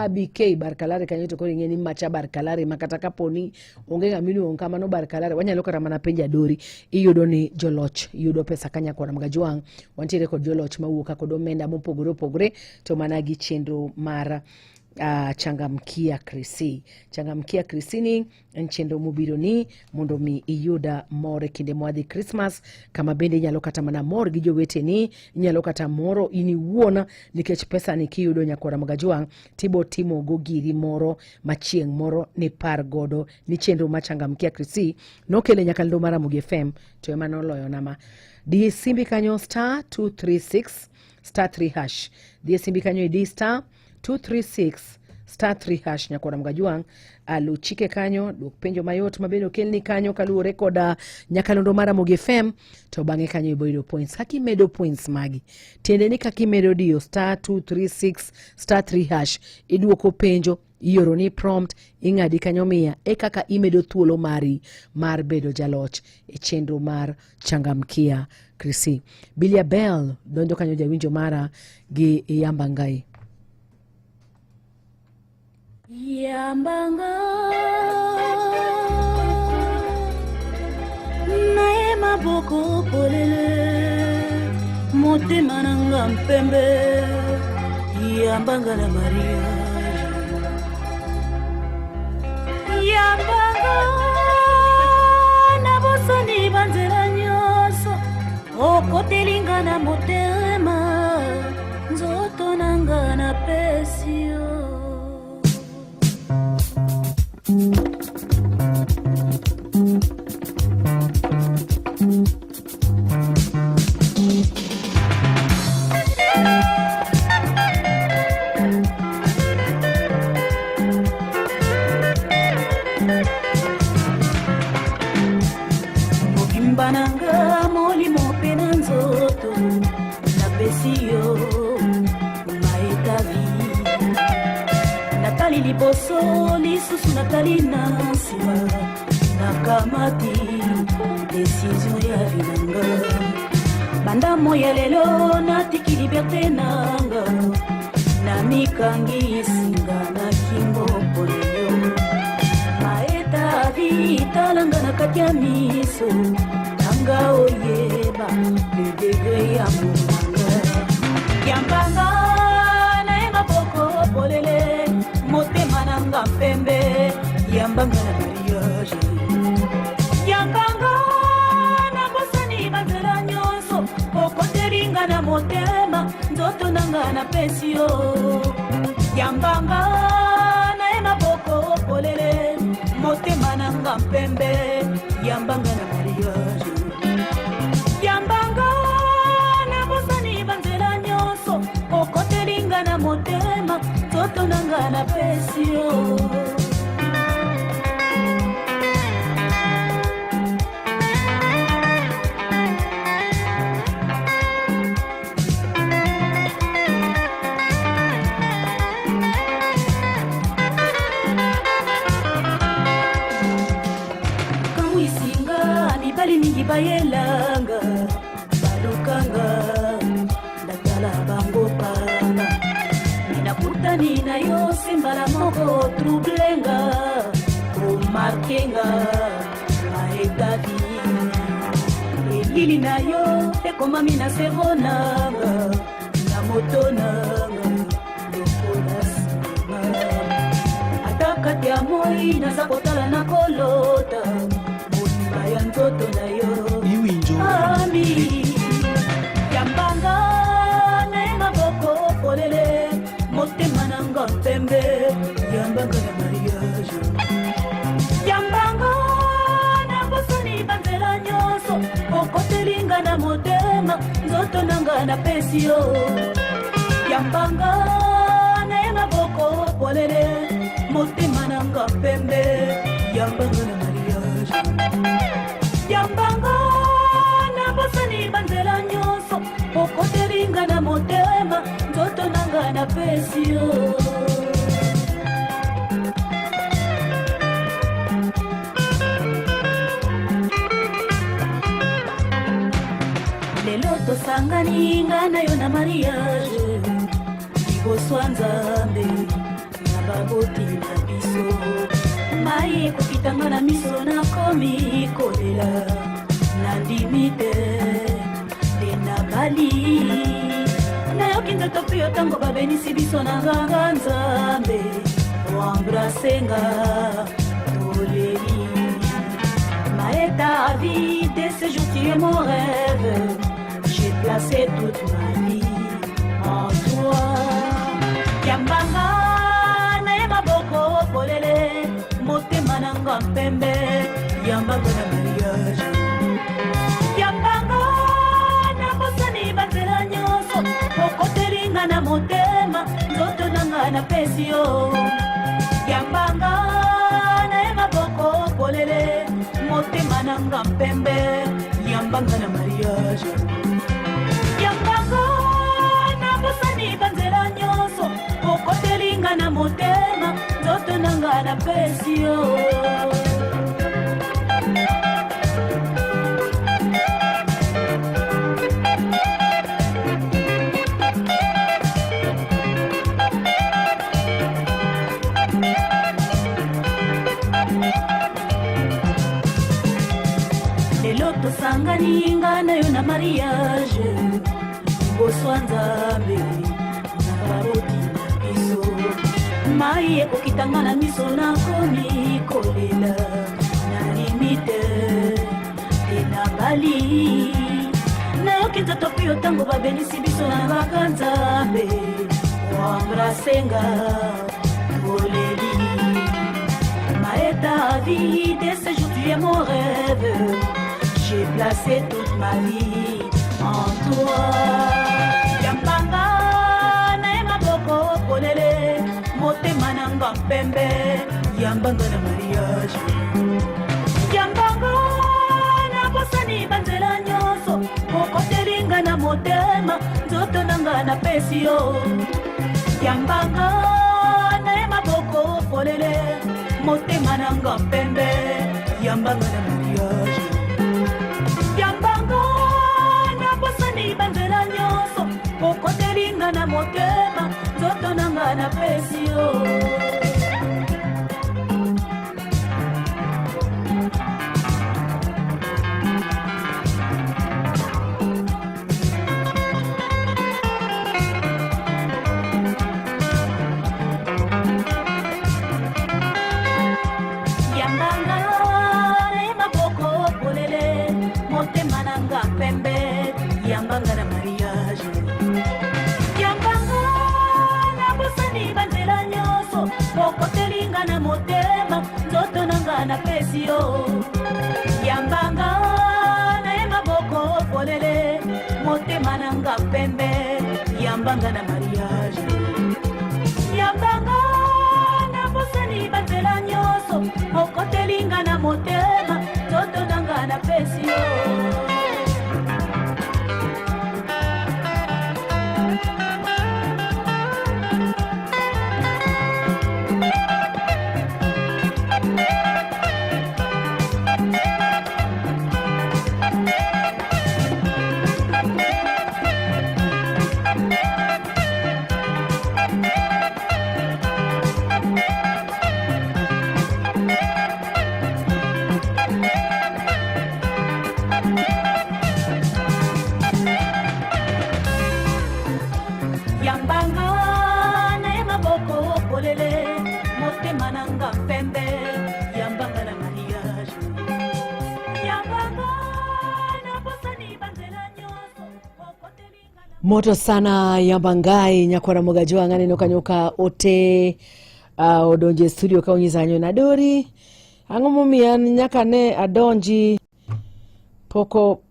BK Barkalare kanyo, to koro ing'eni macha Barkalare, makata kaponi onge ng'a miluongo kamano Barkalare, wanyalo kata mana penja Dori, iyudo ni joloch yudo pesa ka Nyakwara Mogajwang'. Wantiere kod joloch mawuok kod omenda mopogore opogore, to mana gi chenro mar Changamkia Krisi. Changamkia Krisi ni en chenro mobiro ni mondo mi iyuda more kinde mwadhi Christmas, kama bende nyalo kata mana mor gi jowete ni, nyalo kata moro ini wuona nikech pesa ni kiyudo Nyakwara Mogajwang' tibo timo go giri moro machieng' moro ni par godo ni chenro ma Changamkia Krisi nokele nyakalondo mara Ramogi FM, to ema noloyo nama di simbi kanyo star 236 star 3 hash, di simbi kanyo di star 236 star 3 hash. Nyakwara Mogajwang' aluchike kanyo, duk penjo mayot mabendo kelni kanyo kaluore koda nyakalondo mara Ramogi FM, to bang'e kanyo iboyudo points. Haki medo points magi, tiende ni kaki medo diyo star 236 star 3 hash, iduoko penjo, ioro ni prompt, ing'adi kanyo miya, kaka imedo thuolo mari mar bedo jaloch e chenro mar Changamkia Krisi. Bilia Bell donjo kanyo jawinjo mara gi Yambangai. Yambanga nae maboko polele motema nanga mpembe, Yambanga na Maria, Yambanga na bosani banzera nyoso okotelinga na motema, nzoto nanga na pesio. Mokimbananga moli mopena nzoto na pesio maetavi natali liboso lisusu natali na nsima nakamati desizio ya vinanga banda moya lelo natiki liberte nanga na mikangi singa na kingo polelo maetavi talanga na katia miso nanga oyeba le degre ya munanga Yambanga polele motema nanga mpembe, Yambanga na mariage, Yambanga na bosani bazela nyonso okoteringa na motema, nzoto nanga na pesio. Yambanga na ema boko polele motema nanga mpembe, Yambanga na mariage, Yambanga na bosani bazela nyonso okoteringa na motema, toto nanga na pesio. bayelanga balukanga ndakala bango panga ninakutani nayo simbala moko trublenga omarkenga maetavi elili nayo ekomami na seronanga na motonanga lokola singa atakati ya moi naza kotala na kolota motima ya nzoto na yo ami yambanga na ye maboko polele motema nanga pembe yambanga na mariage yambanga na bosani banzela nyonso okotelinga na motema nzoto nanga na pesi yo yambanga na ye maboko polele motema nanga pembe yambanga na mariage yambanga na bosani banzela nyonso okotelinga na motema nzoto nanga na pesi yo lelo tosangani nga na yo na mariage liboswa nzambe na baboti na biso mai ekokitanga na miso nakomi kolela nandimi te nde nabali nayoki nzoto mpe yo ntango babenisi biso na nganga nzambe oambrasenga toleli maeta vie de ce jour tu es mon rêve j'ai placé toute ma vie en toi yambanga na ye maboko polele motema nanga mpembe yambanga na mariage yambanga na bosani banzela nyonso okotelinga na motema nzoto nanga na pesi yo yambanga na ye maboko polele motema nanga mpembe yambanga na mariage yambanga na bosani banzela nyonso okotelinga na motema nzoto nanga na pesi yo lelo tosangani nga na yo na mariage liboswa nzambe na baboti na biso mai ekokitanga na miso nakomi kolela na limite te na bali nayoki nzoto mpe yo ntango babenisi biso na baka nzambe oambrasenga toleli maeta vie de ce jour tu es mon rêve j'ai placé toute ma vie en toi yambanga na ye maboko polele motema nanga mpembe yambanga na mariage yambanga na bosani banzela nyonso okotelinga na motema nzoto nanga na pesi yo yambanga na ye maboko polele motema nanga mpembe yambanga na mariage yambanga na bosani banzela nyonso okotelinga na motema nzoto nanga na pesi yo yambanga na ye maboko polele motema nanga pembe yambanga na mariage yambanga na bosani banzela nyonso okotelinga na motema nzoto nanga na pesi yo yambanga na ye maboko polele motema nanga pembe yambanga na mariage yambanga na bosani banzela nyonso okotelinga na motema nzoto nanga na pesi yo de mananga pembe yambanga na mariage yambanga na posani bandera nyoso moto sana Yambangai nyakwara mugajo angane no kanyoka ote odonje studio kaunyiza nyo na dori angomumia nyaka ne adonji poko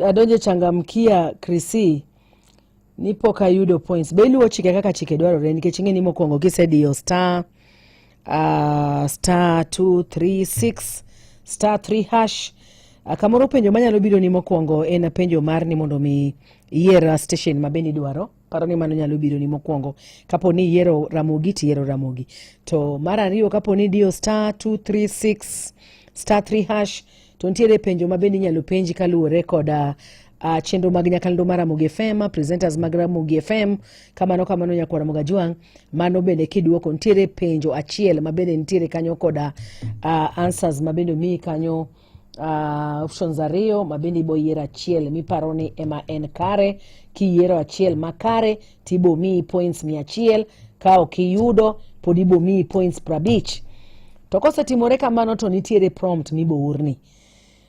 adonje changamkia Chrissy nipo kayudo points belu ochike kaka chike dwaro re nikech ng'eni mokwongo kisedio star 236 star 3 hash kamoro penjo manyalo biro ni mokwongo en penjo mar ni mondo mi yier station mabeni dwaro paro ni mano nyalo biro ni mokwongo kapo ni yiero Ramogi ti yiero Ramogi to mar ariyo kapo ni dio star 236 star 3 hash to ntiere penjo mabeni nyalo penji kaluwore koda chenro mag nyakalondo mar Ramogi FM presenters mag Ramogi FM kamano nyakwara Mugajuang mano bende kiduoko ntiere penjo achiel mabende ntiere kanyo koda answers mabende mi kanyo options ariyo mabende ibo yiero achiel miparo ni ema en kare kiyiero achiel makare tibo mi points 100 ka okiyudo pod ibo mi points 50 to kosetimore kamano to nitiere prompt mibo urni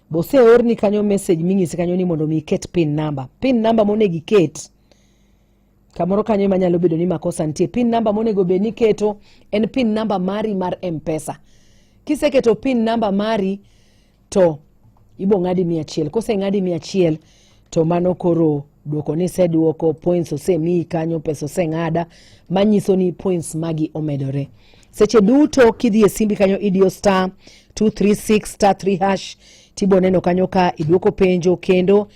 bose orni kanyo message mingisi kanyo ni mondo mi ket pin number monegi ket kamoro kanyo manyalo bedo ni makosa ntie pin number monego be ni keto en pin number mari mar M-Pesa kiseketo pin number mari to ibo ngadi 100 kose ngadi 100 to mano koro duoko ni seduoko points ose mi kanyo pesa ose ngada manyiso ni points magi omedore seche duto kidhi e simbi kanyo idio star 236 star 3 hash tibo neno kanyo ka iduoko penjo kendo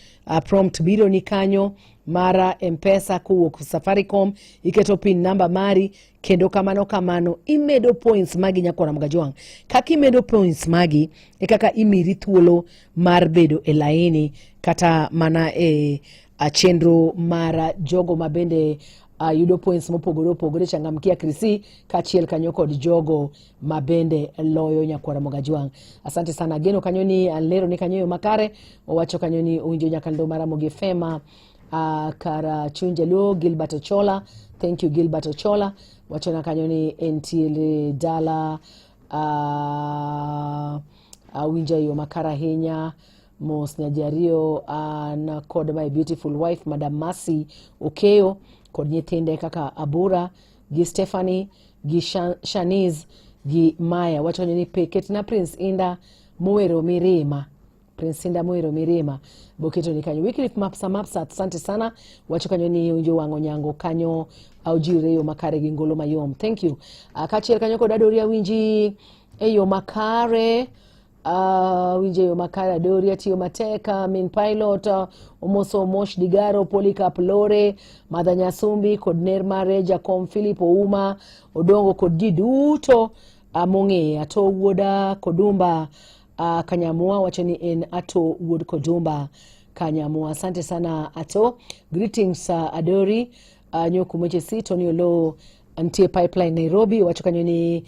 prompt biro ni kanyo mara M-Pesa kuwuok Safaricom iketo pin number mari kendo kamano imedo points magi nyakwara Mugajuang kaka imedo points magi kaka imiri thuolo mar bedo e laini kata mana e chenro mara jogo mabende yudo points mopogore changamkia Chrissy kachiel kanyo kod jogo mabende loyo nyakwara Mugajuang. Asante sana geno kanyo ni alero ni kanyo makare owacho kanyo ni unjo nyakalondo mar Ramogi FM kara chunjelo Gilbert Ochola. Thank you Gilbert Ochola. Wacho na kanyo ni entile dala winja yo makara henya mos nyajario na kod my beautiful wife Madam Mercy Okeo kod nyithinde kaka Abura gi Stephanie gi Shanice gi Maya. Wacho ni peket na Prince Inda Muwero Mirima boketo ni kanyo Wycliffe Mapsa asante sana. Wacho kanyo ni unjo wango nyango kanyo au jire yo makare gi ngolo mayom. Thank you. Kachiel kanyo kod Adoria winji eyo makare winje yo makare Adoria tiyo mateka min pilot omoso mosh digaro Polycarp Lore Madanya Sumbi kod ner mare Jacom Philip Ouma Odongo kod diduto monge ato wuoda Kodumba Kanyamua. Wacho ni en ato wuod Kodumba Kanyamua. Asante sana ato. Greetings Adori nyoku mweche si Tony Olo antie pipeline Nairobi. Wacho kanyo ni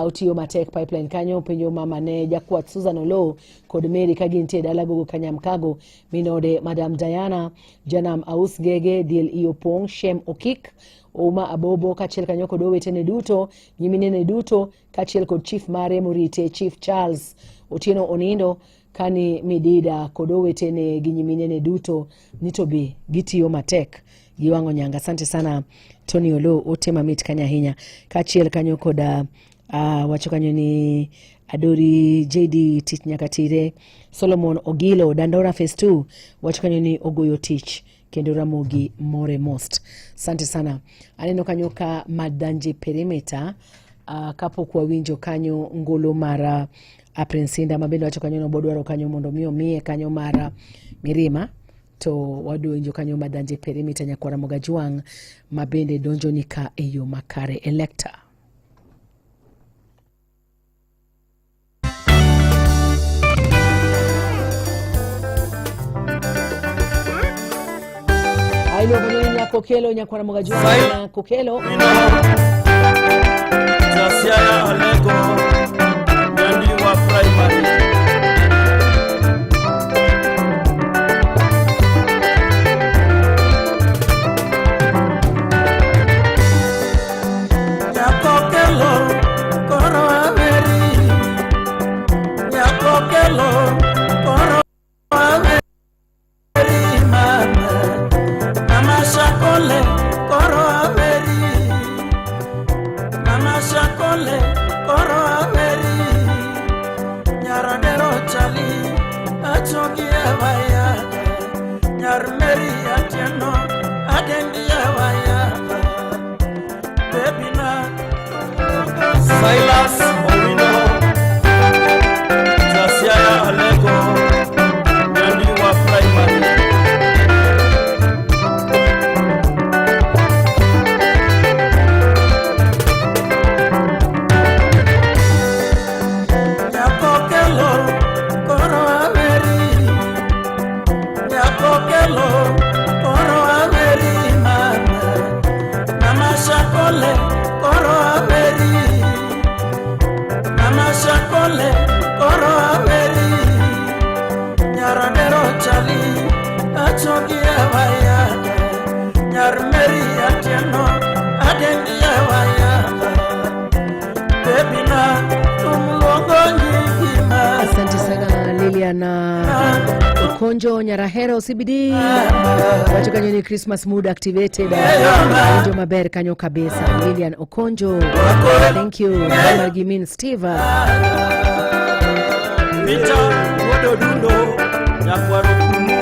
utiyo matek pipeline kanyo penyo mama ne jakuat Susan Olo kod Mary kagintie dalagogo Kanyamkago minode Madam Diana Janam Aus Gege Diel Iopong Shem Okik Uma Abobo kachiel kanyo kod owetene duto nyiminene duto kachiel kod chief mare Murite Chief Charles Otieno Onindo kani midida kod owetene gi nyiminene duto nitobe gitiyo matek giwango nyanga. Asante sana Tony Olo otema mit kanya hinya kachiel kanyo koda wacho kanyo ni Adori JD Tich Nyakatire Solomon Ogilo Dandora Phase 2 wacho kanyo ni ogoyo tich kendo Ramogi more most. Asante sana. Aneno kanyo ka Madanje Perimeter kapo kwa winjo kanyo ngolo mara Prince Inda mabendo wacho kanyo no bodwaro kanyo mondo mie kanyo mara Mirima to wadu winjo kanyo Madanje Perimeter nyakwara Mugajuang mabende donjo nika eyo makare elector. Ailo kwenye Kokelo nyakwara Mugajuang Kokelo Jasiaya Alego Nandi wa primary Kokelo Koro mashakole koro ameri nyaradero chali achogie vaya nyar meri atieno adengie vaya baby na Silas Owino Jasiaya Alego Nyandi wa primary Nyakokelo koro ameri Nyakokelo koro ameri mama Mama shakole koro ameri Mama shakole koro ameri Nyaradero chali achogie vaya Nyar meri atieno adengie vaya Baby na tumluongo nyingima. Asante sana Liliana Okonjo Nyarahero CBD watu kanyoni Christmas mood activated ndio maber kanyo kabisa Lilian Okonjo thank you Mama Gimin Steve Peter Wododundo Nyakwarukumu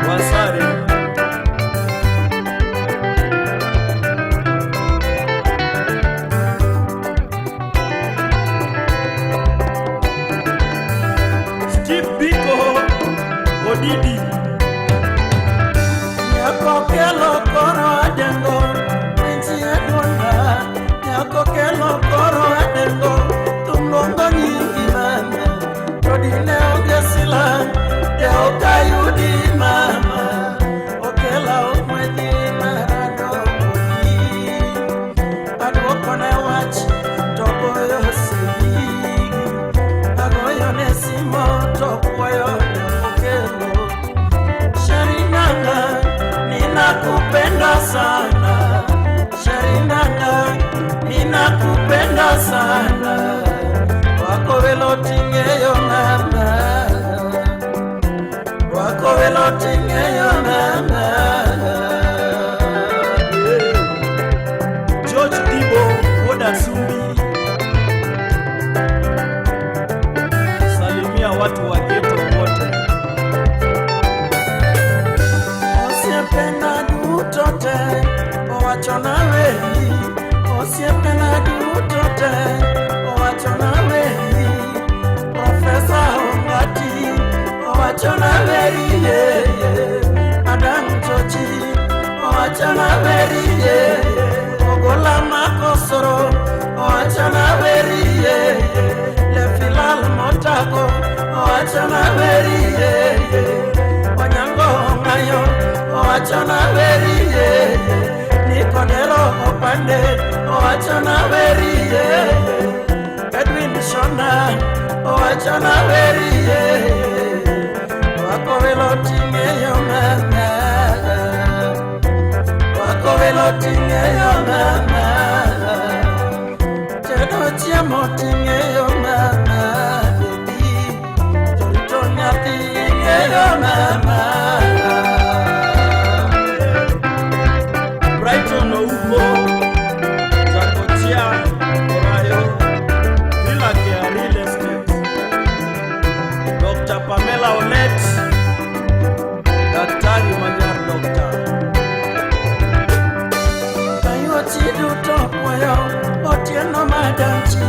Wasare Steve Biko Odidi Nyakokelo koro adengo Winchi edwanda Nyakokelo koro adengo Tumluongo nyingi mama Todine ogesila Deo kayudi mama Okela omwedi marado Adwokone wach Togoyo sili Agoyo nesimo Tokwoyo okelo Sharinanga ninakupenda sana Sharinanga ninakupenda sana Wako velo tingeyo mama Wako velo tingeyo mama George Dibo Wodasumbi Salimia watu wa ghetto wote Osiepena dutote Owachona wehi Osiepena dutote Owachona wehi Profesa Ongati Owachona wehi Adam Chochi Owachona wehi Ogola Makosoro Owachona wehi Lefilal Motago Owachona wehi Onyango Ongayo Owachona wehi Nikodero Opande Owachona wehi Edwin Shona Owachona wehi Wako velo tingeyo mama Wako velo tingeyo mama Tedo chiemo tingeyo mama Baby Torito nyati tingeyo mama Brighton Ougo Zakotia Orayo Villa Care Real Estate Dr. Pamela Olet Daktari Manyar Doctor Ayuachi duto kwoyo Otieno madanchi